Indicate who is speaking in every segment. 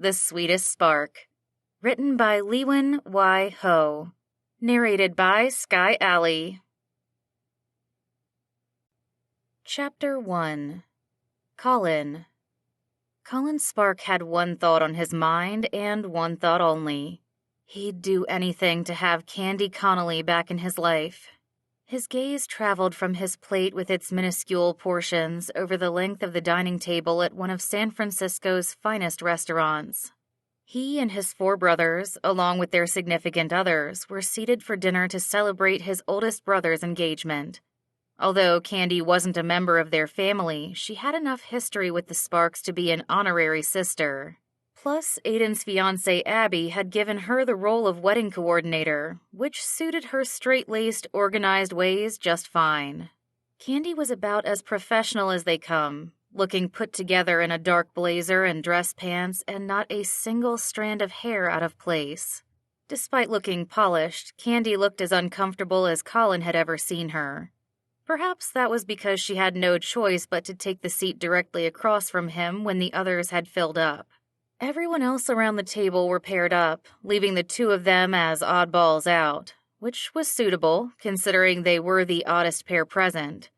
Speaker 1: The Sweetest Spark. Written by Liwen Y. Ho. Narrated by Skye Alley. Chapter 1. Colin. Colin Spark had one thought on his mind, and one thought only. He'd do anything to have Candy Connolly back in his life. His gaze traveled from his plate with its minuscule portions over the length of the dining table at one of San Francisco's finest restaurants. He and his 4 brothers, along with their significant others, were seated for dinner to celebrate his oldest brother's engagement. Although Candy wasn't a member of their family, she had enough history with the Sparks to be an honorary sister. Plus, Aiden's fiancée Abby had given her the role of wedding coordinator, which suited her straight-laced, organized ways just fine. Candy was about as professional as they come, looking put together in a dark blazer and dress pants and not a single strand of hair out of place. Despite looking polished, Candy looked as uncomfortable as Colin had ever seen her. Perhaps that was because she had no choice but to take the seat directly across from him when the others had filled up. Everyone else around the table were paired up, leaving the 2 of them as oddballs out, which was suitable, considering they were the oddest pair present.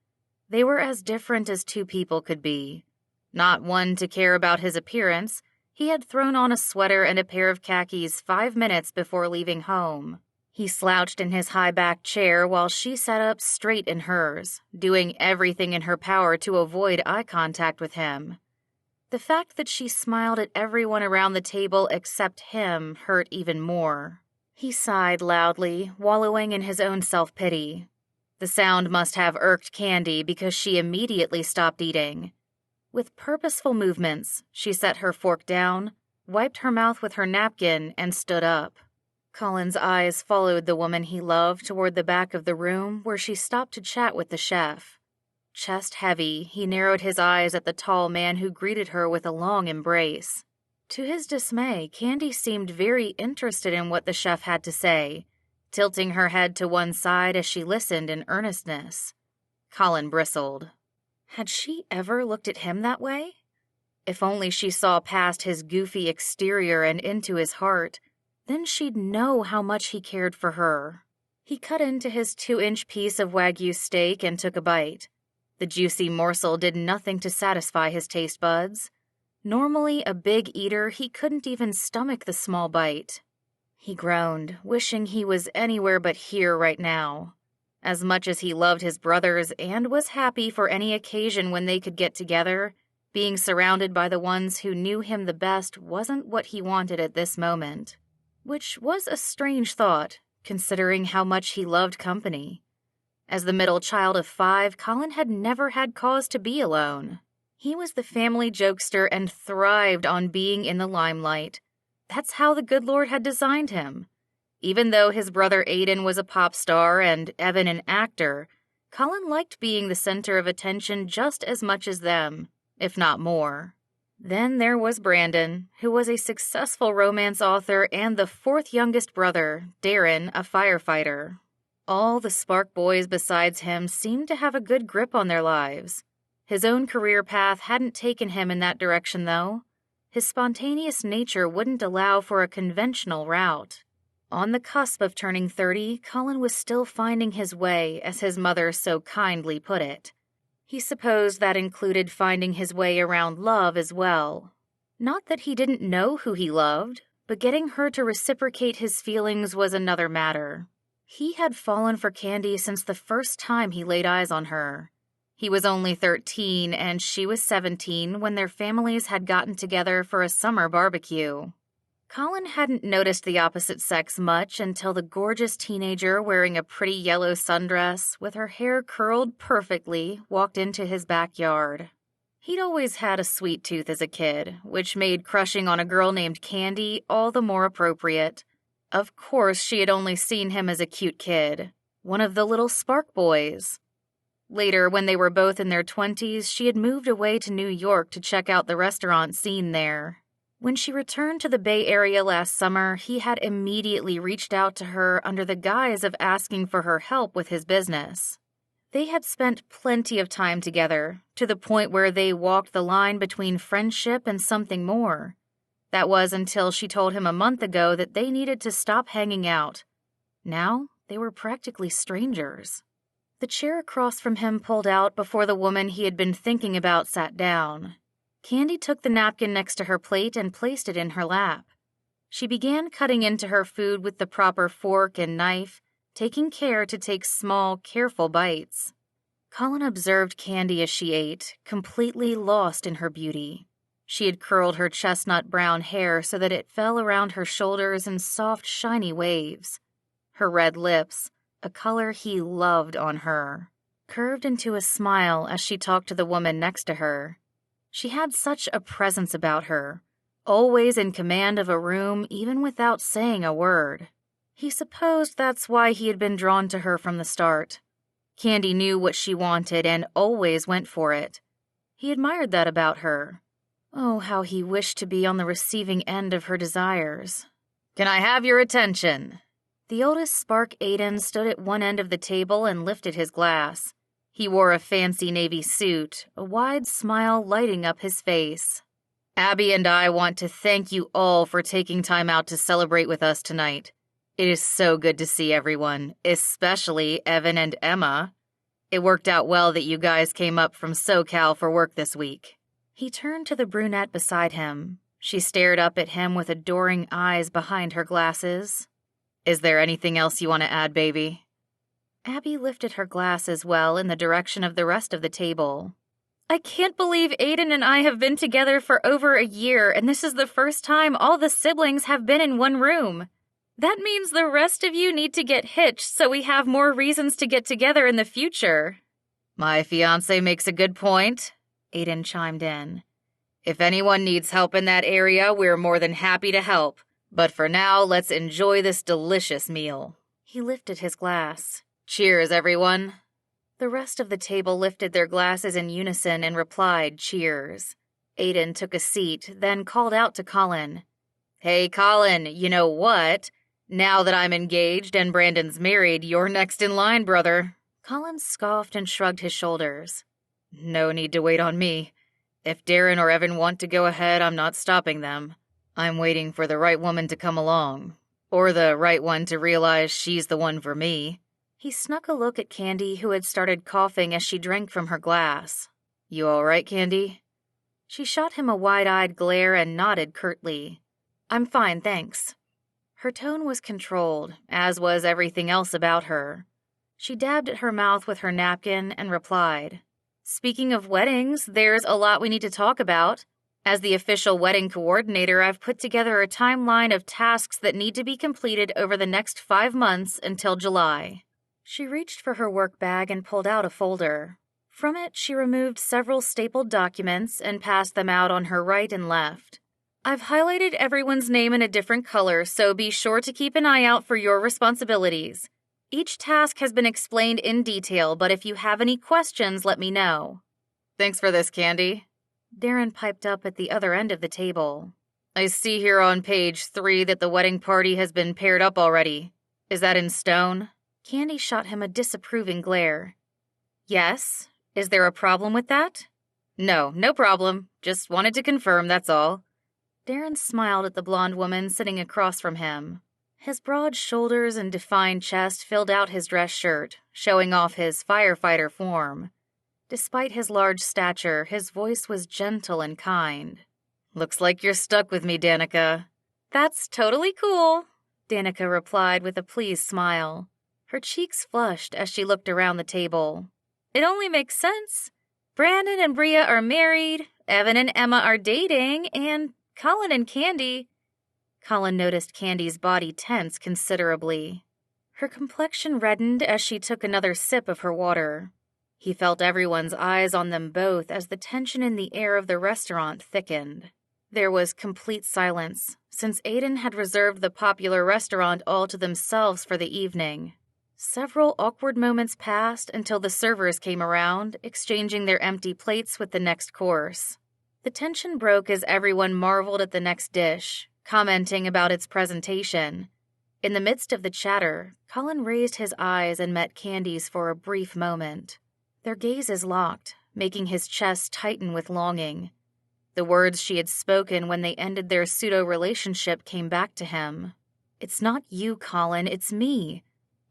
Speaker 1: They were as different as 2 people could be. Not one to care about his appearance, he had thrown on a sweater and a pair of khakis 5 minutes before leaving home. He slouched in his high-backed chair while she sat up straight in hers, doing everything in her power to avoid eye contact with him. The fact that she smiled at everyone around the table except him hurt even more. He sighed loudly, wallowing in his own self-pity. The sound must have irked Candy because she immediately stopped eating. With purposeful movements, she set her fork down, wiped her mouth with her napkin, and stood up. Colin's eyes followed the woman he loved toward the back of the room where she stopped to chat with the chef. Chest heavy, he narrowed his eyes at the tall man who greeted her with a long embrace. To his dismay, Candy seemed very interested in what the chef had to say, tilting her head to one side as she listened in earnestness. Colin bristled. Had she ever looked at him that way? If only she saw past his goofy exterior and into his heart, then she'd know how much he cared for her. He cut into his 2-inch piece of Wagyu steak and took a bite. The juicy morsel did nothing to satisfy his taste buds. Normally a big eater, he couldn't even stomach the small bite. He groaned, wishing he was anywhere but here right now. As much as he loved his brothers and was happy for any occasion when they could get together, being surrounded by the ones who knew him the best wasn't what he wanted at this moment. Which was a strange thought, considering how much he loved company. As the middle child of 5, Colin had never had cause to be alone. He was the family jokester and thrived on being in the limelight. That's how the good Lord had designed him. Even though his brother Aiden was a pop star and Evan an actor, Colin liked being the center of attention just as much as them, if not more. Then there was Brandon, who was a successful romance author and the 4th youngest brother, Darren, a firefighter. All the Spark boys besides him seemed to have a good grip on their lives. His own career path hadn't taken him in that direction, though. His spontaneous nature wouldn't allow for a conventional route. On the cusp of turning 30, Colin was still finding his way, as his mother so kindly put it. He supposed that included finding his way around love as well. Not that he didn't know who he loved, but getting her to reciprocate his feelings was another matter. He had fallen for Candy since the first time he laid eyes on her. He was only 13 and she was 17 when their families had gotten together for a summer barbecue. Colin hadn't noticed the opposite sex much until the gorgeous teenager wearing a pretty yellow sundress with her hair curled perfectly walked into his backyard. He'd always had a sweet tooth as a kid, which made crushing on a girl named Candy all the more appropriate. Of course, she had only seen him as a cute kid, one of the little Spark boys. Later, when they were both in their 20s, she had moved away to New York to check out the restaurant scene there. When she returned to the Bay Area last summer, he had immediately reached out to her under the guise of asking for her help with his business. They had spent plenty of time together, to the point where they walked the line between friendship and something more. That was until she told him a month ago that they needed to stop hanging out. Now, they were practically strangers. The chair across from him pulled out before the woman he had been thinking about sat down. Candy took the napkin next to her plate and placed it in her lap. She began cutting into her food with the proper fork and knife, taking care to take small, careful bites. Colin observed Candy as she ate, completely lost in her beauty. She had curled her chestnut brown hair so that it fell around her shoulders in soft, shiny waves. Her red lips, a color he loved on her, curved into a smile as she talked to the woman next to her. She had such a presence about her, always in command of a room even without saying a word. He supposed that's why he had been drawn to her from the start. Candy knew what she wanted and always went for it. He admired that about her. Oh, how he wished to be on the receiving end of her desires. "Can I have your attention?" The oldest spark, Aiden, stood at one end of the table and lifted his glass. He wore a fancy navy suit, a wide smile lighting up his face. "Abby and I want to thank you all for taking time out to celebrate with us tonight. It is so good to see everyone, especially Evan and Emma. It worked out well that you guys came up from SoCal for work this week." He turned to the brunette beside him. She stared up at him with adoring eyes behind her glasses. "Is there anything else you want to add, baby?" Abby lifted her glass as well in the direction of the rest of the table. "I can't believe Aiden and I have been together for over a year, and this is the first time all the siblings have been in one room. That means the rest of you need to get hitched so we have more reasons to get together in the future." "My fiancé makes a good point," Aiden chimed in. "If anyone needs help in that area, we're more than happy to help. But for now, let's enjoy this delicious meal." He lifted his glass. "Cheers, everyone." The rest of the table lifted their glasses in unison and replied, "Cheers." Aiden took a seat, then called out to Colin. "Hey, Colin, you know what? Now that I'm engaged and Brandon's married, you're next in line, brother." Colin scoffed and shrugged his shoulders. "No need to wait on me. If Darren or Evan want to go ahead, I'm not stopping them. I'm waiting for the right woman to come along, or the right one to realize she's the one for me." He snuck a look at Candy, who had started coughing as she drank from her glass. "You all right, Candy?" She shot him a wide-eyed glare and nodded curtly. "I'm fine, thanks." Her tone was controlled, as was everything else about her. She dabbed at her mouth with her napkin and replied, "Speaking of weddings, there's a lot we need to talk about. As the official wedding coordinator, I've put together a timeline of tasks that need to be completed over the next 5 months until July." She reached for her work bag and pulled out a folder. From it, she removed several stapled documents and passed them out on her right and left. "I've highlighted everyone's name in a different color, so be sure to keep an eye out for your responsibilities. Each task has been explained in detail, but if you have any questions, let me know." "Thanks for this, Candy." Darren piped up at the other end of the table. "I see here on page 3 that the wedding party has been paired up already. Is that in stone?" Candy shot him a disapproving glare. "Yes. Is there a problem with that?" "No problem. Just wanted to confirm, that's all." Darren smiled at the blonde woman sitting across from him. His broad shoulders and defined chest filled out his dress shirt, showing off his firefighter form. Despite his large stature, his voice was gentle and kind. "Looks like you're stuck with me, Danica." "That's totally cool," Danica replied with a pleased smile. Her cheeks flushed as she looked around the table. "It only makes sense. Brandon and Bria are married, Evan and Emma are dating, and Colin and Candy—" Colin noticed Candy's body tense considerably. Her complexion reddened as she took another sip of her water. He felt everyone's eyes on them both as the tension in the air of the restaurant thickened. There was complete silence, since Aiden had reserved the popular restaurant all to themselves for the evening. Several awkward moments passed until the servers came around, exchanging their empty plates with the next course. The tension broke as everyone marveled at the next dish, commenting about its presentation. In the midst of the chatter, Colin raised his eyes and met Candy's for a brief moment. Their gazes locked, making his chest tighten with longing. The words she had spoken when they ended their pseudo-relationship came back to him. "It's not you, Colin, it's me.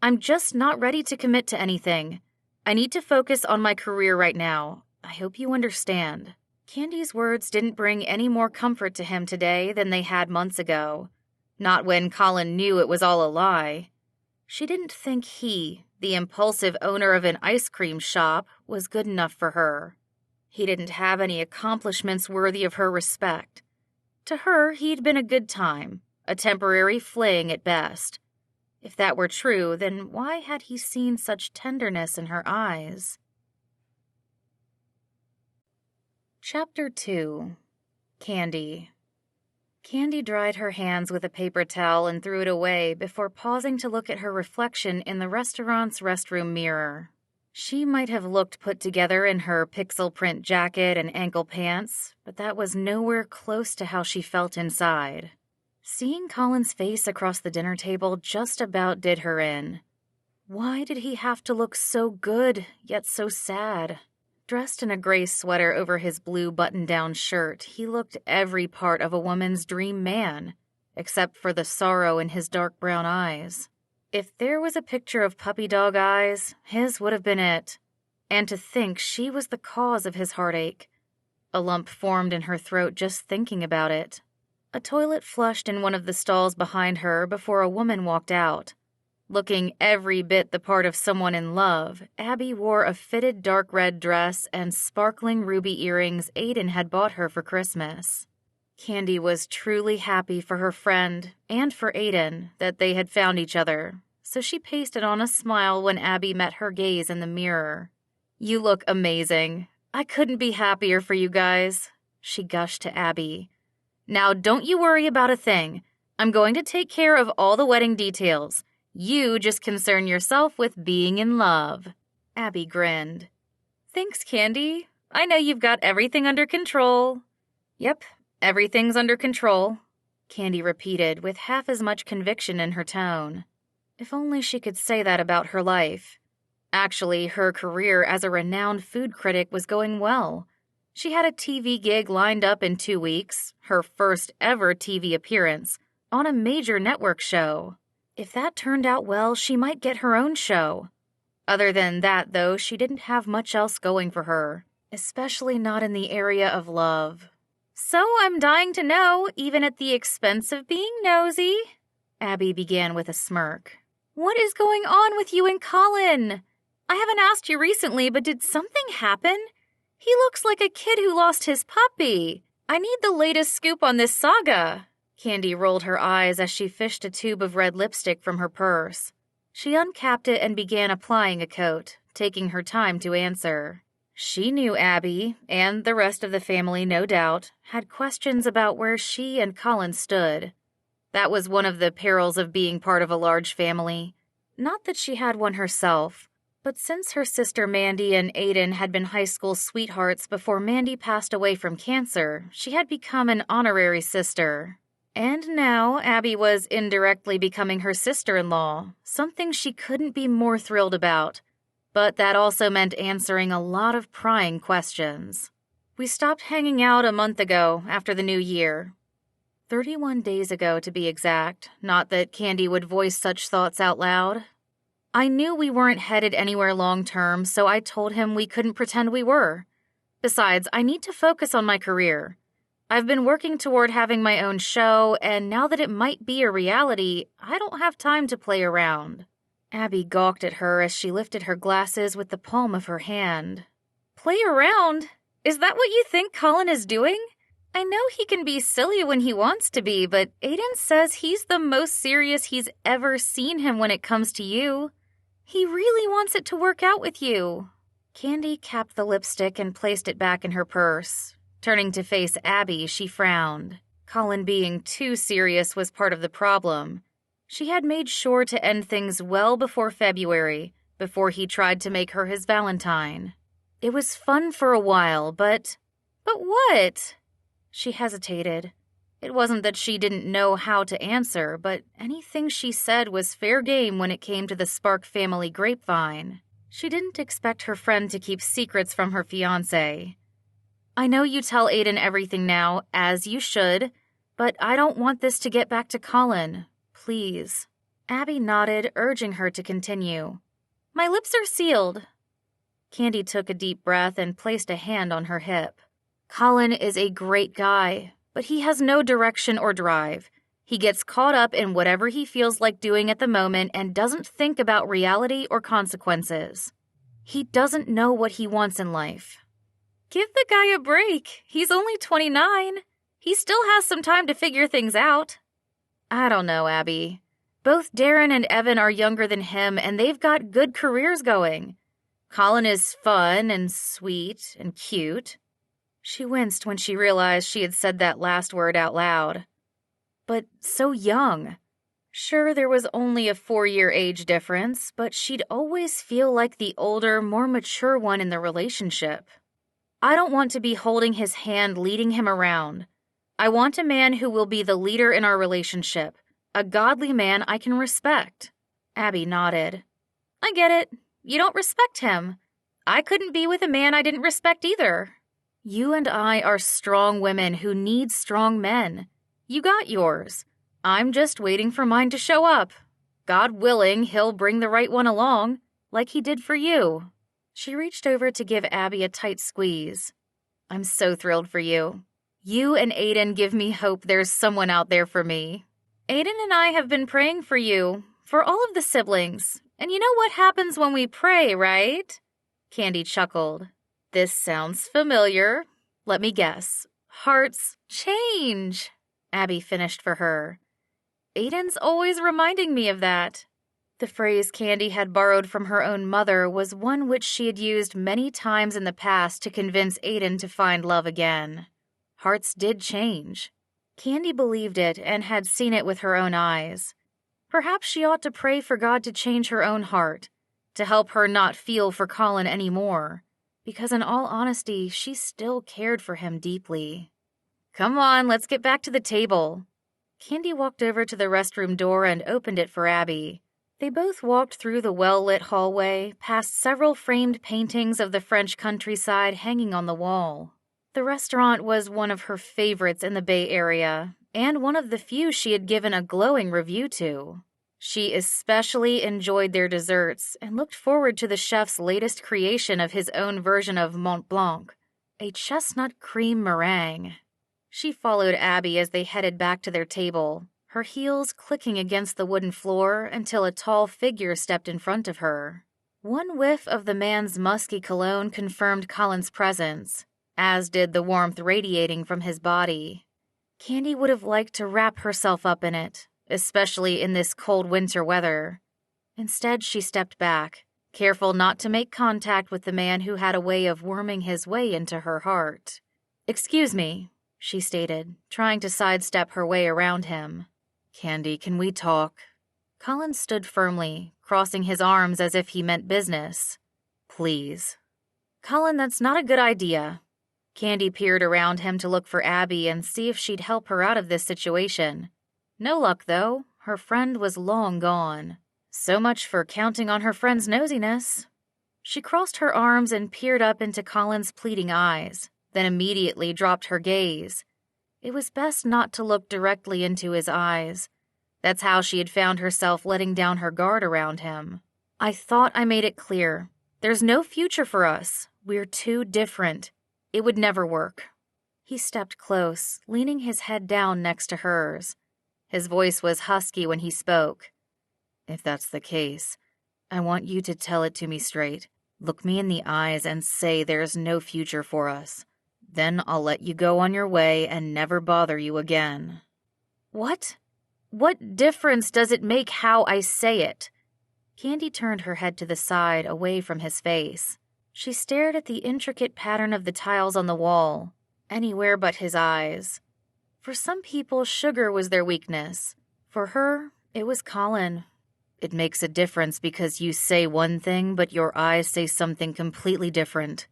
Speaker 1: I'm just not ready to commit to anything. I need to focus on my career right now. I hope you understand." Candy's words didn't bring any more comfort to him today than they had months ago. Not when Colin knew it was all a lie. She didn't think he, the impulsive owner of an ice cream shop, was good enough for her. He didn't have any accomplishments worthy of her respect. To her, he'd been a good time, a temporary fling at best. If that were true, then why had he seen such tenderness in her eyes? Chapter 2. Candy. Candy dried her hands with a paper towel and threw it away before pausing to look at her reflection in the restaurant's restroom mirror. She might have looked put together in her pixel print jacket and ankle pants, but that was nowhere close to how she felt inside. Seeing Colin's face across the dinner table just about did her in. Why did he have to look so good, yet so sad? Dressed in a gray sweater over his blue button-down shirt, he looked every part of a woman's dream man, except for the sorrow in his dark brown eyes. If there was a picture of puppy dog eyes, his would have been it. And to think she was the cause of his heartache. A lump formed in her throat just thinking about it. A toilet flushed in one of the stalls behind her before a woman walked out. Looking every bit the part of someone in love, Abby wore a fitted dark red dress and sparkling ruby earrings Aiden had bought her for Christmas. Candy was truly happy for her friend and for Aiden that they had found each other, so she pasted on a smile when Abby met her gaze in the mirror. "You look amazing. I couldn't be happier for you guys," she gushed to Abby. "Now don't you worry about a thing. I'm going to take care of all the wedding details. You just concern yourself with being in love." Abby grinned. "Thanks, Candy. I know you've got everything under control." "Yep, everything's under control," Candy repeated with half as much conviction in her tone. If only she could say that about her life. Actually, her career as a renowned food critic was going well. She had a TV gig lined up in 2 weeks, her first ever TV appearance, on a major network show. If that turned out well, she might get her own show. Other than that, though, she didn't have much else going for her, especially not in the area of love. "So I'm dying to know, even at the expense of being nosy," Abby began with a smirk. "What is going on with you and Colin? I haven't asked you recently, but did something happen? He looks like a kid who lost his puppy. I need the latest scoop on this saga." Candy rolled her eyes as she fished a tube of red lipstick from her purse. She uncapped it and began applying a coat, taking her time to answer. She knew Abby, and the rest of the family, no doubt, had questions about where she and Colin stood. That was one of the perils of being part of a large family. Not that she had one herself, but since her sister Mandy and Aiden had been high school sweethearts before Mandy passed away from cancer, she had become an honorary sister. And now Abby was indirectly becoming her sister-in-law, something she couldn't be more thrilled about. But that also meant answering a lot of prying questions. "We stopped hanging out a month ago, after the new year. 31 days ago, to be exact, not that Candy would voice such thoughts out loud. I knew we weren't headed anywhere long-term, so I told him we couldn't pretend we were. Besides, I need to focus on my career. I've been working toward having my own show, and now that it might be a reality, I don't have time to play around." Abby gawked at her as she lifted her glasses with the palm of her hand. "Play around? Is that what you think Colin is doing? I know he can be silly when he wants to be, but Aiden says he's the most serious he's ever seen him when it comes to you. He really wants it to work out with you." Candy capped the lipstick and placed it back in her purse. Turning to face Abby, she frowned. Colin being too serious was part of the problem. She had made sure to end things well before February, before he tried to make her his Valentine. It was fun for a while, but what? She hesitated. It wasn't that she didn't know how to answer, but anything she said was fair game when it came to the Spark family grapevine. She didn't expect her friend to keep secrets from her fiancé. I know you tell Aiden everything now, as you should, but I don't want this to get back to Colin. Please. Abby nodded, urging her to continue. My lips are sealed. Candy took a deep breath and placed a hand on her hip. Colin is a great guy, but he has no direction or drive. He gets caught up in whatever he feels like doing at the moment and doesn't think about reality or consequences. He doesn't know what he wants in life. Give the guy a break. He's only 29. He still has some time to figure things out. I don't know, Abby. Both Darren and Evan are younger than him, and they've got good careers going. Colin is fun and sweet and cute. She winced when she realized she had said that last word out loud. But so young. Sure, there was only a 4-year age difference, but she'd always feel like the older, more mature one in the relationship. I don't want to be holding his hand, leading him around. I want a man who will be the leader in our relationship, a godly man I can respect. Abby nodded. I get it. You don't respect him. I couldn't be with a man I didn't respect either. You and I are strong women who need strong men. You got yours. I'm just waiting for mine to show up. God willing, he'll bring the right one along, like he did for you. She reached over to give Abby a tight squeeze. I'm so thrilled for you. You and Aiden give me hope there's someone out there for me. Aiden and I have been praying for you, for all of the siblings. And you know what happens when we pray, right? Candy chuckled. This sounds familiar. Let me guess. Hearts change. Abby finished for her. Aiden's always reminding me of that. The phrase Candy had borrowed from her own mother was one which she had used many times in the past to convince Aiden to find love again. Hearts did change. Candy believed it and had seen it with her own eyes. Perhaps she ought to pray for God to change her own heart, to help her not feel for Colin anymore, because in all honesty, she still cared for him deeply. Come on, let's get back to the table. Candy walked over to the restroom door and opened it for Abby. They both walked through the well-lit hallway, past several framed paintings of the French countryside hanging on the wall. The restaurant was one of her favorites in the Bay Area, and one of the few she had given a glowing review to. She especially enjoyed their desserts and looked forward to the chef's latest creation of his own version of Mont Blanc, a chestnut cream meringue. She followed Abby as they headed back to their table, her heels clicking against the wooden floor until a tall figure stepped in front of her. One whiff of the man's musky cologne confirmed Colin's presence, as did the warmth radiating from his body. Candy would have liked to wrap herself up in it, especially in this cold winter weather. Instead, she stepped back, careful not to make contact with the man who had a way of worming his way into her heart. Excuse me, she stated, trying to sidestep her way around him. Candy, can we talk? Colin stood firmly, crossing his arms as if he meant business. Please. Colin, that's not a good idea. Candy peered around him to look for Abby and see if she'd help her out of this situation. No luck, though. Her friend was long gone. So much for counting on her friend's nosiness. She crossed her arms and peered up into Colin's pleading eyes, then immediately dropped her gaze. It was best not to look directly into his eyes. That's how she had found herself letting down her guard around him. I thought I made it clear. There's no future for us. We're too different. It would never work. He stepped close, leaning his head down next to hers. His voice was husky when he spoke. If that's the case, I want you to tell it to me straight. Look me in the eyes and say there's no future for us. Then I'll let you go on your way and never bother you again. What? What difference does it make how I say it? Candy turned her head to the side, away from his face. She stared at the intricate pattern of the tiles on the wall, anywhere but his eyes. For some people, sugar was their weakness. For her, it was Colin. It makes a difference because you say one thing, but your eyes say something completely different.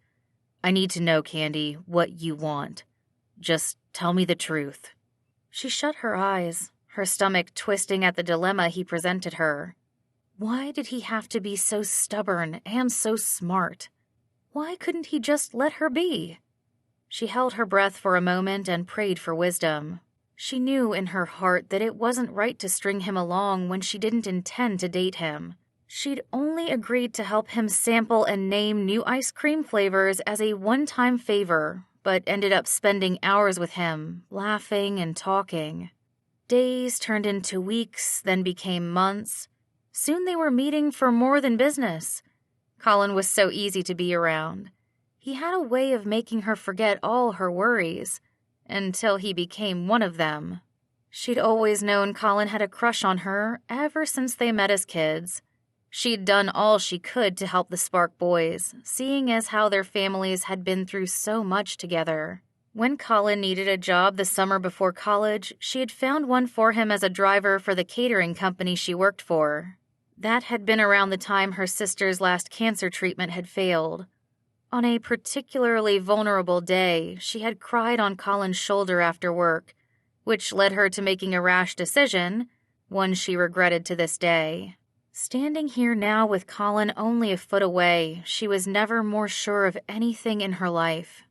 Speaker 1: I need to know, Candy, what you want. Just tell me the truth. She shut her eyes, her stomach twisting at the dilemma he presented her. Why did he have to be so stubborn and so smart? Why couldn't he just let her be? She held her breath for a moment and prayed for wisdom. She knew in her heart that it wasn't right to string him along when she didn't intend to date him. She'd only agreed to help him sample and name new ice cream flavors as a one-time favor, but ended up spending hours with him, laughing and talking. Days turned into weeks, then became months. Soon they were meeting for more than business. Colin was so easy to be around. He had a way of making her forget all her worries, until he became one of them. She'd always known Colin had a crush on her ever since they met as kids. She'd done all she could to help the Spark boys, seeing as how their families had been through so much together. When Colin needed a job the summer before college, she had found one for him as a driver for the catering company she worked for. That had been around the time her sister's last cancer treatment had failed. On a particularly vulnerable day, she had cried on Colin's shoulder after work, which led her to making a rash decision, one she regretted to this day. Standing here now with Colin only a foot away, she was never more sure of anything in her life.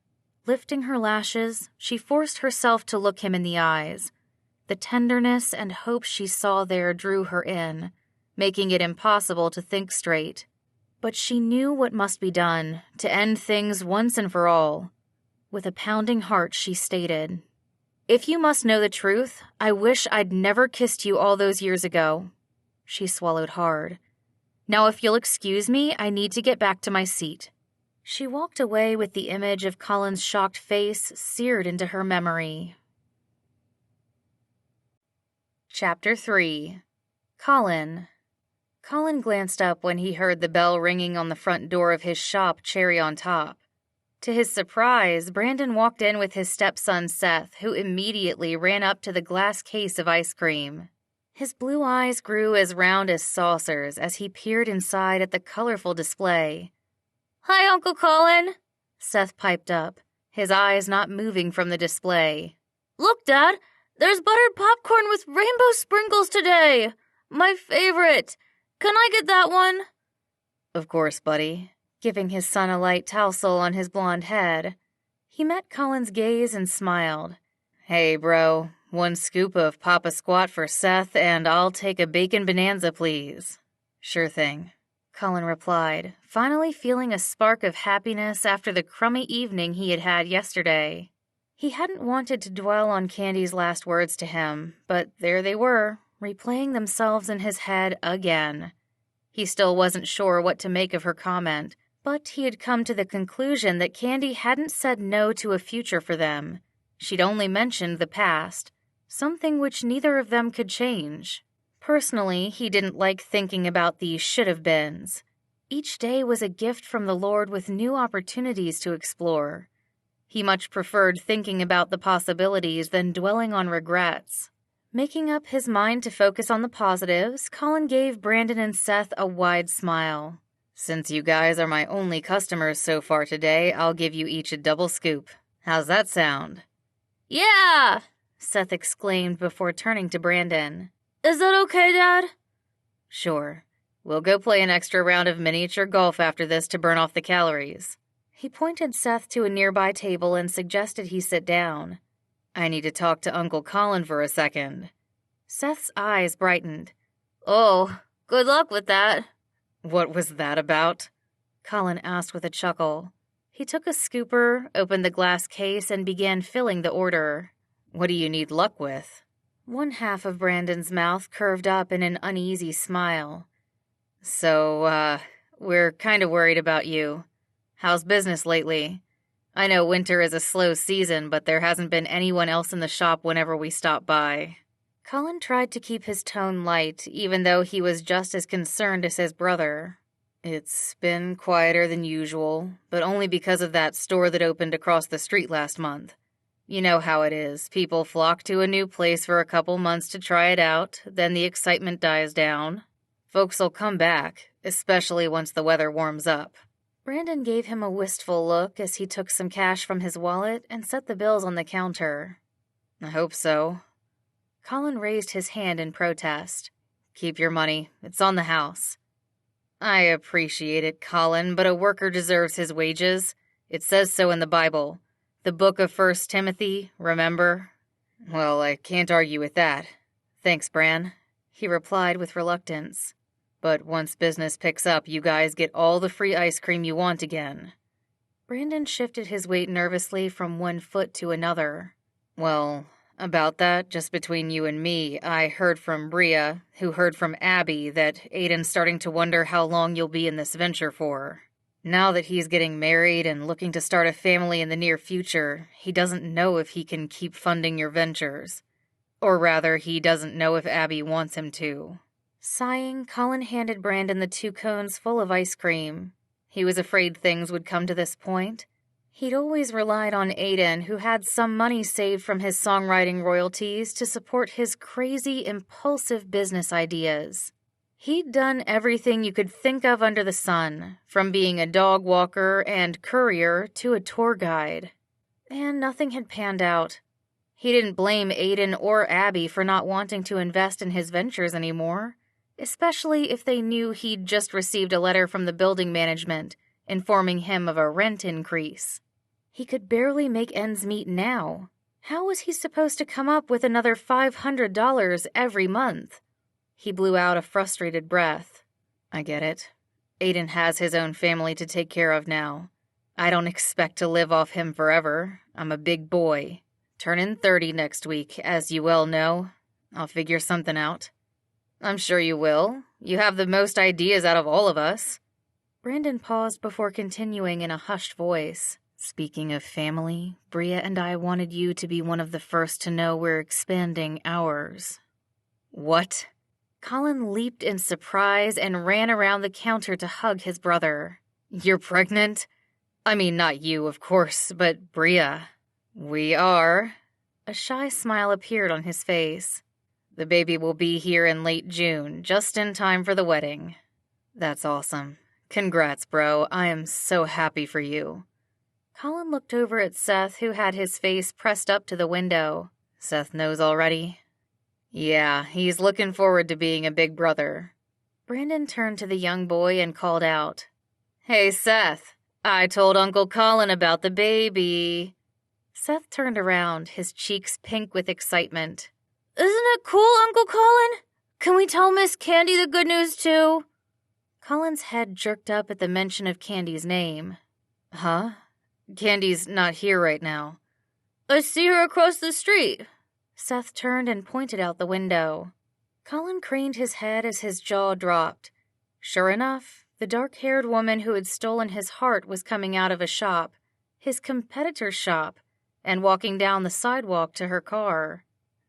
Speaker 1: Lifting her lashes, she forced herself to look him in the eyes. The tenderness and hope she saw there drew her in, making it impossible to think straight. But she knew what must be done to end things once and for all. With a pounding heart, she stated, "If you must know the truth, I wish I'd never kissed you all those years ago." She swallowed hard. "Now, if you'll excuse me, I need to get back to my seat." She walked away with the image of Colin's shocked face seared into her memory. Chapter 3. Colin. Colin glanced up when he heard the bell ringing on the front door of his shop, Cherry on Top. To his surprise, Brandon walked in with his stepson Seth, who immediately ran up to the glass case of ice cream. His blue eyes grew as round as saucers as he peered inside at the colorful display. "Hi, Uncle Colin," Seth piped up, his eyes not moving from the display. "Look, Dad, there's buttered popcorn with rainbow sprinkles today. My favorite. Can I get that one?" "Of course, buddy," giving his son a light tousle on his blonde head. He met Colin's gaze and smiled. "Hey, bro, one scoop of Papa Squat for Seth, and I'll take a bacon bonanza, please." "Sure thing," Colin replied, finally feeling a spark of happiness after the crummy evening he had had yesterday. He hadn't wanted to dwell on Candy's last words to him, but there they were, replaying themselves in his head again. He still wasn't sure what to make of her comment, but he had come to the conclusion that Candy hadn't said no to a future for them. She'd only mentioned the past, something which neither of them could change. Personally, he didn't like thinking about these should-have-beens. Each day was a gift from the Lord with new opportunities to explore. He much preferred thinking about the possibilities than dwelling on regrets. Making up his mind to focus on the positives, Colin gave Brandon and Seth a wide smile. "Since you guys are my only customers so far today, I'll give you each a double scoop. How's that sound?" "Yeah!" Seth exclaimed before turning to Brandon. "Is that okay, Dad?" "Sure. We'll go play an extra round of miniature golf after this to burn off the calories." He pointed Seth to a nearby table and suggested he sit down. "I need to talk to Uncle Colin for a second." Seth's eyes brightened. "Oh, good luck with that." "What was that about?" Colin asked with a chuckle. He took a scooper, opened the glass case, and began filling the order. "What do you need luck with?" One half of Brandon's mouth curved up in an uneasy smile. So, we're kind of worried about you. How's business lately? I know winter is a slow season, but there hasn't been anyone else in the shop whenever we stop by." Colin tried to keep his tone light, even though he was just as concerned as his brother. "It's been quieter than usual, but only because of that store that opened across the street last month. You know how it is. People flock to a new place for a couple months to try it out, then the excitement dies down. Folks'll come back, especially once the weather warms up." Brandon gave him a wistful look as he took some cash from his wallet and set the bills on the counter. "I hope so." Colin raised his hand in protest. "Keep your money. It's on the house." "I appreciate it, Colin, but a worker deserves his wages. It says so in the Bible. The book of 1 Timothy, remember? Well, I can't argue with that. Thanks, Bran, he replied with reluctance. But once business picks up, you guys get all the free ice cream you want again. Brandon shifted his weight nervously from one foot to another. Well, about that, just between you and me, I heard from Bria, who heard from Abby, that Aiden's starting to wonder how long you'll be in this venture for. Now that he's getting married and looking to start a family in the near future, he doesn't know if he can keep funding your ventures. Or rather, he doesn't know if Abby wants him to. Sighing, Colin handed Brandon the 2 cones full of ice cream. He was afraid things would come to this point. He'd always relied on Aiden, who had some money saved from his songwriting royalties to support his crazy, impulsive business ideas. He'd done everything you could think of under the sun, from being a dog walker and courier to a tour guide. And nothing had panned out. He didn't blame Aiden or Abby for not wanting to invest in his ventures anymore, especially if they knew he'd just received a letter from the building management informing him of a rent increase. He could barely make ends meet now. How was he supposed to come up with another $500 every month? He blew out a frustrated breath. I get it. Aiden has his own family to take care of now. I don't expect to live off him forever. I'm a big boy. Turning 30 next week, as you well know. I'll figure something out. I'm sure you will. You have the most ideas out of all of us. Brandon paused before continuing in a hushed voice. Speaking of family, Bria and I wanted you to be one of the first to know we're expanding ours. What? Colin leaped in surprise and ran around the counter to hug his brother. You're pregnant? I mean, not you, of course, but Bria. We are. A shy smile appeared on his face. The baby will be here in late June, just in time for the wedding. That's awesome. Congrats, bro. I am so happy for you. Colin looked over at Seth, who had his face pressed up to the window. Seth knows already? Yeah, he's looking forward to being a big brother. Brandon turned to the young boy and called out, Hey, Seth, I told Uncle Colin about the baby. Seth turned around, his cheeks pink with excitement. Isn't it cool, Uncle Colin? Can we tell Miss Candy the good news, too? Colin's head jerked up at the mention of Candy's name. Huh? Candy's not here right now. I see her across the street. Seth turned and pointed out the window. Colin craned his head as his jaw dropped. Sure enough, the dark-haired woman who had stolen his heart was coming out of a shop, his competitor's shop, and walking down the sidewalk to her car.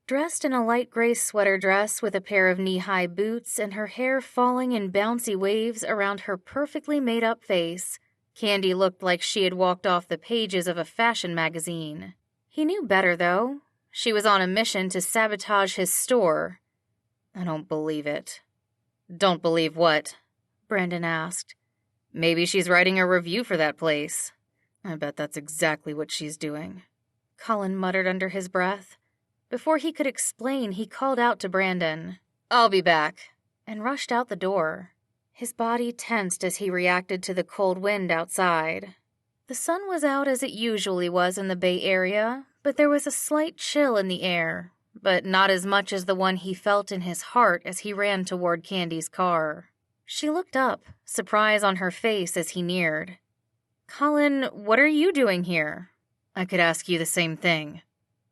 Speaker 1: Dressed in a light gray sweater dress with a pair of knee-high boots and her hair falling in bouncy waves around her perfectly made-up face, Candy looked like she had walked off the pages of a fashion magazine. He knew better, though. She was on a mission to sabotage his store. I don't believe it. Don't believe what? Brandon asked. Maybe she's writing a review for that place. I bet that's exactly what she's doing. Colin muttered under his breath. Before he could explain, he called out to Brandon, I'll be back, and rushed out the door. His body tensed as he reacted to the cold wind outside. The sun was out as it usually was in the Bay Area, but there was a slight chill in the air, but not as much as the one he felt in his heart as he ran toward Candy's car. She looked up, surprise on her face as he neared. Colin, what are you doing here? I could ask you the same thing.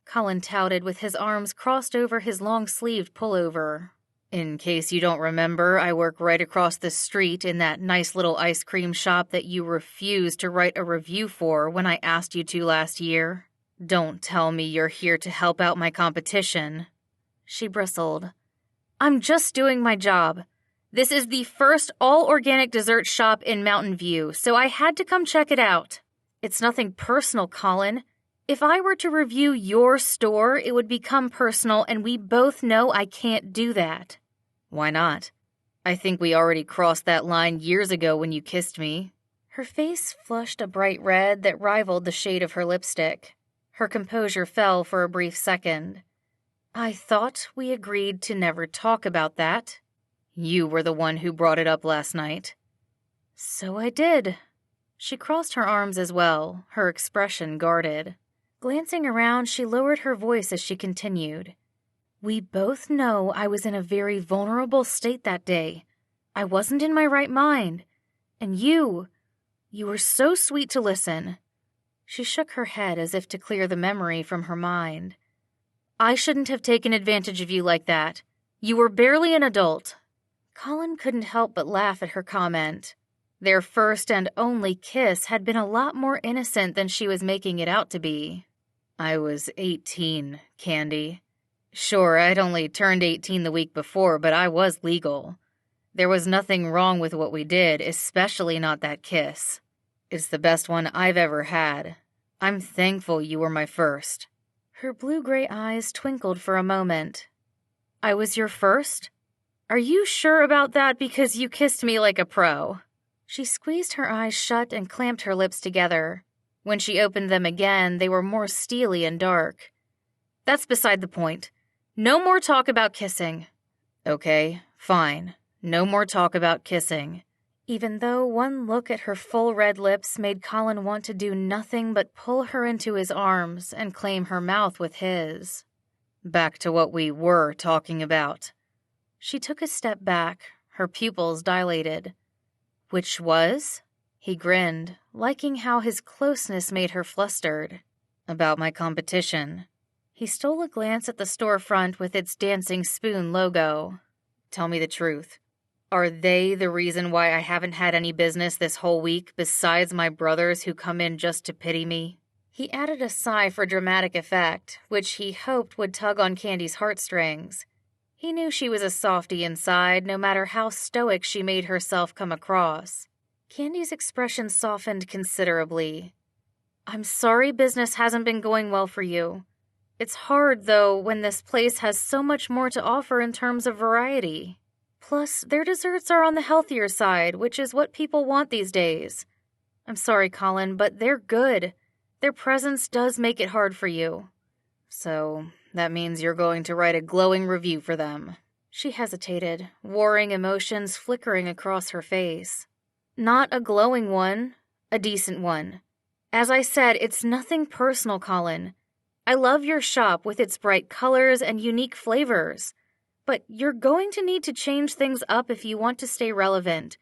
Speaker 1: Colin touted with his arms crossed over his long-sleeved pullover. In case you don't remember, I work right across the street in that nice little ice cream shop that you refused to write a review for when I asked you to last year. Don't tell me you're here to help out my competition. She bristled. I'm just doing my job. This is the first all-organic dessert shop in Mountain View, so I had to come check it out. It's nothing personal, Colin. If I were to review your store, it would become personal, and we both know I can't do that. Why not? I think we already crossed that line years ago when you kissed me. Her face flushed a bright red that rivaled the shade of her lipstick. Her composure fell for a brief second. I thought we agreed to never talk about that. You were the one who brought it up last night. So I did. She crossed her arms as well, her expression guarded. Glancing around, she lowered her voice as she continued. We both know I was in a very vulnerable state that day. I wasn't in my right mind. And you were so sweet to listen. She shook her head as if to clear the memory from her mind. I shouldn't have taken advantage of you like that. You were barely an adult. Colin couldn't help but laugh at her comment. Their first and only kiss had been a lot more innocent than she was making it out to be. I was 18, Candy. Sure, I'd only turned 18 the week before, but I was legal. There was nothing wrong with what we did, especially not that kiss. It's the best one I've ever had. I'm thankful you were my first. Her blue-gray eyes twinkled for a moment. I was your first? Are you sure about that because you kissed me like a pro? She squeezed her eyes shut and clamped her lips together. When she opened them again, they were more steely and dark. That's beside the point. No more talk about kissing. Okay, fine. No more talk about kissing. Even though one look at her full red lips made Colin want to do nothing but pull her into his arms and claim her mouth with his. Back to what we were talking about. She took a step back, her pupils dilated. Which was? He grinned, liking how his closeness made her flustered. About my competition. He stole a glance at the storefront with its dancing spoon logo. Tell me the truth. Are they the reason why I haven't had any business this whole week besides my brothers who come in just to pity me? He added a sigh for dramatic effect, which he hoped would tug on Candy's heartstrings. He knew she was a softie inside, no matter how stoic she made herself come across. Candy's expression softened considerably. I'm sorry business hasn't been going well for you. It's hard, though, when this place has so much more to offer in terms of variety. Plus, their desserts are on the healthier side, which is what people want these days. I'm sorry, Colin, but they're good. Their presence does make it hard for you. So, that means you're going to write a glowing review for them. She hesitated, warring emotions flickering across her face. Not a glowing one, a decent one. As I said, it's nothing personal, Colin. I love your shop with its bright colors and unique flavors. But you're going to need to change things up if you want to stay relevant.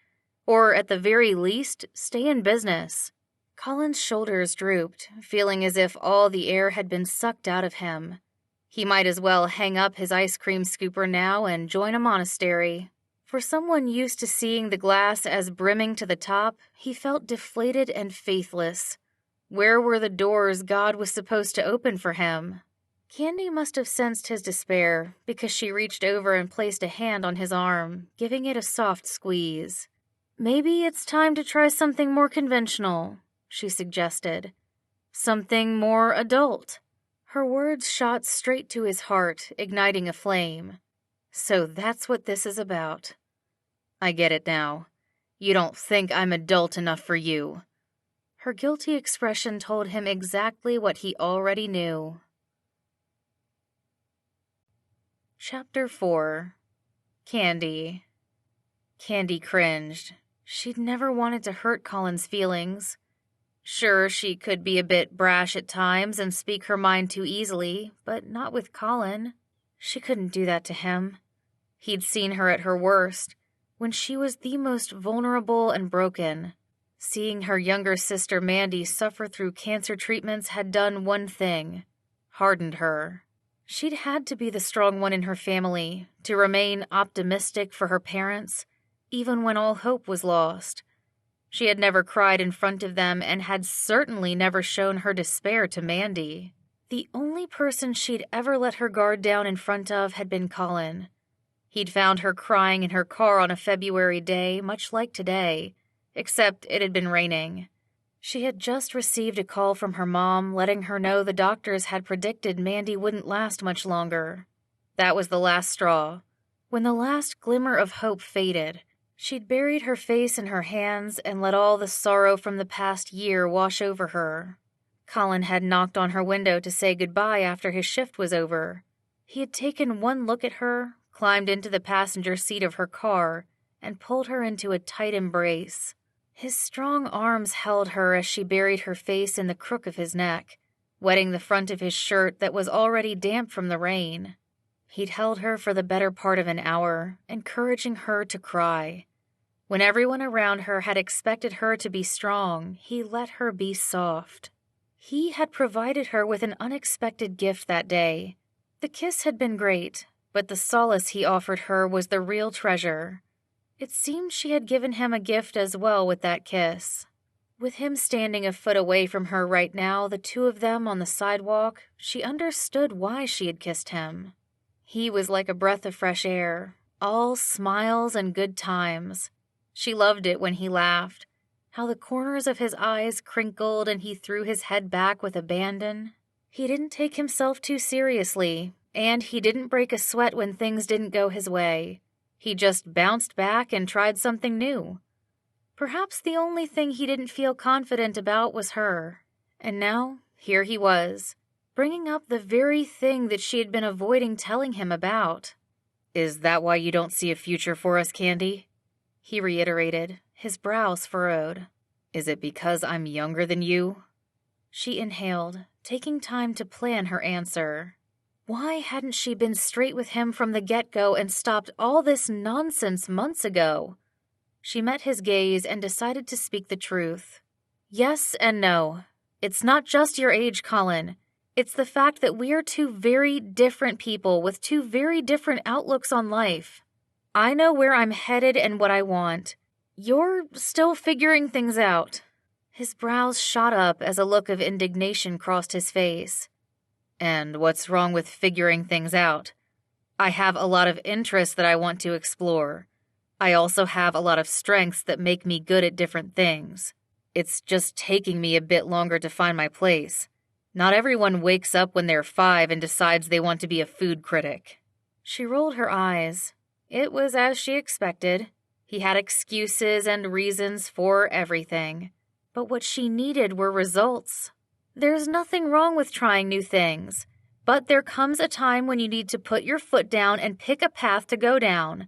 Speaker 1: Or, at the very least, stay in business. Colin's shoulders drooped, feeling as if all the air had been sucked out of him. He might as well hang up his ice cream scooper now and join a monastery. For someone used to seeing the glass as brimming to the top, he felt deflated and faithless. Where were the doors God was supposed to open for him? Candy must have sensed his despair, because she reached over and placed a hand on his arm, giving it a soft squeeze. Maybe it's time to try something more conventional, she suggested. Something more adult. Her words shot straight to his heart, igniting a flame. So that's what this is about. I get it now. You don't think I'm adult enough for you. Her guilty expression told him exactly what he already knew. Chapter 4. Candy. Candy cringed. She'd never wanted to hurt Colin's feelings. Sure, she could be a bit brash at times and speak her mind too easily, but not with Colin. She couldn't do that to him. He'd seen her at her worst, when she was the most vulnerable and broken. Seeing her younger sister Mandy suffer through cancer treatments had done one thing: hardened her. She'd had to be the strong one in her family, to remain optimistic for her parents, even when all hope was lost. She had never cried in front of them and had certainly never shown her despair to Mandy. The only person she'd ever let her guard down in front of had been Colin. He'd found her crying in her car on a February day, much like today, except it had been raining. She had just received a call from her mom letting her know the doctors had predicted Mandy wouldn't last much longer. That was the last straw. When the last glimmer of hope faded, she'd buried her face in her hands and let all the sorrow from the past year wash over her. Colin had knocked on her window to say goodbye after his shift was over. He had taken one look at her, climbed into the passenger seat of her car, and pulled her into a tight embrace. His strong arms held her as she buried her face in the crook of his neck. wetting the front of his shirt that was already damp from the rain. He'd held her for the better part of an hour, encouraging her to cry. When everyone around her had expected her to be strong, he let her be soft. He had provided her with an unexpected gift that day. The kiss had been great, but the solace he offered her was the real treasure. It seemed she had given him a gift as well with that kiss. With him standing a foot away from her right now, the two of them on the sidewalk, she understood why she had kissed him. He was like a breath of fresh air, all smiles and good times. She loved it when he laughed, how the corners of his eyes crinkled and he threw his head back with abandon. He didn't take himself too seriously, and he didn't break a sweat when things didn't go his way. He just bounced back and tried something new. Perhaps the only thing he didn't feel confident about was her. And now, here he was, bringing up the very thing that she had been avoiding telling him about. "Is that why you don't see a future for us, Candy?" He reiterated, his brows furrowed. "Is it because I'm younger than you?" She inhaled, taking time to plan her answer. Why hadn't she been straight with him from the get-go and stopped all this nonsense months ago? She met his gaze and decided to speak the truth. Yes and no. It's not just your age, Colin. It's the fact that we are two very different people with two very different outlooks on life. I know where I'm headed and what I want. You're still figuring things out. His brows shot up as a look of indignation crossed his face. And what's wrong with figuring things out? I have a lot of interests that I want to explore. I also have a lot of strengths that make me good at different things. It's just taking me a bit longer to find my place. Not everyone wakes up when they're 5 and decides they want to be a food critic. She rolled her eyes. It was as she expected. He had excuses and reasons for everything. But what she needed were results. There's nothing wrong with trying new things, but there comes a time when you need to put your foot down and pick a path to go down.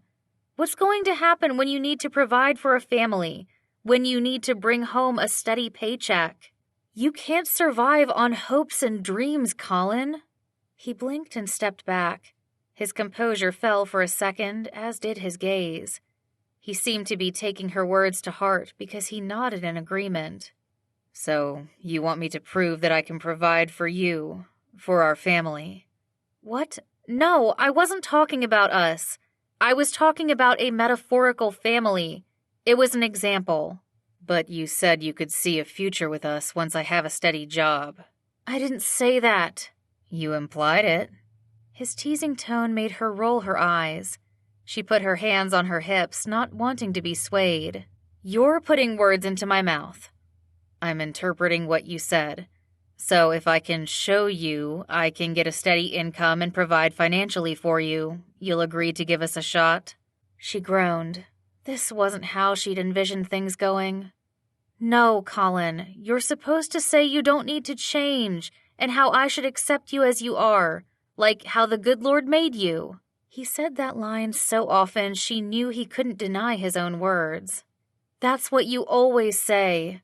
Speaker 1: What's going to happen when you need to provide for a family, when you need to bring home a steady paycheck? You can't survive on hopes and dreams, Colin. He blinked and stepped back. His composure fell for a second, as did his gaze. He seemed to be taking her words to heart because he nodded in agreement. So, you want me to prove that I can provide for you, for our family? What? No, I wasn't talking about us. I was talking about a metaphorical family. It was an example. But you said you could see a future with us once I have a steady job. I didn't say that. You implied it. His teasing tone made her roll her eyes. She put her hands on her hips, not wanting to be swayed. You're putting words into my mouth. I'm interpreting what you said. So if I can show you I can get a steady income and provide financially for you, you'll agree to give us a shot? She groaned. This wasn't how she'd envisioned things going. No, Colin, you're supposed to say you don't need to change, and how I should accept you as you are, like how the good Lord made you. He said that line so often she knew he couldn't deny his own words. That's what you always say.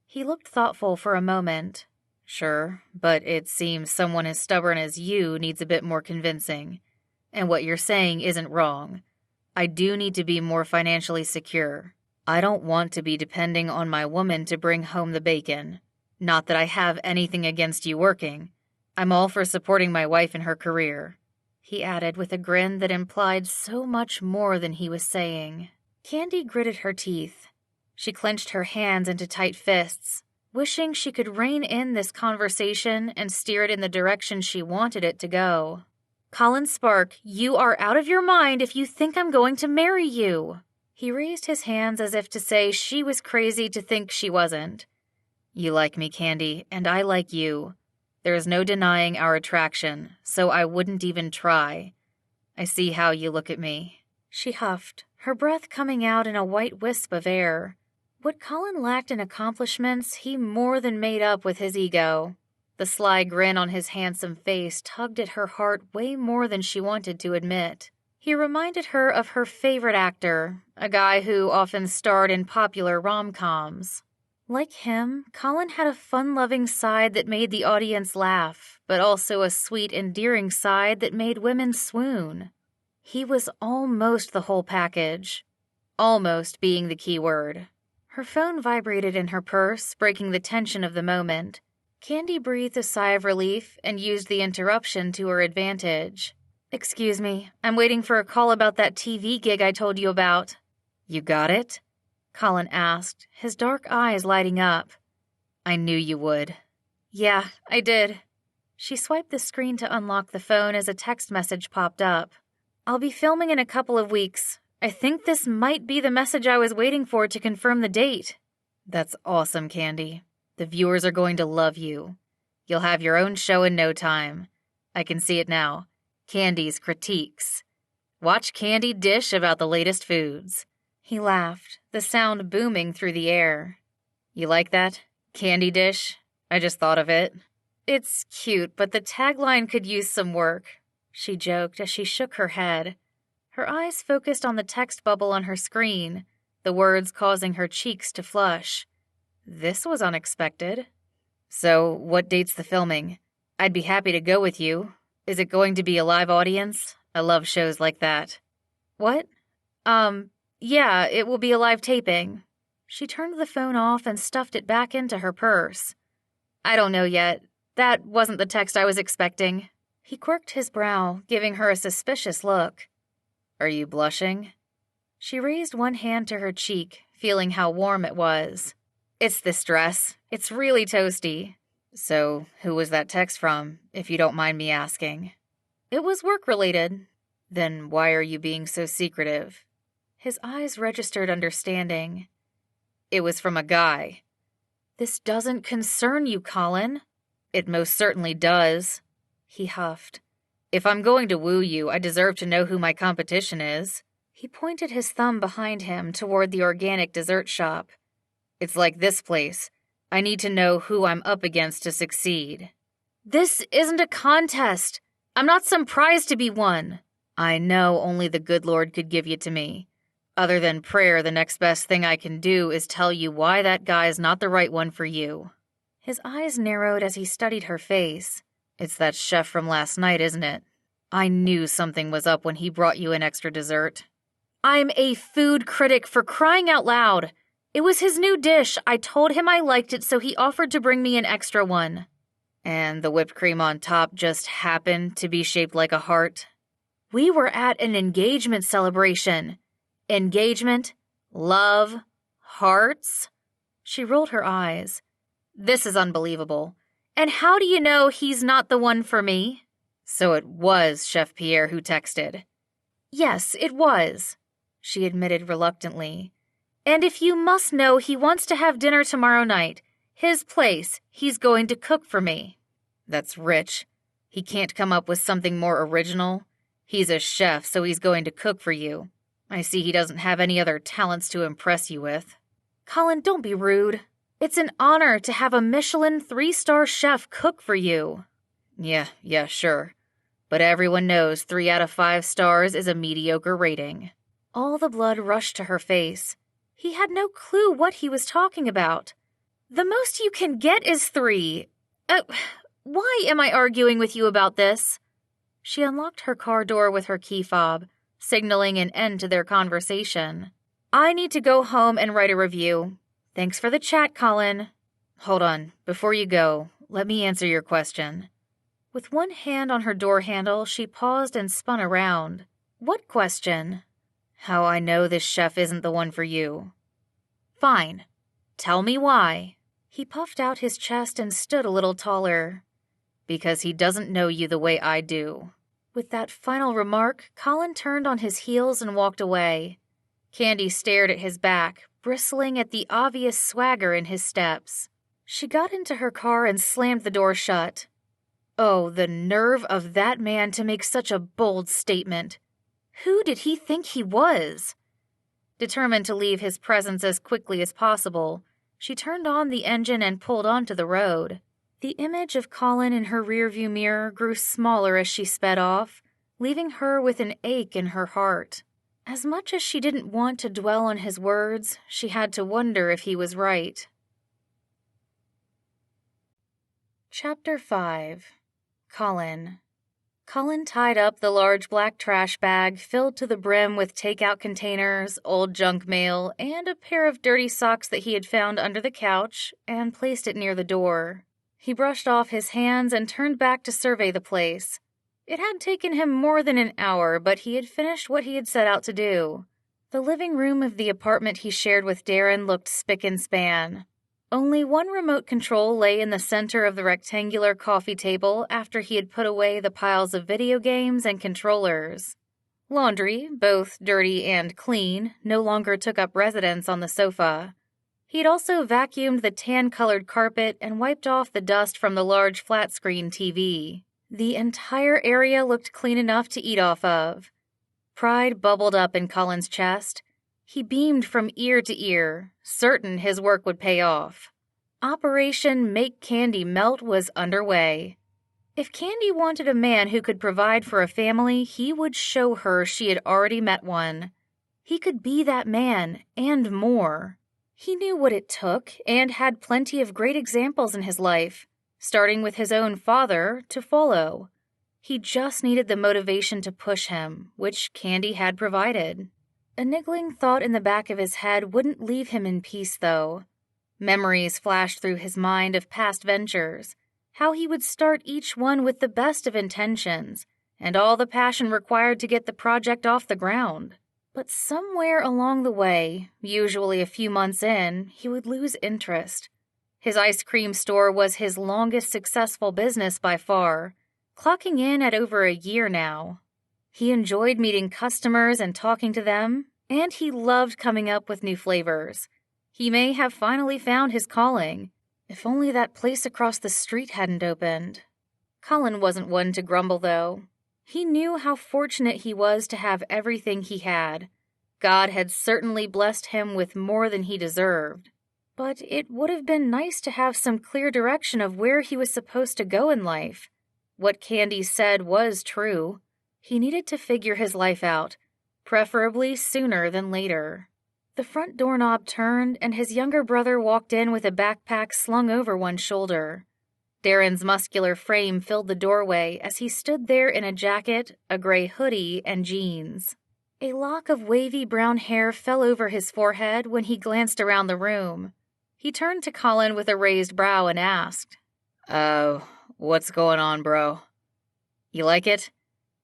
Speaker 1: He looked thoughtful for a moment. Sure, but it seems someone as stubborn as you needs a bit more convincing. And what you're saying isn't wrong. I do need to be more financially secure. I don't want to be depending on my woman to bring home the bacon. Not that I have anything against you working. I'm all for supporting my wife in her career, he added with a grin that implied so much more than he was saying. Candy gritted her teeth. She clenched her hands into tight fists, wishing she could rein in this conversation and steer it in the direction she wanted it to go. Colin Spark, you are out of your mind if you think I'm going to marry you. He raised his hands as if to say she was crazy to think she wasn't. You like me, Candy, and I like you. There is no denying our attraction, so I wouldn't even try. I see how you look at me. She huffed, her breath coming out in a white wisp of air. What Colin lacked in accomplishments, he more than made up with his ego. The sly grin on his handsome face tugged at her heart way more than she wanted to admit. He reminded her of her favorite actor, a guy who often starred in popular rom-coms. Like him, Colin had a fun-loving side that made the audience laugh, but also a sweet, endearing side that made women swoon. He was almost the whole package. Almost being the key word. Her phone vibrated in her purse, breaking the tension of the moment. Candy breathed a sigh of relief and used the interruption to her advantage. "Excuse me, I'm waiting for a call about that TV gig I told you about." "You got it?" Colin asked, his dark eyes lighting up. "I knew you would." "Yeah, I did." She swiped the screen to unlock the phone as a text message popped up. "I'll be filming in a couple of weeks. I think this might be the message I was waiting for to confirm the date." "That's awesome, Candy. The viewers are going to love you. You'll have your own show in no time. I can see it now. Candy's Critiques. Watch Candy dish about the latest foods." He laughed, the sound booming through the air. "You like that? Candy dish? I just thought of it." "It's cute, but the tagline could use some work," she joked as she shook her head. Her eyes focused on the text bubble on her screen, the words causing her cheeks to flush. This was unexpected. "So, what date's the filming? I'd be happy to go with you. Is it going to be a live audience? I love shows like that." "What? Yeah, it will be a live taping." She turned the phone off and stuffed it back into her purse. "I don't know yet. That wasn't the text I was expecting." He quirked his brow, giving her a suspicious look. "Are you blushing?" She raised one hand to her cheek, feeling how warm it was. "It's this dress. It's really toasty." "So, who was that text from, if you don't mind me asking?" "It was work-related." "Then why are you being so secretive?" His eyes registered understanding. "It was from a guy." "This doesn't concern you, Colin." "It most certainly does," he huffed. "If I'm going to woo you, I deserve to know who my competition is." He pointed his thumb behind him toward the organic dessert shop. "It's like this place. I need to know who I'm up against to succeed." "This isn't a contest. I'm not some prize to be won." "I know only the good Lord could give you to me. Other than prayer, the next best thing I can do is tell you why that guy's not the right one for you." His eyes narrowed as he studied her face. "It's that chef from last night, isn't it? I knew something was up when he brought you an extra dessert." "I'm a food critic, for crying out loud. It was his new dish. I told him I liked it, so he offered to bring me an extra one." "And the whipped cream on top just happened to be shaped like a heart?" "We were at an engagement celebration. Engagement, love, hearts." She rolled her eyes. "This is unbelievable. And how do you know he's not the one for me?" "So it was Chef Pierre who texted." "Yes, it was," she admitted reluctantly. "And if you must know, he wants to have dinner tomorrow night. His place. He's going to cook for me." "That's rich. He can't come up with something more original? He's a chef, so he's going to cook for you. I see he doesn't have any other talents to impress you with." "Colin, don't be rude. It's an honor to have a Michelin 3-star chef cook for you." Yeah, sure. But everyone knows 3 out of 5 stars is a mediocre rating." All the blood rushed to her face. He had no clue what he was talking about. "The most you can get is 3. Why am I arguing with you about this?" She unlocked her car door with her key fob, signaling an end to their conversation. "I need to go home and write a review. Thanks for the chat, Colin." "Hold on. Before you go, let me answer your question." With one hand on her door handle, she paused and spun around. "What question?" "How I know this chef isn't the one for you." "Fine. Tell me why." He puffed out his chest and stood a little taller. "Because he doesn't know you the way I do." With that final remark, Colin turned on his heels and walked away. Candy stared at his back, bristling at the obvious swagger in his steps. She got into her car and slammed the door shut. Oh, the nerve of that man to make such a bold statement. Who did he think he was? Determined to leave his presence as quickly as possible, she turned on the engine and pulled onto the road. The image of Colin in her rearview mirror grew smaller as she sped off, leaving her with an ache in her heart. As much as she didn't want to dwell on his words, she had to wonder if he was right. Chapter 5. Colin. Colin tied up the large black trash bag filled to the brim with takeout containers, old junk mail, and a pair of dirty socks that he had found under the couch, and placed it near the door. He brushed off his hands and turned back to survey the place. It had taken him more than an hour, but he had finished what he had set out to do. The living room of the apartment he shared with Darren looked spick and span. Only one remote control lay in the center of the rectangular coffee table after he had put away the piles of video games and controllers. Laundry, both dirty and clean, no longer took up residence on the sofa. He'd also vacuumed the tan-colored carpet and wiped off the dust from the large flat-screen TV. The entire area looked clean enough to eat off of. Pride bubbled up in Colin's chest. He beamed from ear to ear, certain his work would pay off. Operation Make Candy Melt was underway. If Candy wanted a man who could provide for a family, he would show her she had already met one. He could be that man, and more. He knew what it took, and had plenty of great examples in his life, starting with his own father, to follow. He just needed the motivation to push him, which Candy had provided. A niggling thought in the back of his head wouldn't leave him in peace, though. Memories flashed through his mind of past ventures, how he would start each one with the best of intentions, and all the passion required to get the project off the ground. But somewhere along the way, usually a few months in, he would lose interest. His ice cream store was his longest successful business by far, clocking in at over a year now. He enjoyed meeting customers and talking to them, and he loved coming up with new flavors. He may have finally found his calling, if only that place across the street hadn't opened. Colin wasn't one to grumble, though. He knew how fortunate he was to have everything he had. God had certainly blessed him with more than he deserved. But it would have been nice to have some clear direction of where he was supposed to go in life. What Candy said was true. He needed to figure his life out, preferably sooner than later. The front doorknob turned, and his younger brother walked in with a backpack slung over one shoulder. Darren's muscular frame filled the doorway as he stood there in a jacket, a gray hoodie, and jeans. A lock of wavy brown hair fell over his forehead when he glanced around the room. He turned to Colin with a raised brow and asked, "What's going on, bro? You like it?"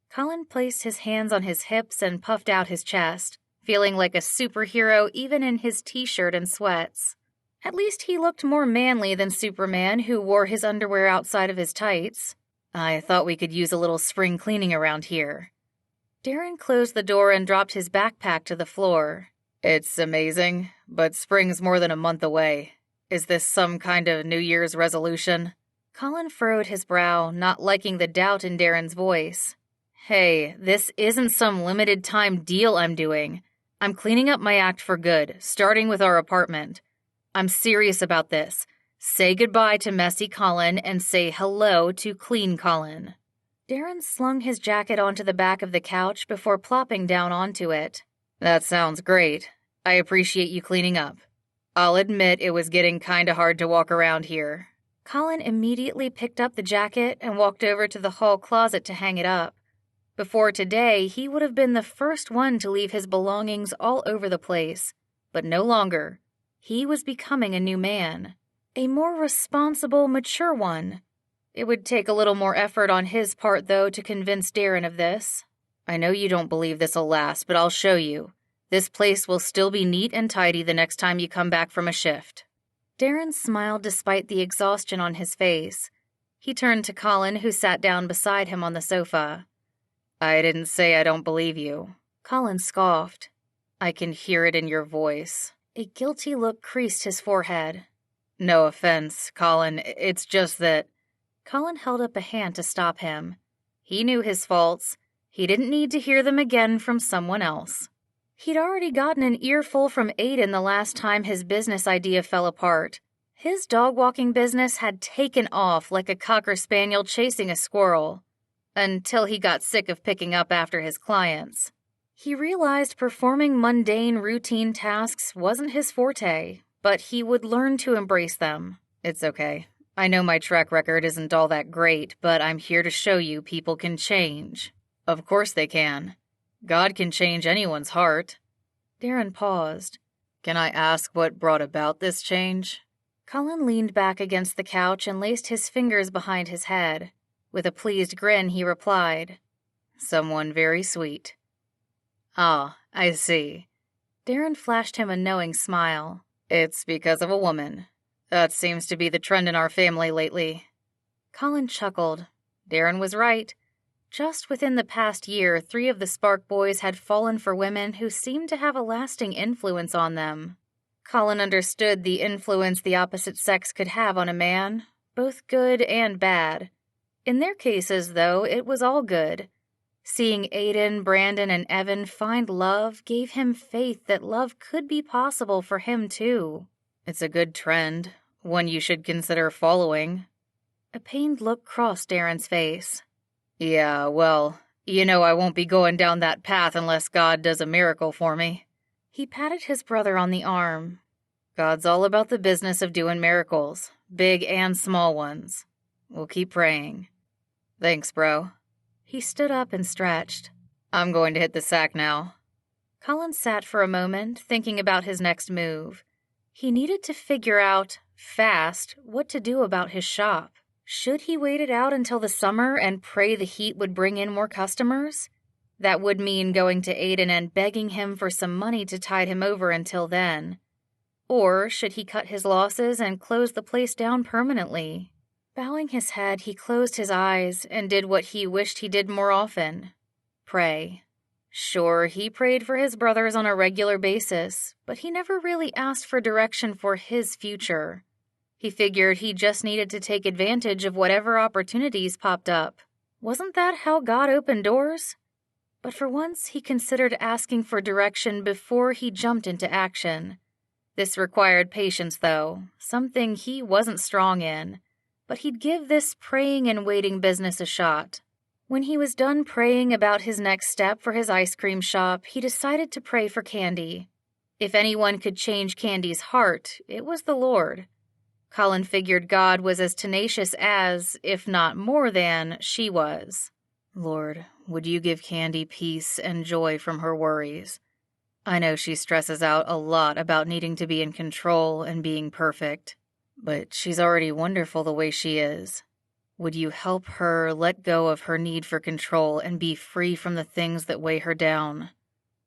Speaker 1: Colin placed his hands on his hips and puffed out his chest, feeling like a superhero even in his t-shirt and sweats. At least he looked more manly than Superman, who wore his underwear outside of his tights. "I thought we could use a little spring cleaning around here." Darren closed the door and dropped his backpack to the floor. "It's amazing, but spring's more than a month away. Is this some kind of New Year's resolution?" Colin furrowed his brow, not liking the doubt in Darren's voice. "Hey, this isn't some limited-time deal I'm doing. I'm cleaning up my act for good, starting with our apartment. I'm serious about this. Say goodbye to messy Colin and say hello to clean Colin." Darren slung his jacket onto the back of the couch before plopping down onto it. "That sounds great. I appreciate you cleaning up. I'll admit it was getting kinda hard to walk around here." Colin immediately picked up the jacket and walked over to the hall closet to hang it up. Before today, he would have been the first one to leave his belongings all over the place, but no longer. He was becoming a new man, a more responsible, mature one. It would take a little more effort on his part, though, to convince Darren of this. "I know you don't believe this'll last, but I'll show you. This place will still be neat and tidy the next time you come back from a shift." Darren smiled despite the exhaustion on his face. He turned to Colin, who sat down beside him on the sofa. "I didn't say I don't believe you." Colin scoffed. "I can hear it in your voice." A guilty look creased his forehead. "No offense, Colin, it's just that—" Colin held up a hand to stop him. He knew his faults. He didn't need to hear them again from someone else. He'd already gotten an earful from Aiden the last time his business idea fell apart. His dog-walking business had taken off like a cocker spaniel chasing a squirrel, until he got sick of picking up after his clients. He realized performing mundane, routine tasks wasn't his forte, but he would learn to embrace them. "It's okay. I know my track record isn't all that great, but I'm here to show you people can change. Of course they can. God can change anyone's heart." Darren paused. "Can I ask what brought about this change?" Colin leaned back against the couch and laced his fingers behind his head. With a pleased grin, he replied, "Someone very sweet." "Ah, I see." Darren flashed him a knowing smile. "It's because of a woman. That seems to be the trend in our family lately." Colin chuckled. Darren was right. Just within the past year, 3 of the Spark boys had fallen for women who seemed to have a lasting influence on them. Colin understood the influence the opposite sex could have on a man, both good and bad. In their cases, though, it was all good. Seeing Aiden, Brandon, and Evan find love gave him faith that love could be possible for him, too. "It's a good trend, one you should consider following." A pained look crossed Darren's face. "Yeah, well, I won't be going down that path unless God does a miracle for me." He patted his brother on the arm. "God's all about the business of doing miracles, big and small ones. We'll keep praying." "Thanks, bro." He stood up and stretched. "I'm going to hit the sack now." Colin sat for a moment, thinking about his next move. He needed to figure out, fast, what to do about his shop. Should he wait it out until the summer and pray the heat would bring in more customers? That would mean going to Aiden and begging him for some money to tide him over until then. Or should he cut his losses and close the place down permanently? Bowing his head, he closed his eyes and did what he wished he did more often: pray. Sure, he prayed for his brothers on a regular basis, but he never really asked for direction for his future. He figured he just needed to take advantage of whatever opportunities popped up. Wasn't that how God opened doors? But for once, he considered asking for direction before he jumped into action. This required patience, though, something he wasn't strong in. But he'd give this praying and waiting business a shot. When he was done praying about his next step for his ice cream shop, he decided to pray for Candy. If anyone could change Candy's heart, it was the Lord. Colin figured God was as tenacious as, if not more than, she was. "Lord, would you give Candy peace and joy from her worries? I know she stresses out a lot about needing to be in control and being perfect, but she's already wonderful the way she is. Would you help her let go of her need for control and be free from the things that weigh her down?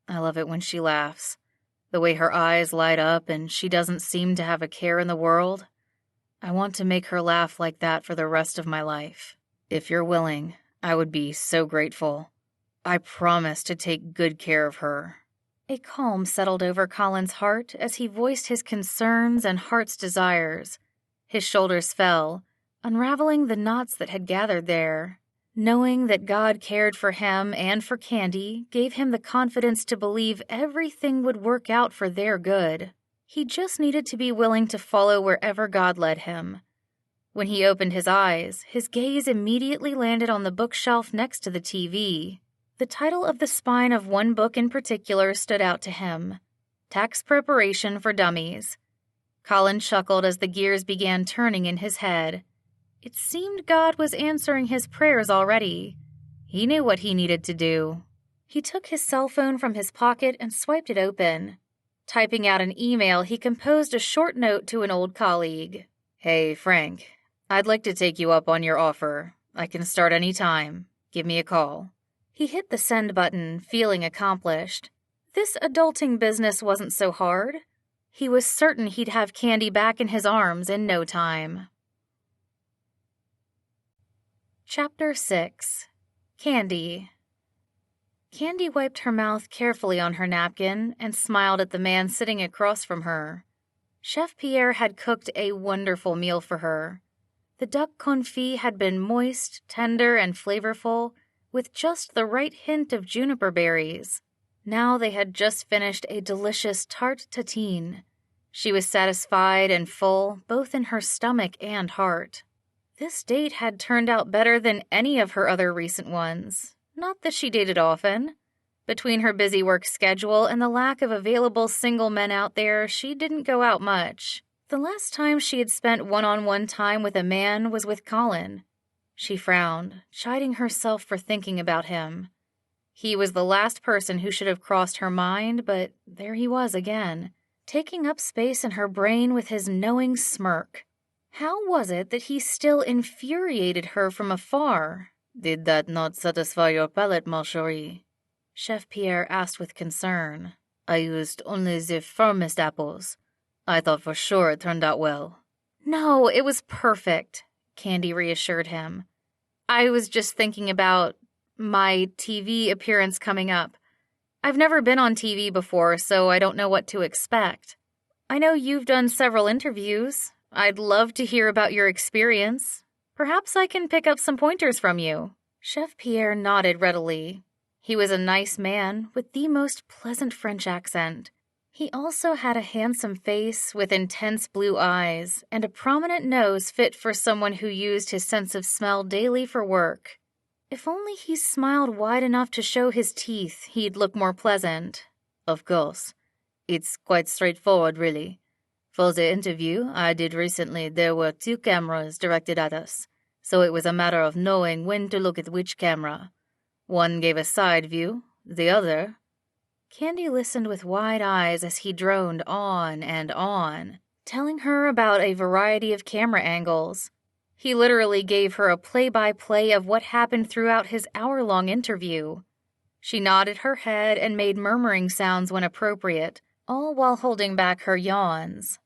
Speaker 1: I love it when she laughs. The way her eyes light up and she doesn't seem to have a care in the world. I want to make her laugh like that for the rest of my life. If you're willing, I would be so grateful. I promise to take good care of her." A calm settled over Colin's heart as he voiced his concerns and heart's desires. His shoulders fell, unraveling the knots that had gathered there. Knowing that God cared for him and for Candy gave him the confidence to believe everything would work out for their good. He just needed to be willing to follow wherever God led him. When he opened his eyes, his gaze immediately landed on the bookshelf next to the TV. The title of the spine of one book in particular stood out to him: Tax Preparation for Dummies. Colin chuckled as the gears began turning in his head. It seemed God was answering his prayers already. He knew what he needed to do. He took his cell phone from his pocket and swiped it open. Typing out an email, he composed a short note to an old colleague. "Hey, Frank, I'd like to take you up on your offer. I can start any time. Give me a call." He hit the send button, feeling accomplished. This adulting business wasn't so hard. He was certain he'd have Candy back in his arms in no time. Chapter 6. Candy. Candy wiped her mouth carefully on her napkin and smiled at the man sitting across from her. Chef Pierre had cooked a wonderful meal for her. The duck confit had been moist, tender, and flavorful, with just the right hint of juniper berries. Now they had just finished a delicious tarte tatin. She was satisfied and full, both in her stomach and heart. This date had turned out better than any of her other recent ones. Not that she dated often. Between her busy work schedule and the lack of available single men out there, she didn't go out much. The last time she had spent one-on-one time with a man was with Colin. She frowned, chiding herself for thinking about him. He was the last person who should have crossed her mind, but there he was again, taking up space in her brain with his knowing smirk. How was it that he still infuriated her from afar? "Did that not satisfy your palate, ma chérie?" Chef Pierre asked with concern. "I used only the firmest apples. I thought for sure it turned out well." "No, it was perfect," Candy reassured him. "I was just thinking about my TV appearance coming up. I've never been on TV before, so I don't know what to expect. I know you've done several interviews. I'd love to hear about your experience. Perhaps I can pick up some pointers from you." Chef Pierre nodded readily. He was a nice man with the most pleasant French accent. He also had a handsome face with intense blue eyes and a prominent nose fit for someone who used his sense of smell daily for work. If only he smiled wide enough to show his teeth, he'd look more pleasant.
Speaker 2: "Of course. It's quite straightforward, really. For the interview I did recently, there were 2 cameras directed at us, so it was a matter of knowing when to look at which camera. One gave a side view, the other—"
Speaker 1: Candy listened with wide eyes as he droned on, telling her about a variety of camera angles. He literally gave her a play-by-play of what happened throughout his hour-long interview. She nodded her head and made murmuring sounds when appropriate, all while holding back her yawns.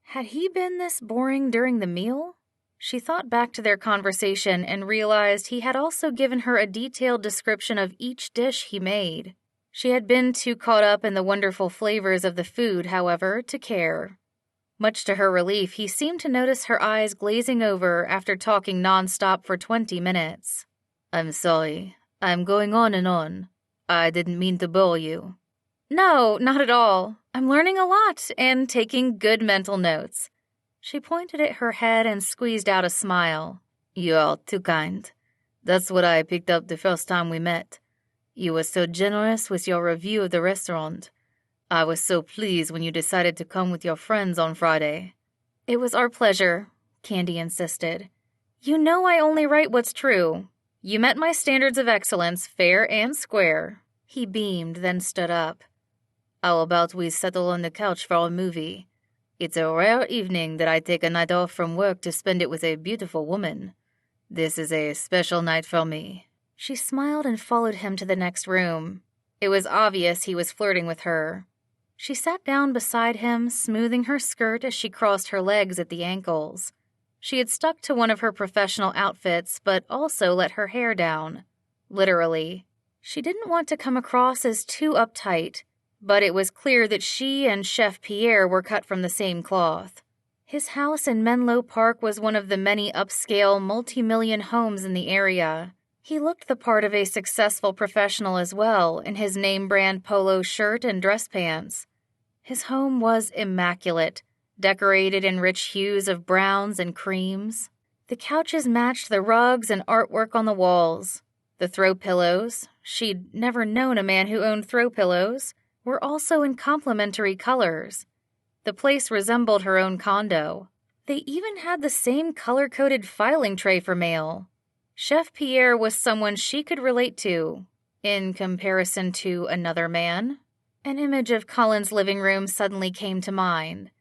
Speaker 1: Had he been this boring during the meal? She thought back to their conversation and realized he had also given her a detailed description of each dish he made. She had been too caught up in the wonderful flavors of the food, however, to care. Much to her relief, he seemed to notice her eyes glazing over after talking nonstop for 20 minutes.
Speaker 2: "I'm sorry. I'm going on and on. I didn't mean to bore you."
Speaker 1: "No, not at all. I'm learning a lot and taking good mental notes." She pointed at her head and squeezed out a smile.
Speaker 2: "You're too kind. That's what I picked up the first time we met. You were so generous with your review of the restaurant. I was so pleased when you decided to come with your friends on Friday."
Speaker 1: "It was our pleasure," Candy insisted. "You know I only write what's true. You met my standards of excellence, fair and square." He beamed, then stood up.
Speaker 2: "How about we settle on the couch for a movie? It's a rare evening that I take a night off from work to spend it with a beautiful woman. This is a special night for me."
Speaker 1: She smiled and followed him to the next room. It was obvious he was flirting with her. She sat down beside him, smoothing her skirt as she crossed her legs at the ankles. She had stuck to one of her professional outfits, but also let her hair down. Literally. She didn't want to come across as too uptight, but it was clear that she and Chef Pierre were cut from the same cloth. His house in Menlo Park was one of the many upscale, multi-million homes in the area. He looked the part of a successful professional as well, in his name-brand polo shirt and dress pants. His home was immaculate, decorated in rich hues of browns and creams. The couches matched the rugs and artwork on the walls. The throw pillows, she'd never known a man who owned throw pillows, were also in complementary colors. The place resembled her own condo. They even had the same color-coded filing tray for mail. Chef Pierre was someone she could relate to, in comparison to another man. An image of Colin's living room suddenly came to mind.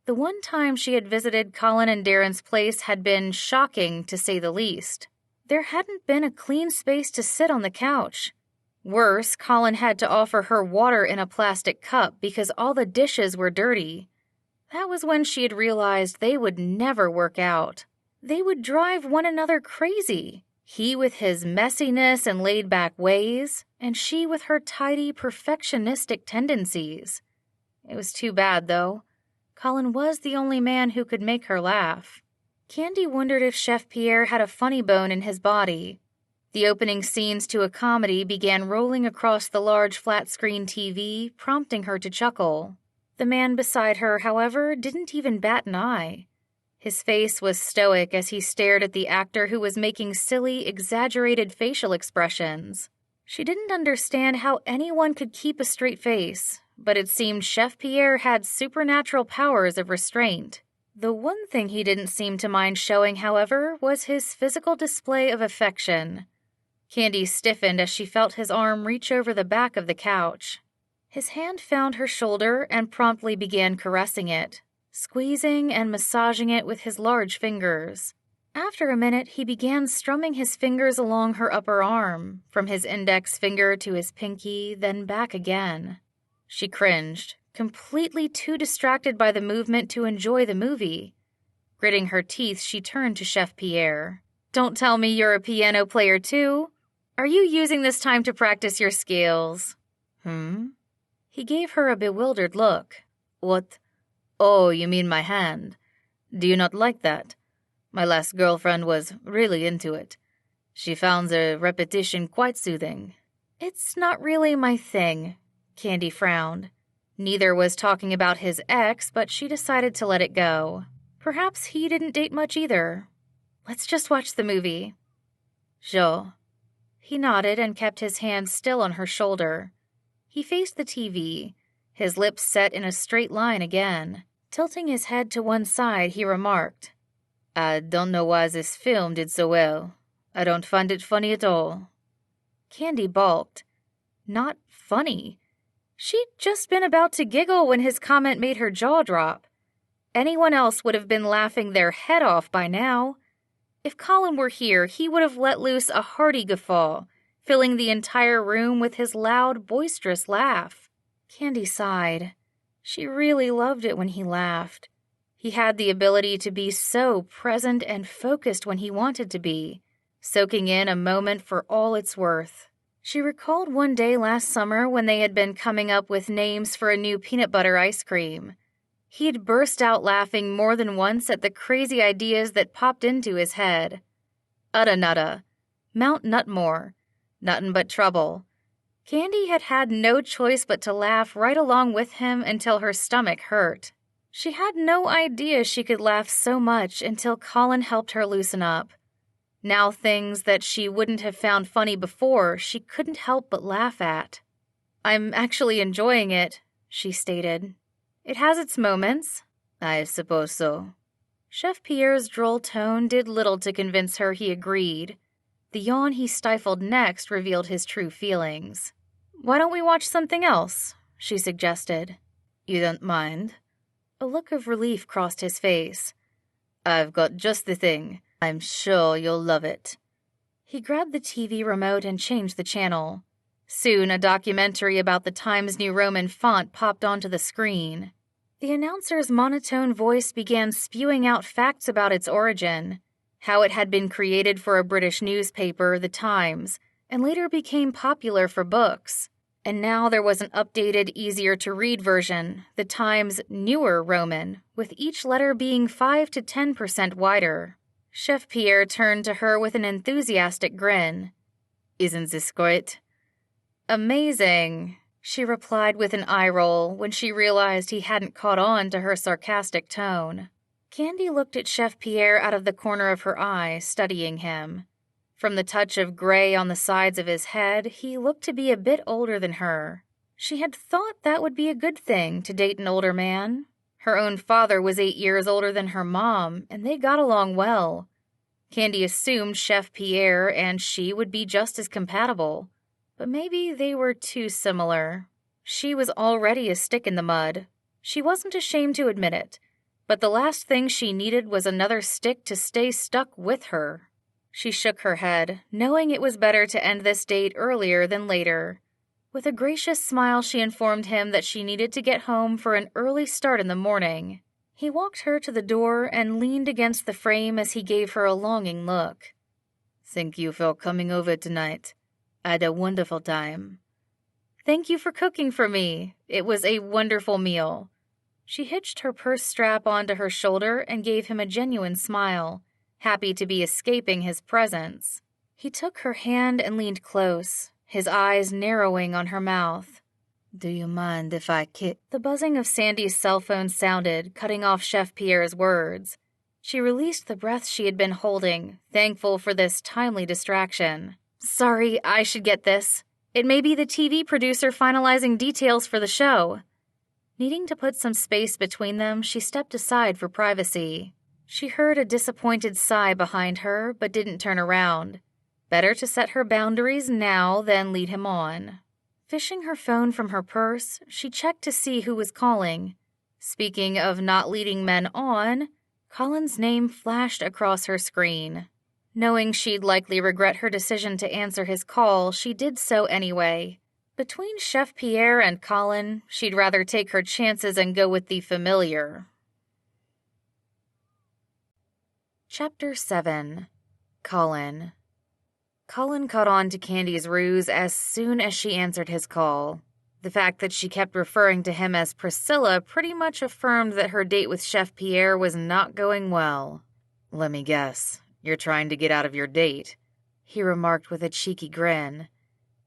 Speaker 1: The one time she had visited Colin and Darren's place had been shocking, to say the least. There hadn't been a clean space to sit on the couch. Worse, Colin had to offer her water in a plastic cup because all the dishes were dirty. That was when she had realized they would never work out. They would drive one another crazy. He with his messiness and laid-back ways, and she with her tidy, perfectionistic tendencies. It was too bad, though. Colin was the only man who could make her laugh. Candy wondered if Chef Pierre had a funny bone in his body. The opening scenes to a comedy began rolling across the large flat-screen TV, prompting her to chuckle. The man beside her, however, didn't even bat an eye. His face was stoic as he stared at the actor who was making silly, exaggerated facial expressions. She didn't understand how anyone could keep a straight face, but it seemed Chef Pierre had supernatural powers of restraint. The one thing he didn't seem to mind showing, however, was his physical display of affection. Candy stiffened as she felt his arm reach over the back of the couch. His hand found her shoulder and promptly began caressing it, squeezing and massaging it with his large fingers. After a minute, he began strumming his fingers along her upper arm, from his index finger to his pinky, then back again. She cringed, completely too distracted by the movement to enjoy the movie. Gritting her teeth, she turned to Chef Pierre. "Don't tell me you're a piano player too. Are you using this time to practice your skills?" He gave her a bewildered look.
Speaker 2: "What? Oh, you mean my hand. Do you not like that? My last girlfriend was really into it. She found the repetition quite soothing."
Speaker 1: "It's not really my thing," Candy frowned. Neither was talking about his ex, but she decided to let it go. Perhaps he didn't date much either. "Let's just watch the movie."
Speaker 2: "Sure."
Speaker 1: He nodded and kept his hand still on her shoulder. He faced the TV, his lips set in a straight line again. Tilting his head to one side, he remarked,
Speaker 2: "I don't know why this film did so well. I don't find it funny at all."
Speaker 1: Candy balked. Not funny. She'd just been about to giggle when his comment made her jaw drop. Anyone else would have been laughing their head off by now. If Colin were here, he would have let loose a hearty guffaw, filling the entire room with his loud, boisterous laugh. Candy sighed. She really loved it when he laughed. He had the ability to be so present and focused when he wanted to be, soaking in a moment for all it's worth. She recalled one day last summer when they had been coming up with names for a new peanut butter ice cream. He'd burst out laughing more than once at the crazy ideas that popped into his head. Utta Nutta, Mount Nutmore, Nuttin' But Trouble. Candy had had no choice but to laugh right along with him until her stomach hurt. She had no idea she could laugh so much until Colin helped her loosen up. Now things that she wouldn't have found funny before, she couldn't help but laugh at. "I'm actually enjoying it," she stated. "It has its moments."
Speaker 2: "I suppose so."
Speaker 1: Chef Pierre's droll tone did little to convince her he agreed. The yawn he stifled next revealed his true feelings. "Why don't we watch something else?" she suggested.
Speaker 2: "You don't mind?"
Speaker 1: A look of relief crossed his face.
Speaker 2: "I've got just the thing. I'm sure you'll love it."
Speaker 1: He grabbed the TV remote and changed the channel. Soon, a documentary about the Times New Roman font popped onto the screen. The announcer's monotone voice began spewing out facts about its origin, how it had been created for a British newspaper, The Times, and later became popular for books. And now there was an updated, easier-to-read version, The Times' Newer Roman, with each letter being 5 to 10% wider. Chef Pierre turned to her with an enthusiastic grin.
Speaker 2: "Isn't this great?"
Speaker 1: "Amazing," she replied with an eye roll when she realized he hadn't caught on to her sarcastic tone. Candy looked at Chef Pierre out of the corner of her eye, studying him. From the touch of gray on the sides of his head, he looked to be a bit older than her. She had thought that would be a good thing, to date an older man. Her own father was 8 years older than her mom, and they got along well. Candy assumed Chef Pierre and she would be just as compatible. But maybe they were too similar. She was already a stick in the mud. She wasn't ashamed to admit it. But the last thing she needed was another stick to stay stuck with her. She shook her head, knowing it was better to end this date earlier than later. With a gracious smile, she informed him that she needed to get home for an early start in the morning. He walked her to the door and leaned against the frame as he gave her a longing look.
Speaker 2: "Thank you for coming over tonight. I had a wonderful time."
Speaker 1: "Thank you for cooking for me. It was a wonderful meal." She hitched her purse strap onto her shoulder and gave him a genuine smile, happy to be escaping his presence. He took her hand and leaned close, his eyes narrowing on her mouth.
Speaker 2: "Do you mind if I kick?"
Speaker 1: The buzzing of Sandy's cell phone sounded, cutting off Chef Pierre's words. She released the breath she had been holding, thankful for this timely distraction. "Sorry, I should get this. It may be the TV producer finalizing details for the show." Needing to put some space between them, she stepped aside for privacy. She heard a disappointed sigh behind her, but didn't turn around. Better to set her boundaries now than lead him on. Fishing her phone from her purse, she checked to see who was calling. Speaking of not leading men on, Colin's name flashed across her screen. Knowing she'd likely regret her decision to answer his call, she did so anyway. Between Chef Pierre and Colin, she'd rather take her chances and go with the familiar. Chapter 7. Colin. Colin caught on to Candy's ruse as soon as she answered his call. The fact that she kept referring to him as Priscilla pretty much affirmed that her date with Chef Pierre was not going well.
Speaker 2: "Let me guess, you're trying to get out of your date,"
Speaker 1: he remarked with a cheeky grin.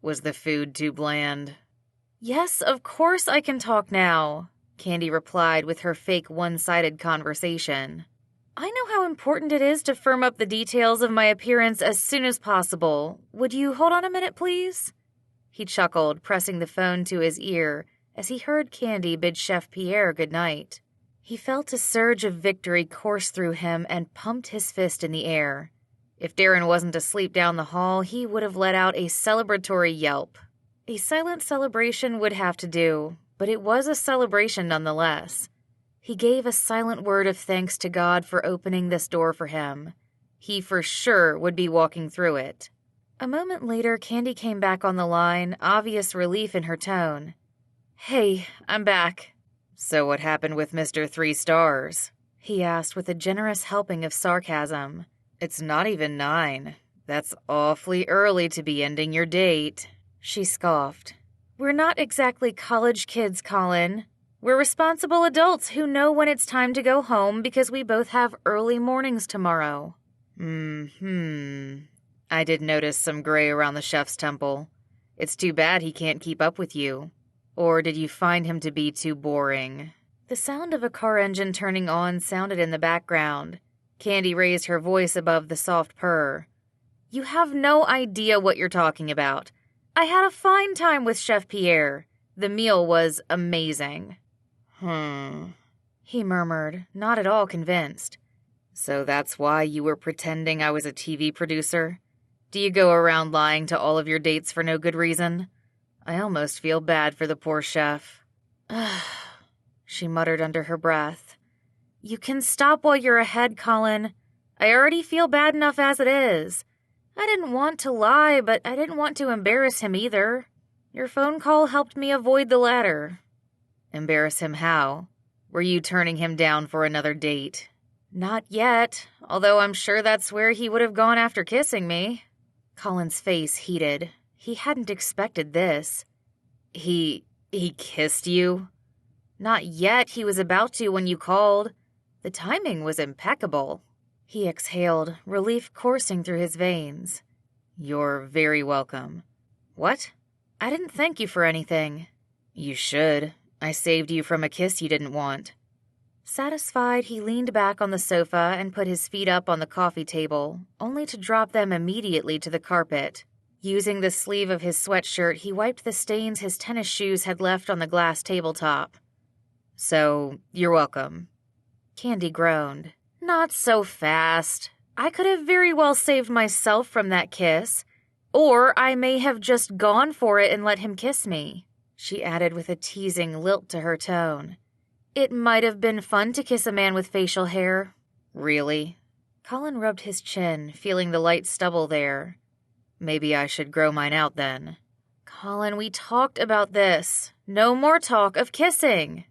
Speaker 2: "Was the food too bland?"
Speaker 1: "Yes, of course I can talk now," Candy replied with her fake one-sided conversation. "I know how important it is to firm up the details of my appearance as soon as possible. Would you hold on a minute, please?" He chuckled, pressing the phone to his ear as he heard Candy bid Chef Pierre goodnight. He felt a surge of victory course through him and pumped his fist in the air. If Darren wasn't asleep down the hall, he would have let out a celebratory yelp. A silent celebration would have to do, but it was a celebration nonetheless. He gave a silent word of thanks to God for opening this door for him. He for sure would be walking through it. A moment later, Candy came back on the line, obvious relief in her tone. "Hey, I'm back."
Speaker 2: "So what happened with Mr. 3 Stars?"
Speaker 1: he asked with a generous helping of sarcasm.
Speaker 2: "It's not even 9. That's awfully early to be ending your date,"
Speaker 1: she scoffed. "We're not exactly college kids, Colin. We're responsible adults who know when it's time to go home because we both have early mornings tomorrow."
Speaker 2: I did notice some gray around the chef's temple. It's too bad he can't keep up with you. Or did you find him to be too boring?
Speaker 1: The sound of a car engine turning on sounded in the background. Candy raised her voice above the soft purr. "You have no idea what you're talking about. I had a fine time with Chef Pierre. The meal was amazing." He murmured, not at all convinced.
Speaker 2: "So that's why you were pretending I was a TV producer? Do you go around lying to all of your dates for no good reason? I almost feel bad for the poor chef."
Speaker 1: She muttered under her breath. "You can stop while you're ahead, Colin. I already feel bad enough as it is. I didn't want to lie, but I didn't want to embarrass him either. Your phone call helped me avoid the latter."
Speaker 2: "Embarrass him how? Were you turning him down for another date?"
Speaker 1: "Not yet, although I'm sure that's where he would have gone after kissing me." Colin's face heated. He hadn't expected this.
Speaker 2: He kissed you?"
Speaker 1: "Not yet. He was about to when you called. The timing was impeccable." He exhaled, relief coursing through his veins.
Speaker 2: "You're very welcome."
Speaker 1: "What? I didn't thank you for anything."
Speaker 2: "You should. I saved you from a kiss you didn't want."
Speaker 1: Satisfied, he leaned back on the sofa and put his feet up on the coffee table, only to drop them immediately to the carpet. Using the sleeve of his sweatshirt, he wiped the stains his tennis shoes had left on the glass tabletop.
Speaker 2: "So, you're welcome."
Speaker 1: Candy groaned. "Not so fast. I could have very well saved myself from that kiss. Or I may have just gone for it and let him kiss me," she added with a teasing lilt to her tone. "It might have been fun to kiss a man with facial hair."
Speaker 2: "Really?"
Speaker 1: Colin rubbed his chin, feeling the light stubble there.
Speaker 2: "Maybe I should grow mine out then."
Speaker 1: "Colin, we talked about this. No more talk of kissing."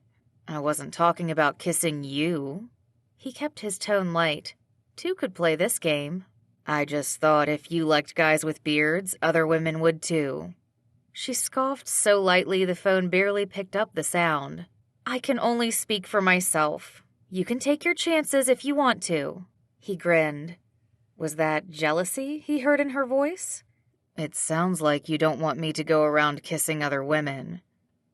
Speaker 2: "I wasn't talking about kissing you."
Speaker 1: He kept his tone light. Two could play this game.
Speaker 2: "I just thought if you liked guys with beards, other women would too."
Speaker 1: She scoffed so lightly the phone barely picked up the sound. "I can only speak for myself. You can take your chances if you want to." He grinned. Was that jealousy he heard in her voice?
Speaker 2: "It sounds like you don't want me to go around kissing other women."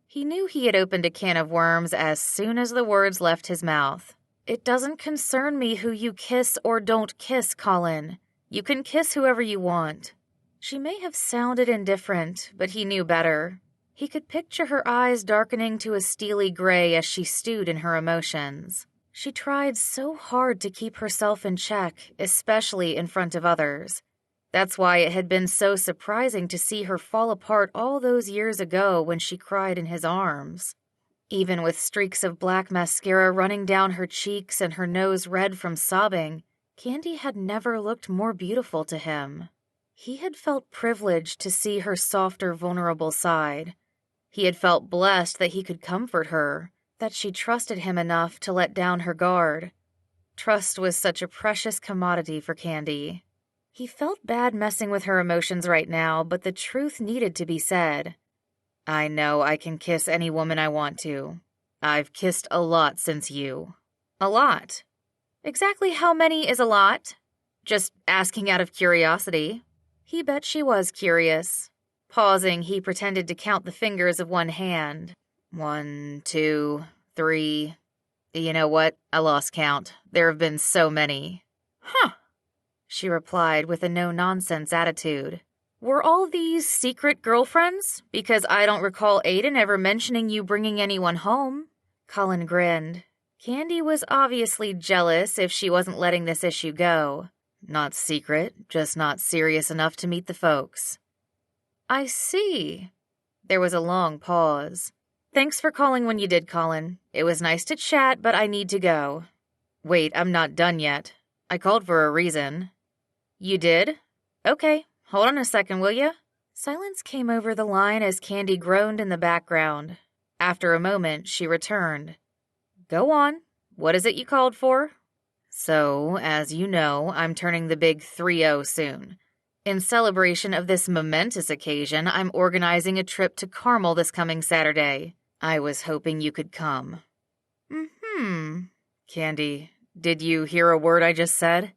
Speaker 1: He knew he had opened a can of worms as soon as the words left his mouth. "It doesn't concern me who you kiss or don't kiss, Colin. You can kiss whoever you want." She may have sounded indifferent, but he knew better. He could picture her eyes darkening to a steely gray as she stewed in her emotions. She tried so hard to keep herself in check, especially in front of others. That's why it had been so surprising to see her fall apart all those years ago when she cried in his arms. Even with streaks of black mascara running down her cheeks and her nose red from sobbing, Candy had never looked more beautiful to him. He had felt privileged to see her softer, vulnerable side. He had felt blessed that he could comfort her, that she trusted him enough to let down her guard. Trust was such a precious commodity for Candy. He felt bad messing with her emotions right now, but the truth needed to be said. I know I can kiss any woman I want to. I've kissed a lot since you. A lot? Exactly how many is a lot? Just asking out of curiosity. He bet she was curious. Pausing, he pretended to count the fingers of one hand. 1, 2, 3. You know what? I lost count. There have been so many. Huh, she replied with a no-nonsense attitude. Were all these secret girlfriends? Because I don't recall Aiden ever mentioning you bringing anyone home. Colin grinned. Candy was obviously jealous if she wasn't letting this issue go. Not secret, just not serious enough to meet the folks. I see. There was a long pause. Thanks for calling when you did, Colin. It was nice to chat, but I need to go. Wait, I'm not done yet. I called for a reason. You did? Okay, hold on a second, will you? Silence came over the line as Candy groaned in the background. After a moment, she returned. Go on. What is it you called for? So, as you know, I'm turning the big 3-0 soon. In celebration of this momentous occasion, I'm organizing a trip to Carmel this coming Saturday. I was hoping you could come. Candy, did you hear a word I just said?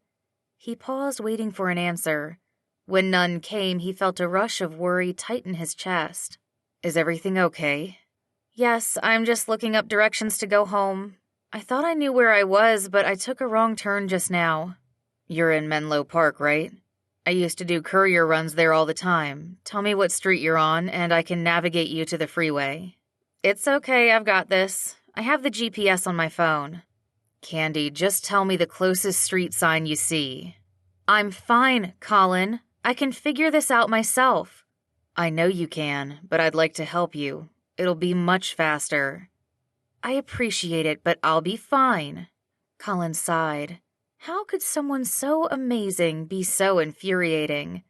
Speaker 1: He paused, waiting for an answer. When none came, he felt a rush of worry tighten his chest. Is everything okay? Yes, I'm just looking up directions to go home. I thought I knew where I was, but I took a wrong turn just now. You're in Menlo Park, right? I used to do courier runs there all the time. Tell me what street you're on, and I can navigate you to the freeway. It's okay, I've got this. I have the GPS on my phone. Candy, just tell me the closest street sign you see. I'm fine, Colin. I can figure this out myself. I know you can, but I'd like to help you. It'll be much faster. I appreciate it, but I'll be fine. Colin sighed. How could someone so amazing be so infuriating?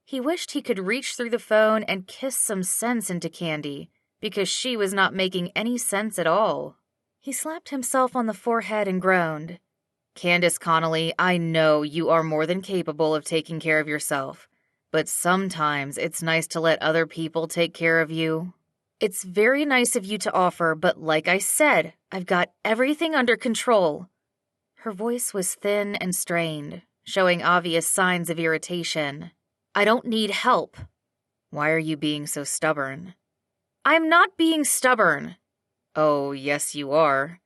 Speaker 1: He wished he could reach through the phone and kiss some sense into Candy, because she was not making any sense at all. He slapped himself on the forehead and groaned. Candace Connolly, I know you are more than capable of taking care of yourself, but sometimes it's nice to let other people take care of you. It's very nice of you to offer, but like I said, I've got everything under control. Her voice was thin and strained, showing obvious signs of irritation. I don't need help. Why are you being so stubborn? I'm not being stubborn. Oh, yes, you are.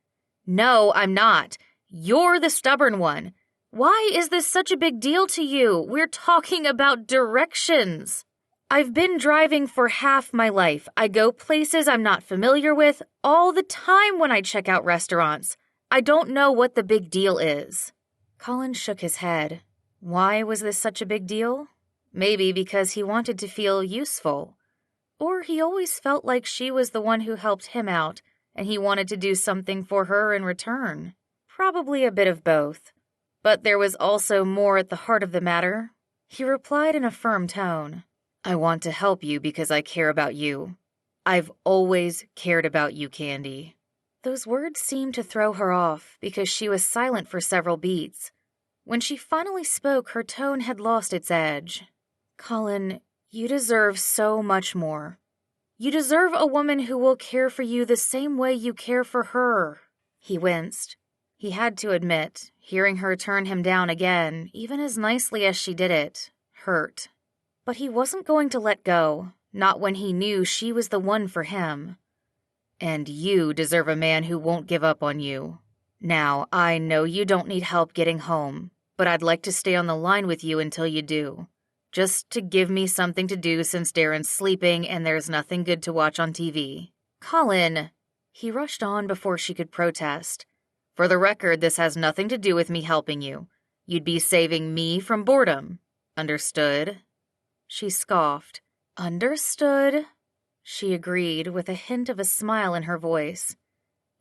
Speaker 1: No, I'm not. You're the stubborn one. Why is this such a big deal to you? We're talking about directions. I've been driving for half my life. I go places I'm not familiar with all the time when I check out restaurants. I don't know what the big deal is. Colin shook his head. Why was this such a big deal? Maybe because he wanted to feel useful. Or he always felt like she was the one who helped him out, and he wanted to do something for her in return. Probably a bit of both. But there was also more at the heart of the matter. He replied in a firm tone. I want to help you because I care about you. I've always cared about you, Candy. Those words seemed to throw her off because she was silent for several beats. When she finally spoke, her tone had lost its edge. Colin, you deserve so much more. You deserve a woman who will care for you the same way you care for her. He winced. He had to admit, hearing her turn him down again, even as nicely as she did it, hurt. But he wasn't going to let go, not when he knew she was the one for him. And you deserve a man who won't give up on you. Now, I know you don't need help getting home, but I'd like to stay on the line with you until you do. Just to give me something to do since Darren's sleeping and there's nothing good to watch on TV. Colin! He rushed on before she could protest. For the record, this has nothing to do with me helping you. You'd be saving me from boredom. Understood? She scoffed. Understood, she agreed with a hint of a smile in her voice.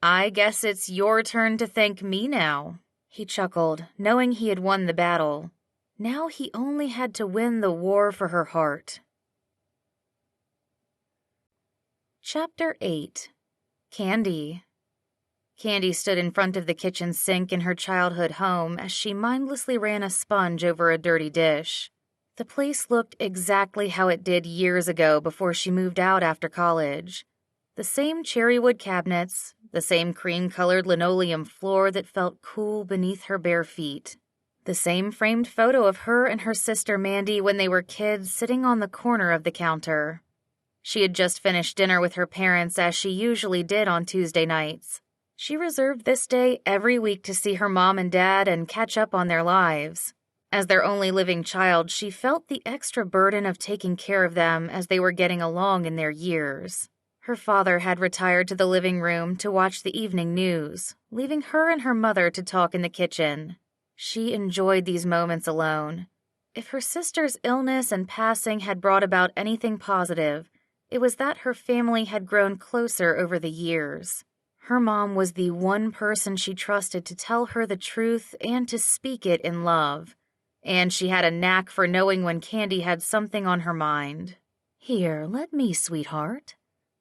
Speaker 1: I guess it's your turn to thank me now. He chuckled, knowing he had won the battle. Now he only had to win the war for her heart. Chapter 8. Candy. Candy stood in front of the kitchen sink in her childhood home as she mindlessly ran a sponge over a dirty dish. The place looked exactly how it did years ago before she moved out after college. The same cherrywood cabinets, the same cream-colored linoleum floor that felt cool beneath her bare feet. The same framed photo of her and her sister Mandy when they were kids sitting on the corner of the counter. She had just finished dinner with her parents as she usually did on Tuesday nights. She reserved this day every week to see her mom and dad and catch up on their lives. As their only living child, she felt the extra burden of taking care of them as they were getting along in their years. Her father had retired to the living room to watch the evening news, leaving her and her mother to talk in the kitchen. She enjoyed these moments alone. If her sister's illness and passing had brought about anything positive, it was that her family had grown closer over the years. Her mom was the one person she trusted to tell her the truth and to speak it in love. And she had a knack for knowing when Candy had something on her mind. Here, let me, sweetheart.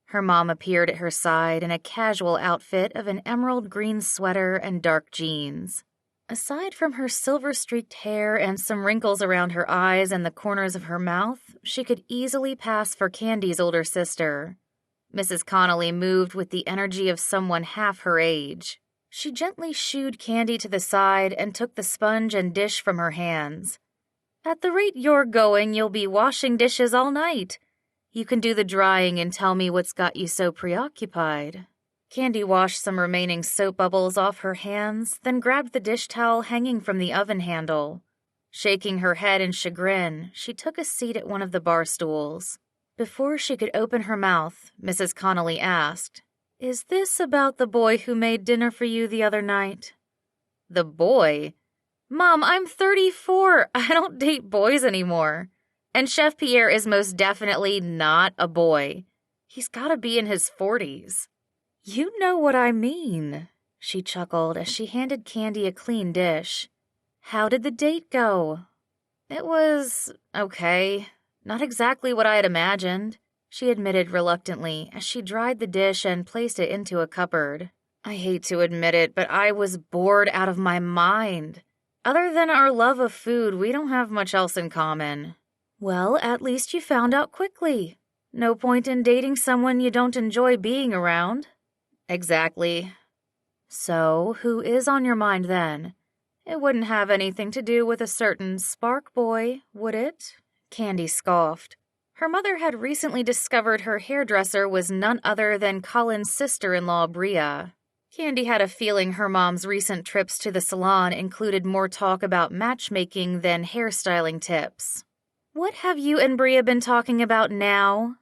Speaker 1: Her mom appeared at her side in a casual outfit of an emerald green sweater and dark jeans. Aside from her silver-streaked hair and some wrinkles around her eyes and the corners of her mouth, she could easily pass for Candy's older sister. Mrs. Connolly moved with the energy of someone half her age. She gently shooed Candy to the side and took the sponge and dish from her hands. At the rate you're going, you'll be washing dishes all night. You can do the drying and tell me what's got you so preoccupied. Candy washed some remaining soap bubbles off her hands, then grabbed the dish towel hanging from the oven handle. Shaking her head in chagrin, she took a seat at one of the bar stools. Before she could open her mouth, Mrs. Connolly asked, Is this about the boy who made dinner for you the other night? The boy? Mom, I'm 34. I don't date boys anymore. And Chef Pierre is most definitely not a boy. He's got to be in his 40s. You know what I mean, she chuckled as she handed Candy a clean dish. How did the date go? It was okay. Not exactly what I had imagined, she admitted reluctantly as she dried the dish and placed it into a cupboard. I hate to admit it, but I was bored out of my mind. Other than our love of food, we don't have much else in common. Well, at least you found out quickly. No point in dating someone you don't enjoy being around. Exactly. So, who is on your mind then? It wouldn't have anything to do with a certain Spark boy, would it? Candy scoffed. Her mother had recently discovered her hairdresser was none other than Colin's sister-in-law, Bria. Candy had a feeling her mom's recent trips to the salon included more talk about matchmaking than hairstyling tips. What have you and Bria been talking about now?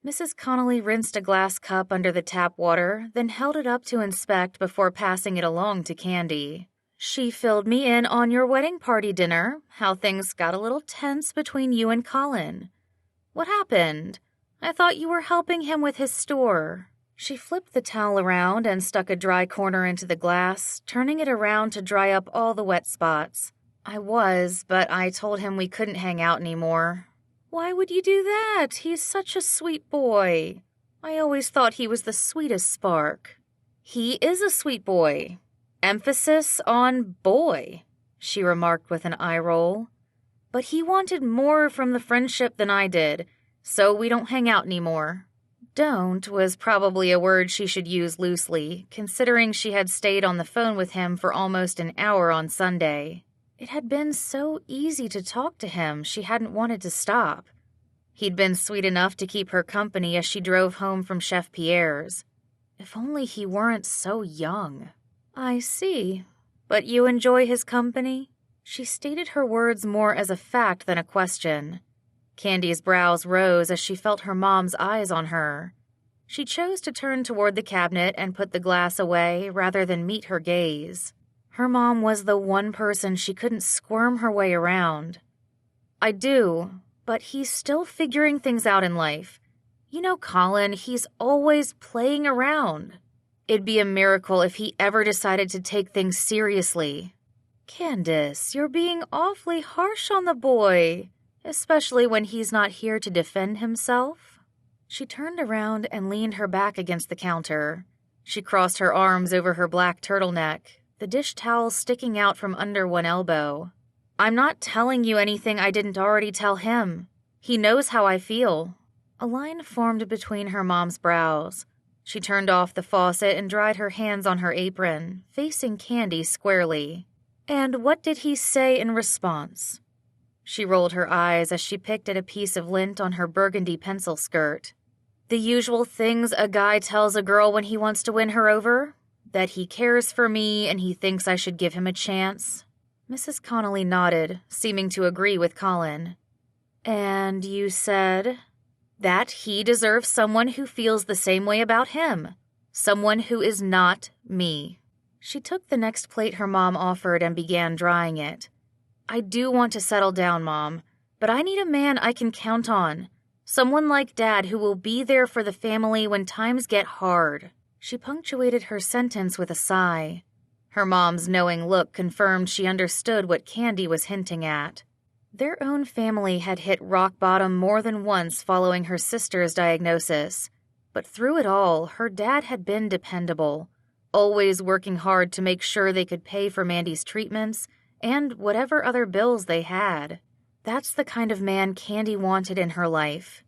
Speaker 1: Mrs. Connolly rinsed a glass cup under the tap water, then held it up to inspect before passing it along to Candy. She filled me in on your wedding party dinner, how things got a little tense between you and Colin. What happened? I thought you were helping him with his store. She flipped the towel around and stuck a dry corner into the glass, turning it around to dry up all the wet spots. I was, but I told him we couldn't hang out anymore. Why would you do that? He's such a sweet boy. I always thought he was the sweetest Spark. He is a sweet boy. Emphasis on boy, she remarked with an eye roll. But he wanted more from the friendship than I did, so we don't hang out anymore. Don't was probably a word she should use loosely, considering she had stayed on the phone with him for almost an hour on Sunday. It had been so easy to talk to him, she hadn't wanted to stop. He'd been sweet enough to keep her company as she drove home from Chef Pierre's. If only he weren't so young. I see. But you enjoy his company? She stated her words more as a fact than a question. Candy's brows rose as she felt her mom's eyes on her. She chose to turn toward the cabinet and put the glass away rather than meet her gaze. Her mom was the one person she couldn't squirm her way around. I do, but he's still figuring things out in life. You know, Colin, he's always playing around. It'd be a miracle if he ever decided to take things seriously. Candace, you're being awfully harsh on the boy, especially when he's not here to defend himself. She turned around and leaned her back against the counter. She crossed her arms over her black turtleneck, the dish towel sticking out from under one elbow. I'm not telling you anything I didn't already tell him. He knows how I feel. A line formed between her mom's brows. She turned off the faucet and dried her hands on her apron, facing Candy squarely. And what did he say in response? She rolled her eyes as she picked at a piece of lint on her burgundy pencil skirt. The usual things a guy tells a girl when he wants to win her over? That he cares for me and he thinks I should give him a chance. Mrs. Connolly nodded, seeming to agree with Colin. And you said that he deserves someone who feels the same way about him. Someone who is not me. She took the next plate her mom offered and began drying it. I do want to settle down, Mom, but I need a man I can count on. Someone like Dad who will be there for the family when times get hard. She punctuated her sentence with a sigh. Her mom's knowing look confirmed she understood what Candy was hinting at. Their own family had hit rock bottom more than once following her sister's diagnosis. But through it all, her dad had been dependable, always working hard to make sure they could pay for Mandy's treatments and whatever other bills they had. That's the kind of man Candy wanted in her life.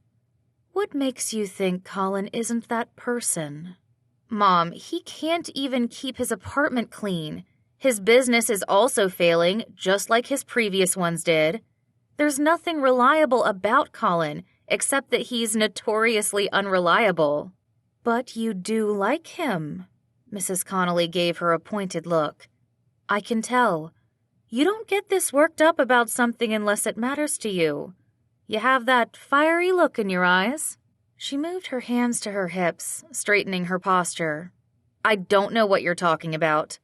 Speaker 1: What makes you think Colin isn't that person? Mom, he can't even keep his apartment clean. His business is also failing, just like his previous ones did. There's nothing reliable about Colin, except that he's notoriously unreliable. But you do like him. Mrs. Connolly gave her a pointed look. I can tell. You don't get this worked up about something unless it matters to you. You have that fiery look in your eyes. She moved her hands to her hips, straightening her posture. I don't know what you're talking about.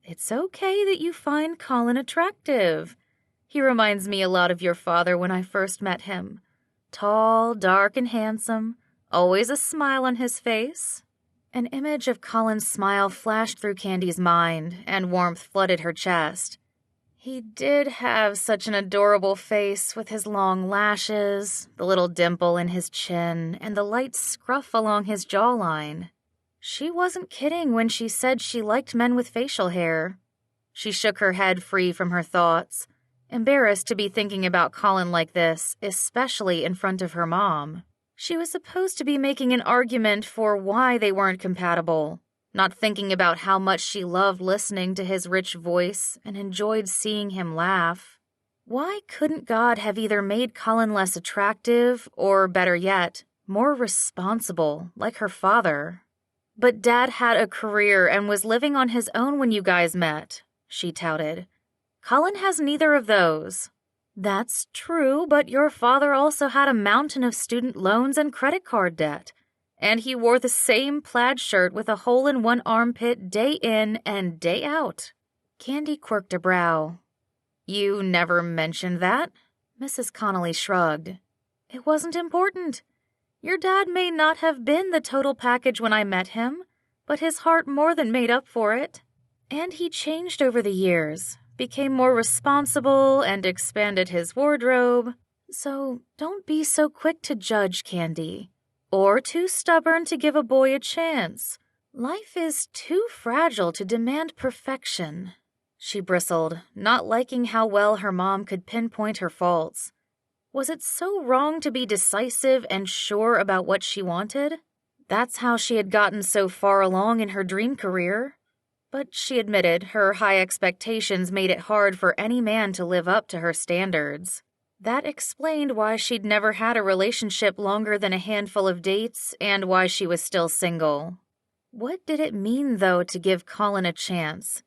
Speaker 1: It's okay that you find Colin attractive. He reminds me a lot of your father when I first met him. Tall, dark, and handsome, always a smile on his face. An image of Colin's smile flashed through Candy's mind, and warmth flooded her chest. He did have such an adorable face with his long lashes, the little dimple in his chin, and the light scruff along his jawline. She wasn't kidding when she said she liked men with facial hair. She shook her head free from her thoughts, embarrassed to be thinking about Colin like this, especially in front of her mom. She was supposed to be making an argument for why they weren't compatible, not thinking about how much she loved listening to his rich voice and enjoyed seeing him laugh. Why couldn't God have either made Colin less attractive or, better yet, more responsible, like her father? But Dad had a career and was living on his own when you guys met, she touted. Colin has neither of those. That's true, but your father also had a mountain of student loans and credit card debt. And he wore the same plaid shirt with a hole in one armpit day in and day out. Candy quirked a brow. You never mentioned that? Mrs. Connolly shrugged. It wasn't important. Your dad may not have been the total package when I met him, but his heart more than made up for it. And he changed over the years, became more responsible, and expanded his wardrobe. So don't be so quick to judge, Candy. Or too stubborn to give a boy a chance. Life is too fragile to demand perfection. She bristled, not liking how well her mom could pinpoint her faults. Was it so wrong to be decisive and sure about what she wanted? That's how she had gotten so far along in her dream career. But she admitted her high expectations made it hard for any man to live up to her standards. That explained why she'd never had a relationship longer than a handful of dates and why she was still single. What did it mean, though, to give Colin a chance?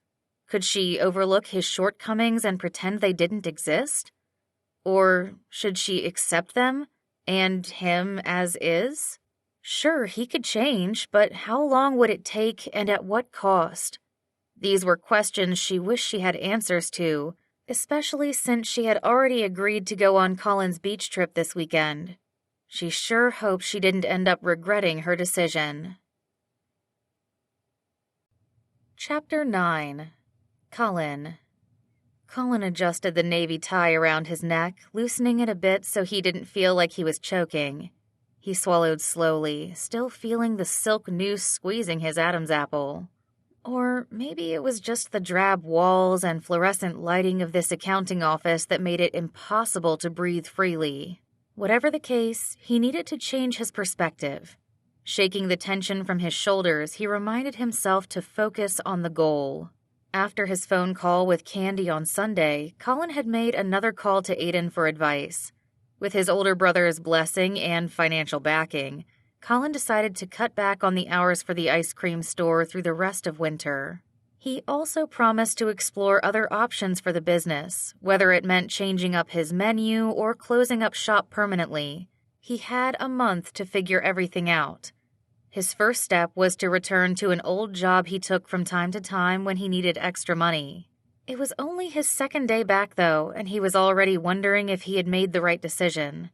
Speaker 1: Could she overlook his shortcomings and pretend they didn't exist? Or should she accept them and him as is? Sure, he could change, but how long would it take and at what cost? These were questions she wished she had answers to, especially since she had already agreed to go on Colin's beach trip this weekend. She sure hoped she didn't end up regretting her decision. Chapter 9. Colin. Colin adjusted the navy tie around his neck, loosening it a bit so he didn't feel like he was choking. He swallowed slowly, still feeling the silk noose squeezing his Adam's apple. Or maybe it was just the drab walls and fluorescent lighting of this accounting office that made it impossible to breathe freely. Whatever the case, he needed to change his perspective. Shaking the tension from his shoulders, he reminded himself to focus on the goal. After his phone call with Candy on Sunday, Colin had made another call to Aiden for advice. With his older brother's blessing and financial backing, Colin decided to cut back on the hours for the ice cream store through the rest of winter. He also promised to explore other options for the business, whether it meant changing up his menu or closing up shop permanently. He had a month to figure everything out. His first step was to return to an old job he took from time to time when he needed extra money. It was only his second day back, though, and he was already wondering if he had made the right decision.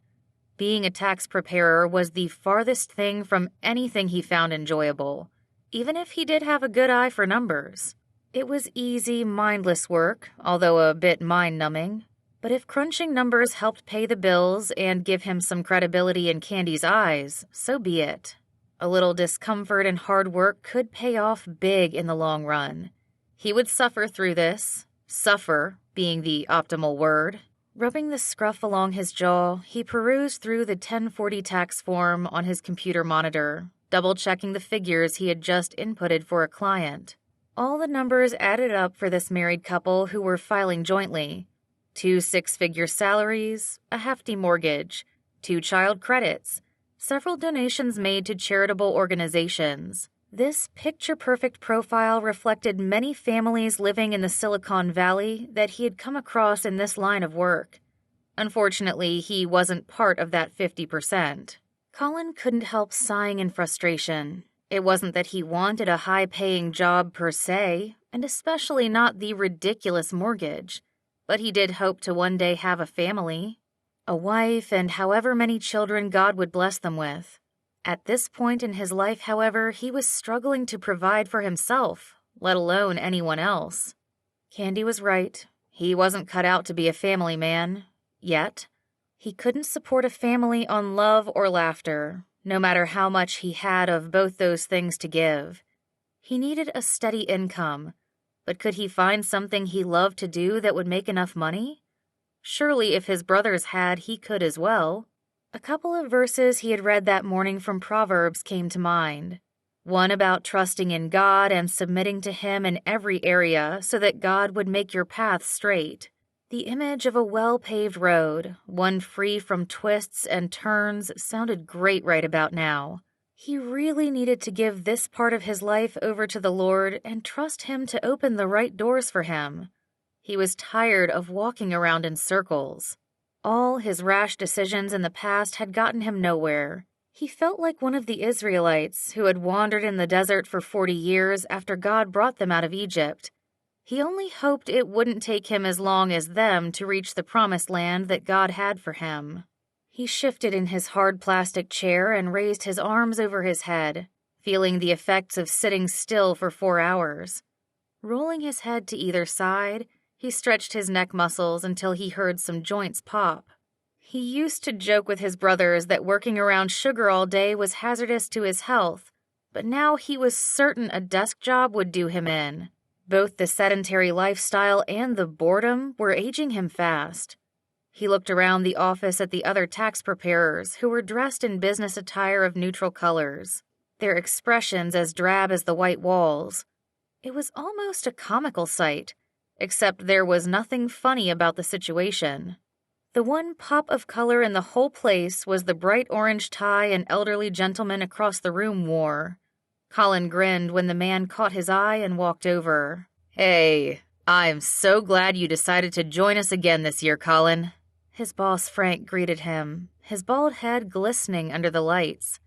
Speaker 1: Being a tax preparer was the farthest thing from anything he found enjoyable, even if he did have a good eye for numbers. It was easy, mindless work, although a bit mind-numbing. But if crunching numbers helped pay the bills and give him some credibility in Candy's eyes, so be it. A little discomfort and hard work could pay off big in the long run. He would suffer through this, suffer being the optimal word. Rubbing the scruff along his jaw, he perused through the 1040 tax form on his computer monitor, double-checking the figures he had just inputted for a client. All the numbers added up for this married couple who were filing jointly. 2 six-figure salaries, a hefty mortgage, 2 child credits, several donations made to charitable organizations. This picture-perfect profile reflected many families living in the Silicon Valley that he had come across in this line of work. Unfortunately, he wasn't part of that 50%. Colin couldn't help sighing in frustration. It wasn't that he wanted a high-paying job per se, and especially not the ridiculous mortgage, but he did hope to one day have a family. A wife, and however many children God would bless them with. At this point in his life, however, he was struggling to provide for himself, let alone anyone else. Candy was right. He wasn't cut out to be a family man. Yet. He couldn't support a family on love or laughter, no matter how much he had of both those things to give. He needed a steady income, but could he find something he loved to do that would make enough money? Surely if his brothers had, he could as well. A couple of verses he had read that morning from Proverbs came to mind. One about trusting in God and submitting to Him in every area so that God would make your path straight. The image of a well-paved road, one free from twists and turns, sounded great right about now. He really needed to give this part of his life over to the Lord and trust Him to open the right doors for him. He was tired of walking around in circles. All his rash decisions in the past had gotten him nowhere. He felt like one of the Israelites who had wandered in the desert for 40 years after God brought them out of Egypt. He only hoped it wouldn't take him as long as them to reach the promised land that God had for him. He shifted in his hard plastic chair and raised his arms over his head, feeling the effects of sitting still for 4 hours. Rolling his head to either side, he stretched his neck muscles until he heard some joints pop. He used to joke with his brothers that working around sugar all day was hazardous to his health, but now he was certain a desk job would do him in. Both the sedentary lifestyle and the boredom were aging him fast. He looked around the office at the other tax preparers who were dressed in business attire of neutral colors, their expressions as drab as the white walls. It was almost a comical sight, except there was nothing funny about the situation. The one pop of color in the whole place was the bright orange tie an elderly gentleman across the room wore. Colin grinned when the man caught his eye and walked over. "Hey, I'm so glad you decided to join us again this year, Colin." His boss Frank greeted him, his bald head glistening under the lights.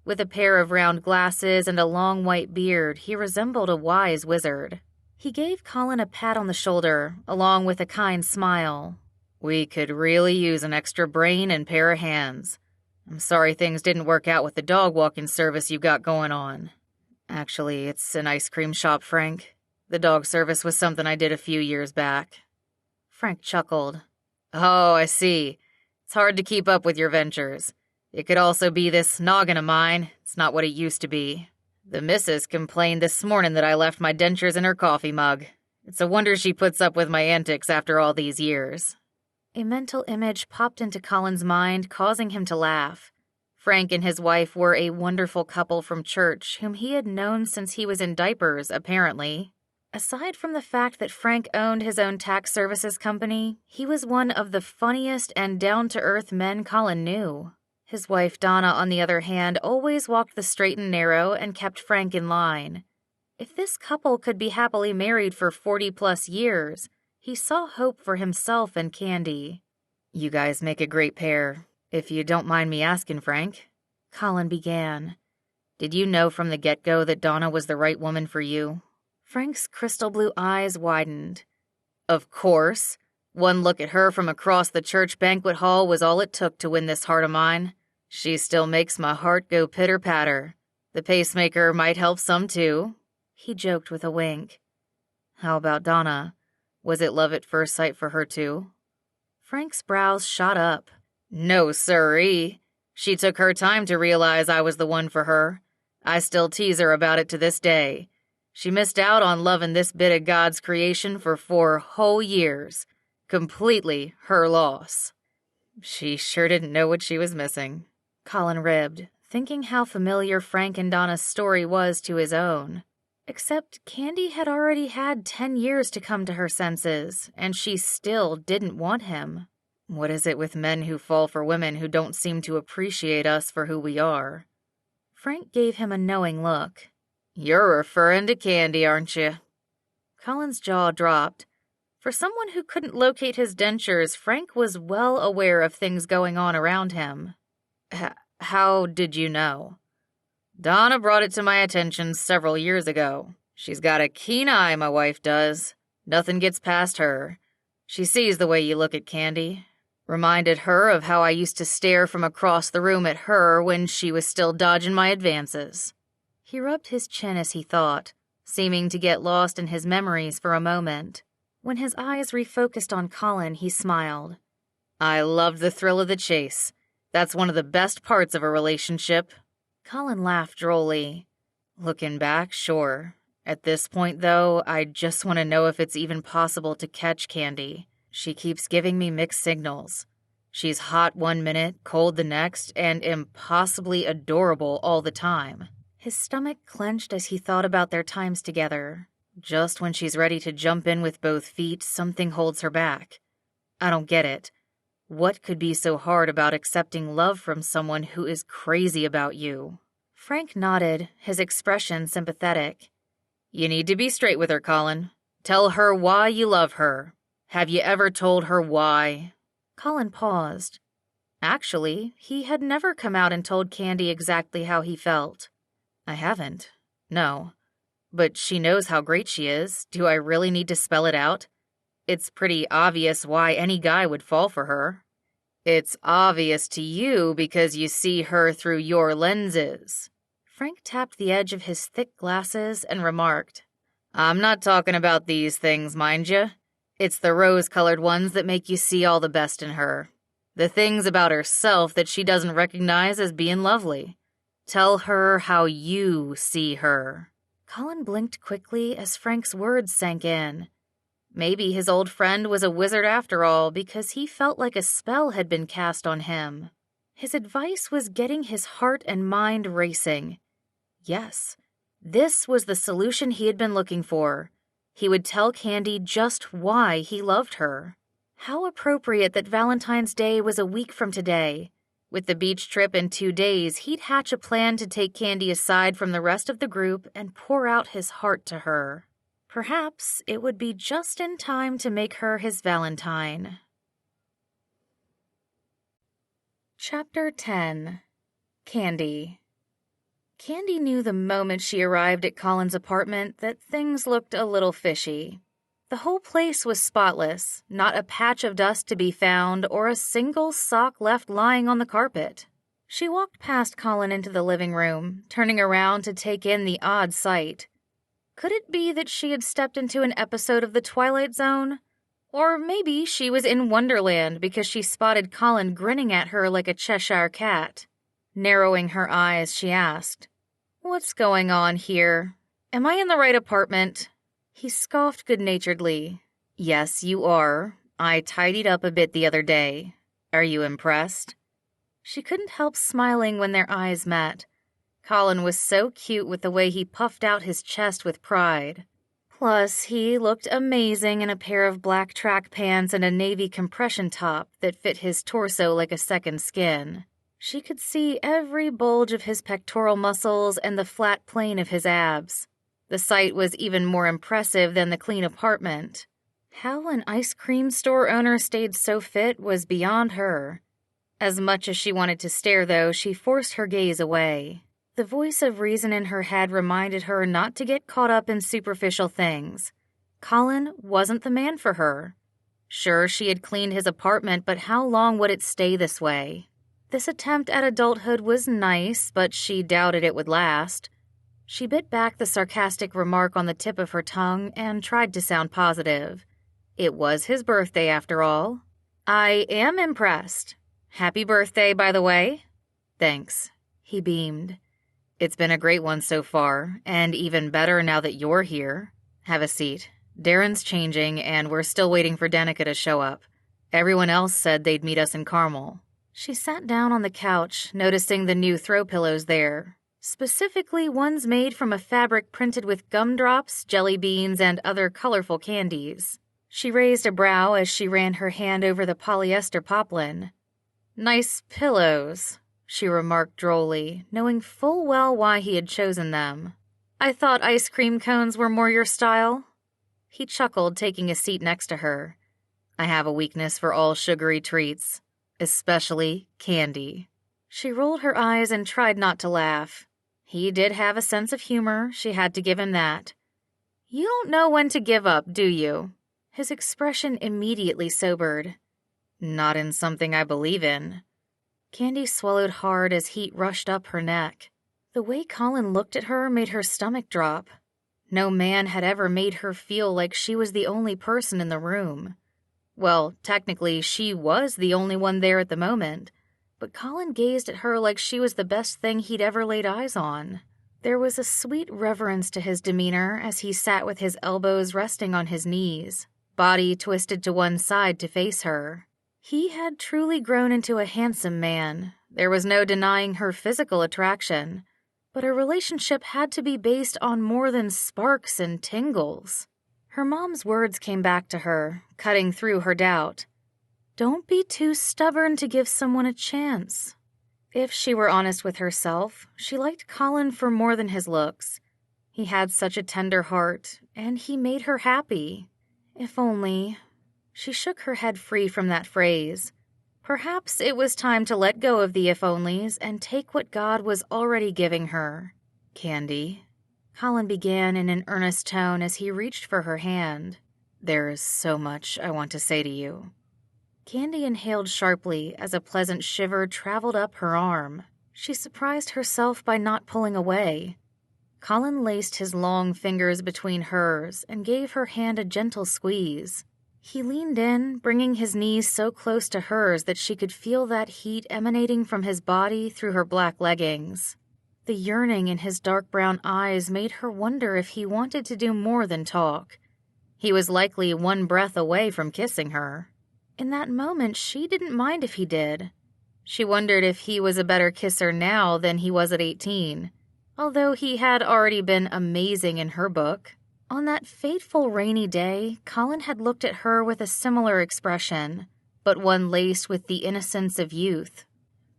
Speaker 1: With a pair of round glasses and a long white beard, he resembled a wise wizard. He gave Colin a pat on the shoulder, along with a kind smile. "We could really use an extra brain and pair of hands. I'm sorry things didn't work out with the dog walking service you got going on." "Actually, it's an ice cream shop, Frank. The dog service was something I did a few years back." Frank chuckled. "Oh, I see. It's hard to keep up with your ventures. It could also be this noggin of mine. It's not what it used to be. The missus complained this morning that I left my dentures in her coffee mug. It's a wonder she puts up with my antics after all these years." A mental image popped into Colin's mind, causing him to laugh. Frank and his wife were a wonderful couple from church whom he had known since he was in diapers, apparently. Aside from the fact that Frank owned his own tax services company, he was one of the funniest and down-to-earth men Colin knew. His wife Donna, on the other hand, always walked the straight and narrow and kept Frank in line. If this couple could be happily married for 40-plus years, he saw hope for himself and Candy. "You guys make a great pair. If you don't mind me asking, Frank," Colin began, "did you know from the get-go that Donna was the right woman for you?" Frank's crystal blue eyes widened. "Of course. One look at her from across the church banquet hall was all it took to win this heart of mine. She still makes my heart go pitter-patter. The pacemaker might help some, too," he joked with a wink. "How about Donna? Was it love at first sight for her, too?" Frank's brows shot up. "No, sirree. She took her time to realize I was the one for her. I still tease her about it to this day. She missed out on loving this bit of God's creation for 4 whole years. Completely her loss." "She sure didn't know what she was missing," Colin ribbed, thinking how familiar Frank and Donna's story was to his own. Except Candy had already had 10 years to come to her senses, and she still didn't want him. What is it with men who fall for women who don't seem to appreciate us for who we are? Frank gave him a knowing look. "You're referring to Candy, aren't you?" Colin's jaw dropped. For someone who couldn't locate his dentures, Frank was well aware of things going on around him. How did you know?" "Donna brought it to my attention several years ago. She's got a keen eye, my wife does. Nothing gets past her. She sees the way you look at Candy. Reminded her of how I used to stare from across the room at her when she was still dodging my advances." He rubbed his chin as he thought, seeming to get lost in his memories for a moment. When his eyes refocused on Colin, he smiled. "I loved the thrill of the chase. That's one of the best parts of a relationship." Colin laughed drolly. "Looking back, sure. At this point, though, I just want to know if it's even possible to catch Candy. She keeps giving me mixed signals. She's hot one minute, cold the next, and impossibly adorable all the time." His stomach clenched as he thought about their times together. Just when she's ready to jump in with both feet, something holds her back. I don't get it. What could be so hard about accepting love from someone who is crazy about you? Frank nodded, his expression sympathetic. "You need to be straight with her, Colin. Tell her why you love her. Have you ever told her why?" Colin paused. Actually, he had never come out and told Candy exactly how he felt. "I haven't. No. But she knows how great she is. Do I really need to spell it out? It's pretty obvious why any guy would fall for her." "It's obvious to you because you see her through your lenses." Frank tapped the edge of his thick glasses and remarked, "I'm not talking about these things, mind you. It's the rose-colored ones that make you see all the best in her. The things about herself that she doesn't recognize as being lovely. Tell her how you see her." Colin blinked quickly as Frank's words sank in. Maybe his old friend was a wizard after all, because he felt like a spell had been cast on him. His advice was getting his heart and mind racing. Yes, this was the solution he had been looking for. He would tell Candy just why he loved her. How appropriate that Valentine's Day was a week from today. With the beach trip in 2 days, he'd hatch a plan to take Candy aside from the rest of the group and pour out his heart to her. Perhaps it would be just in time to make her his Valentine. Chapter 10. Candy. Candy knew the moment she arrived at Colin's apartment that things looked a little fishy. The whole place was spotless, not a patch of dust to be found or a single sock left lying on the carpet. She walked past Colin into the living room, turning around to take in the odd sight. Could it be that she had stepped into an episode of The Twilight Zone? Or maybe she was in Wonderland because she spotted Colin grinning at her like a Cheshire cat. Narrowing her eyes, she asked, "What's going on here? Am I in the right apartment?" He scoffed good-naturedly. "Yes, you are. I tidied up a bit the other day. Are you impressed?" She couldn't help smiling when their eyes met. Colin was so cute with the way he puffed out his chest with pride. Plus, he looked amazing in a pair of black track pants and a navy compression top that fit his torso like a second skin. She could see every bulge of his pectoral muscles and the flat plane of his abs. The sight was even more impressive than the clean apartment. How an ice cream store owner stayed so fit was beyond her. As much as she wanted to stare, though, she forced her gaze away. The voice of reason in her head reminded her not to get caught up in superficial things. Colin wasn't the man for her. Sure, she had cleaned his apartment, but how long would it stay this way? This attempt at adulthood was nice, but she doubted it would last. She bit back the sarcastic remark on the tip of her tongue and tried to sound positive. It was his birthday, after all. "I am impressed. Happy birthday, by the way." "Thanks," he beamed. "It's been a great one so far, and even better now that you're here. Have a seat. Darren's changing, and we're still waiting for Danica to show up. Everyone else said they'd meet us in Carmel." She sat down on the couch, noticing the new throw pillows there, specifically ones made from a fabric printed with gumdrops, jelly beans, and other colorful candies. She raised a brow as she ran her hand over the polyester poplin. "Nice pillows," she remarked drolly, knowing full well why he had chosen them. "I thought ice cream cones were more your style." He chuckled, taking a seat next to her. "I have a weakness for all sugary treats, especially candy." She rolled her eyes and tried not to laugh. He did have a sense of humor, she had to give him that. "You don't know when to give up, do you?" His expression immediately sobered. "Not in something I believe in." Candy swallowed hard as heat rushed up her neck. The way Colin looked at her made her stomach drop. No man had ever made her feel like she was the only person in the room. Well, technically, she was the only one there at the moment, but Colin gazed at her like she was the best thing he'd ever laid eyes on. There was a sweet reverence to his demeanor as he sat with his elbows resting on his knees, body twisted to one side to face her. He had truly grown into a handsome man. There was no denying her physical attraction, but a relationship had to be based on more than sparks and tingles. Her mom's words came back to her, cutting through her doubt. Don't be too stubborn to give someone a chance. If she were honest with herself, she liked Colin for more than his looks. He had such a tender heart, and he made her happy. If only... She shook her head free from that phrase. Perhaps it was time to let go of the if-onlys and take what God was already giving her. "Candy," Colin began in an earnest tone as he reached for her hand. "There is so much I want to say to you." Candy inhaled sharply as a pleasant shiver traveled up her arm. She surprised herself by not pulling away. Colin laced his long fingers between hers and gave her hand a gentle squeeze. He leaned in, bringing his knees so close to hers that she could feel that heat emanating from his body through her black leggings. The yearning in his dark brown eyes made her wonder if he wanted to do more than talk. He was likely one breath away from kissing her. In that moment, she didn't mind if he did. She wondered if he was a better kisser now than he was at 18, although he had already been amazing in her book. On that fateful rainy day, Colin had looked at her with a similar expression, but one laced with the innocence of youth.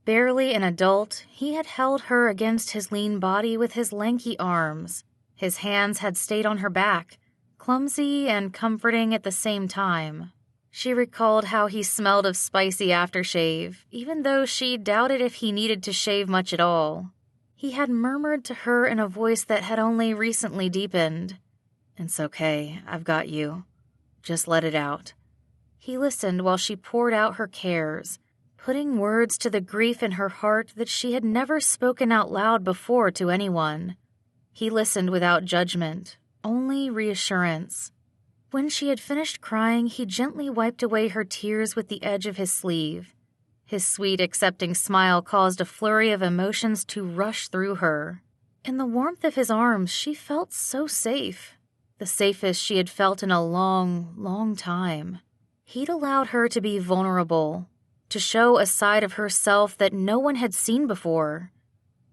Speaker 1: Barely an adult, he had held her against his lean body with his lanky arms. His hands had stayed on her back, clumsy and comforting at the same time. She recalled how he smelled of spicy aftershave, even though she doubted if he needed to shave much at all. He had murmured to her in a voice that had only recently deepened, "It's okay, I've got you. Just let it out." He listened while she poured out her cares, putting words to the grief in her heart that she had never spoken out loud before to anyone. He listened without judgment, only reassurance. When she had finished crying, he gently wiped away her tears with the edge of his sleeve. His sweet, accepting smile caused a flurry of emotions to rush through her. In the warmth of his arms, she felt so safe, the safest she had felt in a long, long time. He'd allowed her to be vulnerable, to show a side of herself that no one had seen before.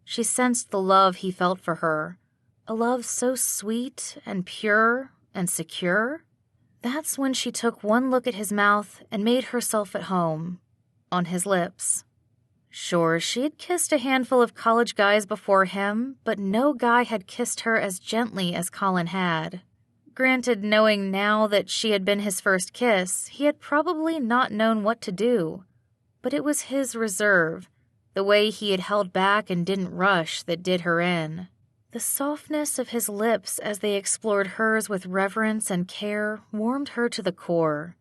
Speaker 1: She sensed the love he felt for her, a love so sweet and pure and secure. That's when she took one look at his mouth and made herself at home, on his lips. Sure, she had kissed a handful of college guys before him, but no guy had kissed her as gently as Colin had. Granted, knowing now that she had been his first kiss, he had probably not known what to do. But it was his reserve, the way he had held back and didn't rush, that did her in. The softness of his lips as they explored hers with reverence and care warmed her to the core.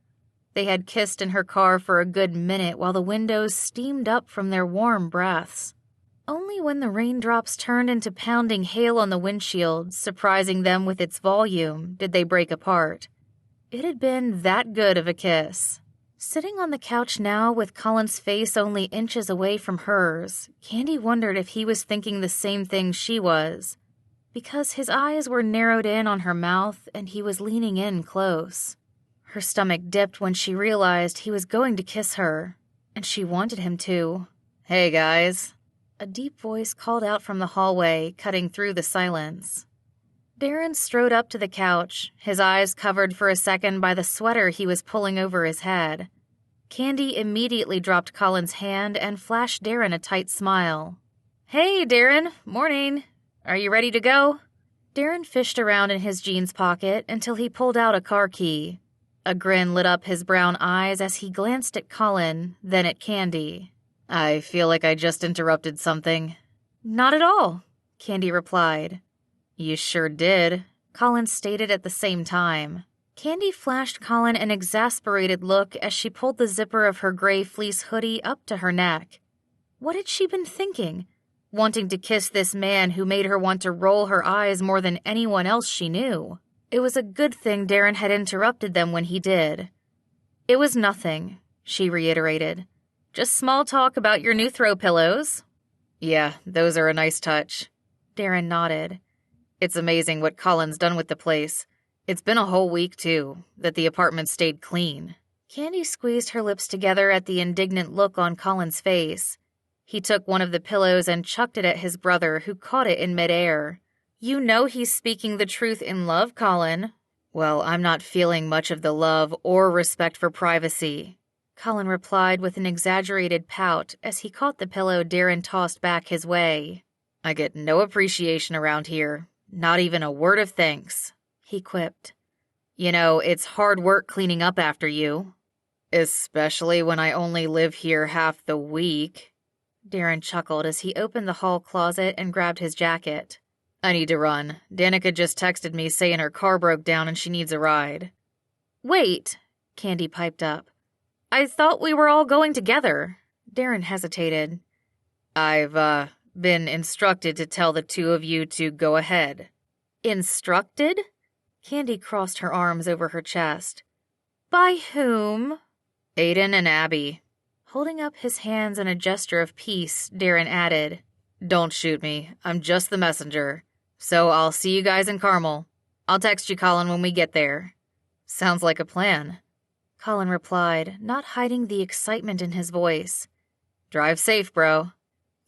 Speaker 1: They had kissed in her car for a good minute while the windows steamed up from their warm breaths. Only when the raindrops turned into pounding hail on the windshield, surprising them with its volume, did they break apart. It had been that good of a kiss. Sitting on the couch now with Colin's face only inches away from hers, Candy wondered if he was thinking the same thing she was, because his eyes were narrowed in on her mouth and he was leaning in close. Her stomach dipped when she realized he was going to kiss her, and she wanted him to. "Hey, guys." A deep voice called out from the hallway, cutting through the silence. Darren strode up to the couch, his eyes covered for a second by the sweater he was pulling over his head. Candy immediately dropped Colin's hand and flashed Darren a tight smile. "Hey, Darren. Morning. Are you ready to go?" Darren fished around in his jeans pocket until he pulled out a car key. A grin lit up his brown eyes as he glanced at Colin, then at Candy. "I feel like I just interrupted something." "Not at all," Candy replied. "You sure did," Colin stated at the same time. Candy flashed Colin an exasperated look as she pulled the zipper of her gray fleece hoodie up to her neck. What had she been thinking? Wanting to kiss this man who made her want to roll her eyes more than anyone else she knew. It was a good thing Darren had interrupted them when he did. "It was nothing," she reiterated. "Just small talk about your new throw pillows." "Yeah, those are a nice touch." Darren nodded. "It's amazing what Colin's done with the place. It's been a whole week, too, that the apartment stayed clean." Candy squeezed her lips together at the indignant look on Colin's face. He took one of the pillows and chucked it at his brother, who caught it in midair. "You know he's speaking the truth in love, Colin." "Well, I'm not feeling much of the love or respect for privacy," Colin replied with an exaggerated pout as he caught the pillow Darren tossed back his way. "I get no appreciation around here, not even a word of thanks," he quipped. "You know, it's hard work cleaning up after you." "Especially when I only live here half the week," Darren chuckled as he opened the hall closet and grabbed his jacket. "I need to run. Danica just texted me saying her car broke down and she needs a ride." "Wait," Candy piped up. "I thought we were all going together." Darren hesitated. "I've, been instructed to tell the two of you to go ahead." "Instructed?" Candy crossed her arms over her chest. "By whom?" "Aiden and Abby." Holding up his hands in a gesture of peace, Darren added, "Don't shoot me. I'm just the messenger. So I'll see you guys in Carmel. I'll text you, Colin, when we get there." "Sounds like a plan," Colin replied, not hiding the excitement in his voice. "Drive safe, bro."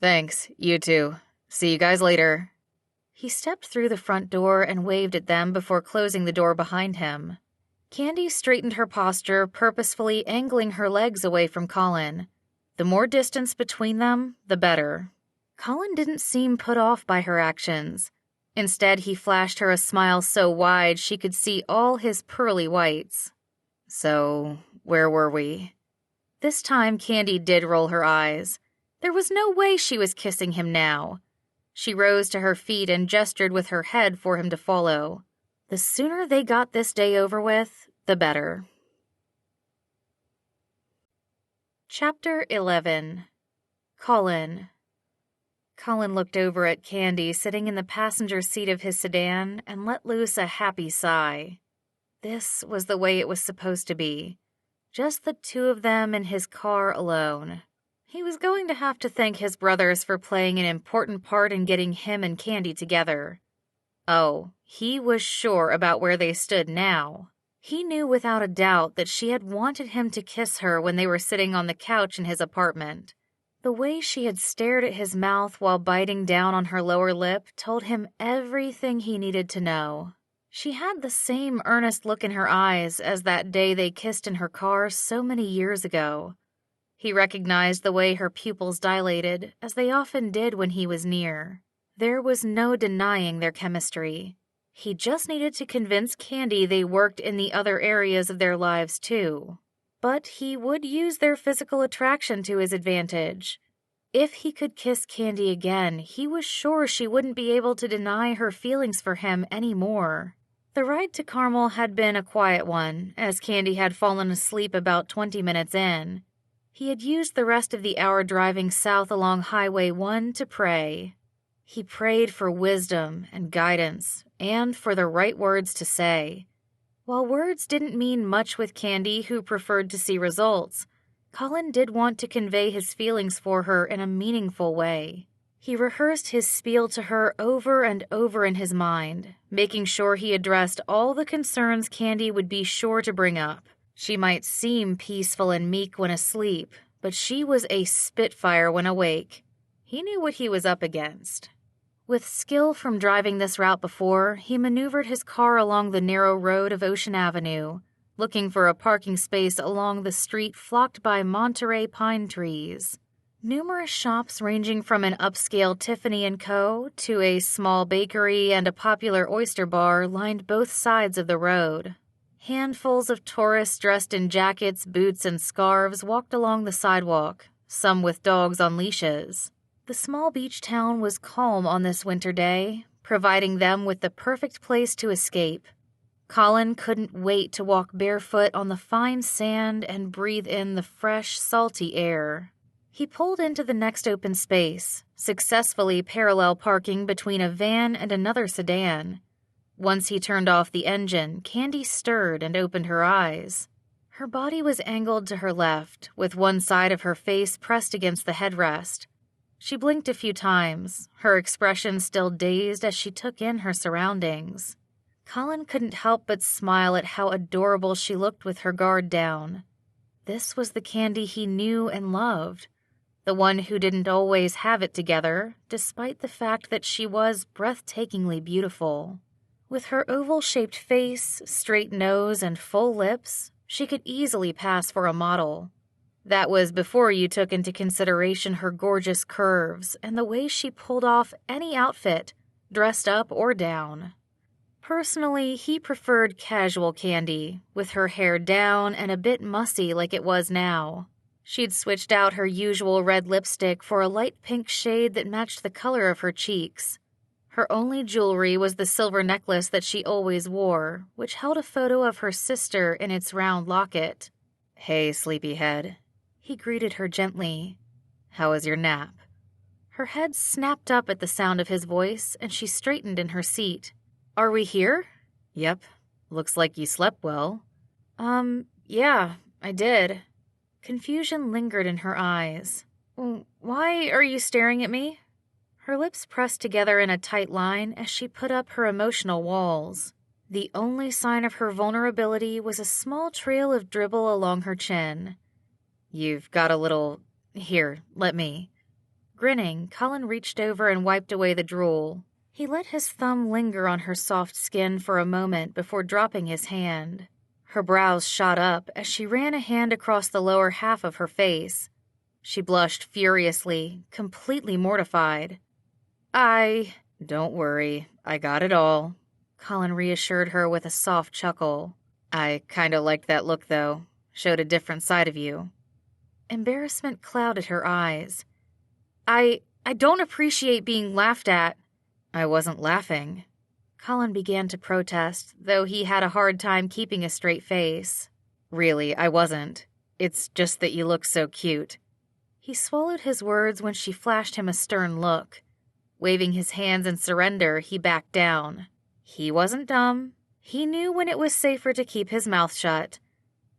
Speaker 1: "Thanks, you too. See you guys later." He stepped through the front door and waved at them before closing the door behind him. Candy straightened her posture, purposefully angling her legs away from Colin. The more distance between them, the better. Colin didn't seem put off by her actions. Instead, he flashed her a smile so wide she could see all his pearly whites.
Speaker 2: So, where were we? This time, Candy did roll her eyes. There was no way she was kissing him now. She rose to her feet and gestured with her head for him to follow. The sooner they got this day over with, the better. Chapter 11. Colin. Colin looked over at Candy sitting in the passenger seat of his sedan and let loose a happy sigh. This was the way it was supposed to be. Just the two of them in his car alone. He was going to have to thank his brothers for playing an important part in getting him and Candy together. Oh, he was sure about where they stood now. He knew without a doubt that she had wanted him to kiss her when they were sitting on the couch in his apartment. The way she had stared at his mouth while biting down on her lower lip told him everything he needed to know. She had the same earnest look in her eyes as that day they kissed in her car so many years ago. He recognized the way her pupils dilated, as they often did when he was near. There was no denying their chemistry. He just needed to convince Candy they worked in the other areas of their lives too. But he would use their physical attraction to his advantage. If he could kiss Candy again, he was sure she wouldn't be able to deny her feelings for him anymore. The ride to Carmel had been a quiet one, as Candy had fallen asleep about 20 minutes in. He had used the rest of the hour driving south along Highway 1 to pray. He prayed for wisdom and guidance, and for the right words to say. While words didn't mean much with Candy, who preferred to see results, Colin did want to convey his feelings for her in a meaningful way. He rehearsed his spiel to her over and over in his mind, making sure he addressed all the concerns Candy would be sure to bring up. She might seem peaceful and meek when asleep, but she was a spitfire when awake. He knew what he was up against. With skill from driving this route before, he maneuvered his car along the narrow road of Ocean Avenue, looking for a parking space along the street flocked by Monterey pine trees. Numerous shops ranging from an upscale Tiffany & Co. to a small bakery and a popular oyster bar lined both sides of the road. Handfuls of tourists dressed in jackets, boots, and scarves walked along the sidewalk, some with dogs on leashes. The small beach town was calm on this winter day, providing them with the perfect place to escape. Colin couldn't wait to walk barefoot on the fine sand and breathe in the fresh, salty air. He pulled into the next open space, successfully parallel parking between a van and another sedan. Once he turned off the engine, Candy stirred and opened her eyes. Her body was angled to her left, with one side of her face pressed against the headrest. She blinked a few times, her expression still dazed as she took in her surroundings. Colin couldn't help but smile at how adorable she looked with her guard down. This was the Candy he knew and loved, the one who didn't always have it together, despite the fact that she was breathtakingly beautiful. With her oval-shaped face, straight nose, and full lips, she could easily pass for a model. That was before you took into consideration her gorgeous curves and the way she pulled off any outfit, dressed up or down. Personally, he preferred casual Candy, with her hair down and a bit mussy like it was now. She'd switched out her usual red lipstick for a light pink shade that matched the color of her cheeks. Her only jewelry was the silver necklace that she always wore, which held a photo of her sister in its round locket. "Hey, sleepyhead," he greeted her gently. "How was your nap?" Her head snapped up at the sound of his voice, and she straightened in her seat. "Are we here?" "Yep. Looks like you slept well." Yeah, I did." Confusion lingered in her eyes. "Why are you staring at me?" Her lips pressed together in a tight line as she put up her emotional walls. The only sign of her vulnerability was a small trail of dribble along her chin. "You've got a little... Here, let me." Grinning, Colin reached over and wiped away the drool. He let his thumb linger on her soft skin for a moment before dropping his hand. Her brows shot up as she ran a hand across the lower half of her face. She blushed furiously, completely mortified. "Don't worry, I got it all," Colin reassured her with a soft chuckle. I kinda liked that look, though. Showed a different side of you.
Speaker 1: Embarrassment clouded her eyes. I don't appreciate being laughed at.
Speaker 2: I wasn't laughing.
Speaker 1: Colin began to protest, though he had a hard time keeping a straight face.
Speaker 2: Really, I wasn't. It's just that you look so cute.
Speaker 1: He swallowed his words when she flashed him a stern look. Waving his hands in surrender, he backed down. He wasn't dumb. He knew when it was safer to keep his mouth shut.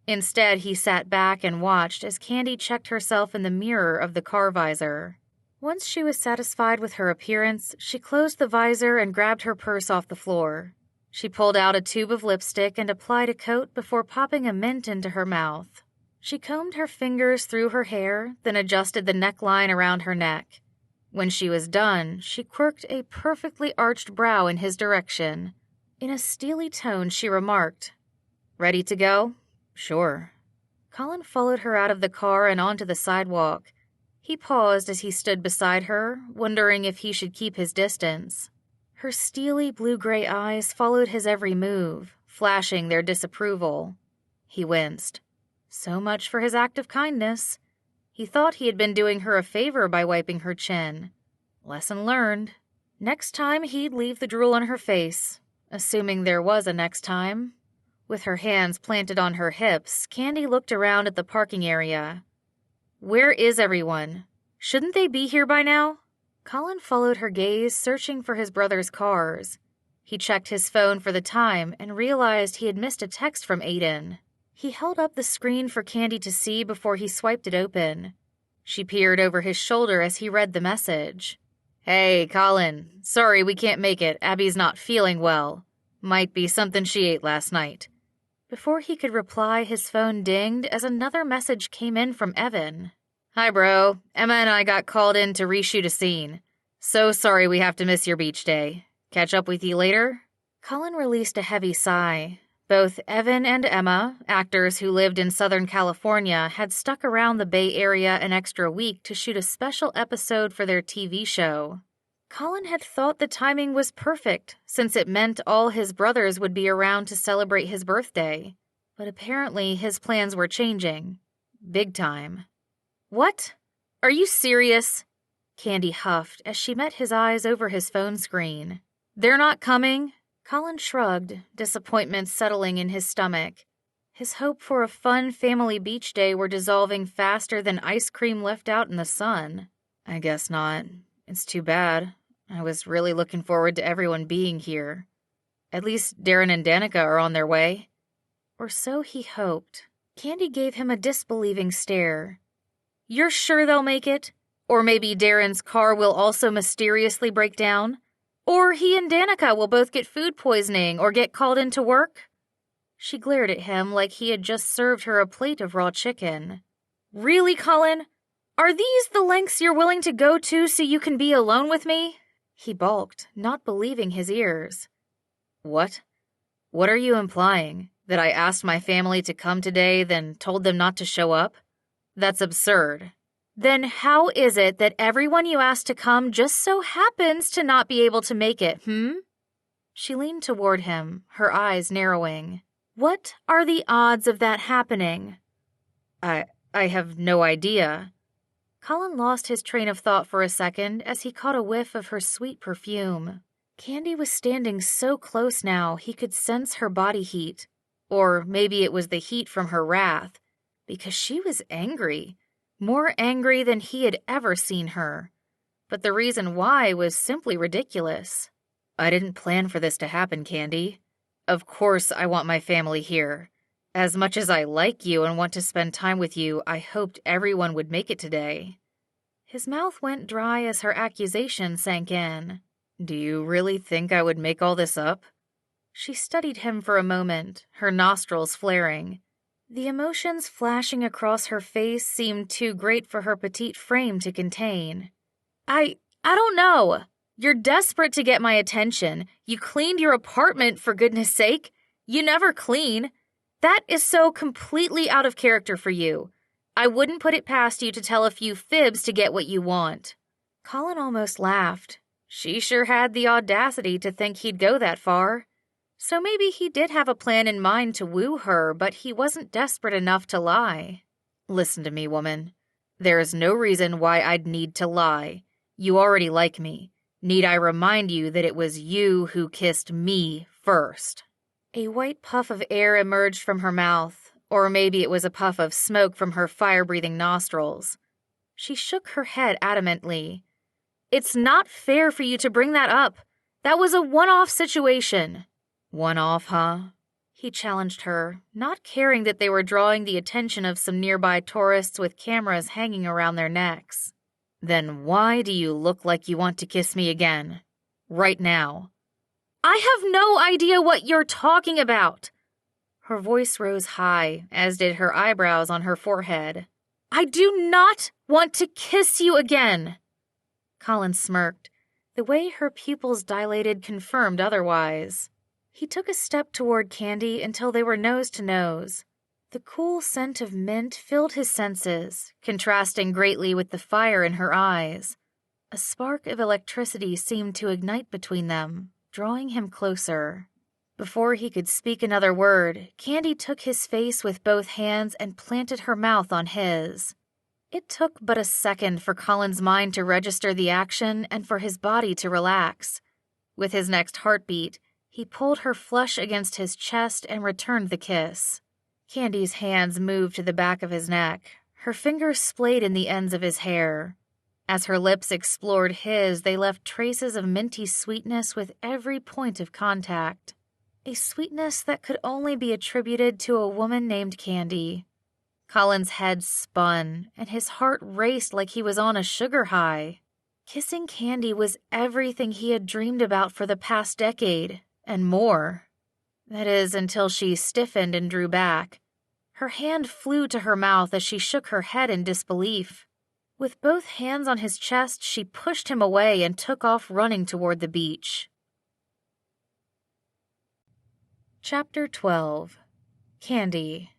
Speaker 1: Instead, he sat back and watched as Candy checked herself in the mirror of the car visor. Once she was satisfied with her appearance, she closed the visor and grabbed her purse off the floor. She pulled out a tube of lipstick and applied a coat before popping a mint into her mouth. She combed her fingers through her hair, then adjusted the neckline around her neck. When she was done, she quirked a perfectly arched brow in his direction. In a steely tone, she remarked, "Ready to go?"
Speaker 2: "Sure."
Speaker 1: Colin followed her out of the car and onto the sidewalk. He paused as he stood beside her, wondering if he should keep his distance. Her steely blue-gray eyes followed his every move, flashing their disapproval. He winced. So much for his act of kindness. He thought he had been doing her a favor by wiping her chin. Lesson learned. Next time he'd leave the drool on her face, assuming there was a next time. With her hands planted on her hips, Candy looked around at the parking area. Where is everyone? Shouldn't they be here by now? Colin followed her gaze, searching for his brother's cars. He checked his phone for the time and realized he had missed a text from Aiden. He held up the screen for Candy to see before he swiped it open. She peered over his shoulder as he read the message. "Hey, Colin. Sorry we can't make it. Abby's not feeling well. Might be something she ate last night." Before he could reply, his phone dinged as another message came in from Evan. "Hi, bro. Emma and I got called in to reshoot a scene. So sorry we have to miss your beach day. Catch up with you later?" Colin released a heavy sigh. Both Evan and Emma, actors who lived in Southern California, had stuck around the Bay Area an extra week to shoot a special episode for their TV show. Colin had thought the timing was perfect, since it meant all his brothers would be around to celebrate his birthday. But apparently his plans were changing. Big time. "What? Are you serious?" Candy huffed as she met his eyes over his phone screen. "They're not coming?" Colin shrugged, disappointment settling in his stomach. His hope for a fun family beach day were dissolving faster than ice cream left out in the sun. "I guess not. It's too bad. I was really looking forward to everyone being here. At least Darren and Danica are on their way." Or so he hoped. Candy gave him a disbelieving stare. "You're sure they'll make it? Or maybe Darren's car will also mysteriously break down? Or he and Danica will both get food poisoning or get called into work?" She glared at him like he had just served her a plate of raw chicken. "Really, Colin? Are these the lengths you're willing to go to so you can be alone with me?" He balked, not believing his ears. "What? What are you implying? That I asked my family to come today, then told them not to show up? That's absurd." "Then how is it that everyone you asked to come just so happens to not be able to make it, She leaned toward him, her eyes narrowing. "What are the odds of that happening?" I have no idea." Colin lost his train of thought for a second as he caught a whiff of her sweet perfume. Candy was standing so close now he could sense her body heat. Or maybe it was the heat from her wrath, because she was angry. More angry than he had ever seen her. But the reason why was simply ridiculous. "I didn't plan for this to happen, Candy. Of course I want my family here. As much as I like you and want to spend time with you, I hoped everyone would make it today." His mouth went dry as her accusation sank in. "Do you really think I would make all this up?" She studied him for a moment, her nostrils flaring. The emotions flashing across her face seemed too great for her petite frame to contain. I don't know. You're desperate to get my attention. You cleaned your apartment, for goodness sake. You never clean. That is so completely out of character for you. I wouldn't put it past you to tell a few fibs to get what you want." Colin almost laughed. She sure had the audacity to think he'd go that far. So maybe he did have a plan in mind to woo her, but he wasn't desperate enough to lie.
Speaker 2: Listen to me, woman. There is no reason why I'd need to lie. You already like me. Need I remind you that it was you who kissed me first?
Speaker 1: A white puff of air emerged from her mouth, or maybe it was a puff of smoke from her fire-breathing nostrils. She shook her head adamantly. It's not fair for you to bring that up. That was a one-off situation.
Speaker 2: One-off, huh?
Speaker 1: He challenged her, not caring that they were drawing the attention of some nearby tourists with cameras hanging around their necks.
Speaker 2: Then why do you look like you want to kiss me again? Right now.
Speaker 1: I have no idea what you're talking about. Her voice rose high, as did her eyebrows on her forehead. I do not want to kiss you again. Colin smirked. The way her pupils dilated confirmed otherwise. He took a step toward Candy until they were nose to nose. The cool scent of mint filled his senses, contrasting greatly with the fire in her eyes. A spark of electricity seemed to ignite between them, drawing him closer. Before he could speak another word, Candy took his face with both hands and planted her mouth on his. It took but a second for Colin's mind to register the action and for his body to relax. With his next heartbeat, he pulled her flush against his chest and returned the kiss. Candy's hands moved to the back of his neck. Her fingers splayed in the ends of his hair. As her lips explored his, they left traces of minty sweetness with every point of contact. A sweetness that could only be attributed to a woman named Candy. Colin's head spun, and his heart raced like he was on a sugar high. Kissing Candy was everything he had dreamed about for the past decade, and more. That is, until she stiffened and drew back. Her hand flew to her mouth as she shook her head in disbelief. With both hands on his chest, she pushed him away and took off running toward the beach. Chapter 12. Candy.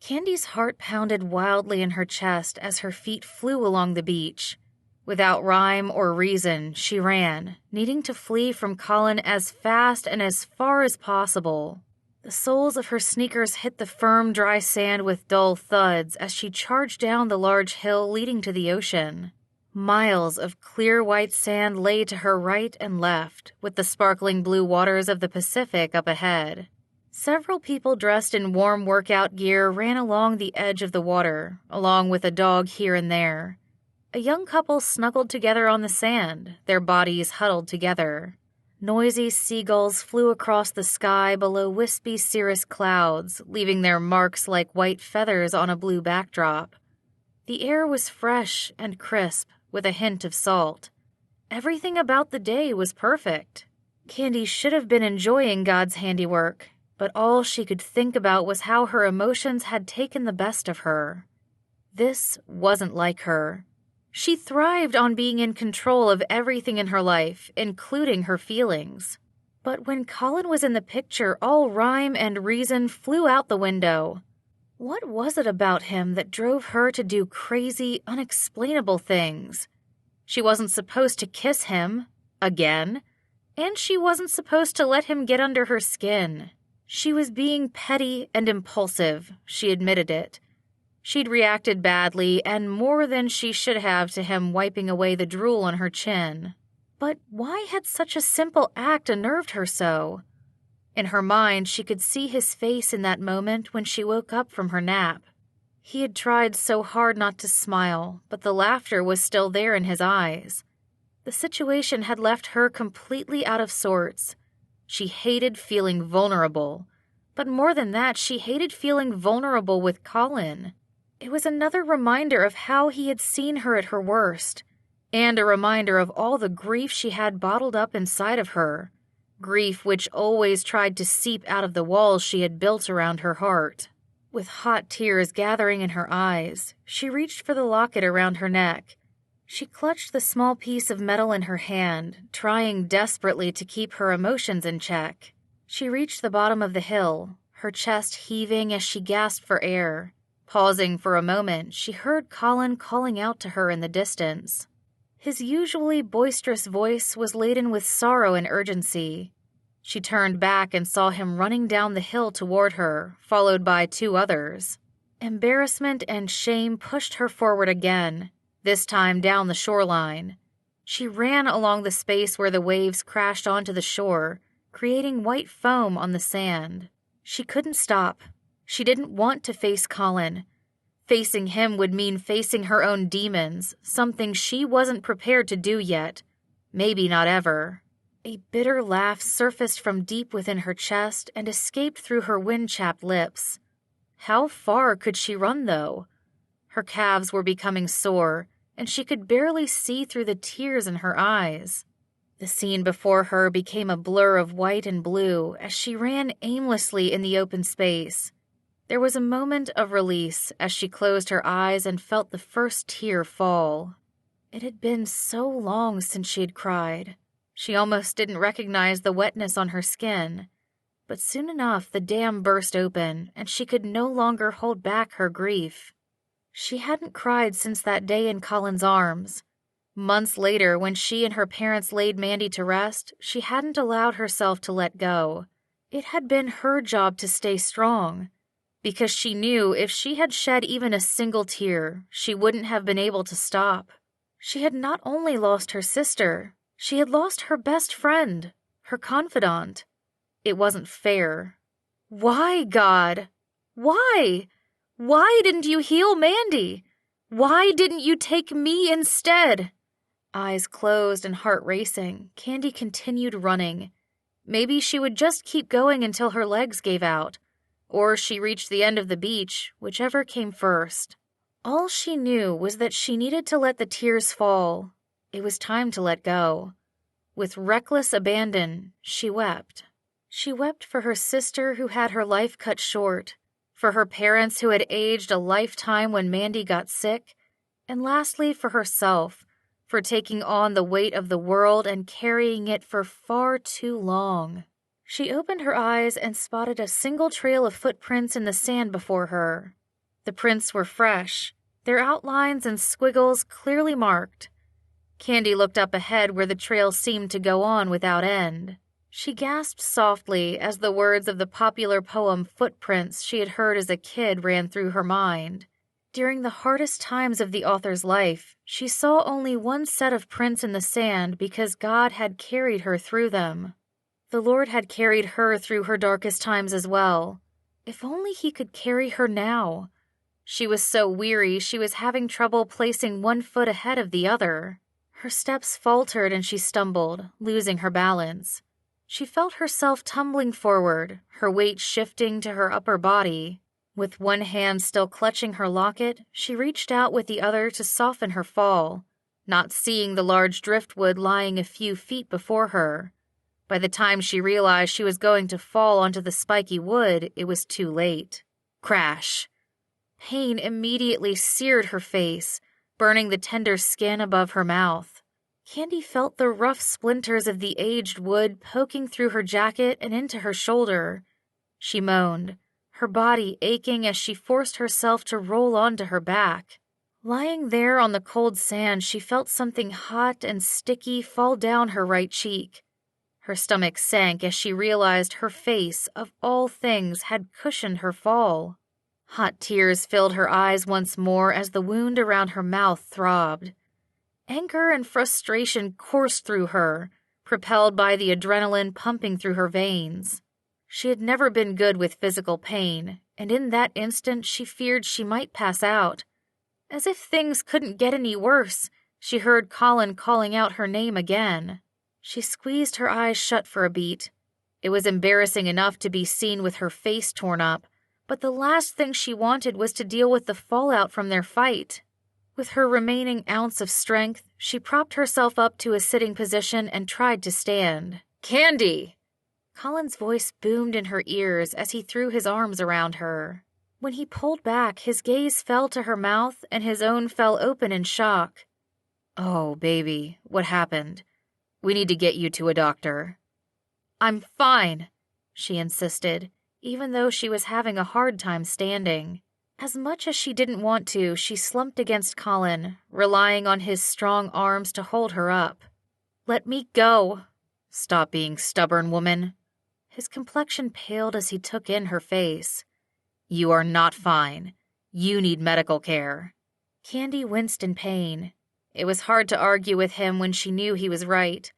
Speaker 1: Candy's heart pounded wildly in her chest as her feet flew along the beach. Without rhyme or reason, she ran, needing to flee from Colin as fast and as far as possible. The soles of her sneakers hit the firm, dry sand with dull thuds as she charged down the large hill leading to the ocean. Miles of clear white sand lay to her right and left, with the sparkling blue waters of the Pacific up ahead. Several people dressed in warm workout gear ran along the edge of the water, along with a dog here and there. A young couple snuggled together on the sand, their bodies huddled together. Noisy seagulls flew across the sky below wispy cirrus clouds, leaving their marks like white feathers on a blue backdrop. The air was fresh and crisp, with a hint of salt. Everything about the day was perfect. Candy should have been enjoying God's handiwork, but all she could think about was how her emotions had taken the best of her. This wasn't like her. She thrived on being in control of everything in her life, including her feelings. But when Colin was in the picture, all rhyme and reason flew out the window. What was it about him that drove her to do crazy, unexplainable things? She wasn't supposed to kiss him, again, and she wasn't supposed to let him get under her skin. She was being petty and impulsive, she admitted it. She'd reacted badly and more than she should have to him wiping away the drool on her chin. But why had such a simple act unnerved her so? In her mind, she could see his face in that moment when she woke up from her nap. He had tried so hard not to smile, but the laughter was still there in his eyes. The situation had left her completely out of sorts. She hated feeling vulnerable, but more than that, she hated feeling vulnerable with Colin. It was another reminder of how he had seen her at her worst, and a reminder of all the grief she had bottled up inside of her, grief which always tried to seep out of the walls she had built around her heart. With hot tears gathering in her eyes, she reached for the locket around her neck. She clutched the small piece of metal in her hand, trying desperately to keep her emotions in check. She reached the bottom of the hill, her chest heaving as she gasped for air. Pausing for a moment, she heard Colin calling out to her in the distance. His usually boisterous voice was laden with sorrow and urgency. She turned back and saw him running down the hill toward her, followed by 2 others. Embarrassment and shame pushed her forward again, this time down the shoreline. She ran along the space where the waves crashed onto the shore, creating white foam on the sand. She couldn't stop. She didn't want to face Colin. Facing him would mean facing her own demons, something she wasn't prepared to do yet. Maybe not ever. A bitter laugh surfaced from deep within her chest and escaped through her wind-chapped lips. How far could she run, though? Her calves were becoming sore, and she could barely see through the tears in her eyes. The scene before her became a blur of white and blue as she ran aimlessly in the open space. There was a moment of release as she closed her eyes and felt the first tear fall. It had been so long since she had cried. She almost didn't recognize the wetness on her skin. But soon enough the dam burst open, and she could no longer hold back her grief. She hadn't cried since that day in Colin's arms. Months later, when she and her parents laid Mandy to rest, she hadn't allowed herself to let go. It had been her job to stay strong, because she knew if she had shed even a single tear, she wouldn't have been able to stop. She had not only lost her sister, she had lost her best friend, her confidant. It wasn't fair. Why, God? Why? Why didn't you heal Mandy? Why didn't you take me instead? Eyes closed and heart racing, Candy continued running. Maybe she would just keep going until her legs gave out, or she reached the end of the beach, whichever came first. All she knew was that she needed to let the tears fall. It was time to let go. With reckless abandon, she wept. She wept for her sister who had her life cut short, for her parents who had aged a lifetime when Mandy got sick, and lastly for herself, for taking on the weight of the world and carrying it for far too long. She opened her eyes and spotted a single trail of footprints in the sand before her. The prints were fresh, their outlines and squiggles clearly marked. Candy looked up ahead where the trail seemed to go on without end. She gasped softly as the words of the popular poem Footprints she had heard as a kid ran through her mind. During the hardest times of the author's life, she saw only one set of prints in the sand because God had carried her through them. The Lord had carried her through her darkest times as well. If only he could carry her now. She was so weary she was having trouble placing one foot ahead of the other. Her steps faltered and she stumbled, losing her balance. She felt herself tumbling forward, her weight shifting to her upper body. With one hand still clutching her locket, she reached out with the other to soften her fall, not seeing the large driftwood lying a few feet before her. By the time she realized she was going to fall onto the spiky wood, it was too late. Crash! Pain immediately seared her face, burning the tender skin above her mouth. Candy felt the rough splinters of the aged wood poking through her jacket and into her shoulder. She moaned, her body aching as she forced herself to roll onto her back. Lying there on the cold sand, she felt something hot and sticky fall down her right cheek. Her stomach sank as she realized her face, of all things, had cushioned her fall. Hot tears filled her eyes once more as the wound around her mouth throbbed. Anger and frustration coursed through her, propelled by the adrenaline pumping through her veins. She had never been good with physical pain, and in that instant she feared she might pass out. As if things couldn't get any worse, she heard Colin calling out her name again. She squeezed her eyes shut for a beat. It was embarrassing enough to be seen with her face torn up, but the last thing she wanted was to deal with the fallout from their fight. With her remaining ounce of strength, she propped herself up to a sitting position and tried to stand. "Candy!" Colin's voice boomed in her ears as he threw his arms around her. When he pulled back, his gaze fell to her mouth and his own fell open in shock. "Oh, baby, what happened? We need to get you to a doctor." "I'm fine," she insisted, even though she was having a hard time standing. As much as she didn't want to, she slumped against Colin, relying on his strong arms to hold her up. "Let me go." "Stop being stubborn, woman." His complexion paled as he took in her face. "You are not fine. You need medical care." Candy winced in pain. It was hard to argue with him when she knew he was right.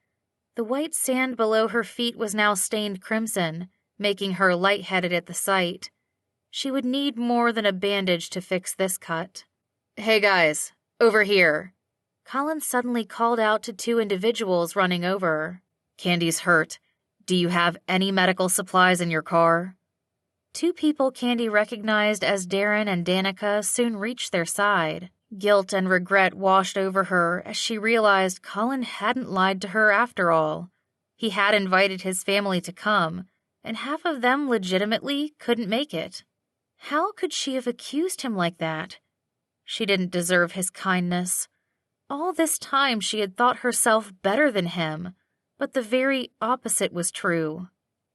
Speaker 1: The white sand below her feet was now stained crimson, making her lightheaded at the sight. She would need more than a bandage to fix this cut. "Hey guys, over here." Colin suddenly called out to two individuals running over. "Candy's hurt. Do you have any medical supplies in your car?" Two people Candy recognized as Darren and Danica soon reached their side. Guilt and regret washed over her as she realized Colin hadn't lied to her after all. He had invited his family to come, and half of them legitimately couldn't make it. How could she have accused him like that? She didn't deserve his kindness. All this time she had thought herself better than him, but the very opposite was true.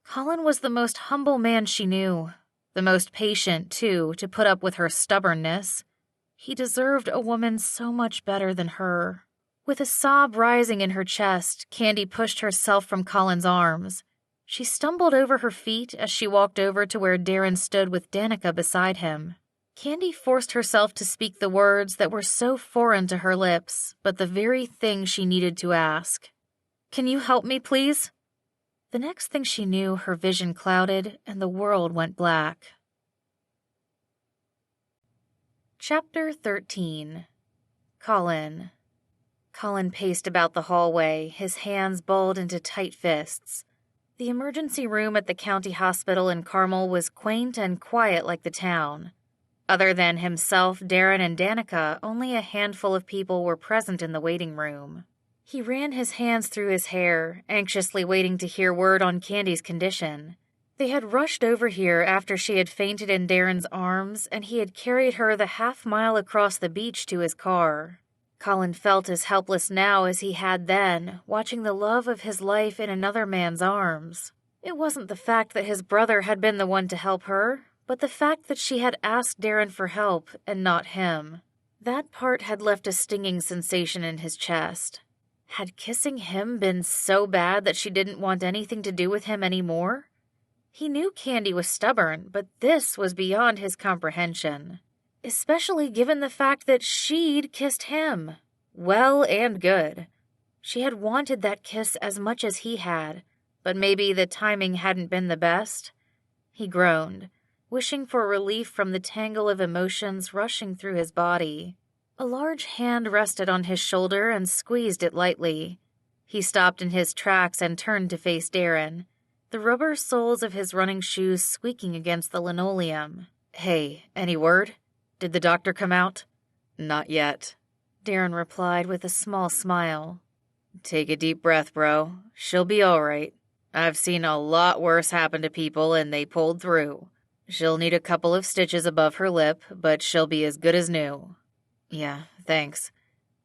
Speaker 1: Colin was the most humble man she knew, the most patient, too, to put up with her stubbornness. He deserved a woman so much better than her. With a sob rising in her chest, Candy pushed herself from Colin's arms. She stumbled over her feet as she walked over to where Darren stood with Danica beside him. Candy forced herself to speak the words that were so foreign to her lips, but the very thing she needed to ask. "Can you help me, please?" The next thing she knew, her vision clouded and the world went black. Chapter 13. Colin. Colin paced about the hallway, his hands balled into tight fists. The emergency room at the county hospital in Carmel was quaint and quiet like the town. Other than himself, Darren, and Danica, only a handful of people were present in the waiting room. He ran his hands through his hair, anxiously waiting to hear word on Candy's condition. They had rushed over here after she had fainted in Darren's arms, and he had carried her the half-mile across the beach to his car. Colin felt as helpless now as he had then, watching the love of his life in another man's arms. It wasn't the fact that his brother had been the one to help her, but the fact that she had asked Darren for help and not him. That part had left a stinging sensation in his chest. Had kissing him been so bad that she didn't want anything to do with him anymore? He knew Candy was stubborn, but this was beyond his comprehension. Especially given the fact that she'd kissed him. Well and good. She had wanted that kiss as much as he had, but maybe the timing hadn't been the best. He groaned, wishing for relief from the tangle of emotions rushing through his body. A large hand rested on his shoulder and squeezed it lightly. He stopped in his tracks and turned to face Darren, the rubber soles of his running shoes squeaking against the linoleum. "Hey, any word? Did the doctor come out?" "Not yet," Darren replied with a small smile. "Take a deep breath, bro. She'll be all right. I've seen a lot worse happen to people and they pulled through. She'll need a couple of stitches above her lip, but she'll be as good as new." "Yeah, thanks.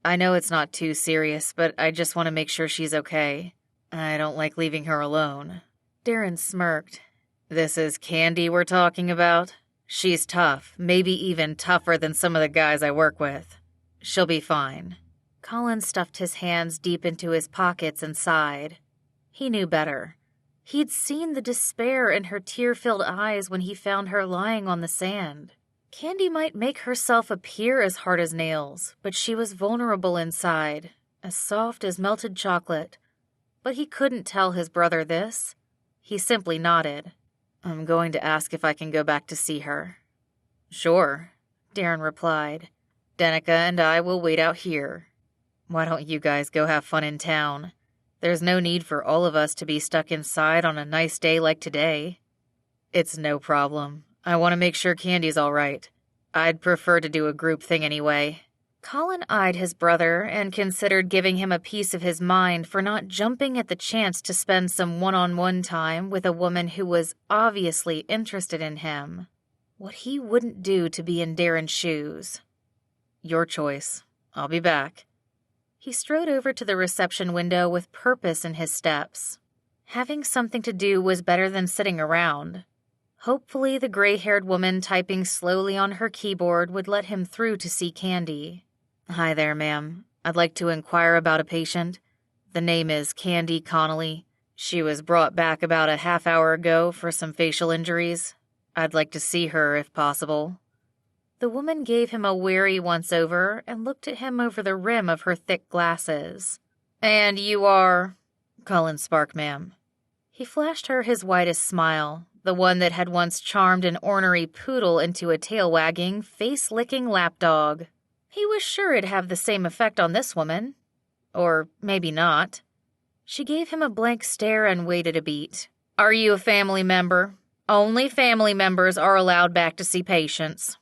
Speaker 1: I know it's not too serious, but I just want to make sure she's okay. I don't like leaving her alone." Darren smirked. "This is Candy we're talking about? She's tough, maybe even tougher than some of the guys I work with. She'll be fine." Colin stuffed his hands deep into his pockets and sighed. He knew better. He'd seen the despair in her tear-filled eyes when he found her lying on the sand. Candy might make herself appear as hard as nails, but she was vulnerable inside, as soft as melted chocolate. But he couldn't tell his brother this. He simply nodded. "I'm going to ask if I can go back to see her." "Sure," Darren replied. "Danica and I will wait out here. Why don't you guys go have fun in town? There's no need for all of us to be stuck inside on a nice day like today." "It's no problem. I want to make sure Candy's all right. I'd prefer to do a group thing anyway." Colin eyed his brother and considered giving him a piece of his mind for not jumping at the chance to spend some one-on-one time with a woman who was obviously interested in him. What he wouldn't do to be in Darren's shoes. "Your choice. I'll be back." He strode over to the reception window with purpose in his steps. Having something to do was better than sitting around. Hopefully the gray-haired woman typing slowly on her keyboard would let him through to see Candy. "Hi there, ma'am. I'd like to inquire about a patient. The name is Candy Connolly.
Speaker 2: She was brought back about a half hour ago for some facial injuries. I'd like to see her if possible.
Speaker 1: The woman gave him a weary once-over and looked at him over the rim of her thick glasses.
Speaker 2: And you are? Colin Spark, ma'am.
Speaker 1: He flashed her his widest smile, the one that had once charmed an ornery poodle into a tail-wagging, face-licking lapdog. He was sure it'd have the same effect on this woman. Or maybe not. She gave him a blank stare and waited a beat.
Speaker 2: Are you a family member? Only family members are allowed back to see patients.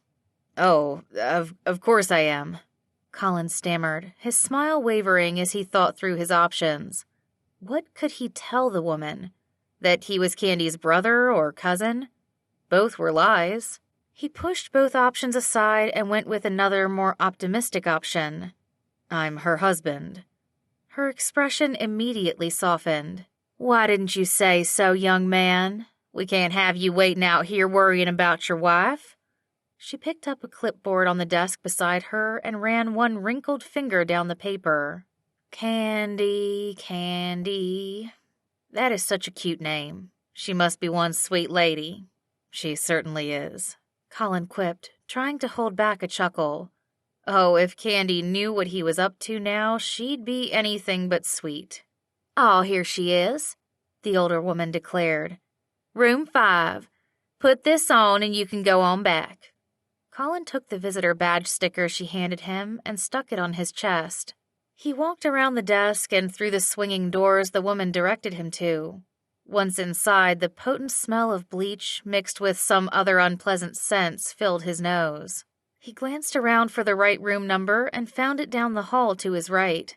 Speaker 1: Oh, of course I am, Colin stammered, his smile wavering as he thought through his options. What could he tell the woman? That he was Candy's brother or cousin? Both were lies. He pushed both options aside and went with another, more optimistic option.
Speaker 2: I'm her husband.
Speaker 1: Her expression immediately softened. Why didn't you say so, young man? We can't have you waiting out here worrying about your wife. She picked up a clipboard on the desk beside her and ran one wrinkled finger down the paper. Candy, Candy. That is such a cute name. She must be one sweet lady.
Speaker 2: She certainly is,
Speaker 1: Colin quipped, trying to hold back a chuckle. Oh, if Candy knew what he was up to now, she'd be anything but sweet. Oh, here she is, the older woman declared. Room 5. Put this on and you can go on back. Colin took the visitor badge sticker she handed him and stuck it on his chest. He walked around the desk and through the swinging doors the woman directed him to. Once inside, the potent smell of bleach mixed with some other unpleasant scents filled his nose. He glanced around for the right room number and found it down the hall to his right.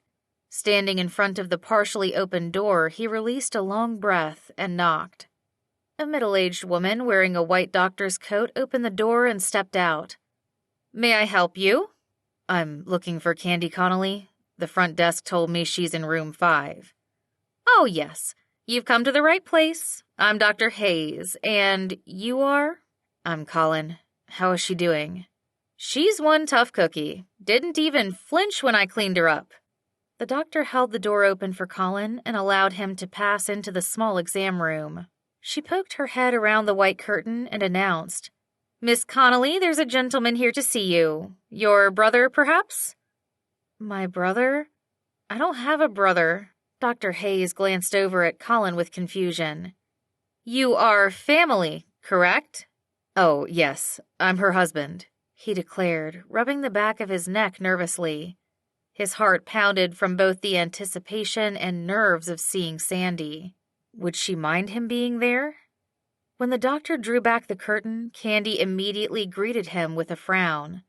Speaker 1: Standing in front of the partially open door, he released a long breath and knocked. A middle-aged woman wearing a white doctor's coat opened the door and stepped out. May I help you?
Speaker 2: I'm looking for Candy Connolly. The front desk told me she's in room 5.
Speaker 1: Oh, yes. You've come to the right place. I'm Dr. Hayes, and you are?
Speaker 2: I'm Colin. How is she doing?
Speaker 1: She's one tough cookie. Didn't even flinch when I cleaned her up. The doctor held the door open for Colin and allowed him to pass into the small exam room. She poked her head around the white curtain and announced, Miss Connolly, there's a gentleman here to see you. Your brother, perhaps? My brother? I don't have a brother. Dr. Hayes glanced over at Colin with confusion. You are family, correct?
Speaker 2: Oh, yes, I'm her husband,
Speaker 1: he declared, rubbing the back of his neck nervously. His heart pounded from both the anticipation and nerves of seeing Sandy. Would she mind him being there? When the doctor drew back the curtain, Candy immediately greeted him with a frown.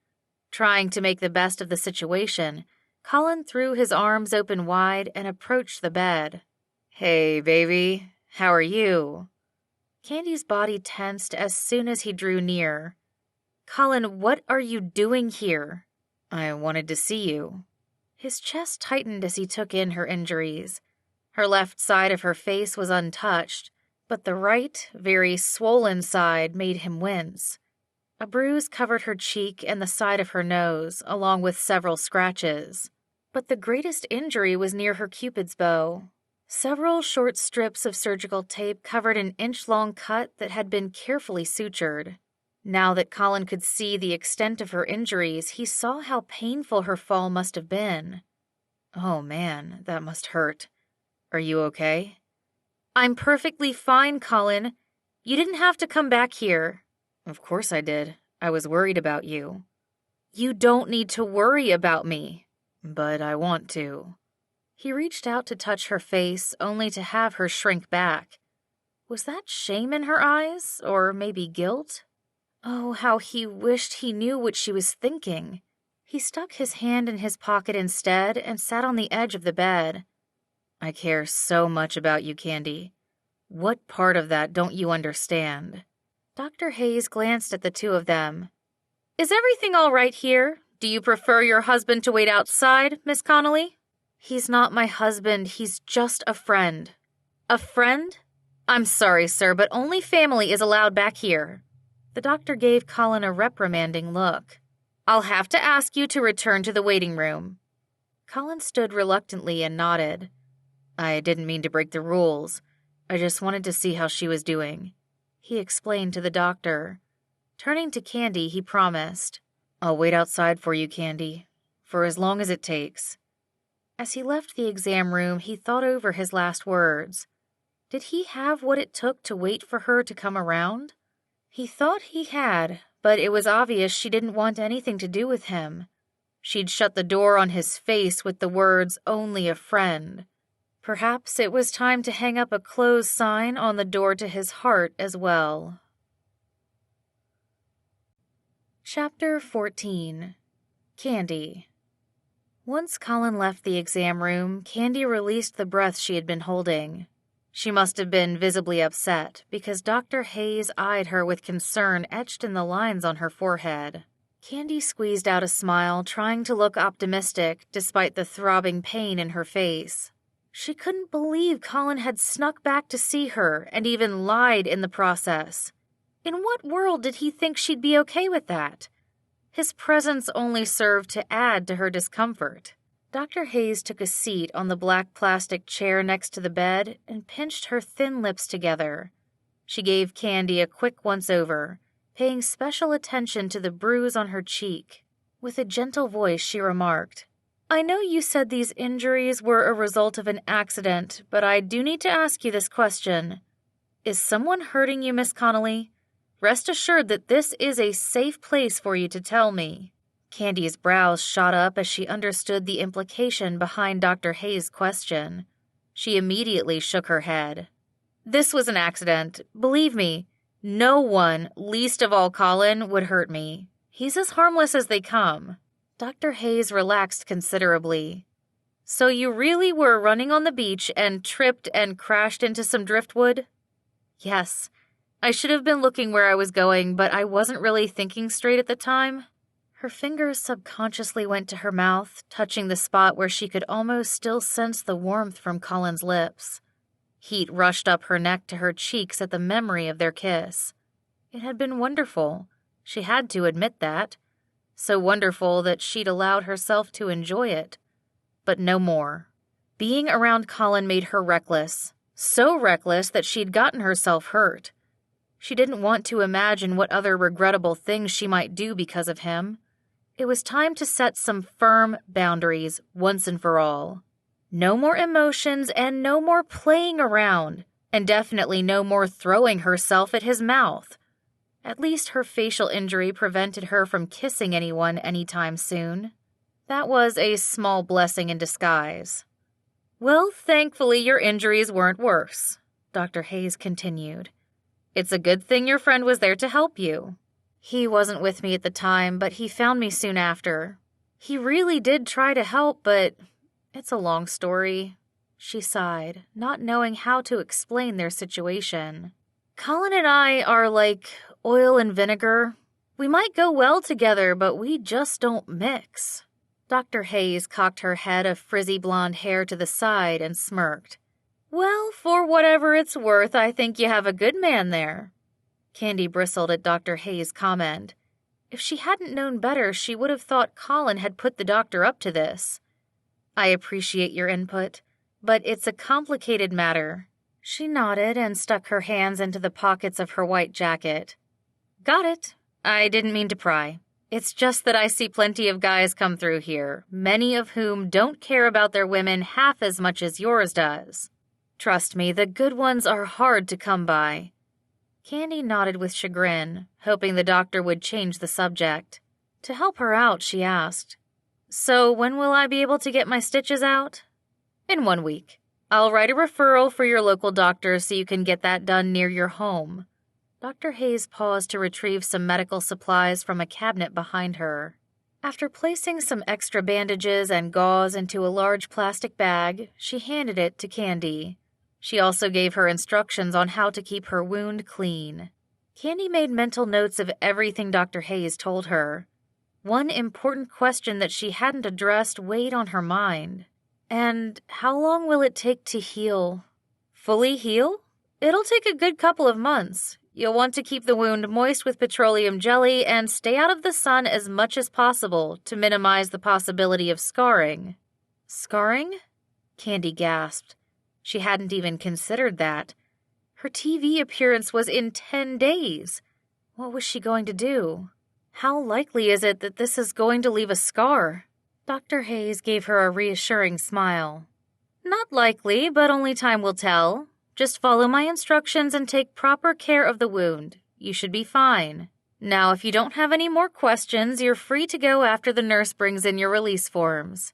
Speaker 1: Trying to make the best of the situation, Colin threw his arms open wide and approached the bed.
Speaker 2: Hey, baby, how are you?
Speaker 1: Candy's body tensed as soon as he drew near. Colin, what are you doing here?
Speaker 2: I wanted to see you.
Speaker 1: His chest tightened as he took in her injuries. Her left side of her face was untouched, but the right, very swollen side made him wince. A bruise covered her cheek and the side of her nose, along with several scratches. But the greatest injury was near her Cupid's bow. Several short strips of surgical tape covered an inch-long cut that had been carefully sutured. Now that Colin could see the extent of her injuries, he saw how painful her fall must have been.
Speaker 2: Oh, man, that must hurt. Are you okay?
Speaker 1: I'm perfectly fine, Colin. You didn't have to come back here.
Speaker 2: Of course I did. I was worried about you.
Speaker 1: You don't need to worry about me.
Speaker 2: But I want to.
Speaker 1: He reached out to touch her face, only to have her shrink back. Was that shame in her eyes, or maybe guilt? Oh, how he wished he knew what she was thinking. He stuck his hand in his pocket instead and sat on the edge of the bed.
Speaker 2: I care so much about you, Candy. What part of that don't you understand?
Speaker 1: Dr. Hayes glanced at the two of them. Is everything all right here? Do you prefer your husband to wait outside, Miss Connolly? He's not my husband. He's just a friend. A friend? I'm sorry, sir, but only family is allowed back here. The doctor gave Colin a reprimanding look. I'll have to ask you to return to the waiting room. Colin stood reluctantly and nodded.
Speaker 2: I didn't mean to break the rules. I just wanted to see how she was doing," he explained to the doctor. Turning to Candy, he promised, "I'll wait outside for you, Candy, for as long as it takes." As he left the exam room, he thought over his last words. Did he have what it took to wait for her to come around? He thought he had, but it was obvious she didn't want anything to do with him. She'd shut the door on his face with the words, "Only a friend." Perhaps it was time to hang up a closed sign on the door to his heart as well. Chapter 14. Candy. Once Colin left the exam room, Candy released the breath she had been holding. She must have been visibly upset, because Dr. Hayes eyed her with concern etched in the lines on her forehead. Candy squeezed out a smile, trying to look optimistic despite the throbbing pain in her face. She couldn't believe Colin had snuck back to see her and even lied in the process. In what world did he think she'd be okay with that? His presence only served to add to her discomfort. Dr. Hayes took a seat on the black plastic chair next to the bed and pinched her thin lips together. She gave Candy a quick once-over, paying special attention to the bruise on her cheek. With a gentle voice, she remarked, "I know you said these injuries were a result of an accident, but I do need to ask you this question. Is someone hurting you, Miss Connolly? Rest assured that this is a safe place for you to tell me." Candy's brows shot up as she understood the implication behind Dr. Hayes' question. She immediately shook her head. "This was an accident. Believe me, no one, least of all Colin, would hurt me. He's as harmless as they come." Dr. Hayes relaxed considerably. "So you really were running on the beach and tripped and crashed into some driftwood?" "Yes. I should have been looking where I was going, but I wasn't really thinking straight at the time." Her fingers subconsciously went to her mouth, touching the spot where she could almost still sense the warmth from Colin's lips. Heat rushed up her neck to her cheeks at the memory of their kiss. It had been wonderful. She had to admit that. So wonderful that she'd allowed herself to enjoy it. But no more. Being around Colin made her reckless. So reckless that she'd gotten herself hurt. She didn't want to imagine what other regrettable things she might do because of him. It was time to set some firm boundaries once and for all. No more emotions and no more playing around, and definitely no more throwing herself at his mouth. At least her facial injury prevented her from kissing anyone anytime soon. That was a small blessing in disguise. "Well, thankfully your injuries weren't worse," Dr. Hayes continued. "It's a good thing your friend was there to help you." "He wasn't with me at the time, but he found me soon after. He really did try to help, but it's a long story." She sighed, not knowing how to explain their situation. "Colin and I are like oil and vinegar. We might go well together, but we just don't mix." Dr. Hayes cocked her head of frizzy blonde hair to the side and smirked. "Well, for whatever it's worth, I think you have a good man there." Candy bristled at Dr. Hayes' comment. If she hadn't known better, she would have thought Colin had put the doctor up to this. "I appreciate your input, but it's a complicated matter." She nodded and stuck her hands into the pockets of her white jacket. "Got it. I didn't mean to pry. It's just that I see plenty of guys come through here, many of whom don't care about their women half as much as yours does. Trust me, the good ones are hard to come by." Candy nodded with chagrin, hoping the doctor would change the subject. To help her out, she asked, "So when will I be able to get my stitches out?" "In 1 week. I'll write a referral for your local doctor so you can get that done near your home." Dr. Hayes paused to retrieve some medical supplies from a cabinet behind her. After placing some extra bandages and gauze into a large plastic bag, she handed it to Candy. She also gave her instructions on how to keep her wound clean. Candy made mental notes of everything Dr. Hayes told her. One important question that she hadn't addressed weighed on her mind. "And how long will it take to heal?" "Fully heal? It'll take a good couple of months. You'll want to keep the wound moist with petroleum jelly and stay out of the sun as much as possible to minimize the possibility of scarring." "Scarring?" Candy gasped. She hadn't even considered that.
Speaker 1: Her TV appearance was in 10 days. What was she going to do? How likely is it that this is going to leave a scar? Dr. Hayes gave her a reassuring smile. Not likely, but only time will tell. Just follow my instructions and take proper care of the wound. You should be fine. Now, if you don't have any more questions, you're free to go after the nurse brings in your release forms.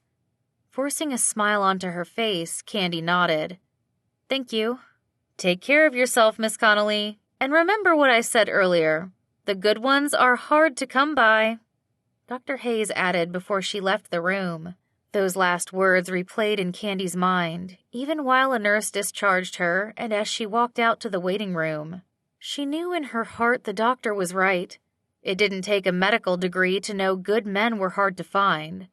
Speaker 1: Forcing a smile onto her face, Candy nodded. Thank you. Take care of yourself, Miss Connolly. And remember what I said earlier. The good ones are hard to come by. Dr. Hayes added before she left the room. Those last words replayed in Candy's mind, even while a nurse discharged her and as she walked out to the waiting room. She knew in her heart the doctor was right. It didn't take a medical degree to know good men were hard to find.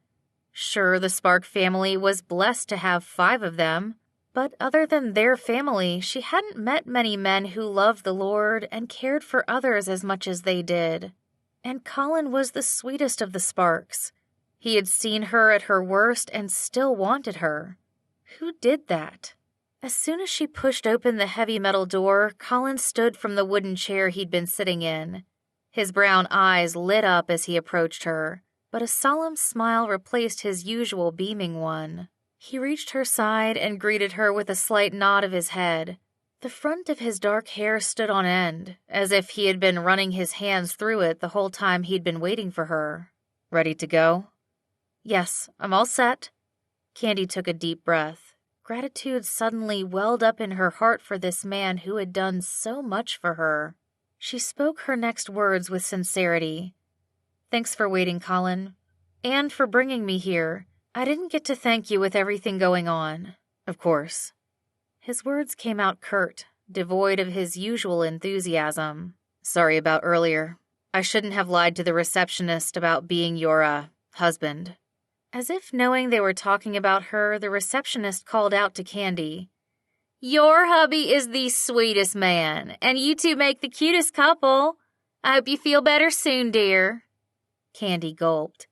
Speaker 1: Sure, the Spark family was blessed to have 5 of them, but other than their family, she hadn't met many men who loved the Lord and cared for others as much as they did. And Colin was the sweetest of the Sparks. He had seen her at her worst and still wanted her. Who did that? As soon as she pushed open the heavy metal door, Colin stood from the wooden chair he'd been sitting in. His brown eyes lit up as he approached her, but a solemn smile replaced his usual beaming one. He reached her side and greeted her with a slight nod of his head. The front of his dark hair stood on end, as if he had been running his hands through it the whole time he'd been waiting for her. Ready to go? Yes, I'm all set. Candy took a deep breath. Gratitude suddenly welled up in her heart for this man who had done so much for her. She spoke her next words with sincerity. Thanks for waiting, Colin. And for bringing me here. I didn't get to thank you with everything going on. Of course. His words came out curt, devoid of his usual enthusiasm. Sorry about earlier. I shouldn't have lied to the receptionist about being your, husband. As if knowing they were talking about her, the receptionist called out to Candy. Your hubby is the sweetest man, and you two make the cutest couple. I hope you feel better soon, dear. Candy gulped.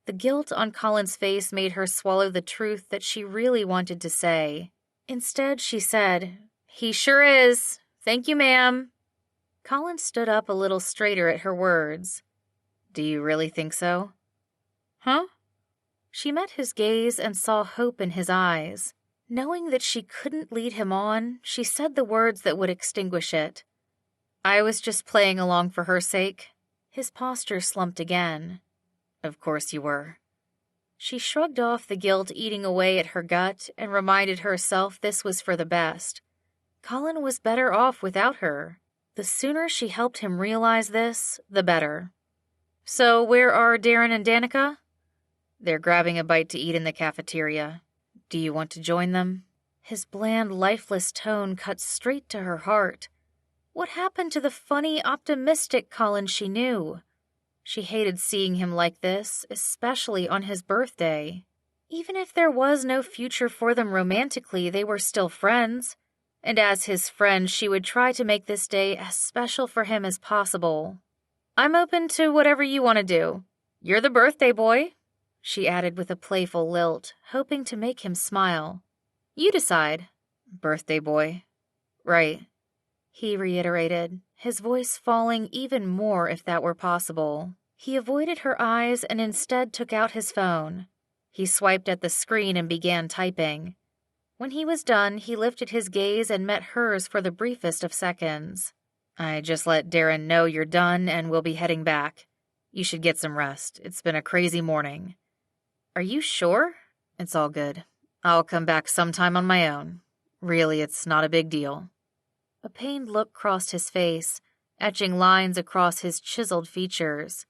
Speaker 1: The guilt on Colin's face made her swallow the truth that she really wanted to say. Instead, she said, He sure is. Thank you, ma'am. Colin stood up a little straighter at her words. Do you really think so? Huh? She met his gaze and saw hope in his eyes. Knowing that she couldn't lead him on, she said the words that would extinguish it. I was just playing along for her sake. His posture slumped again. Of course you were. She shrugged off the guilt eating away at her gut and reminded herself this was for the best. Colin was better off without her. The sooner she helped him realize this, the better. So where are Darren and Danica? They're grabbing a bite to eat in the cafeteria. Do you want to join them? His bland, lifeless tone cut straight to her heart. What happened to the funny, optimistic Colin she knew? She hated seeing him like this, especially on his birthday. Even if there was no future for them romantically, they were still friends. And as his friend, she would try to make this day as special for him as possible. I'm open to whatever you want to do. You're the birthday boy, she added with a playful lilt, hoping to make him smile. You decide. Birthday boy. Right, he reiterated, his voice falling even more if that were possible. He avoided her eyes and instead took out his phone. He swiped at the screen and began typing. When he was done, he lifted his gaze and met hers for the briefest of seconds. I just let Darren know you're done and we'll be heading back. You should get some rest. It's been a crazy morning. Are you sure? It's all good. I'll come back sometime on my own. Really, it's not a big deal. A pained look crossed his face, etching lines across his chiseled features.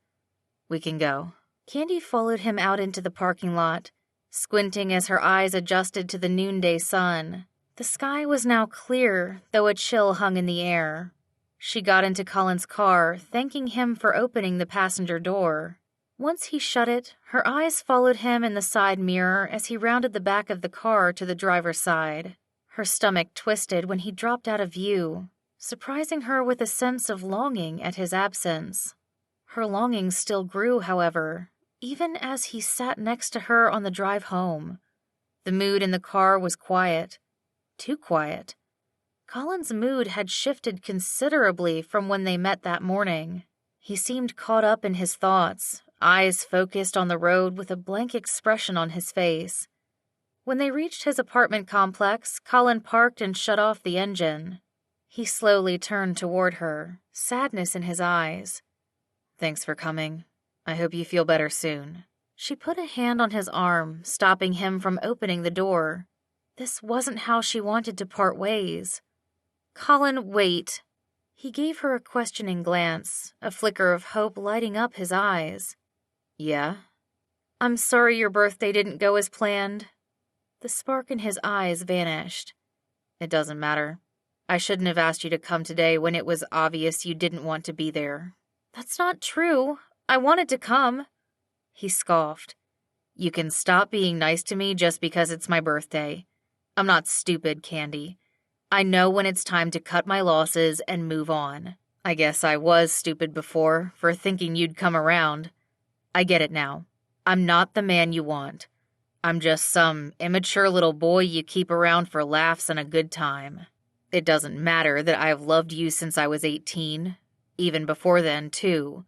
Speaker 1: We can go. Candy followed him out into the parking lot, squinting as her eyes adjusted to the noonday sun. The sky was now clear, though a chill hung in the air. She got into Colin's car, thanking him for opening the passenger door. Once he shut it, her eyes followed him in the side mirror as he rounded the back of the car to the driver's side. Her stomach twisted when he dropped out of view, surprising her with a sense of longing at his absence. Her longing still grew, however, even as he sat next to her on the drive home. The mood in the car was quiet. Too quiet. Colin's mood had shifted considerably from when they met that morning. He seemed caught up in his thoughts, eyes focused on the road with a blank expression on his face. When they reached his apartment complex, Colin parked and shut off the engine. He slowly turned toward her, sadness in his eyes. "Thanks for coming. I hope you feel better soon." She put a hand on his arm, stopping him from opening the door. This wasn't how she wanted to part ways. "Colin, wait." He gave her a questioning glance, a flicker of hope lighting up his eyes. "Yeah?" "I'm sorry your birthday didn't go as planned." The spark in his eyes vanished. "It doesn't matter. I shouldn't have asked you to come today when it was obvious you didn't want to be there." "That's not true. I wanted to come." He scoffed. "You can stop being nice to me just because it's my birthday. I'm not stupid, Candy. I know when it's time to cut my losses and move on. I guess I was stupid before for thinking you'd come around. I get it now. I'm not the man you want. I'm just some immature little boy you keep around for laughs and a good time. It doesn't matter that I've loved you since I was 18, even before then, too,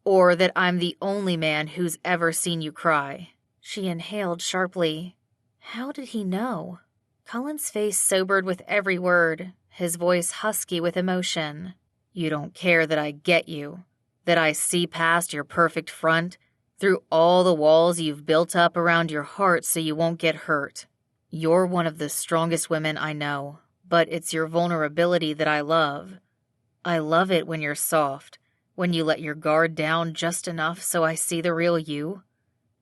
Speaker 1: or that I'm the only man who's ever seen you cry." She inhaled sharply. How did he know? Colin's face sobered with every word, his voice husky with emotion. "You don't care that I get you, that I see past your perfect front, through all the walls you've built up around your heart so you won't get hurt. You're one of the strongest women I know, but it's your vulnerability that I love. I love it when you're soft, when you let your guard down just enough so I see the real you.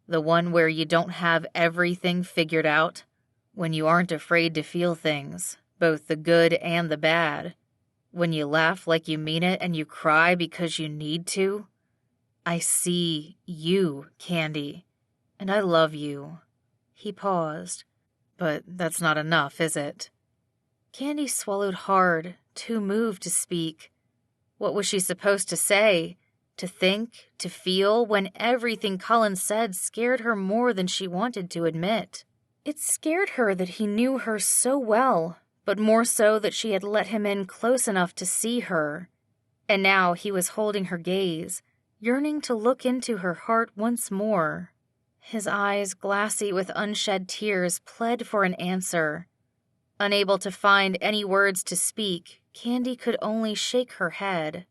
Speaker 1: The one where you don't have everything figured out, when you aren't afraid to feel things, both the good and the bad. When you laugh like you mean it and you cry because you need to. I see you, Candy, and I love you." He paused. "But that's not enough, is it?" Candy swallowed hard, too moved to speak. What was she supposed to say? To think, to feel, when everything Colin said scared her more than she wanted to admit. It scared her that he knew her so well, but more so that she had let him in close enough to see her. And now he was holding her gaze, yearning to look into her heart once more. His eyes, glassy with unshed tears, pled for an answer. Unable to find any words to speak, Candy could only shake her head.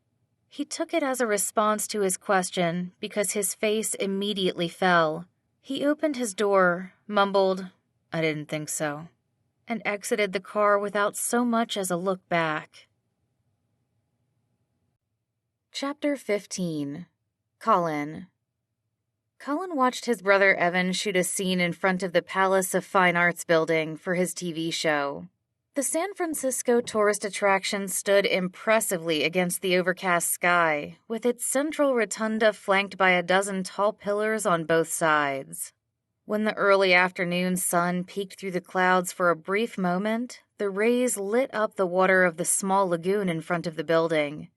Speaker 1: He took it as a response to his question because his face immediately fell. He opened his door, mumbled, "I didn't think so," and exited the car without so much as a look back. Chapter 15. Colin. Colin watched his brother Evan shoot a scene in front of the Palace of Fine Arts building for his TV show. The San Francisco tourist attraction stood impressively against the overcast sky, with its central rotunda flanked by a dozen tall pillars on both sides. When the early afternoon sun peeked through the clouds for a brief moment, the rays lit up the water of the small lagoon in front of the building.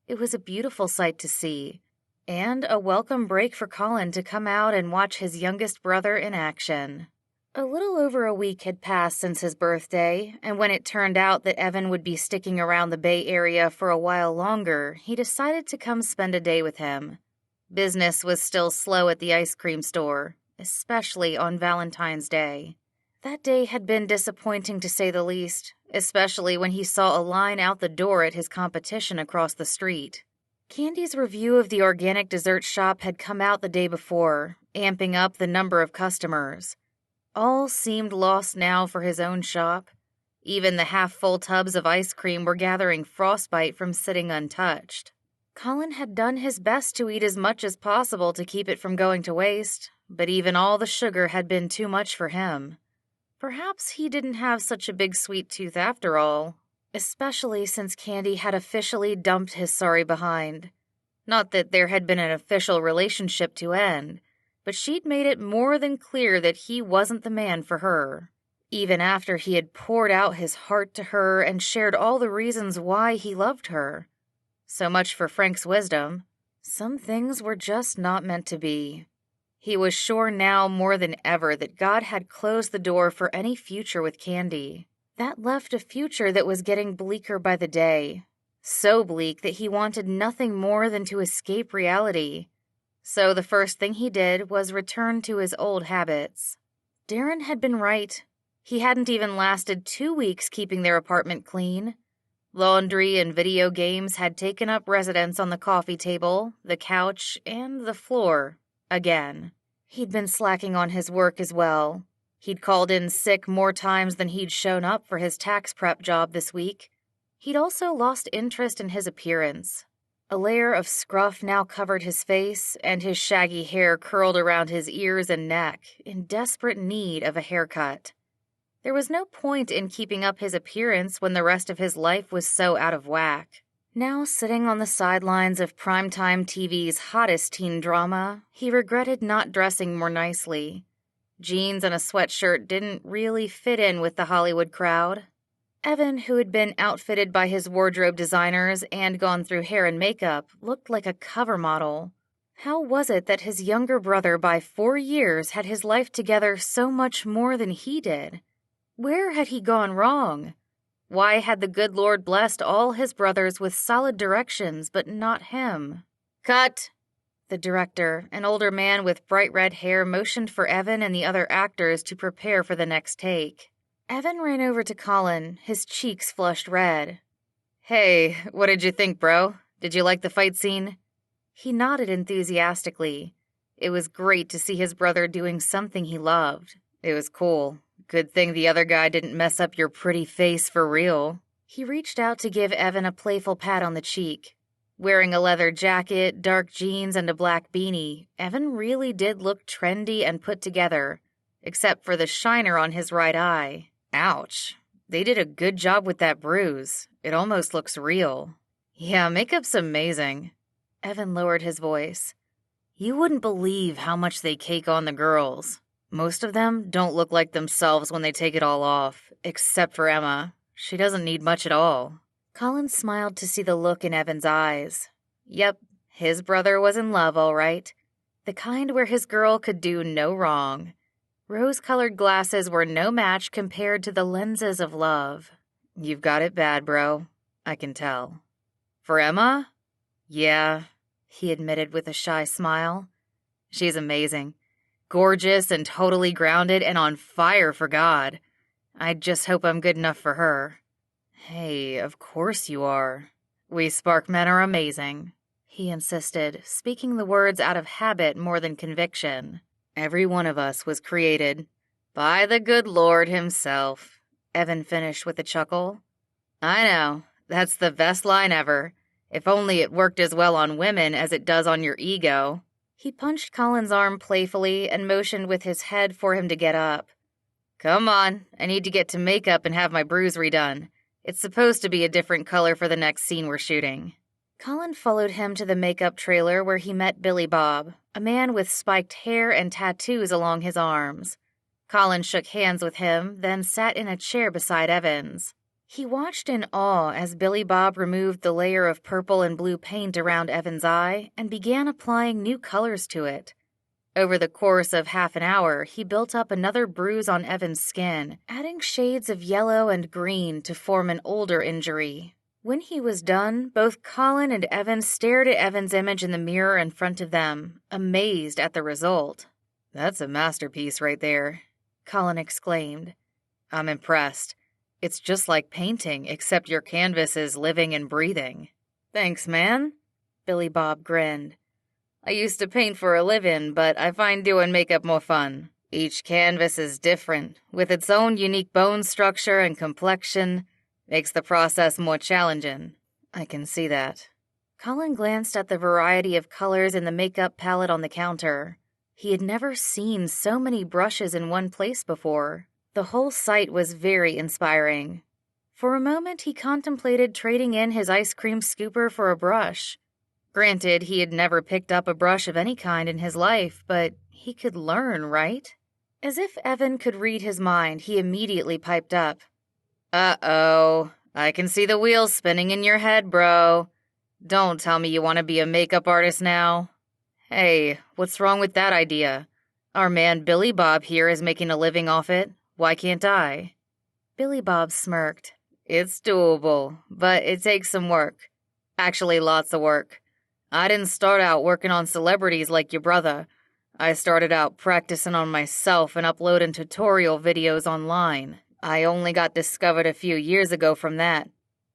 Speaker 1: It was a beautiful sight to see, and a welcome break for Colin to come out and watch his youngest brother in action. A little over a week had passed since his birthday, and when it turned out that Evan would be sticking around the Bay Area for a while longer, he decided to come spend a day with him. Business was still slow at the ice cream store, especially on Valentine's Day. That day had been disappointing to say the least, especially when he saw a line out the door at his competition across the street. Candy's review of the organic dessert shop had come out the day before, amping up the number of customers. All seemed lost now for his own shop. Even the half-full tubs of ice cream were gathering frostbite from sitting untouched. Colin had done his best to eat as much as possible to keep it from going to waste, but even all the sugar had been too much for him. Perhaps he didn't have such a big sweet tooth after all, especially since Candy had officially dumped his sorry behind. Not that there had been an official relationship to end, but she'd made it more than clear that he wasn't the man for her. Even after he had poured out his heart to her and shared all the reasons why he loved her. So much for Frank's wisdom. Some things were just not meant to be. He was sure now more than ever that God had closed the door for any future with Candy. That left a future that was getting bleaker by the day. So bleak that he wanted nothing more than to escape reality. So the first thing he did was return to his old habits. Darren had been right. He hadn't even lasted 2 weeks keeping their apartment clean. Laundry and video games had taken up residence on the coffee table, the couch, and the floor, again. He'd been slacking on his work as well. He'd called in sick more times than he'd shown up for his tax prep job this week. He'd also lost interest in his appearance. A layer of scruff now covered his face, and his shaggy hair curled around his ears and neck, in desperate need of a haircut. There was no point in keeping up his appearance when the rest of his life was so out of whack. Now sitting on the sidelines of primetime TV's hottest teen drama, he regretted not dressing more nicely. Jeans and a sweatshirt didn't really fit in with the Hollywood crowd. Evan, who had been outfitted by his wardrobe designers and gone through hair and makeup, looked like a cover model. How was it that his younger brother by 4 years had his life together so much more than he did? Where had he gone wrong? Why had the good Lord blessed all his brothers with solid directions, but not him? "Cut!" The director, an older man with bright red hair, motioned for Evan and the other actors to prepare for the next take. Evan ran over to Colin, his cheeks flushed red. "Hey, what did you think, bro? Did you like the fight scene?" He nodded enthusiastically. It was great to see his brother doing something he loved. It was cool. Good thing the other guy didn't mess up your pretty face for real. He reached out to give Evan a playful pat on the cheek. Wearing a leather jacket, dark jeans, and a black beanie, Evan really did look trendy and put together, except for the shiner on his right eye. Ouch. They did a good job with that bruise. It almost looks real. Yeah, makeup's amazing. Evan lowered his voice. You wouldn't believe how much they cake on the girls. Most of them don't look like themselves when they take it all off, except for Emma. She doesn't need much at all. Colin smiled to see the look in Evan's eyes. Yep, his brother was in love, all right. The kind where his girl could do no wrong. Rose-colored glasses were no match compared to the lenses of love. You've got it bad, bro. I can tell. For Emma? Yeah, he admitted with a shy smile. She's amazing. Gorgeous and totally grounded and on fire for God. I just hope I'm good enough for her. Hey, of course you are. We Spark men are amazing, he insisted, speaking the words out of habit more than conviction. Every one of us was created by the good Lord himself, Evan finished with a chuckle. I know, that's the best line ever. If only it worked as well on women as it does on your ego. He punched Colin's arm playfully and motioned with his head for him to get up. Come on, I need to get to makeup and have my bruise redone. It's supposed to be a different color for the next scene we're shooting. Colin followed him to the makeup trailer where he met Billy Bob, a man with spiked hair and tattoos along his arms. Colin shook hands with him, then sat in a chair beside Evan's. He watched in awe as Billy Bob removed the layer of purple and blue paint around Evan's eye and began applying new colors to it. Over the course of half an hour, he built up another bruise on Evan's skin, adding shades of yellow and green to form an older injury. When he was done, both Colin and Evan stared at Evan's image in the mirror in front of them, amazed at the result. That's a masterpiece right there, Colin exclaimed. I'm impressed. It's just like painting, except your canvas is living and breathing. Thanks, man, Billy Bob grinned. I used to paint for a living, but I find doing makeup more fun. Each canvas is different, with its own unique bone structure and complexion. Makes the process more challenging. I can see that. Colin glanced at the variety of colors in the makeup palette on the counter. He had never seen so many brushes in one place before. The whole sight was very inspiring. For a moment, he contemplated trading in his ice cream scooper for a brush. Granted, he had never picked up a brush of any kind in his life, but he could learn, right? As if Evan could read his mind, he immediately piped up. Uh-oh, I can see the wheels spinning in your head, bro. Don't tell me you want to be a makeup artist now. Hey, what's wrong with that idea? Our man Billy Bob here is making a living off it. Why can't I? Billy Bob smirked. It's doable, but it takes some work. Actually, lots of work. I didn't start out working on celebrities like your brother. I started out practicing on myself and uploading tutorial videos online. I only got discovered a few years ago from that.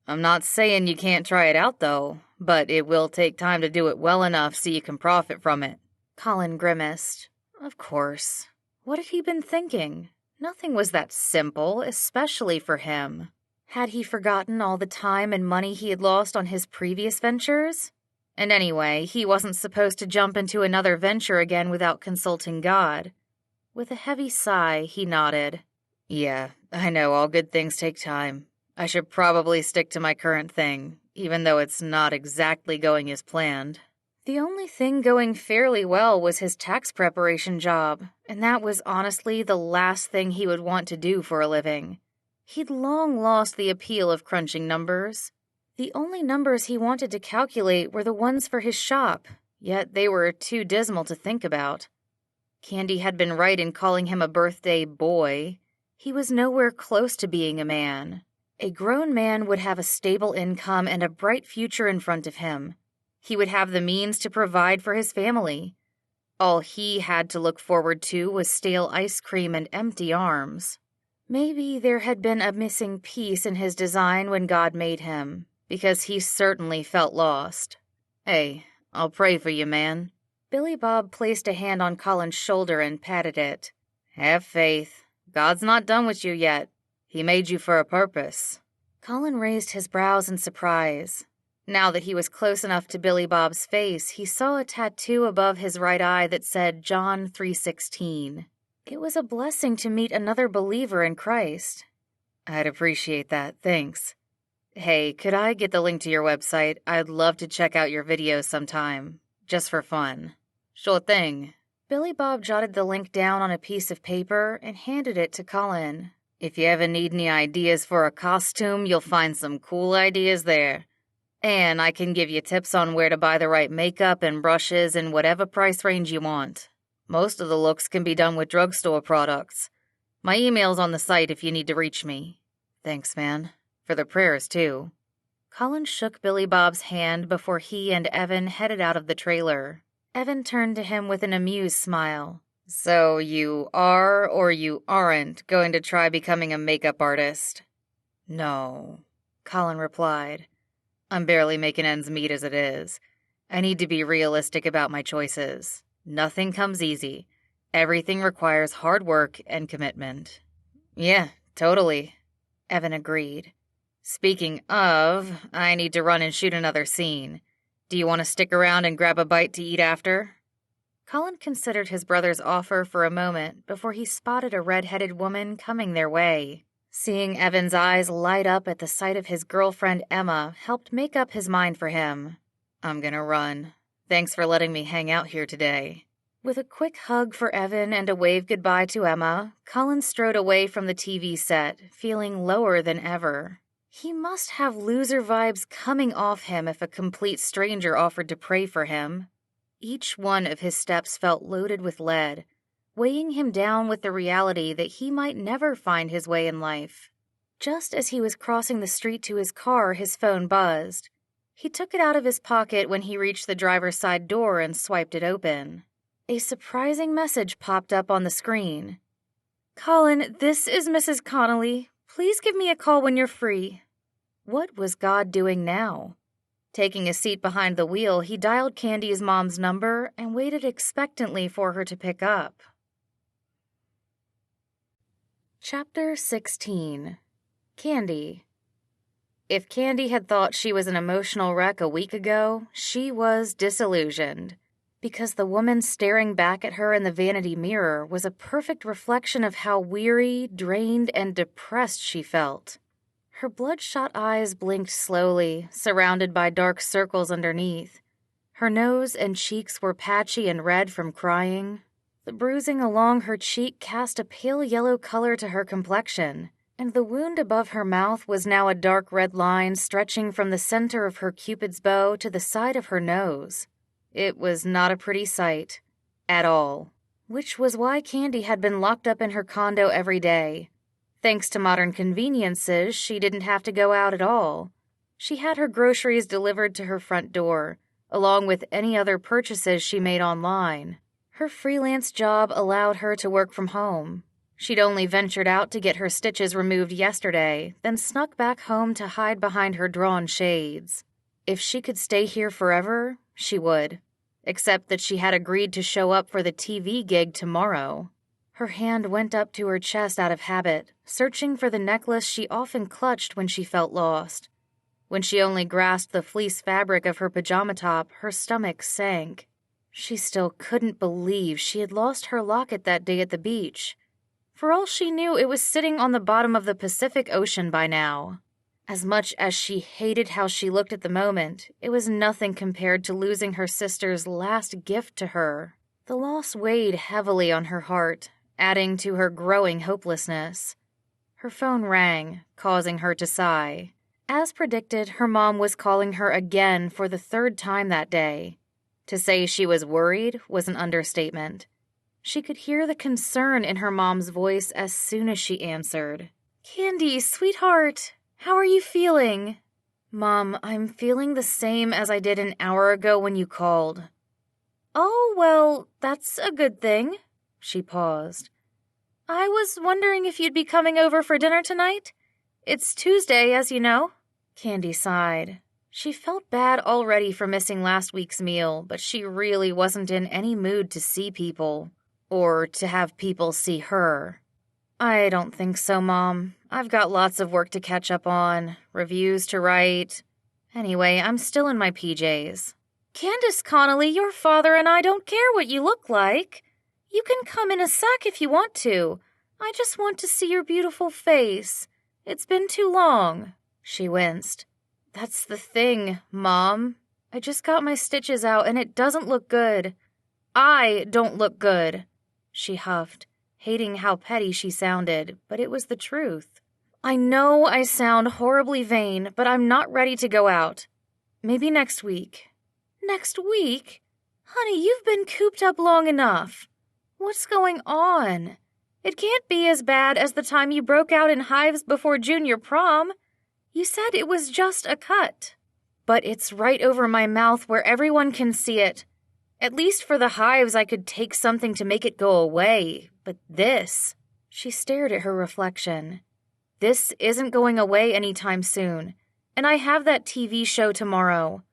Speaker 1: I'm not saying you can't try it out, though, but it will take time to do it well enough so you can profit from it. Colin grimaced. Of course. What had he been thinking? Nothing was that simple, especially for him. Had he forgotten all the time and money he had lost on his previous ventures? And anyway, he wasn't supposed to jump into another venture again without consulting God. With a heavy sigh, he nodded. Yeah, I know all good things take time. I should probably stick to my current thing, even though it's not exactly going as planned. The only thing going fairly well was his tax preparation job, and that was honestly the last thing he would want to do for a living. He'd long lost the appeal of crunching numbers. The only numbers he wanted to calculate were the ones for his shop, yet they were too dismal to think about. Candy had been right in calling him a birthday boy. He was nowhere close to being a man. A grown man would have a stable income and a bright future in front of him. He would have the means to provide for his family. All he had to look forward to was stale ice cream and empty arms. Maybe there had been a missing piece in his design when God made him, because he certainly felt lost. Hey, I'll pray for you, man. Billy Bob placed a hand on Colin's shoulder and patted it. Have faith. God's not done with you yet. He made you for a purpose. Colin raised his brows in surprise. Now that he was close enough to Billy Bob's face, he saw a tattoo above his right eye that said John 3:16. It was a blessing to meet another believer in Christ. I'd appreciate that, thanks. Hey, could I get the link to your website? I'd love to check out your videos sometime, just for fun. Sure thing. Billy Bob jotted the link down on a piece of paper and handed it to Colin. If you ever need any ideas for a costume, you'll find some cool ideas there. And I can give you tips on where to buy the right makeup and brushes in whatever price range you want. Most of the looks can be done with drugstore products. My email's on the site if you need to reach me. Thanks, man. For the prayers, too. Colin shook Billy Bob's hand before he and Evan headed out of the trailer. Evan turned to him with an amused smile. So you are or you aren't going to try becoming a makeup artist? No, Colin replied. I'm barely making ends meet as it is. I need to be realistic about my choices. Nothing comes easy. Everything requires hard work and commitment. Yeah, totally, Evan agreed. Speaking of, I need to run and shoot another scene. Do you want to stick around and grab a bite to eat after? Colin considered his brother's offer for a moment before he spotted a red-headed woman coming their way. Seeing Evan's eyes light up at the sight of his girlfriend Emma helped make up his mind for him. I'm gonna run. Thanks for letting me hang out here today. With a quick hug for Evan and a wave goodbye to Emma, Colin strode away from the TV set, feeling lower than ever. He must have loser vibes coming off him if a complete stranger offered to pray for him. Each one of his steps felt loaded with lead, weighing him down with the reality that he might never find his way in life. Just as he was crossing the street to his car, his phone buzzed. He took it out of his pocket when he reached the driver's side door and swiped it open. A surprising message popped up on the screen. Colin, this is Mrs. Connolly. Please give me a call when you're free. What was God doing now? Taking a seat behind the wheel, he dialed Candy's mom's number and waited expectantly for her to pick up. Chapter 16. Candy. If Candy had thought she was an emotional wreck a week ago, she was disillusioned, because the woman staring back at her in the vanity mirror was a perfect reflection of how weary, drained, and depressed she felt. Her bloodshot eyes blinked slowly, surrounded by dark circles underneath. Her nose and cheeks were patchy and red from crying. The bruising along her cheek cast a pale yellow color to her complexion, and the wound above her mouth was now a dark red line stretching from the center of her Cupid's bow to the side of her nose. It was not a pretty sight, at all, which was why Candy had been locked up in her condo every day. Thanks to modern conveniences, she didn't have to go out at all. She had her groceries delivered to her front door, along with any other purchases she made online. Her freelance job allowed her to work from home. She'd only ventured out to get her stitches removed yesterday, then snuck back home to hide behind her drawn shades. If she could stay here forever, she would, except that she had agreed to show up for the TV gig tomorrow. Her hand went up to her chest out of habit, searching for the necklace she often clutched when she felt lost. When she only grasped the fleece fabric of her pajama top, her stomach sank. She still couldn't believe she had lost her locket that day at the beach. For all she knew, it was sitting on the bottom of the Pacific Ocean by now. As much as she hated how she looked at the moment, it was nothing compared to losing her sister's last gift to her. The loss weighed heavily on her heart, adding to her growing hopelessness. Her phone rang, causing her to sigh. As predicted, her mom was calling her again for the third time that day. To say she was worried was an understatement. She could hear the concern in her mom's voice as soon as she answered. "Candy, sweetheart, how are you feeling?" "Mom, I'm feeling the same as I did an hour ago when you called." "Oh, well, that's a good thing." She paused. "I was wondering if you'd be coming over for dinner tonight. It's Tuesday, as you know." Candy sighed. She felt bad already for missing last week's meal, but she really wasn't in any mood to see people. Or to have people see her. "I don't think so, Mom. I've got lots of work to catch up on, reviews to write. Anyway, I'm still in my PJs. "Candace Connolly, your father and I don't care what you look like. You can come in a sack if you want to. I just want to see your beautiful face. It's been too long." She winced. "That's the thing, Mom. I just got my stitches out and it doesn't look good. I don't look good." She huffed, hating how petty she sounded, but it was the truth. "I know I sound horribly vain, but I'm not ready to go out. Maybe next week." "Next week? Honey, you've been cooped up long enough. What's going on? It can't be as bad as the time you broke out in hives before junior prom. You said it was just a cut." "But it's right over my mouth where everyone can see it. At least for the hives, I could take something to make it go away. But this..." She stared at her reflection. "This isn't going away anytime soon. And I have that TV show tomorrow.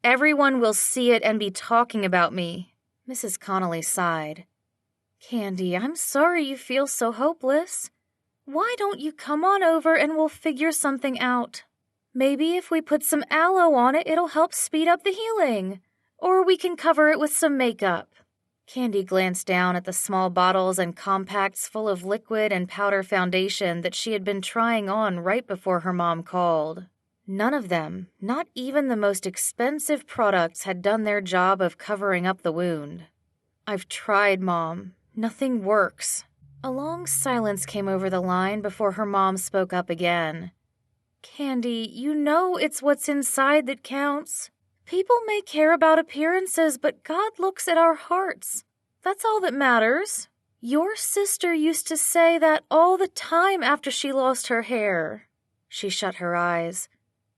Speaker 1: Everyone will see it and be talking about me." Mrs. Connolly sighed. "Candy, I'm sorry you feel so hopeless. Why don't you come on over and we'll figure something out? Maybe if we put some aloe on it, it'll help speed up the healing. Or we can cover it with some makeup." Candy glanced down at the small bottles and compacts full of liquid and powder foundation that she had been trying on right before her mom called. None of them, not even the most expensive products, had done their job of covering up the wound. "I've tried, Mom. Nothing works." A long silence came over the line before her mom spoke up again. "Candy, you know it's what's inside that counts. People may care about appearances, but God looks at our hearts. That's all that matters. Your sister used to say that all the time after she lost her hair." She shut her eyes.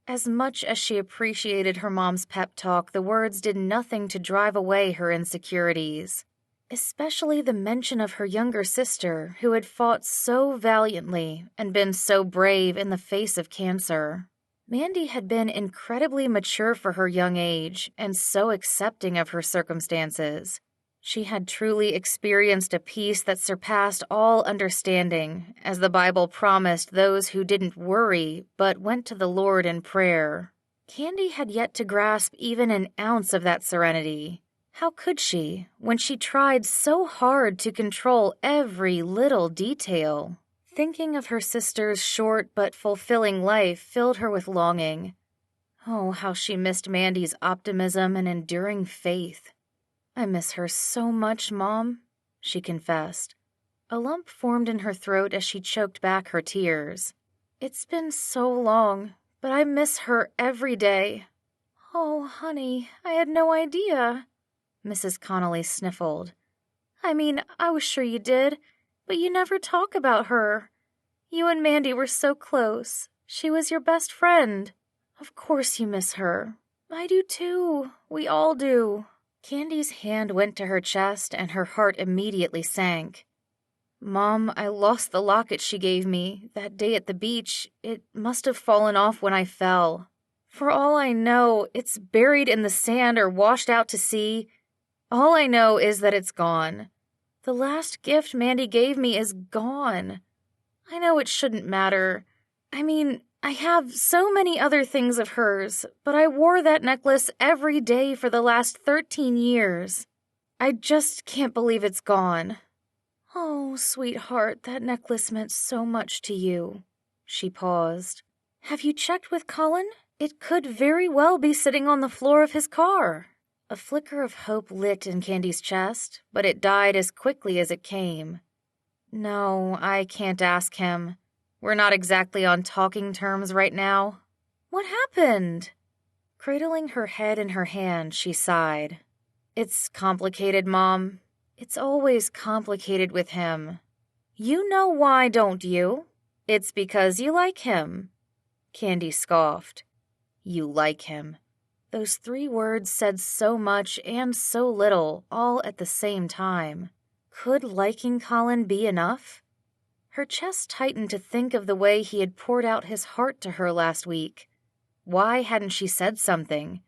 Speaker 1: As much as she appreciated her mom's pep talk, the words did nothing to drive away her insecurities. Especially the mention of her younger sister, who had fought so valiantly and been so brave in the face of cancer. Mandy had been incredibly mature for her young age and so accepting of her circumstances. She had truly experienced a peace that surpassed all understanding, as the Bible promised those who didn't worry but went to the Lord in prayer. Candy had yet to grasp even an ounce of that serenity. How could she, when she tried so hard to control every little detail? Thinking of her sister's short but fulfilling life filled her with longing. Oh, how she missed Mandy's optimism and enduring faith. "I miss her so much, Mom," she confessed. A lump formed in her throat as she choked back her tears. "It's been so long, but I miss her every day." "Oh, honey, I had no idea." Mrs. Connolly sniffled. "I mean, I was sure you did, but you never talk about her. You and Mandy were so close. She was your best friend. Of course you miss her. I do too. We all do. Candy's hand went to her chest and her heart immediately sank. Mom, I lost the locket she gave me that day at the beach. It must have fallen off when I fell. For all I know, it's buried in the sand or washed out to sea. All I know is that it's gone. The last gift Mandy gave me is gone. I know it shouldn't matter. I mean, I have so many other things of hers, but I wore that necklace every day for the last 13 years. I just can't believe it's gone. Oh, sweetheart, that necklace meant so much to you. She paused. Have you checked with Colin? It could very well be sitting on the floor of his car. A flicker of hope lit in Candy's chest, but it died as quickly as it came. No, I can't ask him. We're not exactly on talking terms right now. What happened? Cradling her head in her hand, she sighed. It's complicated, Mom. It's always complicated with him. You know why, don't you? It's because you like him. Candy scoffed. You like him. Those 3 words said so much and so little, all at the same time. Could liking Colin be enough? Her chest tightened to think of the way he had poured out his heart to her last week. Why hadn't she said something?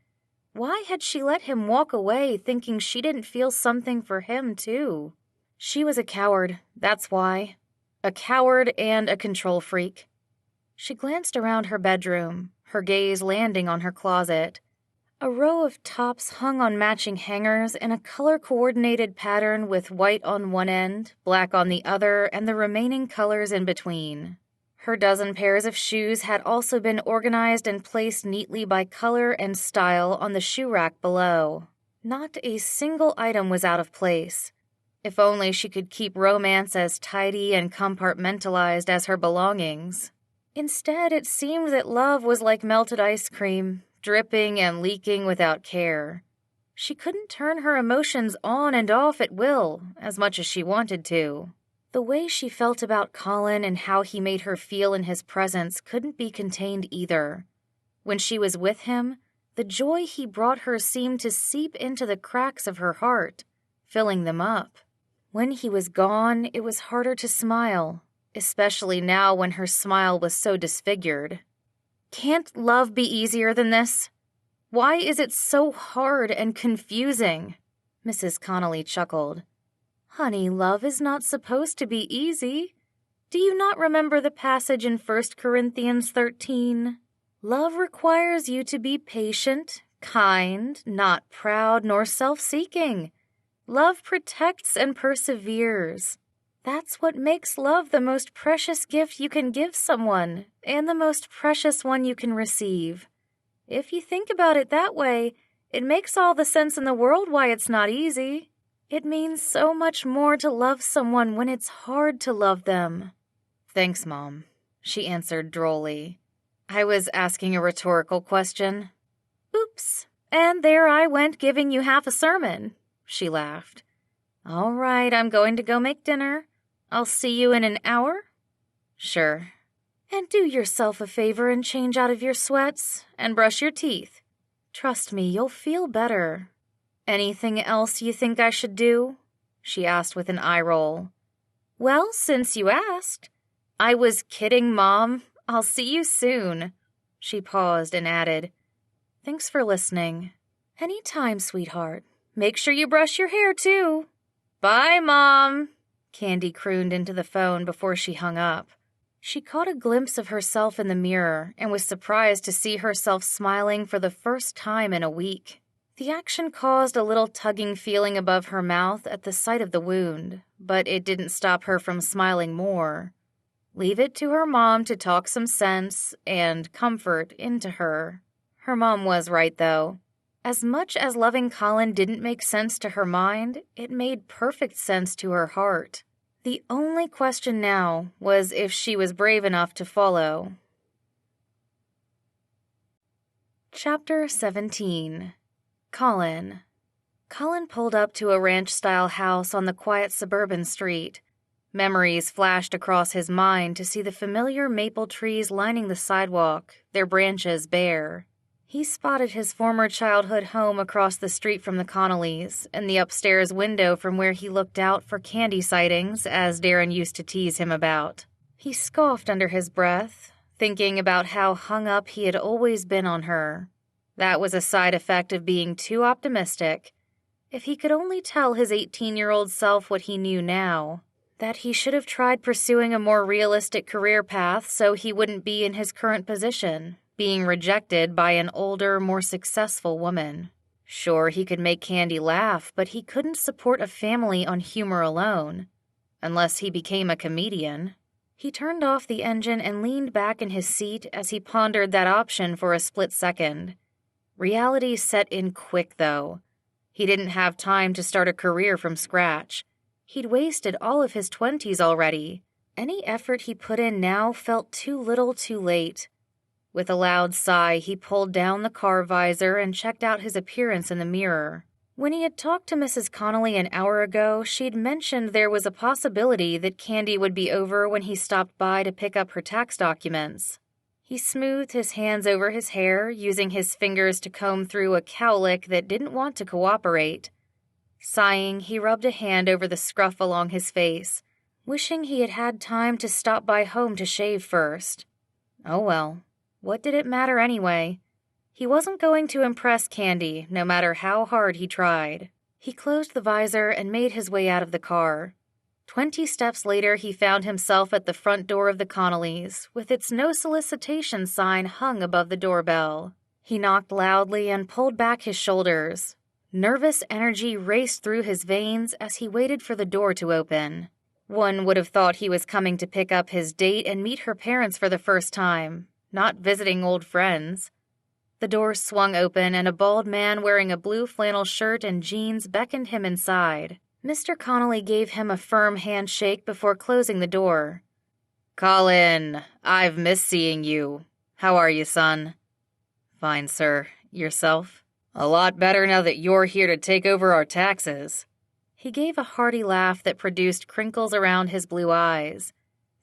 Speaker 1: Why had she let him walk away thinking she didn't feel something for him, too? She was a coward, that's why. A coward and a control freak. She glanced around her bedroom, her gaze landing on her closet. A row of tops hung on matching hangers in a color-coordinated pattern with white on one end, black on the other, and the remaining colors in between. Her dozen pairs of shoes had also been organized and placed neatly by color and style on the shoe rack below. Not a single item was out of place. If only she could keep romance as tidy and compartmentalized as her belongings. Instead, it seemed that love was like melted ice cream, dripping and leaking without care. She couldn't turn her emotions on and off at will, as much as she wanted to. The way she felt about Colin and how he made her feel in his presence couldn't be contained either. When she was with him, the joy he brought her seemed to seep into the cracks of her heart, filling them up. When he was gone, it was harder to smile, especially now when her smile was so disfigured. Can't love be easier than this? Why is it so hard and confusing? Mrs. Connolly chuckled. Honey, love is not supposed to be easy. Do you not remember the passage in 1 Corinthians 13? Love requires you to be patient, kind, not proud nor self-seeking. Love protects and perseveres. That's what makes love the most precious gift you can give someone, and the most precious one you can receive. If you think about it that way, it makes all the sense in the world why it's not easy. It means so much more to love someone when it's hard to love them. Thanks, Mom, she answered drolly. I was asking a rhetorical question. Oops, and there I went giving you half a sermon, she laughed. All right, I'm going to go make dinner. I'll see you in an hour? Sure. And do yourself a favor and change out of your sweats and brush your teeth. Trust me, you'll feel better. Anything else you think I should do? She asked with an eye roll. Well, since you asked. I was kidding, Mom. I'll see you soon. She paused and added, Thanks for listening. Any time, sweetheart. Make sure you brush your hair, too. Bye, Mom. Candy crooned into the phone before she hung up. She caught a glimpse of herself in the mirror and was surprised to see herself smiling for the first time in a week. The action caused a little tugging feeling above her mouth at the sight of the wound, but it didn't stop her from smiling more. Leave it to her mom to talk some sense and comfort into her. Her mom was right, though. As much as loving Colin didn't make sense to her mind, it made perfect sense to her heart. The only question now was if she was brave enough to follow. Chapter 17. Colin. Colin pulled up to a ranch-style house on the quiet suburban street. Memories flashed across his mind to see the familiar maple trees lining the sidewalk, their branches bare. He spotted his former childhood home across the street from the Connollys, and the upstairs window from where he looked out for candy sightings, as Darren used to tease him about. He scoffed under his breath, thinking about how hung up he had always been on her. That was a side effect of being too optimistic. If he could only tell his 18-year-old self what he knew now, that he should have tried pursuing a more realistic career path so he wouldn't be in his current position, being rejected by an older, more successful woman. Sure, he could make Candy laugh, but he couldn't support a family on humor alone, unless he became a comedian. He turned off the engine and leaned back in his seat as he pondered that option for a split second. Reality set in quick, though. He didn't have time to start a career from scratch. He'd wasted all of his 20s already. Any effort he put in now felt too little too late. With a loud sigh, he pulled down the car visor and checked out his appearance in the mirror. When he had talked to Mrs. Connolly an hour ago, she'd mentioned there was a possibility that Candy would be over when he stopped by to pick up her tax documents. He smoothed his hands over his hair, using his fingers to comb through a cowlick that didn't want to cooperate. Sighing, he rubbed a hand over the scruff along his face, wishing he had had time to stop by home to shave first. Oh well, what did it matter anyway? He wasn't going to impress Candy, no matter how hard he tried. He closed the visor and made his way out of the car. 20 steps later, he found himself at the front door of the Connollys, with its no solicitation sign hung above the doorbell. He knocked loudly and pulled back his shoulders. Nervous energy raced through his veins as he waited for the door to open. One would have thought he was coming to pick up his date and meet her parents for the first time, not visiting old friends. The door swung open and a bald man wearing a blue flannel shirt and jeans beckoned him inside. Mr. Connolly gave him a firm handshake before closing the door. "Colin, I've missed seeing you. How are you, son?" "Fine, sir. Yourself?" "A lot better now that you're here to take over our taxes." He gave a hearty laugh that produced crinkles around his blue eyes.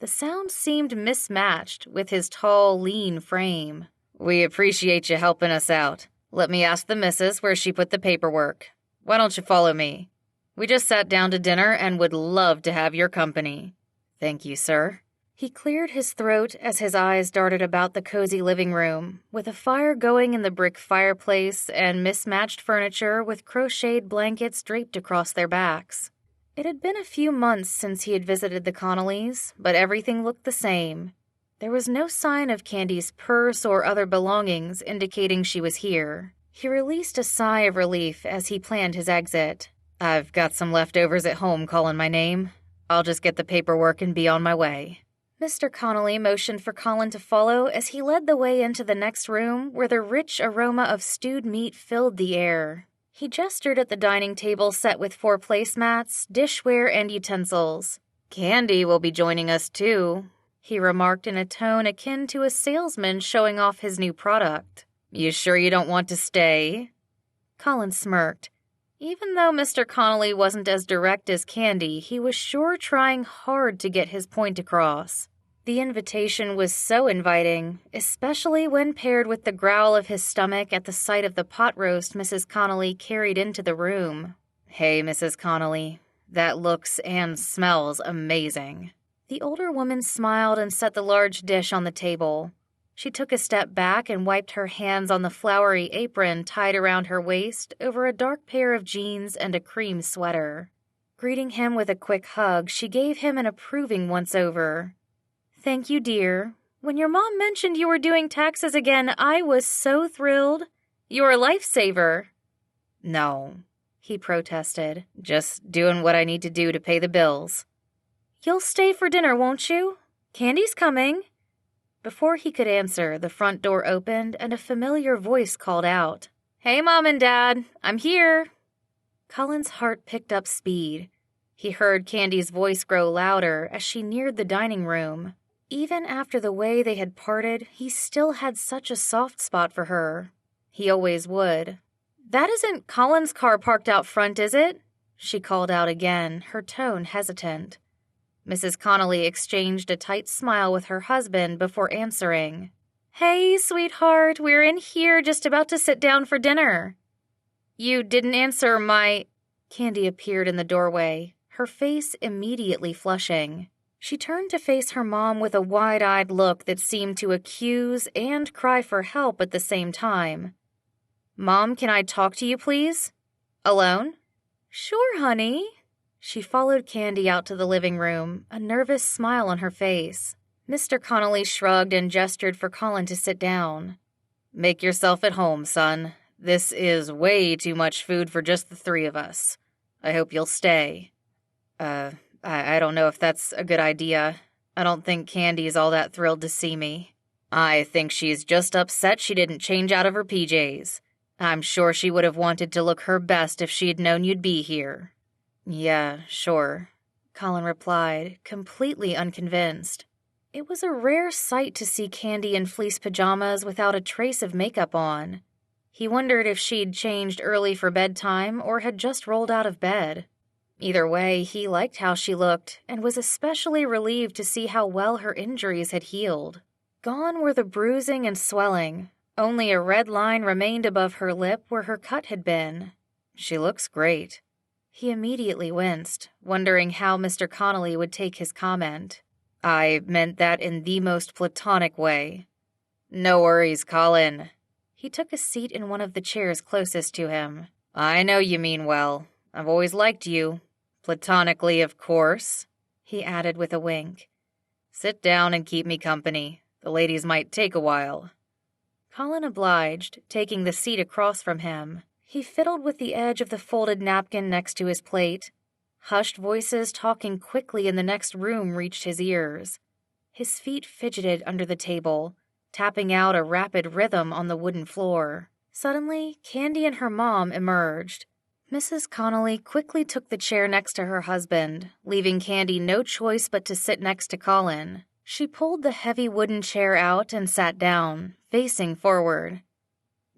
Speaker 1: The sound seemed mismatched with his tall, lean frame. "We appreciate you helping us out. Let me ask the missus where she put the paperwork. Why don't you follow me? We just sat down to dinner and would love to have your company." "Thank you, sir." He cleared his throat as his eyes darted about the cozy living room, with a fire going in the brick fireplace and mismatched furniture with crocheted blankets draped across their backs. It had been a few months since he had visited the Connollys, but everything looked the same. There was no sign of Candy's purse or other belongings indicating she was here. He released a sigh of relief as he planned his exit. "I've got some leftovers at home calling my name. I'll just get the paperwork and be on my way." Mr. Connolly motioned for Colin to follow as he led the way into the next room where the rich aroma of stewed meat filled the air. He gestured at the dining table set with 4 placemats, dishware, and utensils. "Candy will be joining us too," he remarked in a tone akin to a salesman showing off his new product. "You sure you don't want to stay?" Colin smirked. Even though Mr. Connolly wasn't as direct as Candy, he was sure trying hard to get his point across. The invitation was so inviting, especially when paired with the growl of his stomach at the sight of the pot roast Mrs. Connolly carried into the room. "Hey, Mrs. Connolly, that looks and smells amazing." The older woman smiled and set the large dish on the table. She took a step back and wiped her hands on the flowery apron tied around her waist over a dark pair of jeans and a cream sweater. Greeting him with a quick hug, she gave him an approving once-over. "Thank you, dear. When your mom mentioned you were doing taxes again, I was so thrilled. You're a lifesaver." "No," he protested. "Just doing what I need to do to pay the bills." "You'll stay for dinner, won't you? Candy's coming." Before he could answer, the front door opened and a familiar voice called out, "Hey, Mom and Dad, I'm here." Colin's heart picked up speed. He heard Candy's voice grow louder as she neared the dining room. Even after the way they had parted, he still had such a soft spot for her. He always would. "That isn't Colin's car parked out front, is it?" She called out again, her tone hesitant. Mrs. Connolly exchanged a tight smile with her husband before answering. "Hey, sweetheart, we're in here just about to sit down for dinner." "You didn't answer my—" Candy appeared in the doorway, her face immediately flushing. She turned to face her mom with a wide-eyed look that seemed to accuse and cry for help at the same time. "Mom, can I talk to you, please? Alone?" "Sure, honey." She followed Candy out to the living room, a nervous smile on her face. Mr. Connolly shrugged and gestured for Colin to sit down. "Make yourself at home, son. This is way too much food for just the three of us. I hope you'll stay." I don't know if that's a good idea. I don't think Candy's all that thrilled to see me. I think she's just upset she didn't change out of her PJs. I'm sure she would have wanted to look her best if she'd known you'd be here." "Yeah, sure," Colin replied, completely unconvinced. It was a rare sight to see Candy in fleece pajamas without a trace of makeup on. He wondered if she'd changed early for bedtime or had just rolled out of bed. Either way, he liked how she looked and was especially relieved to see how well her injuries had healed. Gone were the bruising and swelling. Only a red line remained above her lip where her cut had been. "She looks great." He immediately winced, wondering how Mr. Connolly would take his comment. "I meant that in the most platonic way." "No worries, Colin." He took a seat in one of the chairs closest to him. "I know you mean well. I've always liked you. Platonically, of course," he added with a wink. "Sit down and keep me company. The ladies might take a while." Colin obliged, taking the seat across from him. He fiddled with the edge of the folded napkin next to his plate. Hushed voices talking quickly in the next room reached his ears. His feet fidgeted under the table, tapping out a rapid rhythm on the wooden floor. Suddenly, Candy and her mom emerged. Mrs. Connolly quickly took the chair next to her husband, leaving Candy no choice but to sit next to Colin. She pulled the heavy wooden chair out and sat down, facing forward.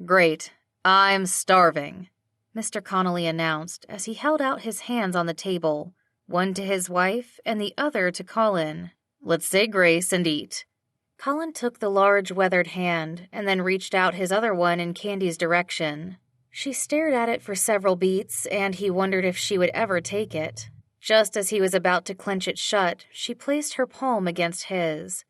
Speaker 1: "Great. I'm starving," Mr. Connolly announced as he held out his hands on the table, one to his wife and the other to Colin. "Let's say grace and eat." Colin took the large weathered hand and then reached out his other one in Candy's direction. She stared at it for several beats, and he wondered if she would ever take it. Just as he was about to clench it shut, she placed her palm against his.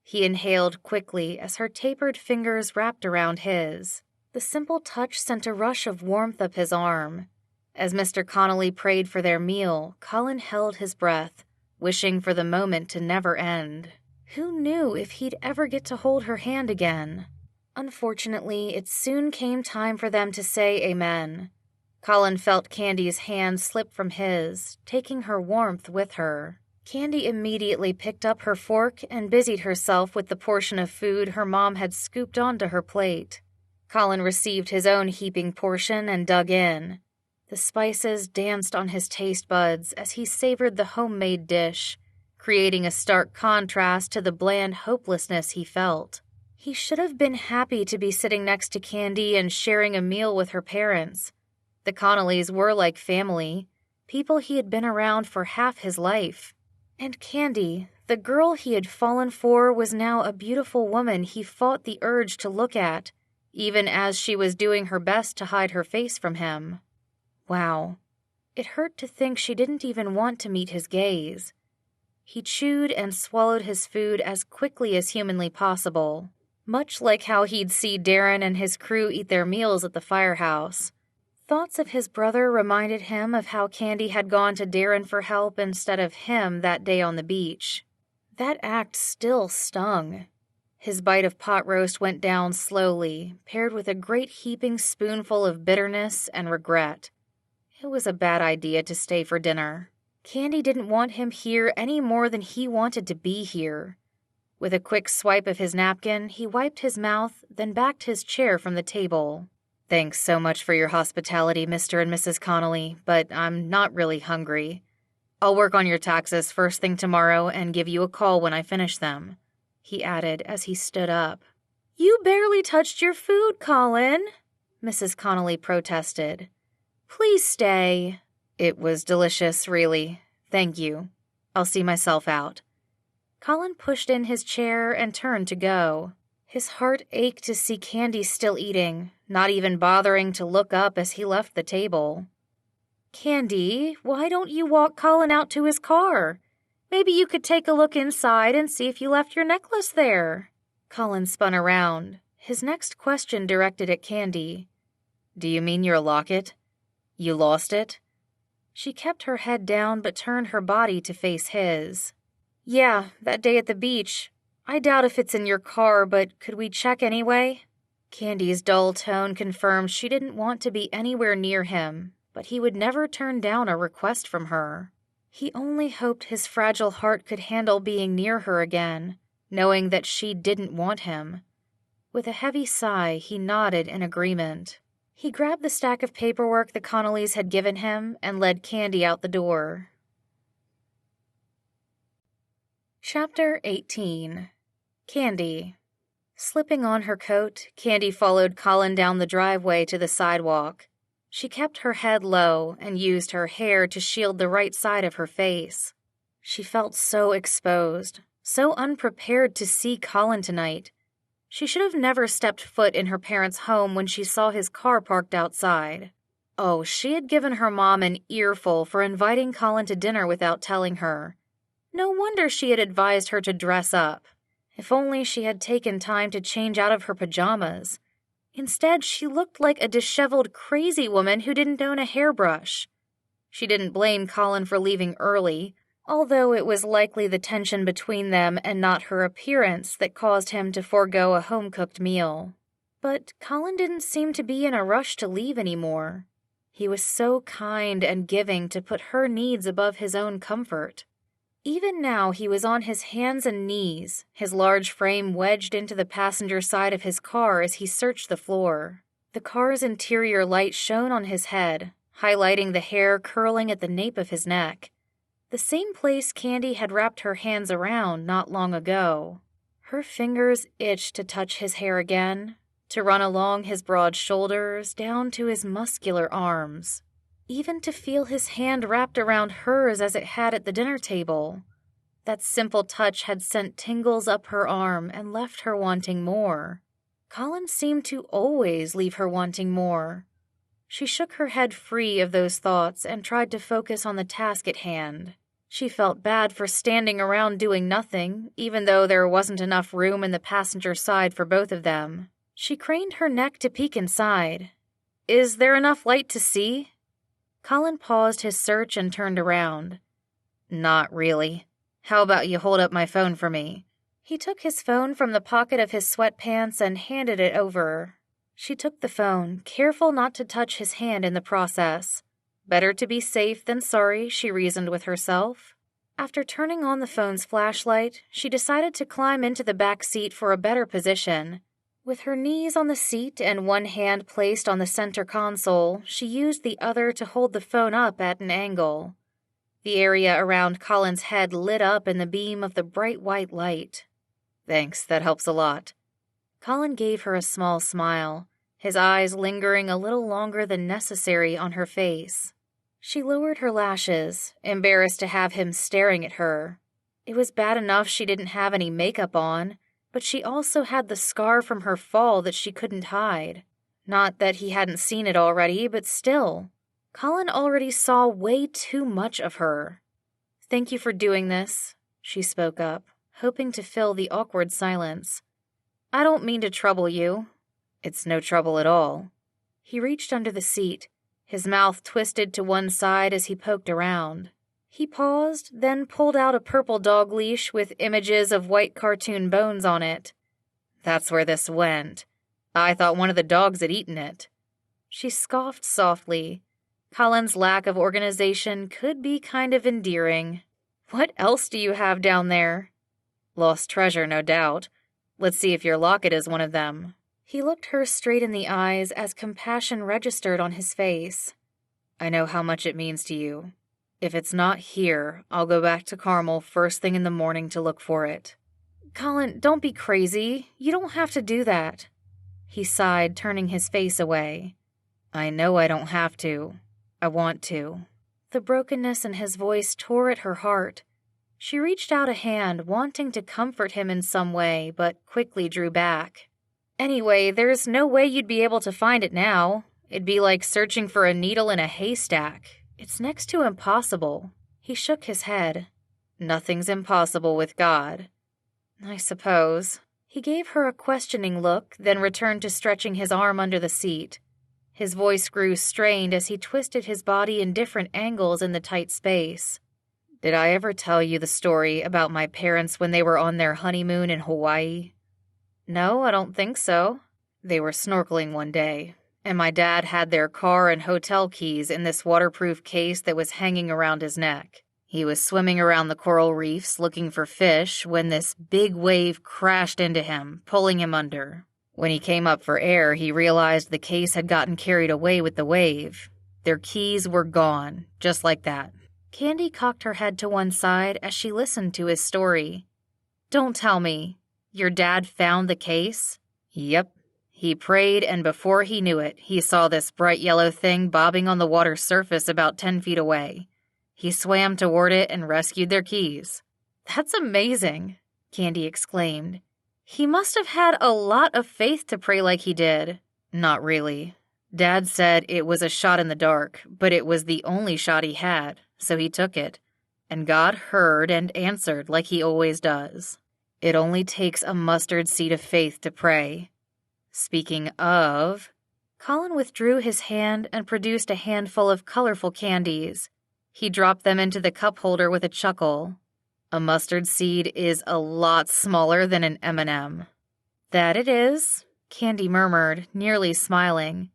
Speaker 1: He inhaled quickly as her tapered fingers wrapped around his. The simple touch sent a rush of warmth up his arm. As Mr. Connolly prayed for their meal, Colin held his breath, wishing for the moment to never end. Who knew if he'd ever get to hold her hand again? Unfortunately, it soon came time for them to say amen. Colin felt Candy's hand slip from his, taking her warmth with her. Candy immediately picked up her fork and busied herself with the portion of food her mom had scooped onto her plate. Colin received his own heaping portion and dug in. The spices danced on his taste buds as he savored the homemade dish, creating a stark contrast to the bland hopelessness he felt. He should have been happy to be sitting next to Candy and sharing a meal with her parents. The Connollys were like family, people he had been around for half his life. And Candy, the girl he had fallen for, was now a beautiful woman he fought the urge to look at, even as she was doing her best to hide her face from him. Wow. It hurt to think she didn't even want to meet his gaze. He chewed and swallowed his food as quickly as humanly possible, much like how he'd see Darren and his crew eat their meals at the firehouse. Thoughts of his brother reminded him of how Candy had gone to Darren for help instead of him that day on the beach. That act still stung. His bite of pot roast went down slowly, paired with a great heaping spoonful of bitterness and regret. It was a bad idea to stay for dinner. Candy didn't want him here any more than he wanted to be here. With a quick swipe of his napkin, he wiped his mouth, then backed his chair from the table. "Thanks so much for your hospitality, Mr. and Mrs. Connolly, but I'm not really hungry. I'll work on your taxes first thing tomorrow and give you a call when I finish them," he added as he stood up. "You barely touched your food, Colin," Mrs. Connolly protested. "Please stay." "It was delicious, really. Thank you." I'll see myself out." Colin pushed in his chair and turned to go. His heart ached to see Candy still eating, not even bothering to look up as he left the table. "Candy, why don't you walk Colin out to his car? Maybe you could take a look inside and see if you left your necklace there." Colin spun around, his next question directed at Candy. "Do you mean your locket? You lost it?" She kept her head down but turned her body to face his. "Yeah, that day at the beach. I doubt if it's in your car, but could we check anyway?" Candy's dull tone confirmed she didn't want to be anywhere near him, but he would never turn down a request from her. He only hoped his fragile heart could handle being near her again, knowing that she didn't want him. With a heavy sigh, he nodded in agreement. He grabbed the stack of paperwork the Connollys had given him and led Candy out the door. Chapter 18. Candy. Slipping on her coat, Candy followed Colin down the driveway to the sidewalk. She kept her head low and used her hair to shield the right side of her face. She felt so exposed, so unprepared to see Colin tonight. She should have never stepped foot in her parents' home when she saw his car parked outside. Oh, she had given her mom an earful for inviting Colin to dinner without telling her. No wonder she had advised her to dress up. If only she had taken time to change out of her pajamas. Instead, she looked like a disheveled crazy woman who didn't own a hairbrush. She didn't blame Colin for leaving early, although it was likely the tension between them and not her appearance that caused him to forego a home-cooked meal. But Colin didn't seem to be in a rush to leave anymore. He was so kind and giving to put her needs above his own comfort. Even now he was on his hands and knees, his large frame wedged into the passenger side of his car as he searched the floor. The car's interior light shone on his head, highlighting the hair curling at the nape of his neck. The same place Candy had wrapped her hands around not long ago. Her fingers itched to touch his hair again, to run along his broad shoulders down to his muscular arms. Even to feel his hand wrapped around hers as it had at the dinner table. That simple touch had sent tingles up her arm and left her wanting more. Colin seemed to always leave her wanting more. She shook her head free of those thoughts and tried to focus on the task at hand. She felt bad for standing around doing nothing, even though there wasn't enough room in the passenger side for both of them. She craned her neck to peek inside. "Is there enough light to see?" Colin paused his search and turned around. "Not really. How about you hold up my phone for me?" He took his phone from the pocket of his sweatpants and handed it over. She took the phone, careful not to touch his hand in the process. Better to be safe than sorry, she reasoned with herself. After turning on the phone's flashlight, she decided to climb into the back seat for a better position. With her knees on the seat and one hand placed on the center console, she used the other to hold the phone up at an angle. The area around Colin's head lit up in the beam of the bright white light. "Thanks, that helps a lot." Colin gave her a small smile, his eyes lingering a little longer than necessary on her face. She lowered her lashes, embarrassed to have him staring at her. It was bad enough she didn't have any makeup on, but she also had the scar from her fall that she couldn't hide. Not that he hadn't seen it already, but still. Colin already saw way too much of her. "Thank you for doing this," she spoke up, hoping to fill the awkward silence. "I don't mean to trouble you." "It's no trouble at all." He reached under the seat, his mouth twisted to one side as he poked around. He paused, then pulled out a purple dog leash with images of white cartoon bones on it. "That's where this went. I thought one of the dogs had eaten it." She scoffed softly. Colin's lack of organization could be kind of endearing. "What else do you have down there?" "Lost treasure, no doubt. Let's see if your locket is one of them." He looked her straight in the eyes as compassion registered on his face. "I know how much it means to you. If it's not here, I'll go back to Carmel first thing in the morning to look for it." "Colin, don't be crazy. You don't have to do that." He sighed, turning his face away. "I know I don't have to. I want to." The brokenness in his voice tore at her heart. She reached out a hand, wanting to comfort him in some way, but quickly drew back. Anyway, there's no way you'd be able to find it now. It'd be like searching for a needle in a haystack. It's next to impossible. He shook his head. Nothing's impossible with God. I suppose. He gave her a questioning look, then returned to stretching his arm under the seat. His voice grew strained as he twisted his body in different angles in the tight space. Did I ever tell you the story about my parents when they were on their honeymoon in Hawaii? No, I don't think so. They were snorkeling one day, and my dad had their car and hotel keys in this waterproof case that was hanging around his neck. He was swimming around the coral reefs looking for fish when this big wave crashed into him, pulling him under. When he came up for air, he realized the case had gotten carried away with the wave. Their keys were gone, just like that. Candy cocked her head to one side as she listened to his story. Don't tell me. Your dad found the case? Yep. He prayed, and before he knew it, he saw this bright yellow thing bobbing on the water's surface about 10 feet away. He swam toward it and rescued their keys. That's amazing, Candy exclaimed. He must have had a lot of faith to pray like he did. Not really. Dad said it was a shot in the dark, but it was the only shot he had, so he took it. And God heard and answered like he always does. It only takes a mustard seed of faith to pray. Speaking of, Colin withdrew his hand and produced a handful of colorful candies. He dropped them into the cup holder with a chuckle. A mustard seed is a lot smaller than an M&M. That it is, Candy murmured, nearly smiling.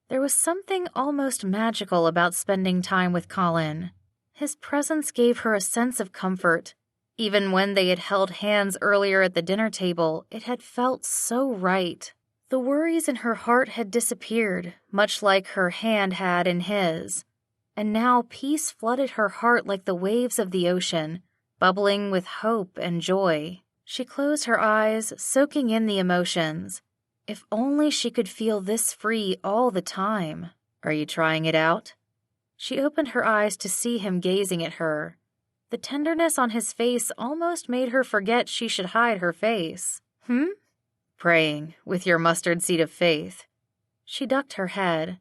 Speaker 1: There was something almost magical about spending time with Colin. His presence gave her a sense of comfort. Even when they had held hands earlier at the dinner table, it had felt so right. The worries in her heart had disappeared, much like her hand had in his. And now peace flooded her heart like the waves of the ocean, bubbling with hope and joy. She closed her eyes, soaking in the emotions. If only she could feel this free all the time. Are you trying it out? She opened her eyes to see him gazing at her. The tenderness on his face almost made her forget she should hide her face. Praying, with your mustard seed of faith. She ducked her head.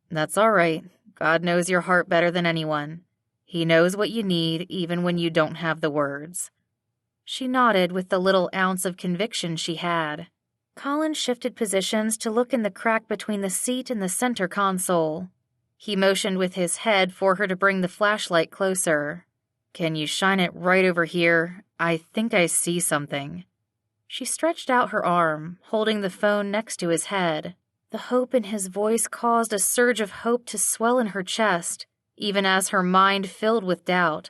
Speaker 1: That's all right. God knows your heart better than anyone. He knows what you need even when you don't have the words. She nodded with the little ounce of conviction she had. Colin shifted positions to look in the crack between the seat and the center console. He motioned with his head for her to bring the flashlight closer. Can you shine it right over here? I think I see something. She stretched out her arm, holding the phone next to his head. The hope in his voice caused a surge of hope to swell in her chest, even as her mind filled with doubt.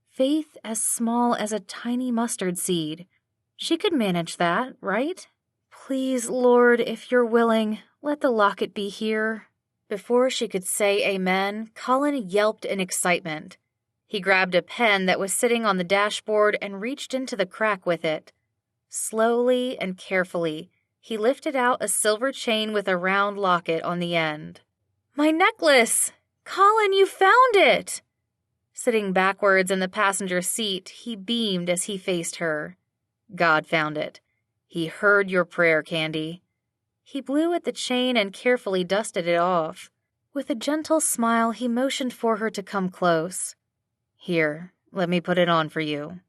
Speaker 1: Faith as small as a tiny mustard seed. She could manage that, right? Please, Lord, if you're willing, let the locket be here. Before she could say amen, Colin yelped in excitement. He grabbed a pen that was sitting on the dashboard and reached into the crack with it. Slowly and carefully, he lifted out a silver chain with a round locket on the end. My necklace! Colin, you found it! Sitting backwards in the passenger seat, he beamed as he faced her. God found it. He heard your prayer, Candy. He blew at the chain and carefully dusted it off. With a gentle smile, he motioned for her to come close. Here, let me put it on for you.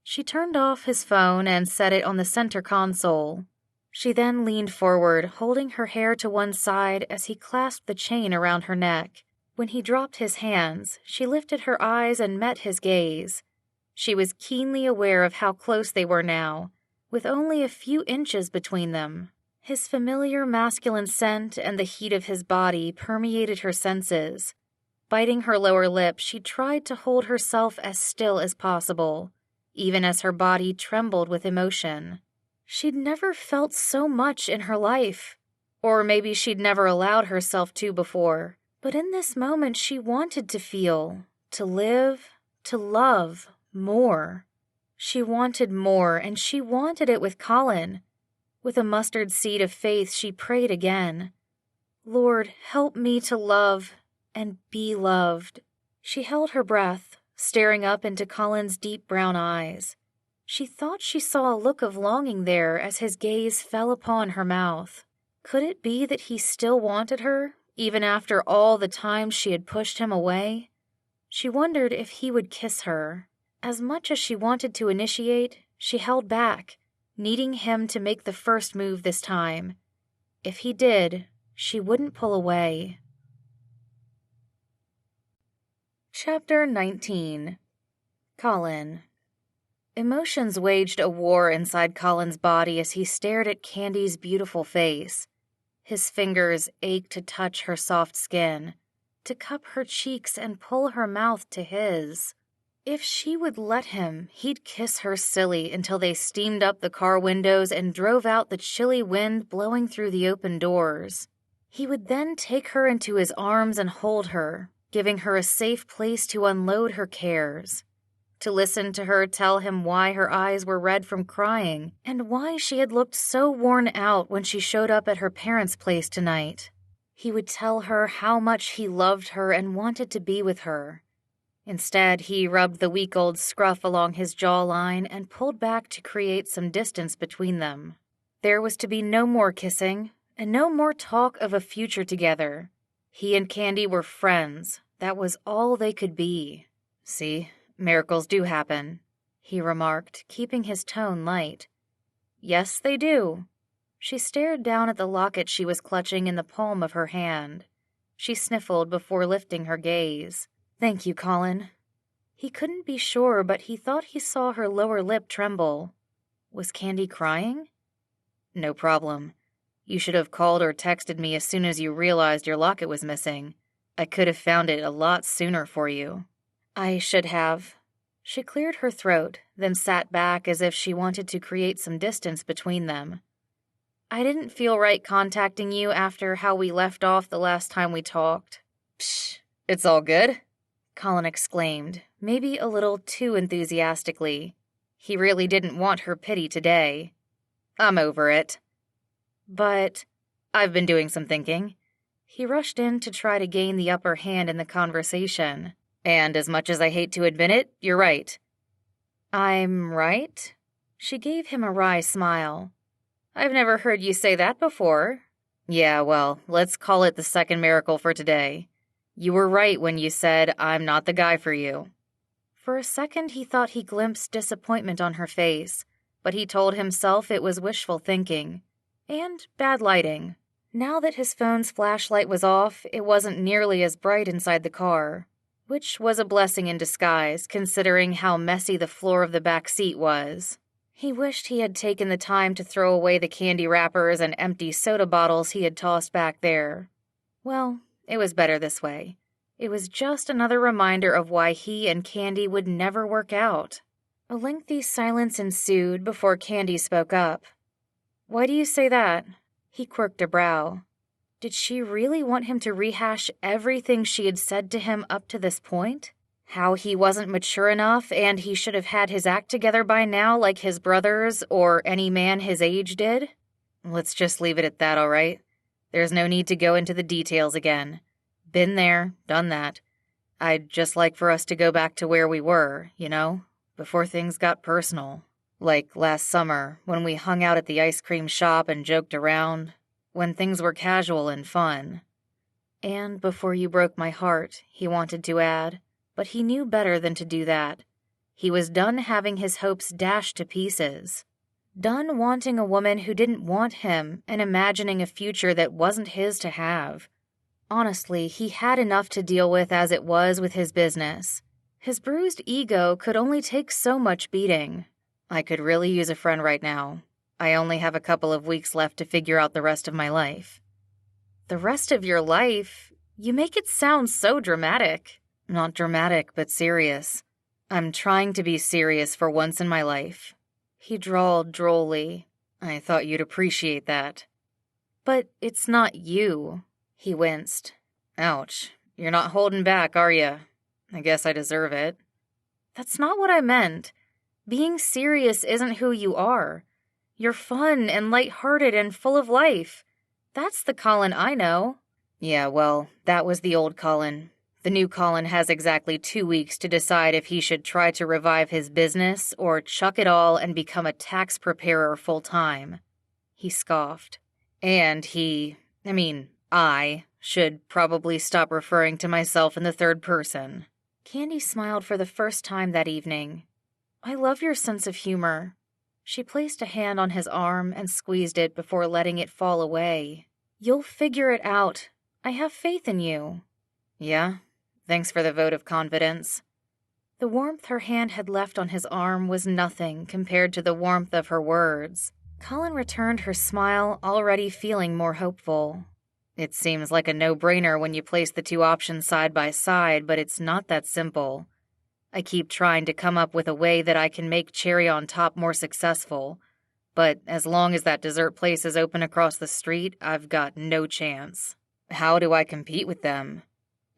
Speaker 1: She turned off his phone and set it on the center console. She then leaned forward, holding her hair to one side as he clasped the chain around her neck. When he dropped his hands, she lifted her eyes and met his gaze. She was keenly aware of how close they were now, with only a few inches between them. His familiar masculine scent and the heat of his body permeated her senses. Biting her lower lip, she tried to hold herself as still as possible, even as her body trembled with emotion. She'd never felt so much in her life, or maybe she'd never allowed herself to before. But in this moment she wanted to feel, to live, to love more. She wanted more, and she wanted it with Colin. With a mustard seed of faith, she prayed again. Lord, help me to love and be loved. She held her breath, staring up into Colin's deep brown eyes. She thought she saw a look of longing there as his gaze fell upon her mouth. Could it be that he still wanted her, even after all the times she had pushed him away? She wondered if he would kiss her. As much as she wanted to initiate, she held back, needing him to make the first move this time. If he did, she wouldn't pull away. Chapter 19. Colin. Emotions waged a war inside Colin's body as he stared at Candy's beautiful face. His fingers ached to touch her soft skin, to cup her cheeks and pull her mouth to his. If she would let him, he'd kiss her silly until they steamed up the car windows and drove out the chilly wind blowing through the open doors. He would then take her into his arms and hold her, giving her a safe place to unload her cares. To listen to her tell him why her eyes were red from crying and why she had looked so worn out when she showed up at her parents' place tonight. He would tell her how much he loved her and wanted to be with her. Instead, he rubbed the week-old scruff along his jawline and pulled back to create some distance between them. There was to be no more kissing and no more talk of a future together. He and Candy were friends. That was all they could be. "See, miracles do happen," he remarked, keeping his tone light. "Yes, they do." She stared down at the locket she was clutching in the palm of her hand. She sniffled before lifting her gaze. "Thank you, Colin." He couldn't be sure, but he thought he saw her lower lip tremble. Was Candy crying? "No problem. You should have called or texted me as soon as you realized your locket was missing. I could have found it a lot sooner for you." "I should have." She cleared her throat, then sat back as if she wanted to create some distance between them. "I didn't feel right contacting you after how we left off the last time we talked." "Psh, it's all good," Colin exclaimed, maybe a little too enthusiastically. He really didn't want her pity today. "I'm over it." "But..." "I've been doing some thinking." He rushed in to try to gain the upper hand in the conversation. "And as much as I hate to admit it, you're right." "I'm right?" She gave him a wry smile. "I've never heard you say that before." "Yeah, well, let's call it the second miracle for today. You were right when you said I'm not the guy for you." For a second he thought he glimpsed disappointment on her face, but he told himself it was wishful thinking. And bad lighting. Now that his phone's flashlight was off, it wasn't nearly as bright inside the car, which was a blessing in disguise considering how messy the floor of the back seat was. He wished he had taken the time to throw away the candy wrappers and empty soda bottles he had tossed back there. Well, it was better this way. It was just another reminder of why he and Candy would never work out. A lengthy silence ensued before Candy spoke up. "Why do you say that?" He quirked a brow. Did she really want him to rehash everything she had said to him up to this point? How he wasn't mature enough and he should have had his act together by now like his brothers or any man his age did? Let's just leave it at that, all right? There's no need to go into the details again. Been there, done that. I'd just like for us to go back to where we were, before things got personal. Like last summer, when we hung out at the ice cream shop and joked around, when things were casual and fun. And before you broke my heart, he wanted to add, but he knew better than to do that. He was done having his hopes dashed to pieces. Done wanting a woman who didn't want him and imagining a future that wasn't his to have. Honestly, he had enough to deal with as it was with his business. His bruised ego could only take so much beating. I could really use a friend right now. I only have a couple of weeks left to figure out the rest of my life. The rest of your life? You make it sound so dramatic. Not dramatic, but serious. I'm trying to be serious for once in my life. He drawled drolly. I thought you'd appreciate that. But it's not you. He winced. Ouch. You're not holding back, are you? I guess I deserve it. That's not what I meant. Being serious isn't who you are. You're fun and lighthearted and full of life. That's the Colin I know. Yeah, well, that was the old Colin. The new Colin has exactly 2 weeks to decide if he should try to revive his business or chuck it all and become a tax preparer full-time. He scoffed. And I should probably stop referring to myself in the third person. Candy smiled for the first time that evening. I love your sense of humor. She placed a hand on his arm and squeezed it before letting it fall away. You'll figure it out. I have faith in you. Yeah? Thanks for the vote of confidence. The warmth her hand had left on his arm was nothing compared to the warmth of her words. Colin returned her smile, already feeling more hopeful. It seems like a no-brainer when you place the two options side by side, but it's not that simple. I keep trying to come up with a way that I can make Cherry on Top more successful, but as long as that dessert place is open across the street, I've got no chance. How do I compete with them?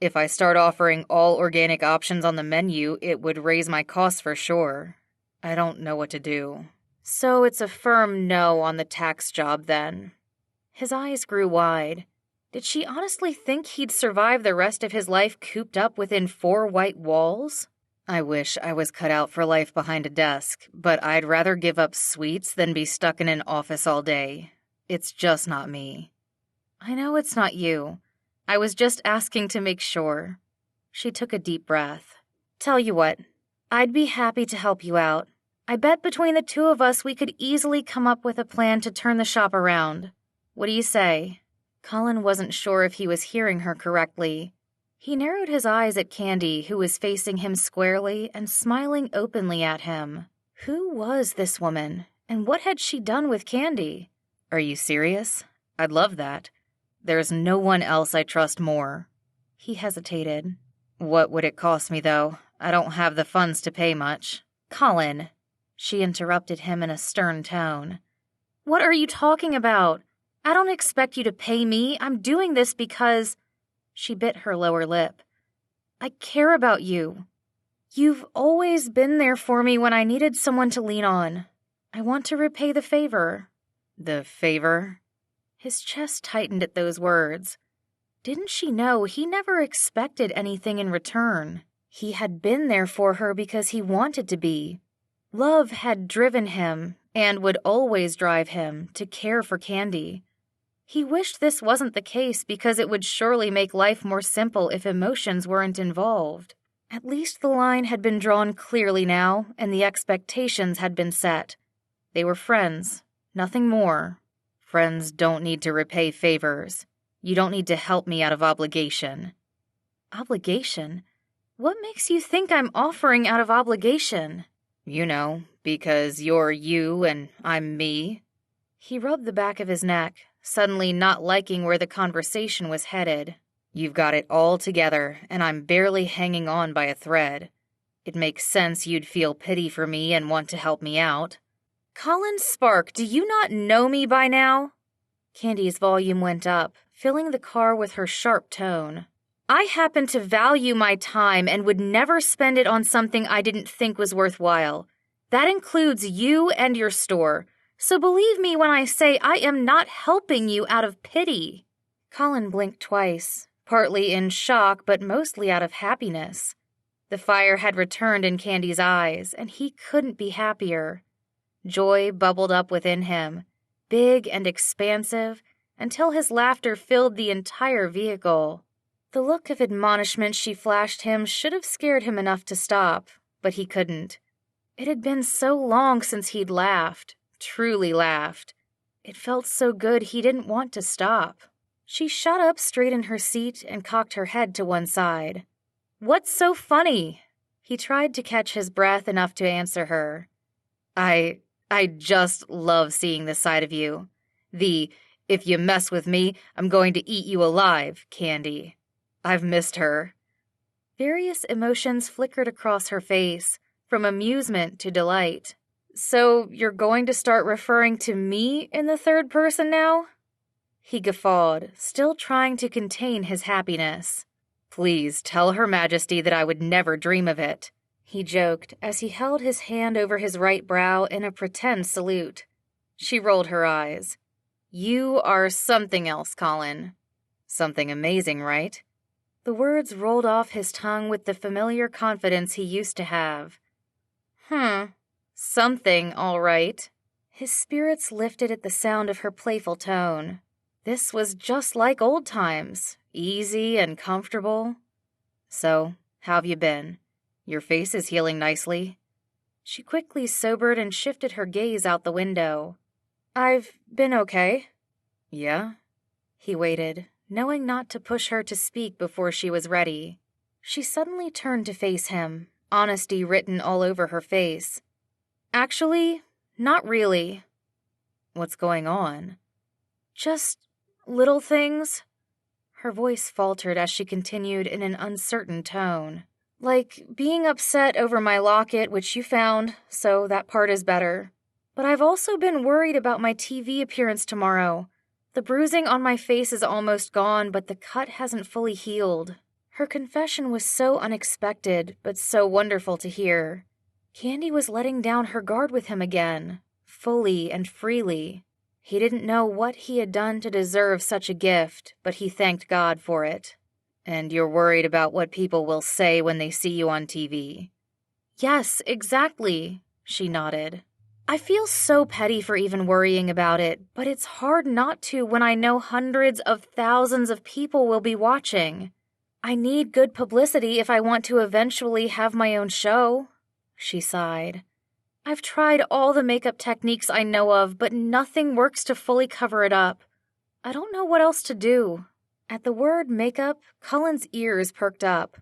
Speaker 1: If I start offering all organic options on the menu, it would raise my costs for sure. I don't know what to do. So it's a firm no on the tax job then. His eyes grew wide. Did she honestly think he'd survive the rest of his life cooped up within 4 white walls? I wish I was cut out for life behind a desk, but I'd rather give up sweets than be stuck in an office all day. It's just not me. I know it's not you. I was just asking to make sure. She took a deep breath. Tell you what, I'd be happy to help you out. I bet between the two of us we could easily come up with a plan to turn the shop around. What do you say? Colin wasn't sure if he was hearing her correctly. He narrowed his eyes at Candy, who was facing him squarely and smiling openly at him. Who was this woman, and what had she done with Candy? Are you serious? I'd love that. There's no one else I trust more. He hesitated. What would it cost me, though? I don't have the funds to pay much. Colin, she interrupted him in a stern tone. What are you talking about? I don't expect you to pay me. I'm doing this because... She bit her lower lip. I care about you. You've always been there for me when I needed someone to lean on. I want to repay the favor. The favor? His chest tightened at those words. Didn't she know he never expected anything in return? He had been there for her because he wanted to be. Love had driven him, and would always drive him, to care for Candy. He wished this wasn't the case because it would surely make life more simple if emotions weren't involved. At least the line had been drawn clearly now, and the expectations had been set. They were friends, nothing more. Friends don't need to repay favors. You don't need to help me out of obligation. Obligation? What makes you think I'm offering out of obligation? You know, because you're you and I'm me. He rubbed the back of his neck, suddenly not liking where the conversation was headed. You've got it all together, and I'm barely hanging on by a thread. It makes sense you'd feel pity for me and want to help me out. Colin Spark, do you not know me by now? Candy's volume went up, filling the car with her sharp tone. I happen to value my time and would never spend it on something I didn't think was worthwhile. That includes you and your store. So believe me when I say I am not helping you out of pity. Colin blinked twice, partly in shock but mostly out of happiness. The fire had returned in Candy's eyes, and he couldn't be happier. Joy bubbled up within him, big and expansive, until his laughter filled the entire vehicle. The look of admonishment she flashed him should have scared him enough to stop, but he couldn't. It had been so long since he'd laughed. Truly laughed. It felt so good he didn't want to stop. She shot up straight in her seat and cocked her head to one side. What's so funny? He tried to catch his breath enough to answer her. I just love seeing this side of you. If you mess with me, I'm going to eat you alive, Candy. I've missed her. Various emotions flickered across her face, from amusement to delight. So you're going to start referring to me in the third person now? He guffawed, still trying to contain his happiness. Please tell Her Majesty that I would never dream of it, he joked as he held his hand over his right brow in a pretend salute. She rolled her eyes. You are something else, Colin. Something amazing, right? The words rolled off his tongue with the familiar confidence he used to have. Something, all right. His spirits lifted at the sound of her playful tone. This was just like old times, easy and comfortable. So, how have you been? Your face is healing nicely. She quickly sobered and shifted her gaze out the window. I've been okay. Yeah? He waited, knowing not to push her to speak before she was ready. She suddenly turned to face him, honesty written all over her face. Actually, not really. What's going on? Just little things. Her voice faltered as she continued in an uncertain tone. Like being upset over my locket, which you found, so that part is better. But I've also been worried about my TV appearance tomorrow. The bruising on my face is almost gone, but the cut hasn't fully healed. Her confession was so unexpected, but so wonderful to hear. Candy was letting down her guard with him again, fully and freely. He didn't know what he had done to deserve such a gift, but he thanked God for it. And you're worried about what people will say when they see you on TV? Yes, exactly, she nodded. I feel so petty for even worrying about it, but it's hard not to when I know hundreds of thousands of people will be watching. I need good publicity if I want to eventually have my own show, she sighed. I've tried all the makeup techniques I know of, but nothing works to fully cover it up. I don't know what else to do. At the word makeup, Colin's ears perked up.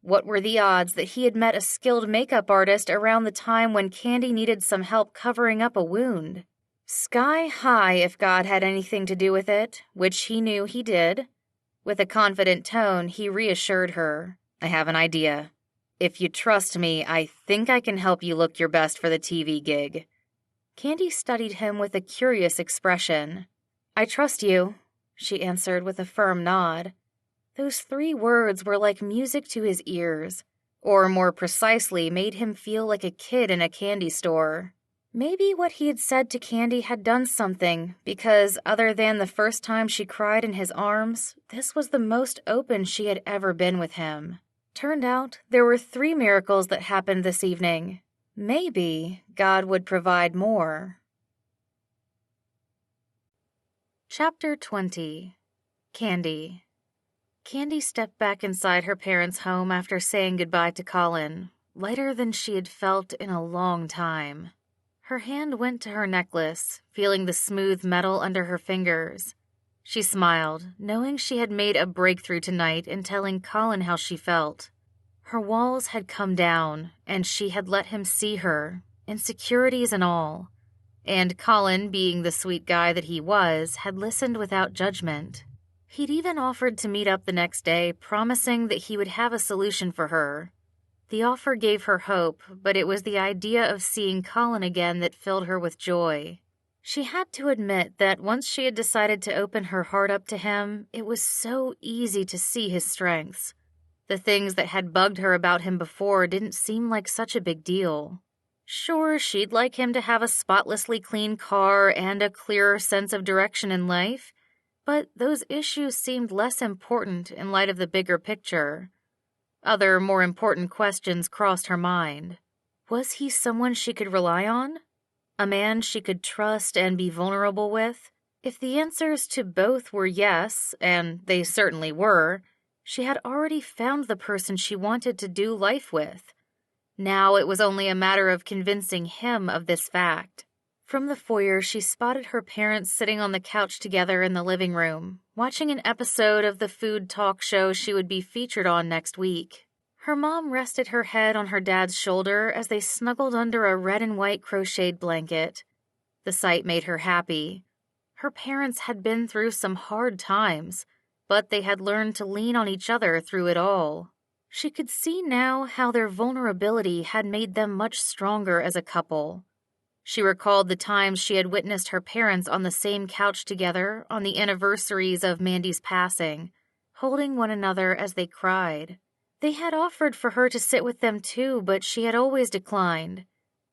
Speaker 1: What were the odds that he had met a skilled makeup artist around the time when Candy needed some help covering up a wound? Sky high if God had anything to do with it, which he knew he did. With a confident tone, he reassured her. I have an idea. If you trust me, I think I can help you look your best for the TV gig. Candy studied him with a curious expression. I trust you, she answered with a firm nod. Those 3 words were like music to his ears, or more precisely, made him feel like a kid in a candy store. Maybe what he had said to Candy had done something, because other than the first time she cried in his arms, this was the most open she had ever been with him. Turned out there were 3 miracles that happened this evening. Maybe God would provide more. Chapter 20. Candy. Candy stepped back inside her parents' home after saying goodbye to Colin, lighter than she had felt in a long time. Her hand went to her necklace, feeling the smooth metal under her fingers. She smiled, knowing she had made a breakthrough tonight in telling Colin how she felt. Her walls had come down, and she had let him see her, insecurities and all. And Colin, being the sweet guy that he was, had listened without judgment. He'd even offered to meet up the next day, promising that he would have a solution for her. The offer gave her hope, but it was the idea of seeing Colin again that filled her with joy. She had to admit that once she had decided to open her heart up to him, it was so easy to see his strengths. The things that had bugged her about him before didn't seem like such a big deal. Sure, she'd like him to have a spotlessly clean car and a clearer sense of direction in life, but those issues seemed less important in light of the bigger picture. Other, more important questions crossed her mind. Was he someone she could rely on? A man she could trust and be vulnerable with? If the answers to both were yes, and they certainly were, she had already found the person she wanted to do life with. Now it was only a matter of convincing him of this fact. From the foyer, she spotted her parents sitting on the couch together in the living room, watching an episode of the food talk show she would be featured on next week. Her mom rested her head on her dad's shoulder as they snuggled under a red and white crocheted blanket. The sight made her happy. Her parents had been through some hard times, but they had learned to lean on each other through it all. She could see now how their vulnerability had made them much stronger as a couple. She recalled the times she had witnessed her parents on the same couch together on the anniversaries of Mandy's passing, holding one another as they cried. They had offered for her to sit with them too, but she had always declined.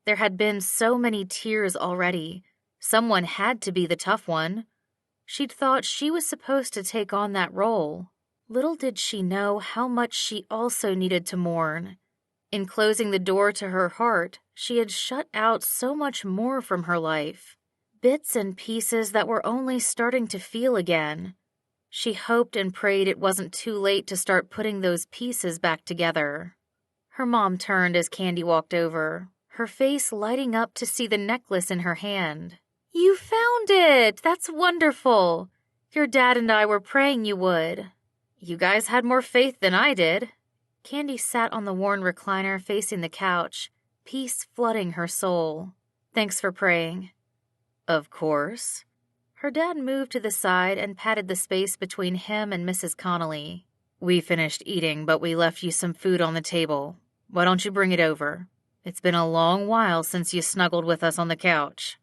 Speaker 1: There had been so many tears already. Someone had to be the tough one. She'd thought she was supposed to take on that role. Little did she know how much she also needed to mourn. In closing the door to her heart, she had shut out so much more from her life. Bits and pieces that were only starting to feel again. She hoped and prayed it wasn't too late to start putting those pieces back together. Her mom turned as Candy walked over, her face lighting up to see the necklace in her hand. "You found it! That's wonderful! Your dad and I were praying you would." "You guys had more faith than I did." Candy sat on the worn recliner facing the couch, peace flooding her soul. "Thanks for praying." "Of course." Her dad moved to the side and patted the space between him and Mrs. Connolly. "We finished eating, but we left you some food on the table. Why don't you bring it over? It's been a long while since you snuggled with us on the couch."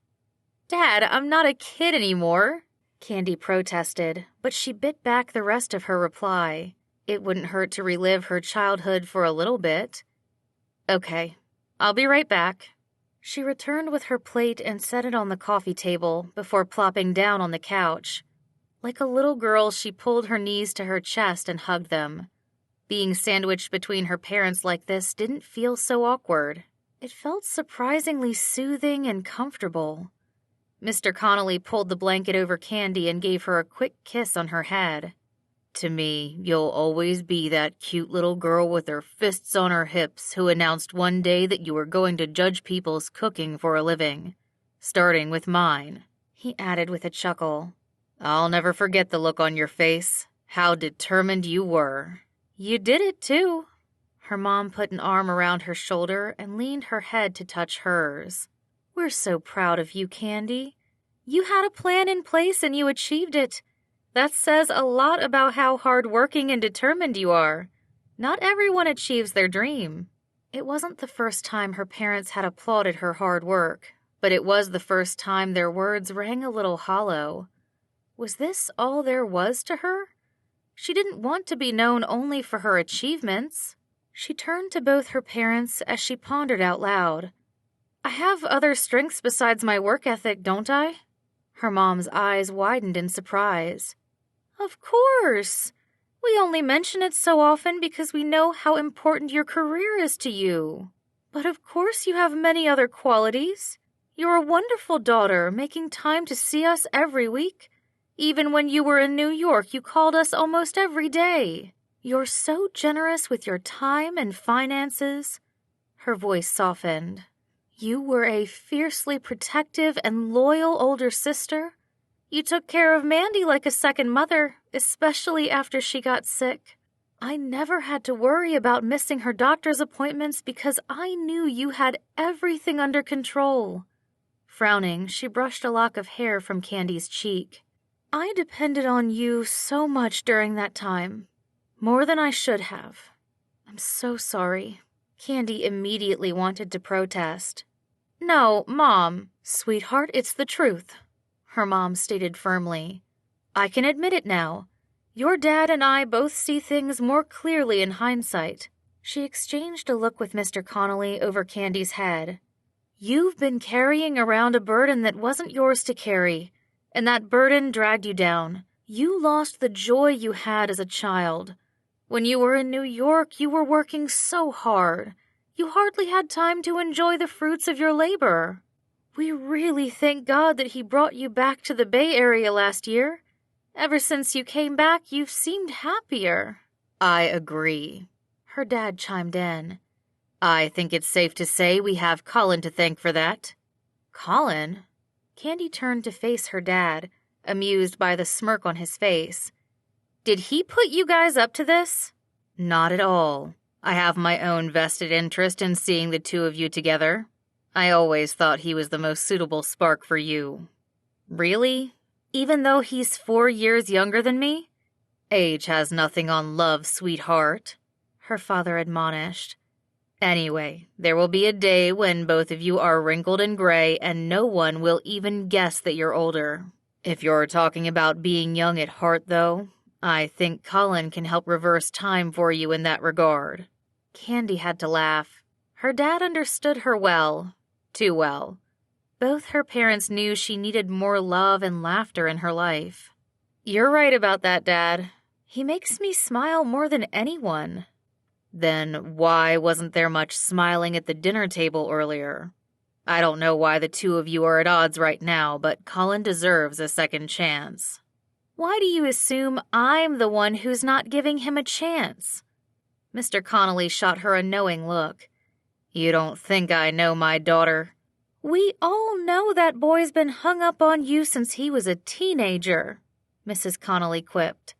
Speaker 1: "Dad, I'm not a kid anymore," Candy protested, but she bit back the rest of her reply. It wouldn't hurt to relive her childhood for a little bit. "Okay, I'll be right back." She returned with her plate and set it on the coffee table before plopping down on the couch. Like a little girl, she pulled her knees to her chest and hugged them. Being sandwiched between her parents like this didn't feel so awkward. It felt surprisingly soothing and comfortable. Mr. Connolly pulled the blanket over Candy and gave her a quick kiss on her head. "To me, you'll always be that cute little girl with her fists on her hips who announced one day that you were going to judge people's cooking for a living. Starting with mine," he added with a chuckle. "I'll never forget the look on your face. How determined you were." "You did it, too." Her mom put an arm around her shoulder and leaned her head to touch hers. "We're so proud of you, Candy. You had a plan in place and you achieved it. That says a lot about how hardworking and determined you are. Not everyone achieves their dream." It wasn't the first time her parents had applauded her hard work, but it was the first time their words rang a little hollow. Was this all there was to her? She didn't want to be known only for her achievements. She turned to both her parents as she pondered out loud. "I have other strengths besides my work ethic, don't I?" Her mom's eyes widened in surprise. "Of course! We only mention it so often because we know how important your career is to you. But of course you have many other qualities. You're a wonderful daughter, making time to see us every week. Even when you were in New York, you called us almost every day. You're so generous with your time and finances." Her voice softened. "You were a fiercely protective and loyal older sister. You took care of Mandy like a second mother, especially after she got sick. I never had to worry about missing her doctor's appointments because I knew you had everything under control." Frowning, she brushed a lock of hair from Candy's cheek. "I depended on you so much during that time. More than I should have. I'm so sorry." Candy immediately wanted to protest. "No, Mom." "Sweetheart, it's the truth," her mom stated firmly. "I can admit it now. Your dad and I both see things more clearly in hindsight." She exchanged a look with Mr. Connolly over Candy's head. "You've been carrying around a burden that wasn't yours to carry, and that burden dragged you down. You lost the joy you had as a child. When you were in New York, you were working so hard. You hardly had time to enjoy the fruits of your labor. We really thank God that He brought you back to the Bay Area last year. Ever since you came back, you've seemed happier." "I agree," her dad chimed in. "I think it's safe to say we have Colin to thank for that." "Colin?" Candy turned to face her dad, amused by the smirk on his face. "Did he put you guys up to this?" "Not at all. I have my own vested interest in seeing the two of you together. I always thought he was the most suitable spark for you." "Really? Even though he's 4 years younger than me?" "Age has nothing on love, sweetheart," her father admonished. "Anyway, there will be a day when both of you are wrinkled and gray and no one will even guess that you're older. If you're talking about being young at heart, though, I think Colin can help reverse time for you in that regard." Candy had to laugh. Her dad understood her well. Too well. Both her parents knew she needed more love and laughter in her life. "You're right about that, Dad. He makes me smile more than anyone.
Speaker 2: Then why wasn't there much smiling at the dinner table earlier? I don't know why the two of you are at odds right now, but Colin deserves a second chance.
Speaker 1: Why do you assume I'm the one who's not giving him a chance?
Speaker 2: Mr. Connolly shot her a knowing look. You don't think I know my daughter?
Speaker 1: We all know that boy's been hung up on you since he was a teenager, Mrs. Connolly quipped.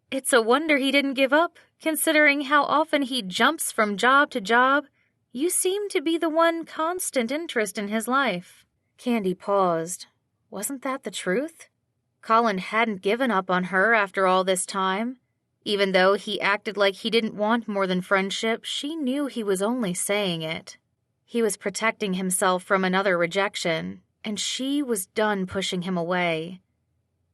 Speaker 1: It's a wonder he didn't give up, considering how often he jumps from job to job. You seem to be the one constant interest in his life.
Speaker 2: Candy paused. Wasn't that the truth? Colin hadn't given up on her after all this time. Even though he acted like he didn't want more than friendship, she knew he was only saying it. He was protecting himself from another rejection, and she was done pushing him away.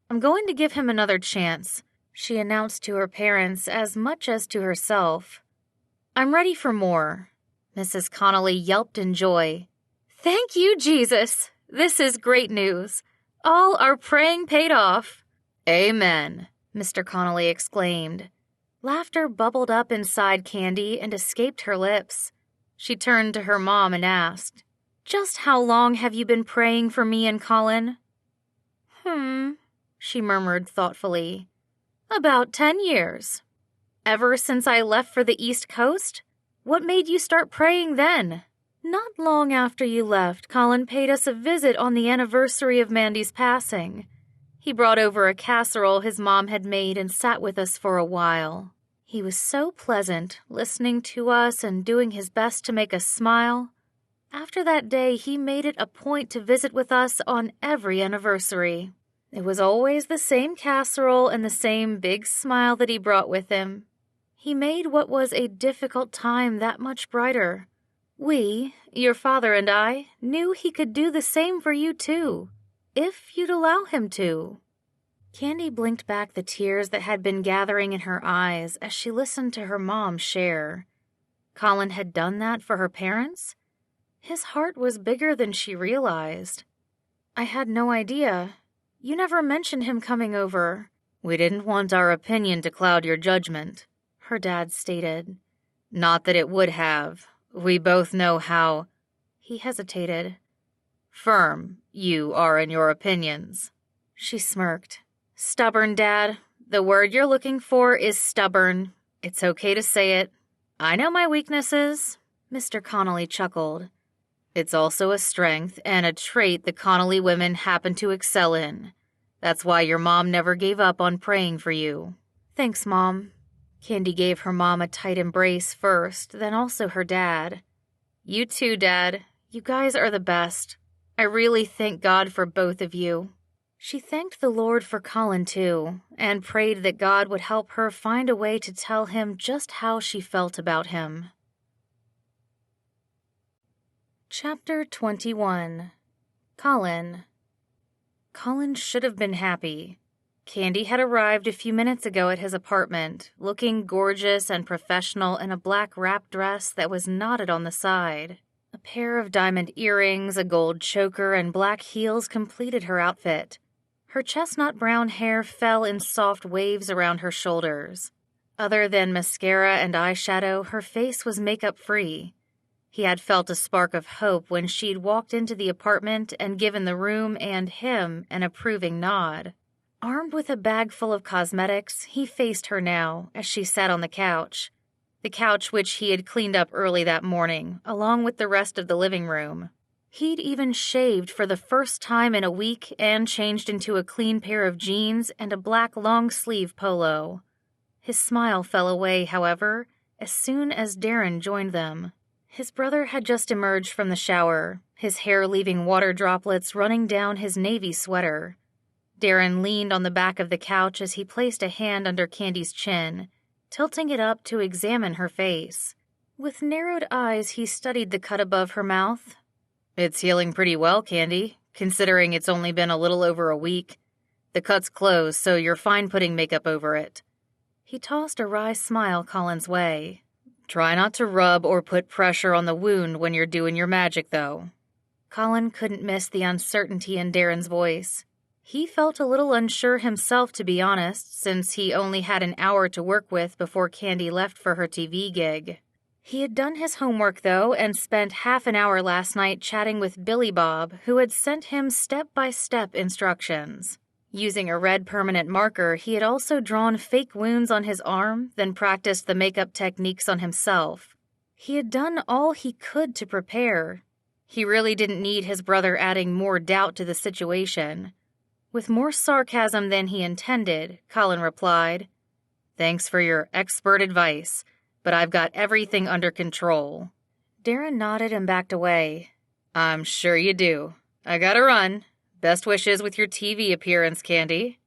Speaker 2: I'm going to give him another chance, she announced to her parents as much as to herself. I'm ready for more. Mrs. Connolly yelped in joy.
Speaker 1: Thank you, Jesus! This is great news. All our praying paid off.
Speaker 2: Amen, Mr. Connolly exclaimed.
Speaker 1: Laughter bubbled up inside Candy and escaped her lips. She turned to her mom and asked, Just how long have you been praying for me and Colin?
Speaker 2: She murmured thoughtfully.
Speaker 1: About 10 years. Ever since I left for the East Coast? What made you start praying then? Not long after you left, Colin paid us a visit on the anniversary of Mandy's passing. He brought over a casserole his mom had made and sat with us for a while. He was so pleasant, listening to us and doing his best to make us smile. After that day, he made it a point to visit with us on every anniversary. It was always the same casserole and the same big smile that he brought with him. He made what was a difficult time that much brighter. We, your father and I, knew he could do the same for you too, if you'd allow him to. Candy blinked back the tears that had been gathering in her eyes as she listened to her mom share. Colin had done that for her parents? His heart was bigger than she realized. I had no idea. You never mentioned him coming over.
Speaker 2: We didn't want our opinion to cloud your judgment, her dad stated. Not that it would have. We both know how...
Speaker 1: He hesitated.
Speaker 2: Firm you are in your opinions.
Speaker 1: She smirked. Stubborn, Dad. The word you're looking for is stubborn. It's okay to say it. I know my weaknesses. Mr. Connolly chuckled.
Speaker 2: It's also a strength and a trait the Connolly women happen to excel in. That's why your mom never gave up on praying for you.
Speaker 1: Thanks, Mom. Candy gave her mom a tight embrace first, then also her dad. You too, Dad. You guys are the best. I really thank God for both of you. She thanked the Lord for Colin, too, and prayed that God would help her find a way to tell him just how she felt about him. Chapter 21. Colin. Colin should have been happy. Candy had arrived a few minutes ago at his apartment, looking gorgeous and professional in a black wrap dress that was knotted on the side. A pair of diamond earrings, a gold choker, and black heels completed her outfit. Her chestnut brown hair fell in soft waves around her shoulders. Other than mascara and eyeshadow, her face was makeup-free. He had felt a spark of hope when she'd walked into the apartment and given the room and him an approving nod. Armed with a bag full of cosmetics, he faced her now as she sat on the couch which he had cleaned up early that morning, along with the rest of the living room. He'd even shaved for the first time in a week and changed into a clean pair of jeans and a black long-sleeve polo. His smile fell away, however, as soon as Darren joined them. His brother had just emerged from the shower, his hair leaving water droplets running down his navy sweater. Darren leaned on the back of the couch as he placed a hand under Candy's chin, tilting it up to examine her face. With narrowed eyes, he studied the cut above her mouth.
Speaker 2: It's healing pretty well, Candy, considering it's only been a little over a week. The cut's closed, so you're fine putting makeup over it.
Speaker 1: He tossed a wry smile Colin's way.
Speaker 2: Try not to rub or put pressure on the wound when you're doing your magic, though.
Speaker 1: Colin couldn't miss the uncertainty in Darren's voice. He felt a little unsure himself, to be honest, since he only had an hour to work with before Candy left for her TV gig. He had done his homework, though, and spent half an hour last night chatting with Billy Bob, who had sent him step-by-step instructions. Using a red permanent marker, he had also drawn fake wounds on his arm, then practiced the makeup techniques on himself. He had done all he could to prepare. He really didn't need his brother adding more doubt to the situation. With more sarcasm than he intended, Colin replied, "Thanks for your expert advice, but I've got everything under control." Darren nodded and backed away. "I'm sure you do. I gotta run. Best wishes with your TV appearance, Candy."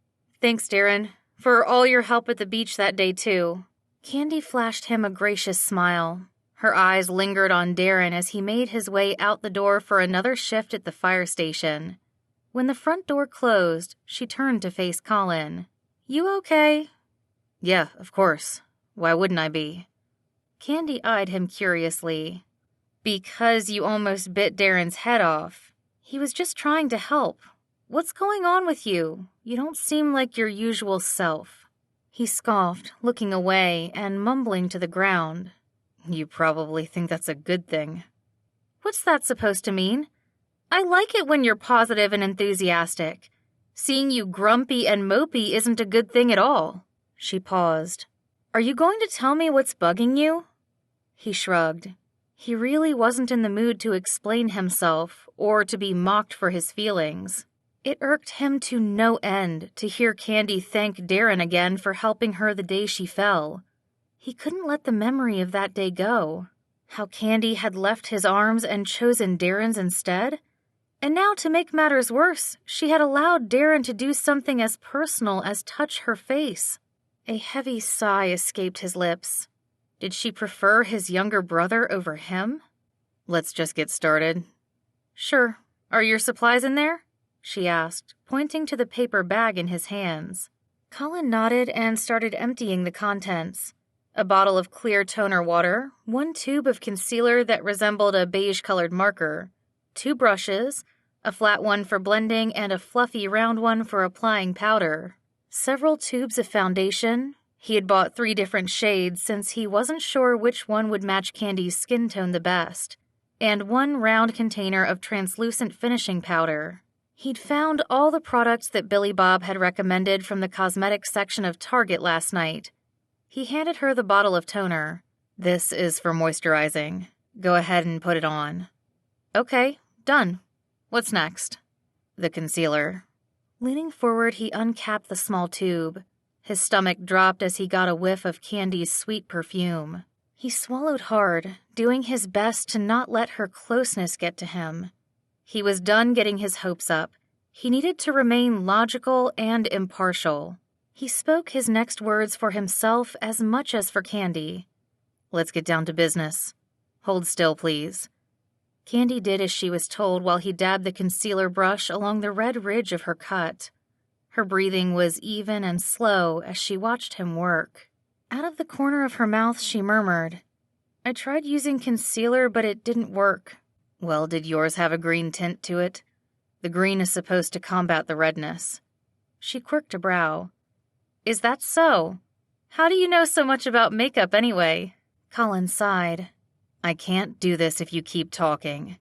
Speaker 1: "Thanks, Darren, for all your help at the beach that day, too." Candy flashed him a gracious smile. Her eyes lingered on Darren as he made his way out the door for another shift at the fire station. When the front door closed, she turned to face Colin. "You okay?" "Yeah, of course. Why wouldn't I be?" Candy eyed him curiously. "Because you almost bit Darren's head off. He was just trying to help. What's going on with you? You don't seem like your usual self." He scoffed, looking away and mumbling to the ground. "You probably think that's a good thing." "What's that supposed to mean? I like it when you're positive and enthusiastic. Seeing you grumpy and mopey isn't a good thing at all." She paused. "Are you going to tell me what's bugging you?" He shrugged. He really wasn't in the mood to explain himself or to be mocked for his feelings. It irked him to no end to hear Candy thank Darren again for helping her the day she fell. He couldn't let the memory of that day go. How Candy had left his arms and chosen Darren's instead? And now, to make matters worse, she had allowed Darren to do something as personal as touch her face. A heavy sigh escaped his lips. Did she prefer his younger brother over him? "Let's just get started." "Sure. Are your supplies in there?" she asked, pointing to the paper bag in his hands. Colin nodded and started emptying the contents. A bottle of clear toner water, one tube of concealer that resembled a beige-colored marker, 2 brushes, a flat one for blending and a fluffy round one for applying powder, several tubes of foundation. He had bought 3 different shades since he wasn't sure which one would match Candy's skin tone the best, and 1 round container of translucent finishing powder. He'd found all the products that Billy Bob had recommended from the cosmetics section of Target last night. He handed her the bottle of toner. "This is for moisturizing. Go ahead and put it on." "Okay, done. What's next?" "The concealer." Leaning forward, he uncapped the small tube. His stomach dropped as he got a whiff of Candy's sweet perfume. He swallowed hard, doing his best to not let her closeness get to him. He was done getting his hopes up. He needed to remain logical and impartial. He spoke his next words for himself as much as for Candy. "Let's get down to business. Hold still, please." Candy did as she was told while he dabbed the concealer brush along the red ridge of her cut. Her breathing was even and slow as she watched him work. Out of the corner of her mouth, she murmured, "I tried using concealer, but it didn't work." "Well, did yours have a green tint to it? The green is supposed to combat the redness." She quirked a brow. "Is that so? How do you know so much about makeup anyway?" Colin sighed. "I can't do this if you keep talking."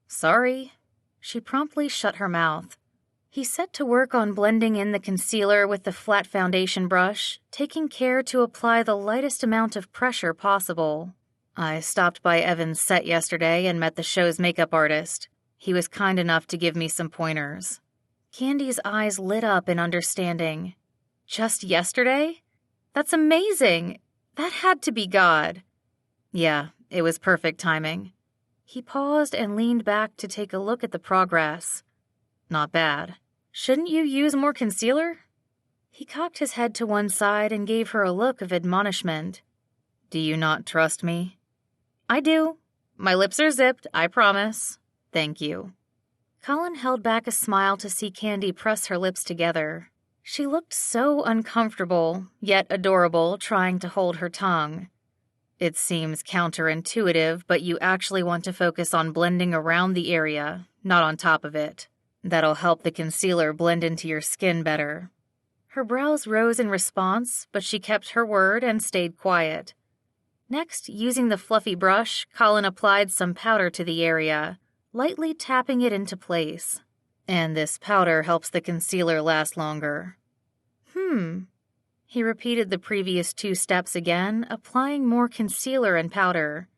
Speaker 1: "Sorry." She promptly shut her mouth. He set to work on blending in the concealer with the flat foundation brush, taking care to apply the lightest amount of pressure possible. "I stopped by Evan's set yesterday and met the show's makeup artist. He was kind enough to give me some pointers." Candy's eyes lit up in understanding. "Just yesterday? That's amazing. That had to be God." "Yeah, it was perfect timing." He paused and leaned back to take a look at the progress. "Not bad. Shouldn't you use more concealer?" He cocked his head to one side and gave her a look of admonishment. "Do you not trust me?" "I do. My lips are zipped, I promise." "Thank you." Colin held back a smile to see Candy press her lips together. She looked so uncomfortable, yet adorable, trying to hold her tongue. "It seems counterintuitive, but you actually want to focus on blending around the area, not on top of it."
Speaker 2: That'll help the concealer blend into your skin better. Her brows rose in response, but she kept her word and stayed quiet. Next, using the fluffy brush, Colin applied some powder to the area, lightly tapping it into place. And this powder helps the concealer last longer. He repeated the previous 2 steps again, applying more concealer and powder.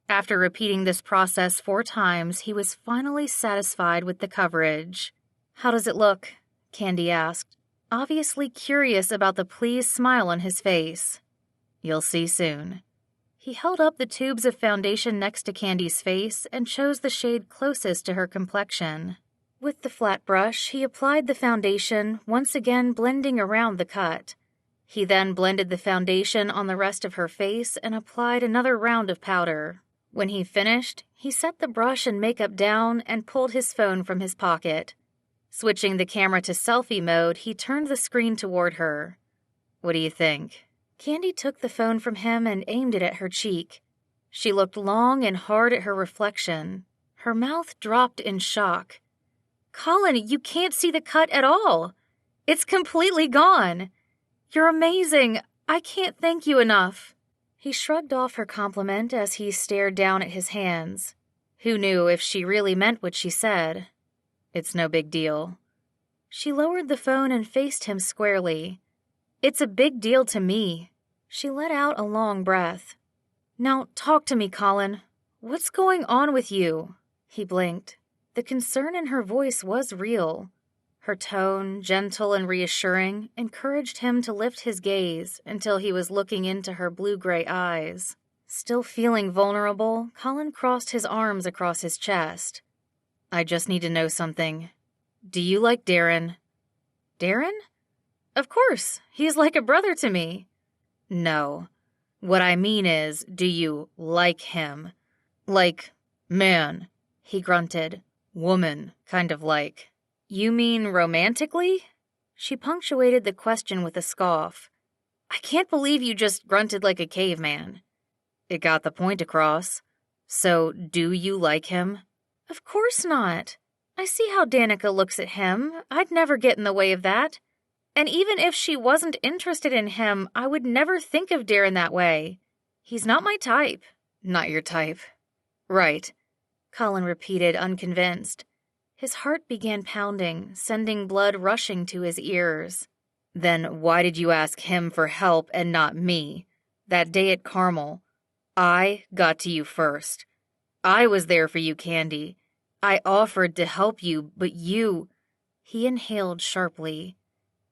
Speaker 2: After repeating this process 4 times, he was finally satisfied with the coverage. "How does it look?" Candy asked, obviously curious about the pleased smile on his face. "You'll see soon." He held up the tubes of foundation next to Candy's face and chose the shade closest to her complexion. With the flat brush, he applied the foundation, once again blending around the cut. He then blended the foundation on the rest of her face and applied another round of powder. When he finished, he set the brush and makeup down and pulled his phone from his pocket. Switching the camera to selfie mode, he turned the screen toward her. "What do you think?" Candy took the phone from him and aimed it at her cheek. She looked long and hard at her reflection. Her mouth dropped in shock. "Colin, you can't see the cut at all. It's completely gone. You're amazing. I can't thank you enough." He shrugged off her compliment as he stared down at his hands. Who knew if she really meant what she said? "It's no big deal." She lowered the phone and faced him squarely. "It's a big deal to me." She let out a long breath. "Now talk to me, Colin. What's going on with you?" He blinked. The concern in her voice was real. Her tone, gentle and reassuring, encouraged him to lift his gaze until he was looking into her blue-gray eyes. Still feeling vulnerable, Colin crossed his arms across his chest. "I just need to know something. Do you like Darren?" "Darren? Of course. He's like a brother to me." "No. What I mean is, do you like him? Like, man," he grunted. "Woman, kind of like." "You mean romantically?" She punctuated the question with a scoff. "I can't believe you just grunted like a caveman." "It got the point across. So, do you like him?" "Of course not. I see how Danica looks at him. I'd never get in the way of that. And even if she wasn't interested in him, I would never think of Darren that way. He's not my type." "Not your type." "Right," Colin repeated, unconvinced. His heart began pounding, sending blood rushing to his ears. "Then why did you ask him for help and not me? That day at Carmel, I got to you first. I was there for you, Candy. I offered to help you, but you—" He inhaled sharply.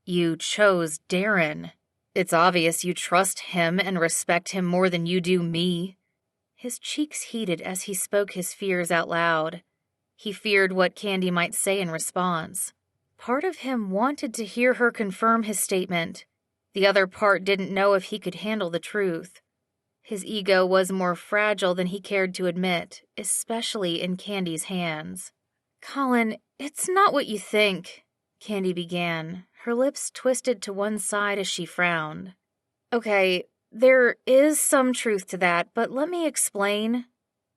Speaker 2: "You chose Darren. It's obvious you trust him and respect him more than you do me." His cheeks heated as he spoke his fears out loud. He feared what Candy might say in response. Part of him wanted to hear her confirm his statement. The other part didn't know if he could handle the truth. His ego was more fragile than he cared to admit, especially in Candy's hands. "Colin, it's not what you think," Candy began, her lips twisted to one side as she frowned. "Okay, there is some truth to that, but let me explain."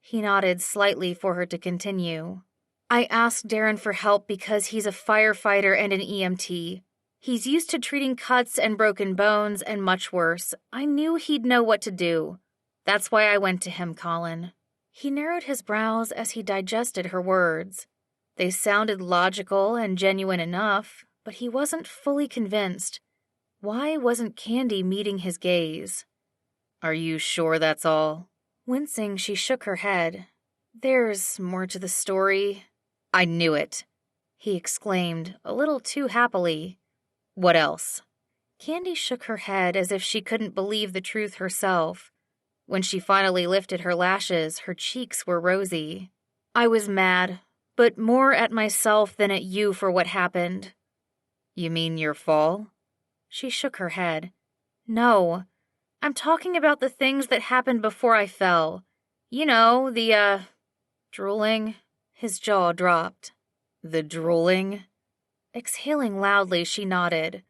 Speaker 2: He nodded slightly for her to continue. "I asked Darren for help because he's a firefighter and an EMT. He's used to treating cuts and broken bones and much worse. I knew he'd know what to do. That's why I went to him, Colin." He narrowed his brows as he digested her words. They sounded logical and genuine enough, but he wasn't fully convinced. Why wasn't Candy meeting his gaze? "Are you sure that's all?" Wincing, she shook her head. "There's more to the story." "I knew it," he exclaimed, a little too happily. "What else?" Candy shook her head as if she couldn't believe the truth herself. When she finally lifted her lashes, her cheeks were rosy. "I was mad, but more at myself than at you for what happened." "You mean your fall?" She shook her head. "No, I'm talking about the things that happened before I fell. You know, the, drooling." His jaw dropped. "The drooling?" Exhaling loudly, she nodded.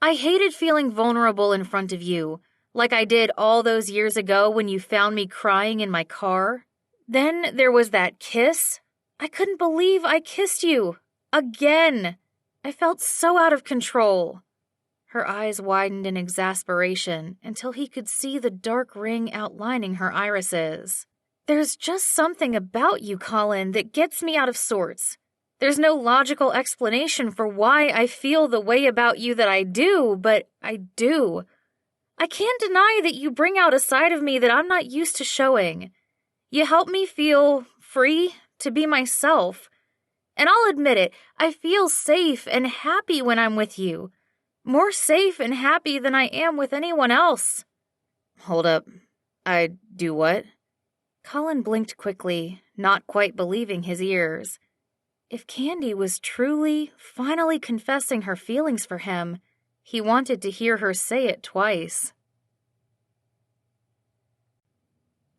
Speaker 2: "I hated feeling vulnerable in front of you, like I did all those years ago when you found me crying in my car. Then there was that kiss. I couldn't believe I kissed you.
Speaker 1: Again! I felt so out of control. Her eyes widened in exasperation until he could see the dark ring outlining her irises. There's just something about you, Colin, that gets me out of sorts. There's no logical explanation for why I feel the way about you that I do, but I do. I can't deny that you bring out a side of me that I'm not used to showing. You help me feel free to be myself. And I'll admit it, I feel safe and happy when I'm with you. More safe and happy than I am with anyone else.
Speaker 2: Hold up. I do what?
Speaker 1: Colin blinked quickly, not quite believing his ears. If Candy was truly, finally confessing her feelings for him, he wanted to hear her say it twice.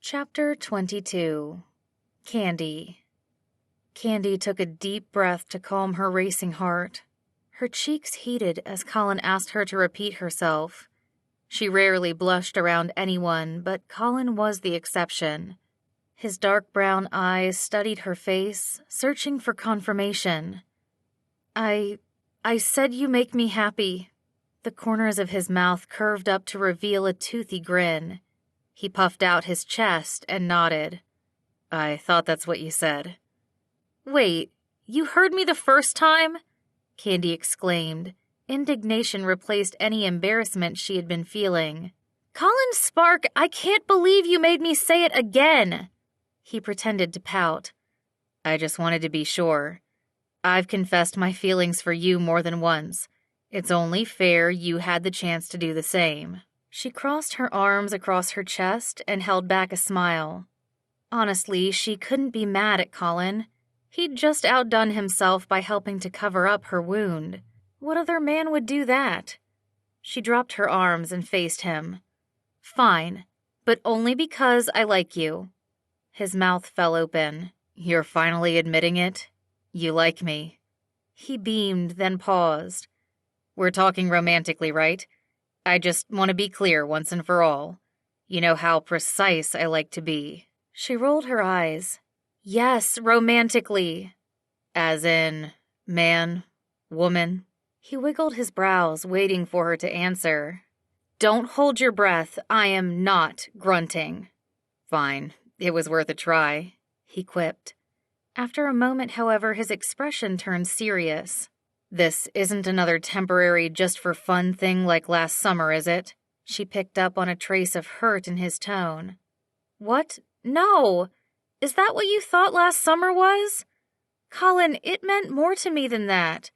Speaker 1: Chapter 22. Candy. Candy took a deep breath to calm her racing heart. Her cheeks heated as Colin asked her to repeat herself. She rarely blushed around anyone, but Colin was the exception. His dark brown eyes studied her face, searching for confirmation. I said you make me happy. The corners of his mouth curved up to reveal a toothy grin. He puffed out his chest and nodded.
Speaker 2: I thought that's what you said.
Speaker 1: Wait, you heard me the first time? Candy exclaimed. Indignation replaced any embarrassment she had been feeling. Colin Spark, I can't believe you made me say it again. He pretended to pout.
Speaker 2: I just wanted to be sure. I've confessed my feelings for you more than once. It's only fair you had the chance to do the same.
Speaker 1: She crossed her arms across her chest and held back a smile. Honestly, she couldn't be mad at Colin. He'd just outdone himself by helping to cover up her wound. What other man would do that? She dropped her arms and faced him. Fine, but only because I like you. His mouth fell open.
Speaker 2: You're finally admitting it? You like me?
Speaker 1: He beamed, then paused.
Speaker 2: We're talking romantically, right? I just want to be clear once and for all. You know how precise I like to be.
Speaker 1: She rolled her eyes. Yes, romantically.
Speaker 2: As in, man, woman?
Speaker 1: He wiggled his brows, waiting for her to answer. Don't hold your breath. I am not grunting.
Speaker 2: Fine. It was worth a try,
Speaker 1: he quipped. After a moment, however, his expression turned serious.
Speaker 2: This isn't another temporary just-for-fun thing like last summer, is it?
Speaker 1: She picked up on a trace of hurt in his tone. What? No. Is that what you thought last summer was? Colin, it meant more to me than that.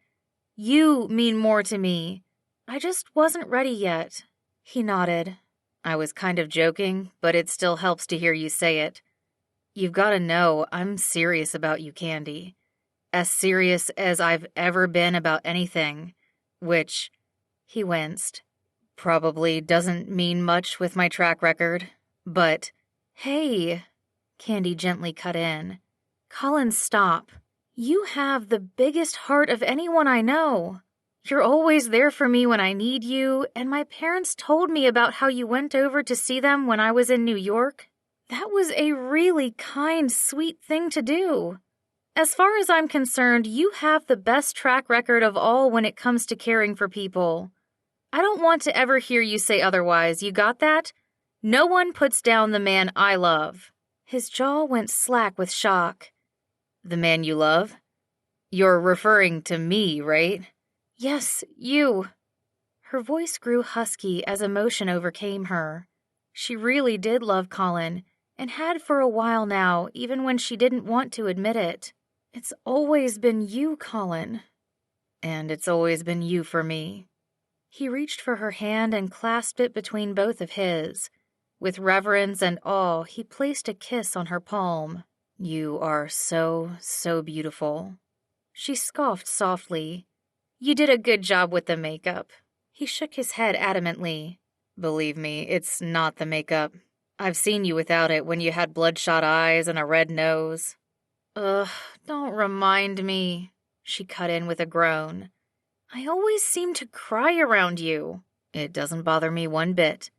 Speaker 1: You mean more to me. I just wasn't ready yet. He nodded.
Speaker 2: I was kind of joking, but it still helps to hear you say it. You've got to know I'm serious about you, Candy. As serious as I've ever been about anything, which, he winced, probably doesn't mean much with my track record, but...
Speaker 1: Hey, Candy gently cut in. Colin, stop. You have the biggest heart of anyone I know. You're always there for me when I need you, and my parents told me about how you went over to see them when I was in New York. That was a really kind, sweet thing to do. As far as I'm concerned, you have the best track record of all when it comes to caring for people. I don't want to ever hear you say otherwise, you got that? No one puts down the man I love. His jaw went slack with shock.
Speaker 2: The man you love? You're referring to me, right?
Speaker 1: Yes, you. Her voice grew husky as emotion overcame her. She really did love Colin, and had for a while now, even when she didn't want to admit it. It's always been you, Colin.
Speaker 2: And it's always been you for me.
Speaker 1: He reached for her hand and clasped it between both of his. With reverence and awe, he placed a kiss on her palm.
Speaker 2: You are so, so beautiful.
Speaker 1: She scoffed softly. You did a good job with the makeup. He shook his head adamantly.
Speaker 2: Believe me, it's not the makeup. I've seen you without it when you had bloodshot eyes and a red nose.
Speaker 1: Ugh, don't remind me, she cut in with a groan. I always seem to cry around you.
Speaker 2: It doesn't bother me one bit.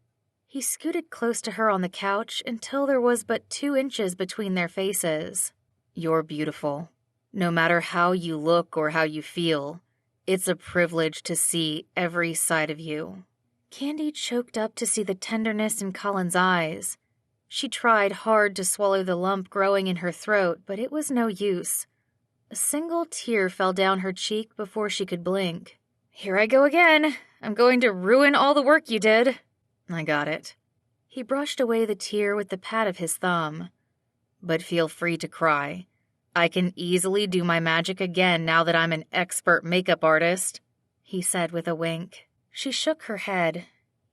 Speaker 1: He scooted close to her on the couch until there was but 2 inches between their faces.
Speaker 2: You're beautiful.
Speaker 1: No matter how you look or how you feel, it's a privilege to see every side of you.
Speaker 2: Candy choked up to see the tenderness in Colin's eyes. She tried hard to swallow the lump growing in her throat, but it was no use. A single tear fell down her cheek before she could blink.
Speaker 1: Here I go again. I'm going to ruin all the work you did. I got it.
Speaker 2: He brushed away the tear with the pad of his thumb.
Speaker 1: But feel free to cry. I can easily do my magic again now that I'm an expert makeup artist, he said with a wink.
Speaker 2: She shook her head.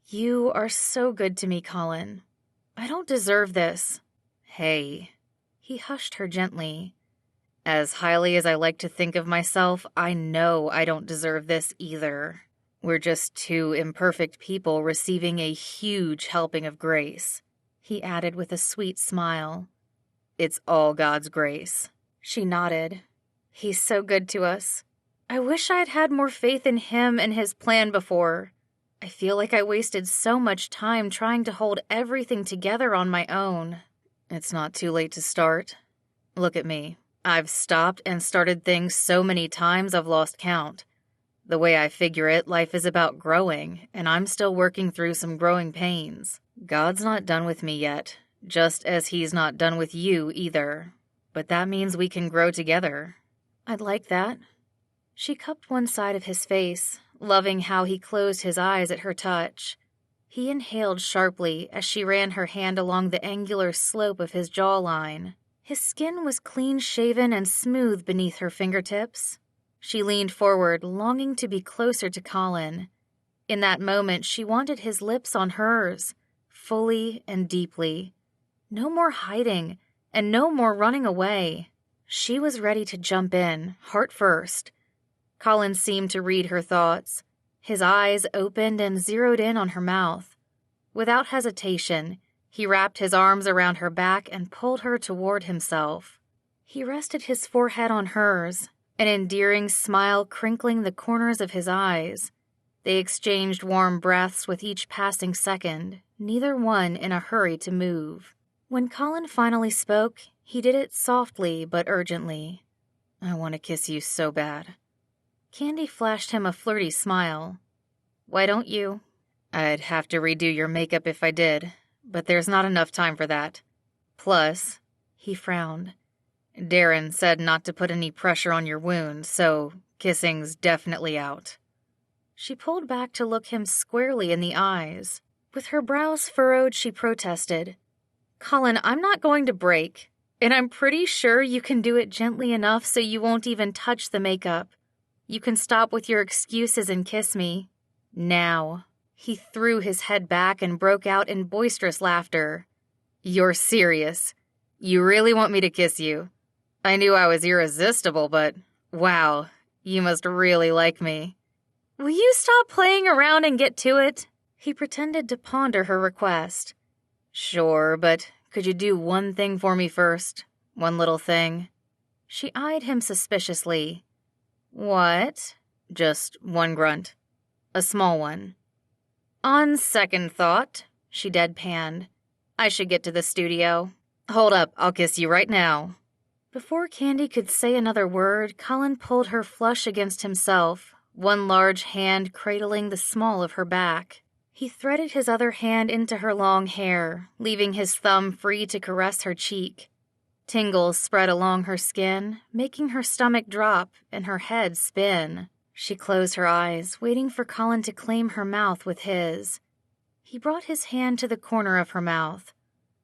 Speaker 2: You are so good to me, Colin. I don't deserve this.
Speaker 1: Hey.
Speaker 2: He hushed her gently.
Speaker 1: As highly as I like to think of myself, I know I don't deserve this either. We're just two imperfect people receiving a huge helping of grace, he added with a sweet smile. It's all God's grace.
Speaker 2: She nodded. He's so good to us. I wish I'd had more faith in him and his plan before. I feel like I wasted so much time trying to hold everything together on my own.
Speaker 1: It's not too late to start. Look at me. I've stopped and started things so many times I've lost count. The way I figure it, life is about growing, and I'm still working through some growing pains. God's not done with me yet, just as he's not done with you either. But that means we can grow together.
Speaker 2: I'd like that. She cupped one side of his face, loving how he closed his eyes at her touch. He inhaled sharply as she ran her hand along the angular slope of his jawline. His skin was clean-shaven and smooth beneath her fingertips. She leaned forward, longing to be closer to Colin. In that moment, she wanted his lips on hers, fully and deeply. No more hiding, and no more running away. She was ready to jump in, heart first. Colin seemed to read her thoughts. His eyes opened and zeroed in on her mouth. Without hesitation, he wrapped his arms around her back and pulled her toward himself. He rested his forehead on hers, an endearing smile crinkling the corners of his eyes. They exchanged warm breaths with each passing second, neither one in a hurry to move. When Colin finally spoke, he did it softly but urgently.
Speaker 1: I want to kiss you so bad.
Speaker 2: Candy flashed him a flirty smile. Why don't you?
Speaker 1: I'd have to redo your makeup if I did, but there's not enough time for that. Plus,
Speaker 2: he frowned,
Speaker 1: Darren said not to put any pressure on your wound, so kissing's definitely out.
Speaker 2: She pulled back to look him squarely in the eyes. With her brows furrowed, she protested. Colin, I'm not going to break, and I'm pretty sure you can do it gently enough so you won't even touch the makeup. You can stop with your excuses and kiss me. Now. He threw his head back and broke out in boisterous laughter.
Speaker 1: You're serious? You really want me to kiss you? I knew I was irresistible, but wow, you must really like me.
Speaker 2: Will you stop playing around and get to it? He pretended to ponder her request.
Speaker 1: Sure, but could you do one thing for me first? One little thing?
Speaker 2: She eyed him suspiciously.
Speaker 1: What? Just one grunt. A small one.
Speaker 2: On second thought, she deadpanned, I should get to the studio.
Speaker 1: Hold up, I'll kiss you right now.
Speaker 2: Before Candy could say another word, Colin pulled her flush against himself, one large hand cradling the small of her back. He threaded his other hand into her long hair, leaving his thumb free to caress her cheek. Tingles spread along her skin, making her stomach drop and her head spin. She closed her eyes, waiting for Colin to claim her mouth with his. He brought his hand to the corner of her mouth.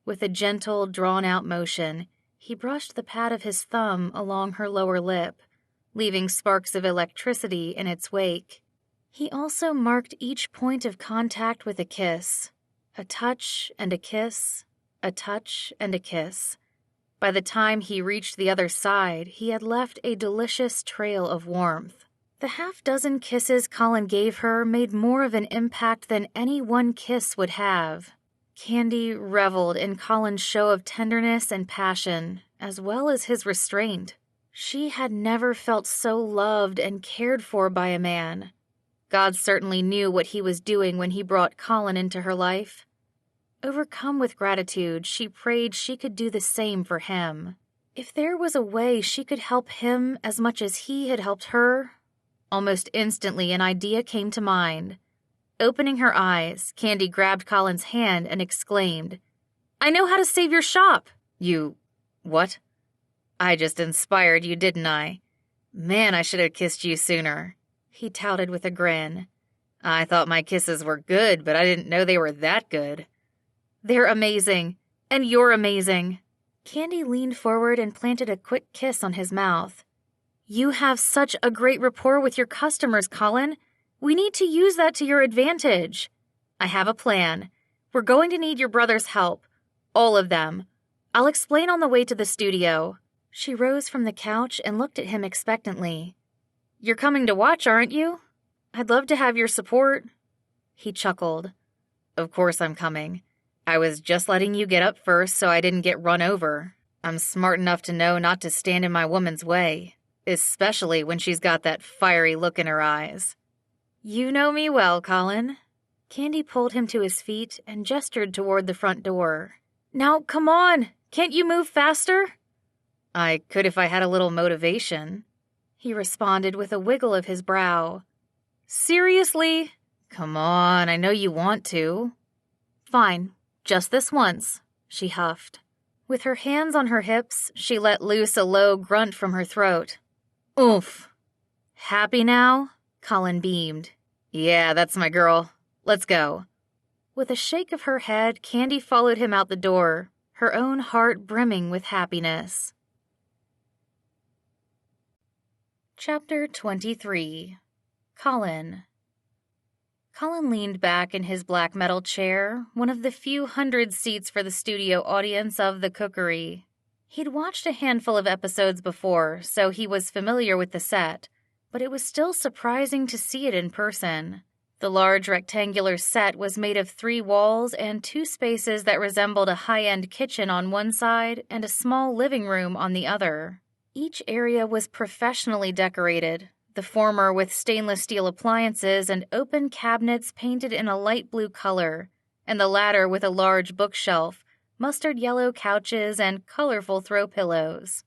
Speaker 2: With a gentle, drawn-out motion, he brushed the pad of his thumb along her lower lip, leaving sparks of electricity in its wake. He also marked each point of contact with a kiss. A touch and a kiss, a touch and a kiss. By the time he reached the other side, he had left a delicious trail of warmth. The half-dozen kisses Colin gave her made more of an impact than any one kiss would have. Candy reveled in Colin's show of tenderness and passion, as well as his restraint. She had never felt so loved and cared for by a man. God certainly knew what he was doing when he brought Colin into her life. Overcome with gratitude, she prayed she could do the same for him.
Speaker 1: If there was a way she could help him as much as he had helped her, almost instantly an idea came to mind. Opening her eyes, Candy grabbed Colin's hand and exclaimed, "I know how to save your shop!"
Speaker 2: You... what? I just inspired you, didn't I? Man, I should have kissed you sooner, he touted with a grin. I thought my kisses were good, but I didn't know they were that good.
Speaker 1: They're amazing, and you're amazing. Candy leaned forward and planted a quick kiss on his mouth. You have such a great rapport with your customers, Colin. We need to use that to your advantage. I have a plan. We're going to need your brother's help. All of them. I'll explain on the way to the studio. She rose from the couch and looked at him expectantly. You're coming to watch, aren't you? I'd love to have your support. He chuckled.
Speaker 2: Of course I'm coming. I was just letting you get up first so I didn't get run over. I'm smart enough to know not to stand in my woman's way, especially when she's got that fiery look in her eyes.
Speaker 1: You know me well, Colin. Candy pulled him to his feet and gestured toward the front door. Now, come on! Can't you move faster?
Speaker 2: I could if I had a little motivation,
Speaker 1: he responded with a wiggle of his brow. Seriously?
Speaker 2: Come on, I know you want to.
Speaker 1: Fine. Just this once, she huffed. With her hands on her hips, she let loose a low grunt from her throat. Oof. Happy now? Colin beamed.
Speaker 2: Yeah, that's my girl. Let's go.
Speaker 1: With a shake of her head, Candy followed him out the door, her own heart brimming with happiness. Chapter 23. Colin. Colin leaned back in his black metal chair, one of the few hundred seats for the studio audience of The Cookery. He'd watched a handful of episodes before, so he was familiar with the set, but it was still surprising to see it in person. The large rectangular set was made of 3 walls and 2 spaces that resembled a high-end kitchen on one side and a small living room on the other. Each area was professionally decorated, the former with stainless steel appliances and open cabinets painted in a light blue color, and the latter with a large bookshelf, mustard yellow couches, and colorful throw pillows.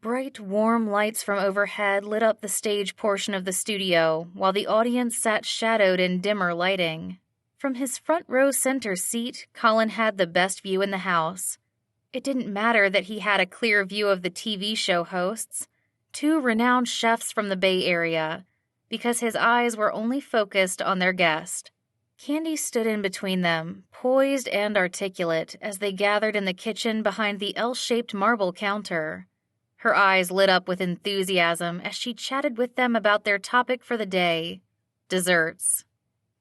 Speaker 1: Bright, warm lights from overhead lit up the stage portion of the studio, while the audience sat shadowed in dimmer lighting. From his front row center seat, Colin had the best view in the house. It didn't matter that he had a clear view of the TV show hosts, 2 renowned chefs from the Bay Area, because his eyes were only focused on their guest. Candy stood in between them, poised and articulate, as they gathered in the kitchen behind the L-shaped marble counter. Her eyes lit up with enthusiasm as she chatted with them about their topic for the day, desserts.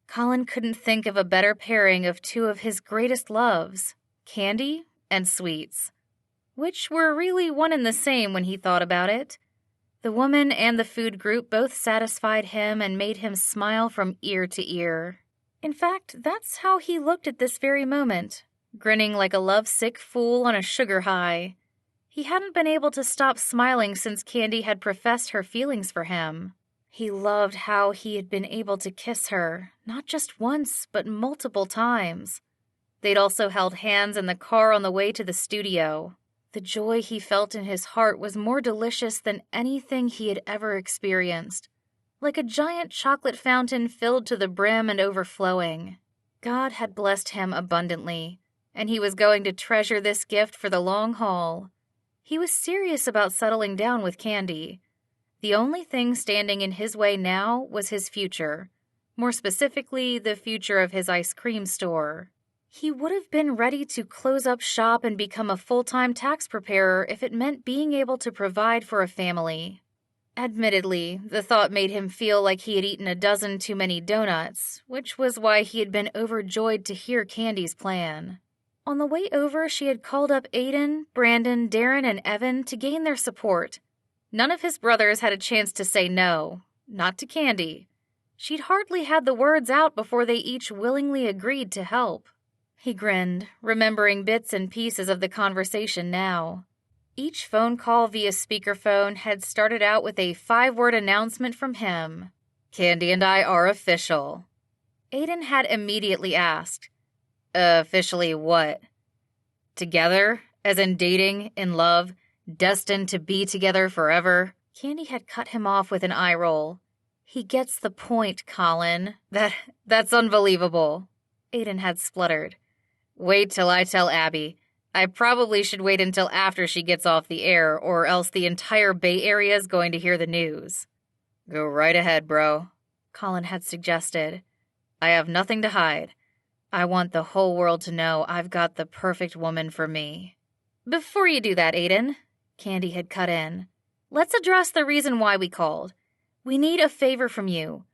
Speaker 1: Colin couldn't think of a better pairing of 2 of his greatest loves, candy and sweets, which were really one and the same when he thought about it. The woman and the food group both satisfied him and made him smile from ear to ear. In fact, that's how he looked at this very moment, grinning like a lovesick fool on a sugar high. He hadn't been able to stop smiling since Candy had professed her feelings for him. He loved how he had been able to kiss her, not just once, but multiple times. They'd also held hands in the car on the way to the studio. The joy he felt in his heart was more delicious than anything he had ever experienced, like a giant chocolate fountain filled to the brim and overflowing. God had blessed him abundantly, and he was going to treasure this gift for the long haul. He was serious about settling down with Candy. The only thing standing in his way now was his future, more specifically, the future of his ice cream store. He would have been ready to close up shop and become a full-time tax preparer if it meant being able to provide for a family. Admittedly, the thought made him feel like he had eaten a dozen too many donuts, which was why he had been overjoyed to hear Candy's plan. On the way over, she had called up Aiden, Brandon, Darren, and Evan to gain their support. None of his brothers had a chance to say no, not to Candy. She'd hardly had the words out before they each willingly agreed to help. He grinned, remembering bits and pieces of the conversation now. Each phone call via speakerphone had started out with a 5-word announcement from him. Candy and I are official. Aiden had immediately asked, officially what? Together, as in dating, in love, Destined to be together forever? Candy had cut him off with an eye roll. He gets the point, Colin. That's unbelievable. Aiden had spluttered. Wait till I tell Abby. I probably should wait until after she gets off the air, or else the entire Bay Area is going to hear the news. Go right ahead, bro, Colin had suggested. I have nothing to hide. I want the whole world to know I've got the perfect woman for me. Before you do that, Aiden, Candy had cut in, let's address the reason why we called. We need a favor from you.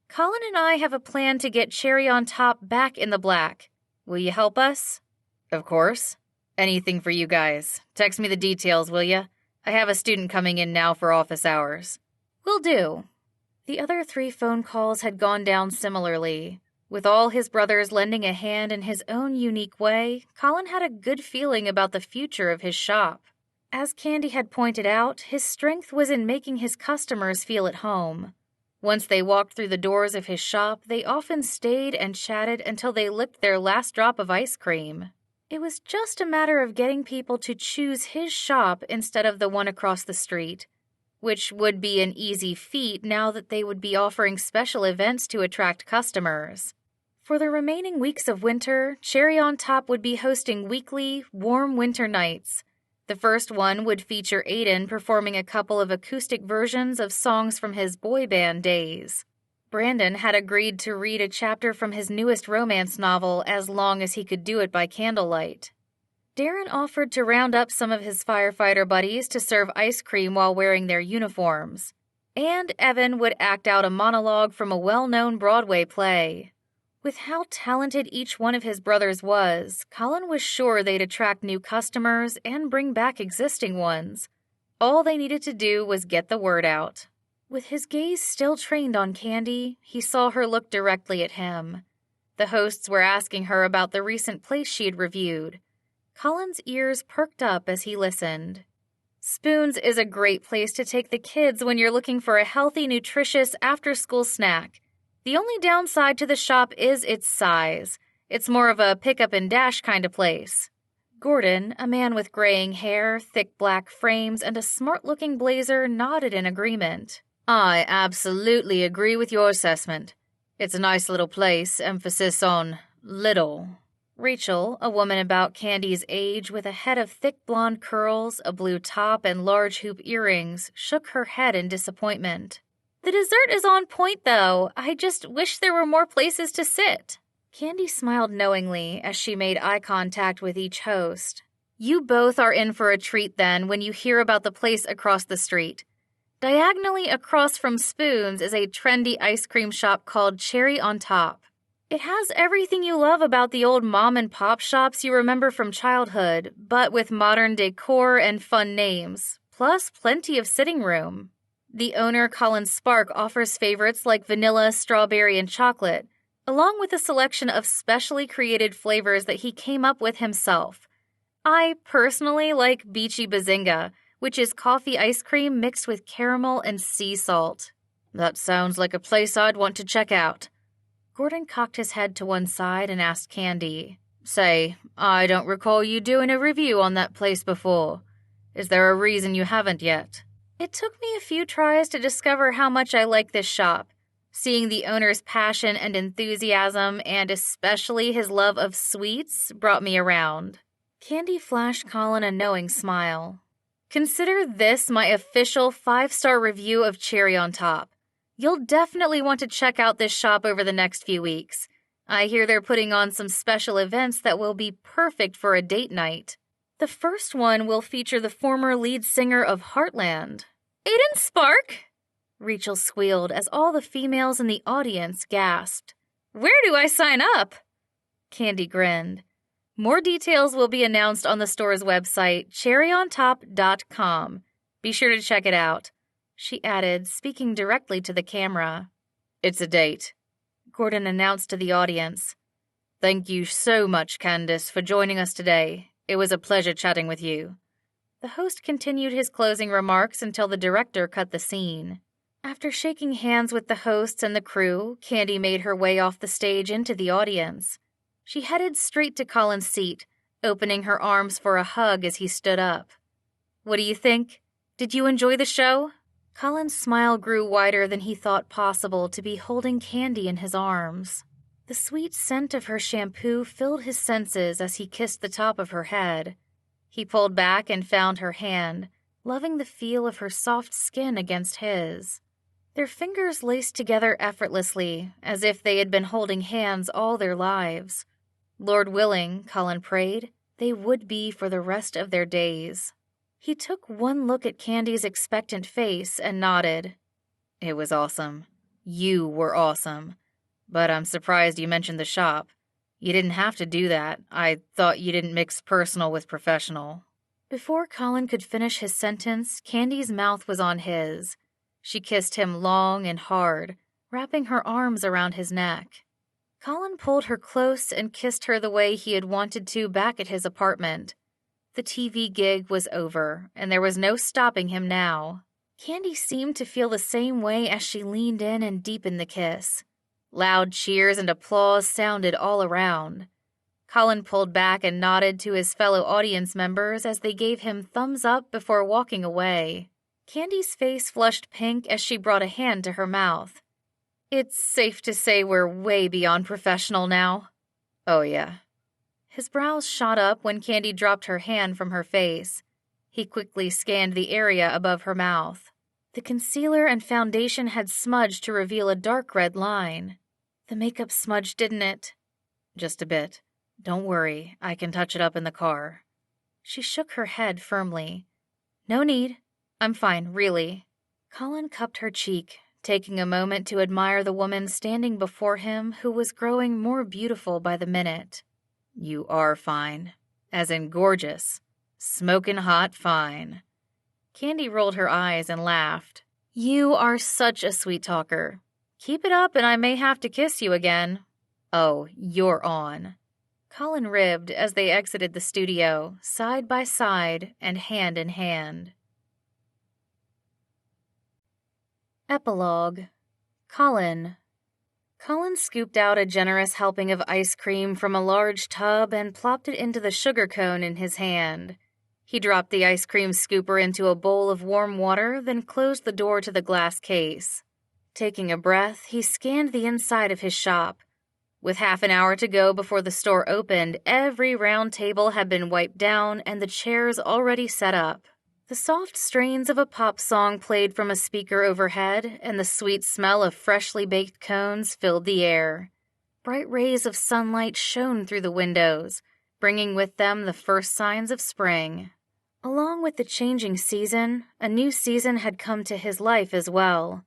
Speaker 1: Colin and I have a plan to get Cherry on Top back in the black. Will you help us? Of course. Anything for you guys. Text me the details, will you? I have a student coming in now for office hours. Will do. The other 3 phone calls had gone down similarly. With all his brothers lending a hand in his own unique way, Colin had a good feeling about the future of his shop. As Candy had pointed out, his strength was in making his customers feel at home. Once they walked through the doors of his shop, they often stayed and chatted until they licked their last drop of ice cream. It was just a matter of getting people to choose his shop instead of the one across the street, which would be an easy feat now that they would be offering special events to attract customers. For the remaining weeks of winter, Cherry on Top would be hosting weekly, warm winter nights. The first one would feature Aiden performing a couple of acoustic versions of songs from his boy band days. Brandon had agreed to read a chapter from his newest romance novel as long as he could do it by candlelight. Darren offered to round up some of his firefighter buddies to serve ice cream while wearing their uniforms. And Evan would act out a monologue from a well-known Broadway play. With how talented each one of his brothers was, Colin was sure they'd attract new customers and bring back existing ones. All they needed to do was get the word out. With his gaze still trained on Candy, he saw her look directly at him. The hosts were asking her about the recent place she had reviewed. Colin's ears perked up as he listened. Spoons is a great place to take the kids when you're looking for a healthy, nutritious after-school snack. The only downside to the shop is its size. It's more of a pick-up-and-dash kind of place. Gordon, a man with graying hair, thick black frames, and a smart-looking blazer, nodded in agreement. I absolutely agree with your assessment. It's a nice little place, emphasis on little. Rachel, a woman about Candy's age with a head of thick blonde curls, a blue top, and large hoop earrings, shook her head in disappointment. The dessert is on point, though. I just wish there were more places to sit. Candy smiled knowingly as she made eye contact with each host. You both are in for a treat, then, when you hear about the place across the street. Diagonally across from Spoons is a trendy ice cream shop called Cherry on Top. It has everything you love about the old mom-and-pop shops you remember from childhood, but with modern decor and fun names, plus plenty of sitting room. The owner, Colin Spark, offers favorites like vanilla, strawberry, and chocolate, along with a selection of specially created flavors that he came up with himself. I personally like Beachy Bazinga, which is coffee ice cream mixed with caramel and sea salt. That sounds like a place I'd want to check out. Gordon cocked his head to one side and asked Candy, Say, I don't recall you doing a review on that place before. Is there a reason you haven't yet? It took me a few tries to discover how much I like this shop. Seeing the owner's passion and enthusiasm, and especially his love of sweets, brought me around. Candy flashed Colin a knowing smile. Consider this my official 5-star review of Cherry on Top. You'll definitely want to check out this shop over the next few weeks. I hear they're putting on some special events that will be perfect for a date night. The first one will feature the former lead singer of Heartland. Aiden Spark? Rachel squealed as all the females in the audience gasped. Where do I sign up? Candy grinned. More details will be announced on the store's website, cherryontop.com. Be sure to check it out, she added, speaking directly to the camera. It's a date, Gordon announced to the audience. Thank you so much, Candace, for joining us today. It was a pleasure chatting with you. The host continued his closing remarks until the director cut the scene. After shaking hands with the hosts and the crew, Candy made her way off the stage into the audience. She headed straight to Colin's seat, opening her arms for a hug as he stood up. What do you think? Did you enjoy the show? Colin's smile grew wider than he thought possible to be holding Candy in his arms. The sweet scent of her shampoo filled his senses as he kissed the top of her head. He pulled back and found her hand, loving the feel of her soft skin against his. Their fingers laced together effortlessly, as if they had been holding hands all their lives. Lord willing, Colin prayed, they would be for the rest of their days. He took one look at Candy's expectant face and nodded. It was awesome. You were awesome. But I'm surprised you mentioned the shop. You didn't have to do that. I thought you didn't mix personal with professional. Before Colin could finish his sentence, Candy's mouth was on his. She kissed him long and hard, wrapping her arms around his neck. Colin pulled her close and kissed her the way he had wanted to back at his apartment. The TV gig was over, and there was no stopping him now. Candy seemed to feel the same way as she leaned in and deepened the kiss. Loud cheers and applause sounded all around. Colin pulled back and nodded to his fellow audience members as they gave him thumbs up before walking away. Candy's face flushed pink as she brought a hand to her mouth. It's safe to say we're way beyond professional now. Oh, yeah. His brows shot up when Candy dropped her hand from her face. He quickly scanned the area above her mouth. The concealer and foundation had smudged to reveal a dark red line. The makeup smudged, didn't it? Just a bit. Don't worry, I can touch it up in the car. She shook her head firmly. No need. I'm fine, really. Colin cupped her cheek, taking a moment to admire the woman standing before him who was growing more beautiful by the minute. You are fine. As in gorgeous. Smokin' hot fine. Candy rolled her eyes and laughed. You are such a sweet talker. Keep it up and I may have to kiss you again. Oh, you're on. Colin ribbed as they exited the studio, side by side and hand in hand. Epilogue. Colin. Colin scooped out a generous helping of ice cream from a large tub and plopped it into the sugar cone in his hand. He dropped the ice cream scooper into a bowl of warm water, then closed the door to the glass case. Taking a breath, he scanned the inside of his shop. With half an hour to go before the store opened, every round table had been wiped down and the chairs already set up. The soft strains of a pop song played from a speaker overhead, and the sweet smell of freshly baked cones filled the air. Bright rays of sunlight shone through the windows, bringing with them the first signs of spring. Along with the changing season, a new season had come to his life as well.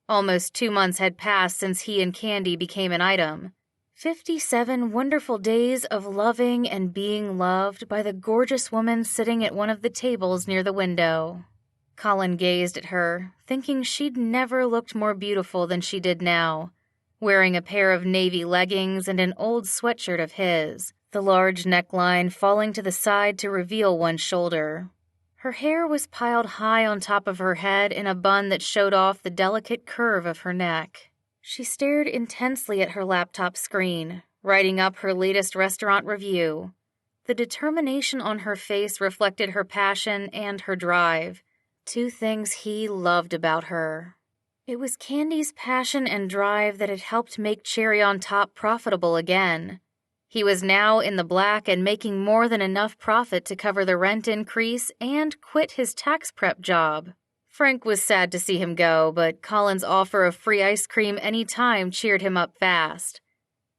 Speaker 1: Almost 2 months had passed since he and Candy became an item. 57 wonderful days of loving and being loved by the gorgeous woman sitting at one of the tables near the window. Colin gazed at her, thinking she'd never looked more beautiful than she did now, wearing a pair of navy leggings and an old sweatshirt of his, the large neckline falling to the side to reveal one shoulder. Her hair was piled high on top of her head in a bun that showed off the delicate curve of her neck. She stared intensely at her laptop screen, writing up her latest restaurant review. The determination on her face reflected her passion and her drive, 2 things he loved about her. It was Candy's passion and drive that had helped make Cherry on Top profitable again. He was now in the black and making more than enough profit to cover the rent increase and quit his tax prep job. Frank was sad to see him go, but Colin's offer of free ice cream any time cheered him up fast.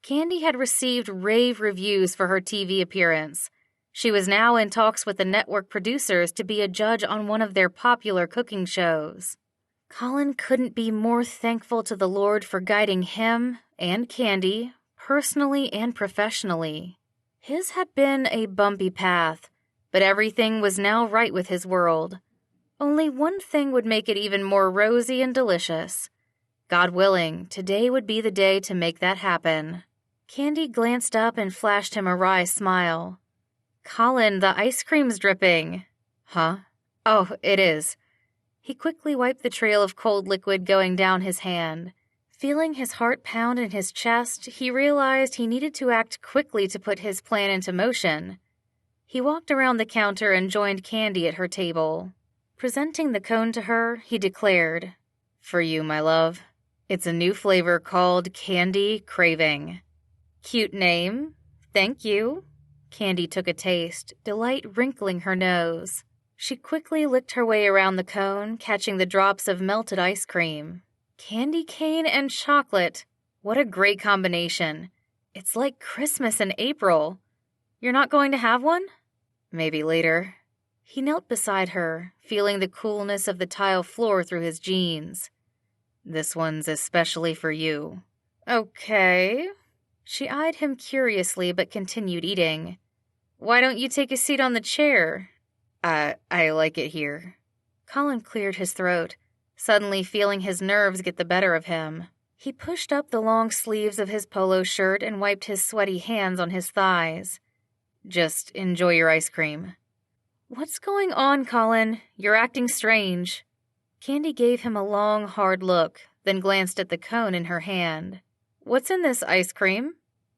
Speaker 1: Candy had received rave reviews for her TV appearance. She was now in talks with the network producers to be a judge on one of their popular cooking shows. Colin couldn't be more thankful to the Lord for guiding him and Candy, personally and professionally. His had been a bumpy path, but everything was now right with his world. Only one thing would make it even more rosy and delicious. God willing, today would be the day to make that happen. Candy glanced up and flashed him a wry smile. Colin, the ice cream's dripping. Huh? Oh, it is. He quickly wiped the trail of cold liquid going down his hand. Feeling his heart pound in his chest, he realized he needed to act quickly to put his plan into motion. He walked around the counter and joined Candy at her table. Presenting the cone to her, he declared, "For you, my love. It's a new flavor called Candy Craving." "Cute name. Thank you." Candy took a taste, delight wrinkling her nose. She quickly licked her way around the cone, catching the drops of melted ice cream. Candy cane and chocolate. What a great combination. It's like Christmas in April. You're not going to have one? Maybe later. He knelt beside her, feeling the coolness of the tile floor through his jeans. This one's especially for you. Okay. She eyed him curiously but continued eating. Why don't you take a seat on the chair? I like it here. Colin cleared his throat, suddenly feeling his nerves get the better of him. He pushed up the long sleeves of his polo shirt and wiped his sweaty hands on his thighs. Just enjoy your ice cream. What's going on, Colin? You're acting strange. Candy gave him a long, hard look, then glanced at the cone in her hand. What's in this ice cream?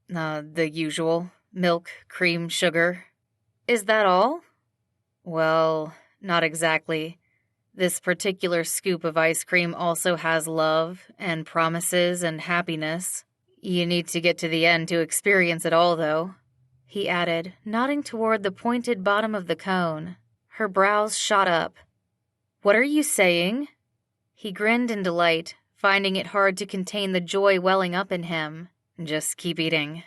Speaker 1: The usual. Milk, cream, sugar. Is that all? Well, not exactly. This particular scoop of ice cream also has love and promises and happiness. You need to get to the end to experience it all, though, he added, nodding toward the pointed bottom of the cone. Her brows shot up. What are you saying? He grinned in delight, finding it hard to contain the joy welling up in him. Just keep eating.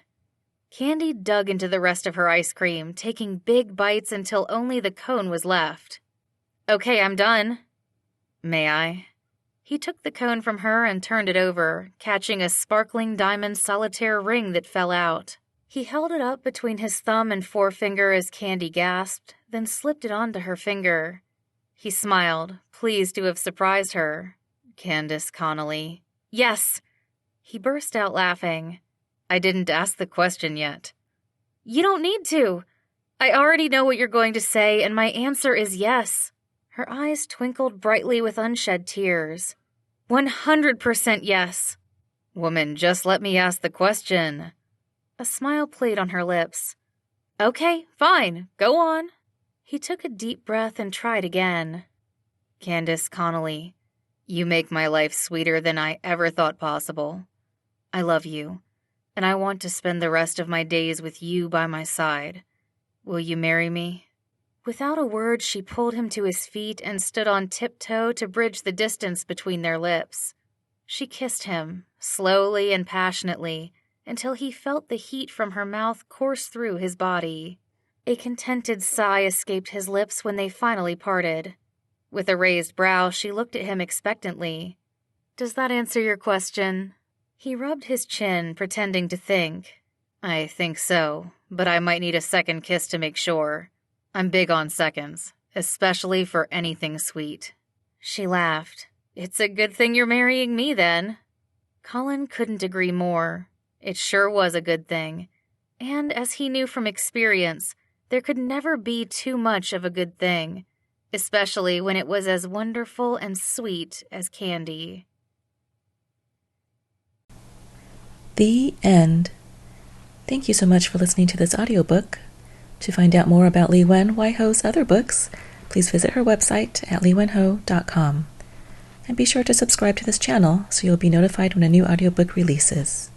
Speaker 1: Candy dug into the rest of her ice cream, taking big bites until only the cone was left. Okay, I'm done. May I? He took the cone from her and turned it over, catching a sparkling diamond solitaire ring that fell out. He held it up between his thumb and forefinger as Candy gasped, then slipped it onto her finger. He smiled, pleased to have surprised her. Candace Connolly. Yes! He burst out laughing. I didn't ask the question yet. You don't need to. I already know what you're going to say, and my answer is yes. Her eyes twinkled brightly with unshed tears. 100% yes. Woman, just let me ask the question. A smile played on her lips. Okay, fine, go on. He took a deep breath and tried again. Candace Connolly, you make my life sweeter than I ever thought possible. I love you, and I want to spend the rest of my days with you by my side. Will you marry me? Without a word, she pulled him to his feet and stood on tiptoe to bridge the distance between their lips. She kissed him, slowly and passionately, until he felt the heat from her mouth course through his body. A contented sigh escaped his lips when they finally parted. With a raised brow, she looked at him expectantly. Does that answer your question? He rubbed his chin, pretending to think. I think so, but I might need a second kiss to make sure. I'm big on seconds, especially for anything sweet. She laughed. It's a good thing you're marrying me, then. Colin couldn't agree more. It sure was a good thing. And as he knew from experience, there could never be too much of a good thing, especially when it was as wonderful and sweet as candy.
Speaker 3: The end. Thank you so much for listening to this audiobook. To find out more about Liwen Waiho's other books, please visit her website at liwenho.com. And be sure to subscribe to this channel so you'll be notified when a new audiobook releases.